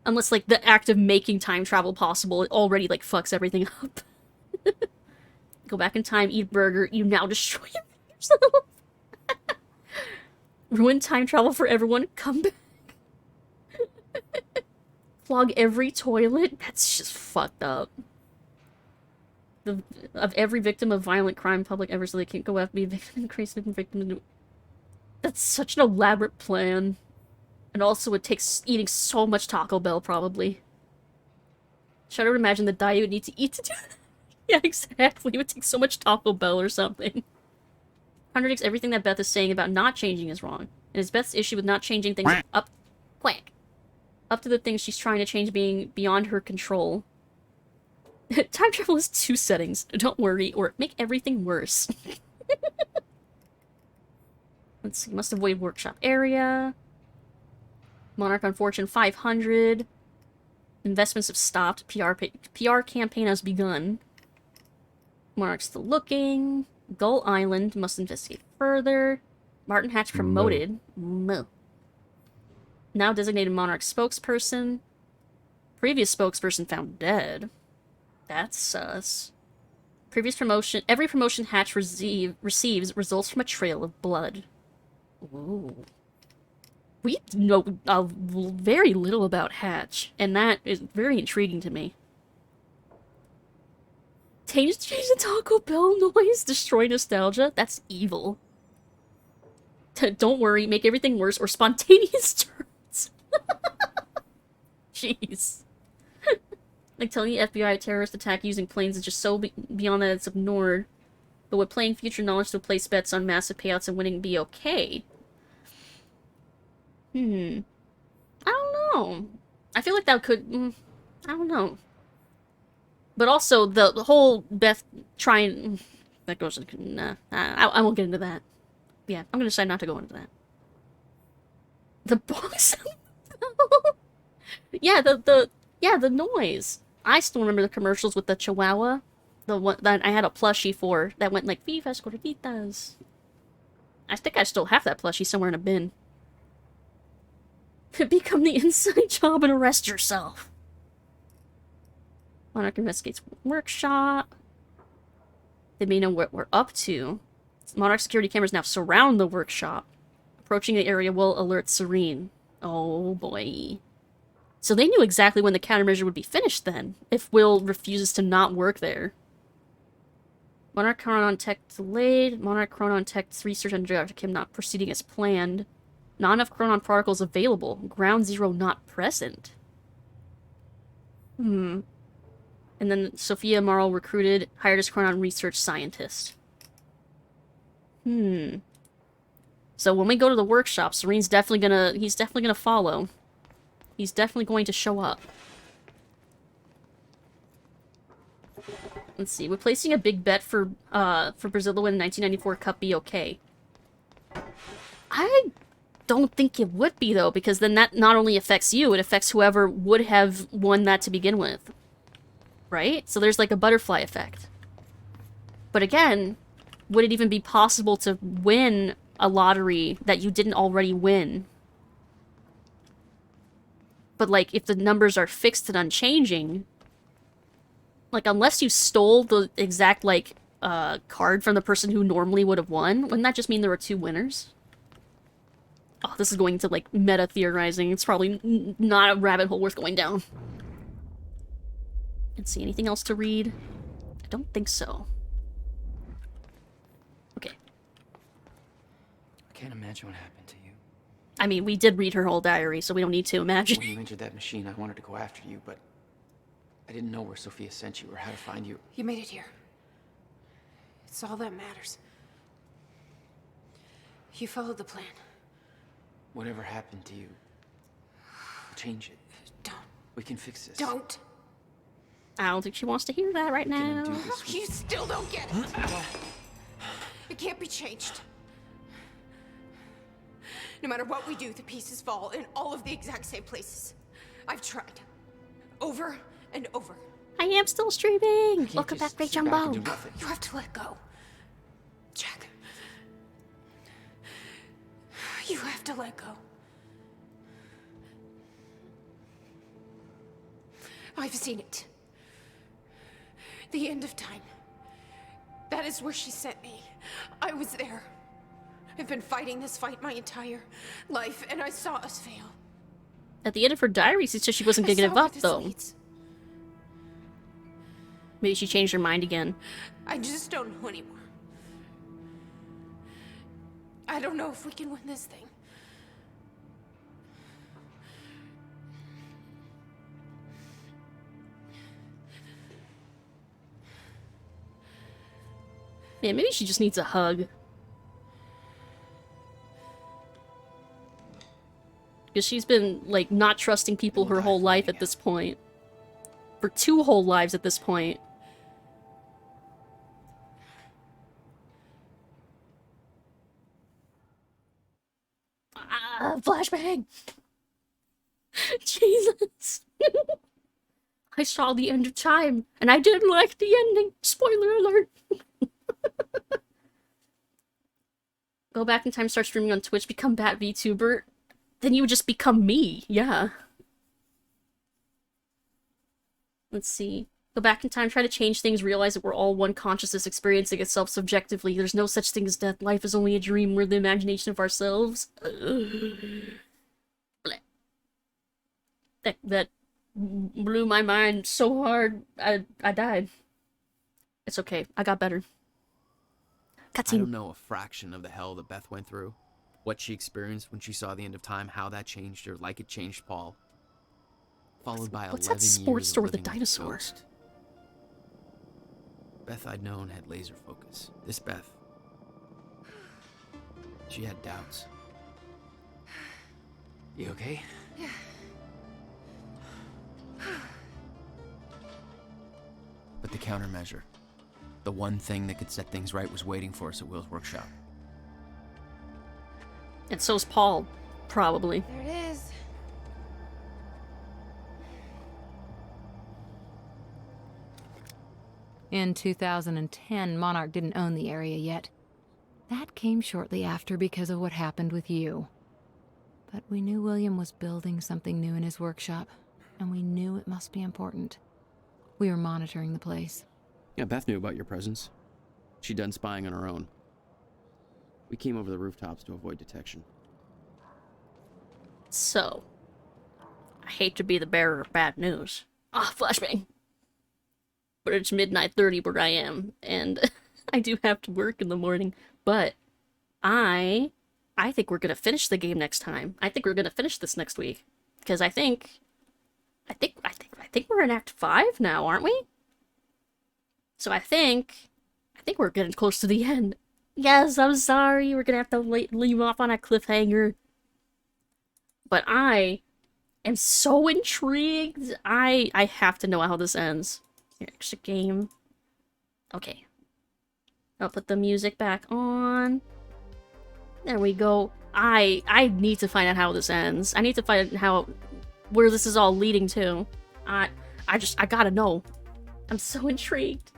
Unless, like, the act of making time travel possible already, like, fucks everything up. Go back in time, eat a burger, you now destroy yourself. Ruin time travel for everyone, come back. Clog every toilet? That's just fucked up. of every victim of violent crime in public ever, so they can't go after be a victim and crazy victim. That's such an elaborate plan. And also it takes eating so much Taco Bell, probably. Shudder to imagine the diet you would need to eat to do that. Yeah, exactly. It would take so much Taco Bell or something. Contradicts everything that Beth is saying about not changing is wrong. And is Beth's issue with not changing things up to the things she's trying to change being beyond her control. Time travel has 2 settings. Don't worry, or make everything worse. Let's see. Must avoid workshop area. Monarch on Fortune 500. Investments have stopped. PR campaign has begun. Monarch's still looking. Gull Island must investigate further. Martin Hatch promoted. Now designated Monarch spokesperson. Previous spokesperson found dead. That's sus. Previous promotion. Every promotion Hatch receives results from a trail of blood. Ooh. We know very little about Hatch, and that is very intriguing to me. Change the Taco Bell noise, destroy nostalgia? That's evil. Don't worry, make everything worse, or spontaneous turns. Jeez. Like telling the FBI a terrorist attack using planes is just so beyond that it's ignored. But would playing future knowledge to place bets on massive payouts and winning be okay? I don't know. I feel like that could... I don't know. But also, the whole Beth trying... That goes... Nah, I won't get into that. Yeah, I'm gonna decide not to go into that. The box... yeah, the noise. I still remember the commercials with the Chihuahua. The one that I had a plushie for that went like, Vivas Gorditas. I think I still have that plushie somewhere in a bin. Become the inside job and arrest yourself. Monarch investigates workshop. They may know what we're up to. Monarch security cameras now surround the workshop. Approaching the area will alert Serene. Oh boy. So they knew exactly when the countermeasure would be finished then, if Will refuses to not work there. Monarch Chronon Tech delayed. Monarch Chronon Tech's research on Dr. Kim not proceeding as planned. Not enough Chronon particles available. Ground Zero not present. And then Sophia Marl recruited, hired as Chronon research scientist. So when we go to the workshop, Serene's definitely gonna... He's definitely gonna follow. He's definitely going to show up. Let's see. Would placing a big bet for Brazil to win the 1994 Cup be okay? I don't think it would be, though, because then that not only affects you, it affects whoever would have won that to begin with. Right? So there's like a butterfly effect. But again, would it even be possible to win a lottery that you didn't already win? But like, if the numbers are fixed and unchanging, like, unless you stole the exact, like, card from the person who normally would have won, wouldn't that just mean there were 2 winners? Oh, this is going to, like, meta-theorizing. It's probably not a rabbit hole worth going down. Let's see, anything else to read? I don't think so. Okay. I can't imagine what happened to you. I mean, we did read her whole diary, so we don't need to imagine. When you entered that machine, I wanted to go after you, but I didn't know where Sophia sent you or how to find you. You made it here. It's all that matters. You followed the plan. Whatever happened to you, change it. Don't. We can fix this. Don't. I don't think she wants to hear that right now. You still don't get it. It can't be changed. No matter what we do, the pieces fall in all of the exact same places. I've tried. Over and over. I am still streaming! Look at that big jumbo! You have to let go. Jack. You have to let go. I've seen it. The end of time. That is where she sent me. I was there. I've been fighting this fight my entire life, and I saw us fail. At the end of her diary, she said she wasn't gonna give up, though. Maybe she changed her mind again. I just don't know anymore. I don't know if we can win this thing. Yeah, maybe she just needs a hug. Because she's been, like, not trusting people her whole life at this point. For 2 whole lives at this point. Ah, flashbang! Jesus! I saw the end of time, and I didn't like the ending. Spoiler alert! Go back in time, start streaming on Twitch, become Bat VTuber. Then you would just become me, yeah. Let's see. Go back in time, try to change things, realize that we're all one consciousness experiencing itself subjectively. There's no such thing as death. Life is only a dream. We're the imagination of ourselves. That blew my mind so hard, I died. It's okay. I got better. I don't know a fraction of the hell that Beth went through. What she experienced when she saw the end of time, how that changed her, like it changed Paul. Followed by 11 years of living What's that sports store with the dinosaur? Beth I'd known had laser focus. This Beth, she had doubts. You okay? Yeah. But the countermeasure, the one thing that could set things right, was waiting for us at Will's workshop. And so's Paul, probably. There it is. In 2010, Monarch didn't own the area yet. That came shortly after because of what happened with you. But we knew William was building something new in his workshop, and we knew it must be important. We were monitoring the place. Yeah, Beth knew about your presence. She'd done spying on her own. We came over the rooftops to avoid detection. So, I hate to be the bearer of bad news. Ah, flashbang. But it's midnight 30 where I am, and I do have to work in the morning. But I think we're gonna finish the game next time. I think we're gonna finish this next week, because I think we're in Act 5 now, aren't we? So I think we're getting close to the end. Yes, I'm sorry. We're gonna have to leave off on a cliffhanger. But I am so intrigued. I have to know how this ends. Here, extra game. Okay. I'll put the music back on. There we go. I need to find out how this ends. I need to find out where this is all leading to. I gotta know. I'm so intrigued.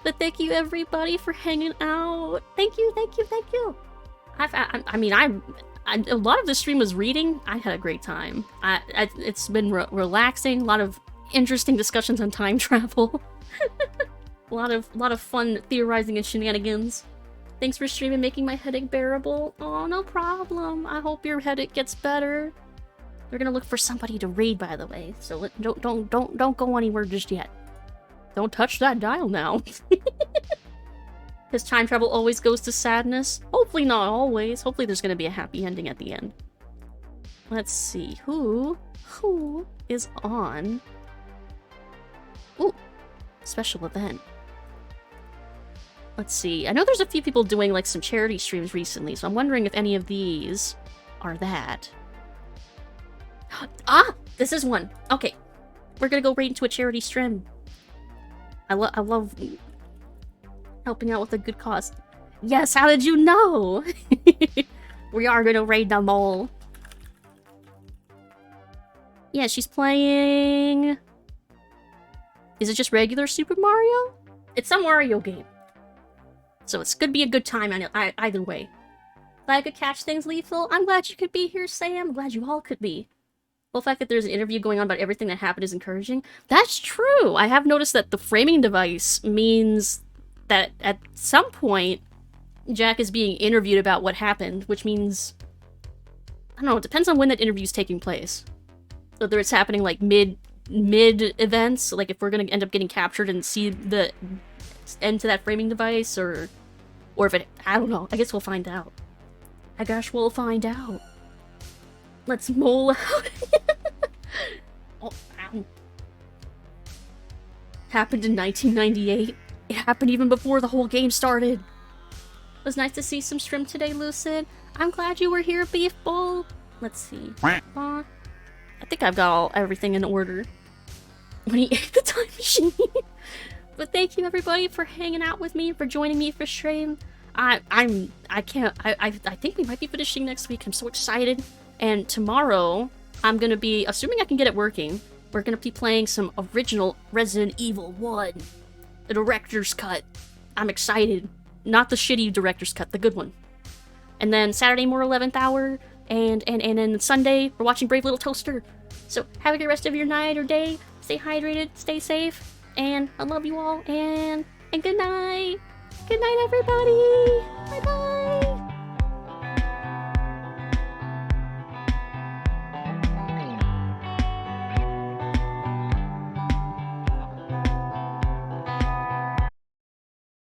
But thank you everybody for hanging out. Thank you. A lot of the stream was reading. I had a great time. It's been relaxing. A lot of interesting discussions on time travel. a lot of fun theorizing and shenanigans. Thanks for streaming, making my headache bearable. Oh, no problem. I hope your headache gets better. We're gonna look for somebody to raid, by the way. So don't go anywhere just yet. Don't touch that dial now. Because time travel always goes to sadness. Hopefully not always. Hopefully there's gonna be a happy ending at the end. Let's see. Who is on? Ooh, special event. Let's see. I know there's a few people doing like some charity streams recently, so I'm wondering if any of these are that. Ah! This is one. Okay. We're gonna go right into a charity stream. I love helping out with a good cause. Yes, how did you know? We are gonna raid them all. Yeah, she's playing... Is it just regular Super Mario? It's some Mario game. So it's gonna be a good time either way. Glad I could catch things, Lethal. I'm glad you could be here, Sam. I'm glad you all could be. The fact that there's an interview going on about everything that happened is encouraging. That's true! I have noticed that the framing device means that at some point, Jack is being interviewed about what happened, which means... I don't know, it depends on when that interview is taking place. Whether it's happening like mid events, like if we're gonna end up getting captured and see the end to that framing device, or if it, I don't know. I guess we'll find out. I guess we'll find out. Let's mole out. Oh, ow. Happened in 1998. It happened even before the whole game started. It was nice to see some stream today, Lucid. I'm glad you were here, Beef Bowl. Let's see. I think I've got everything in order. When he ate the time machine. But thank you everybody for hanging out with me, for joining me for stream. I think we might be finishing next week. I'm so excited. And tomorrow, I'm gonna be, assuming I can get it working, we're gonna be playing some original Resident Evil 1. The director's cut. I'm excited. Not the shitty director's cut, the good one. And then Saturday, more 11th hour, and then Sunday, we're watching Brave Little Toaster. So have a good rest of your night or day. Stay hydrated, stay safe, and I love you all, and good night. Good night, everybody. Bye-bye.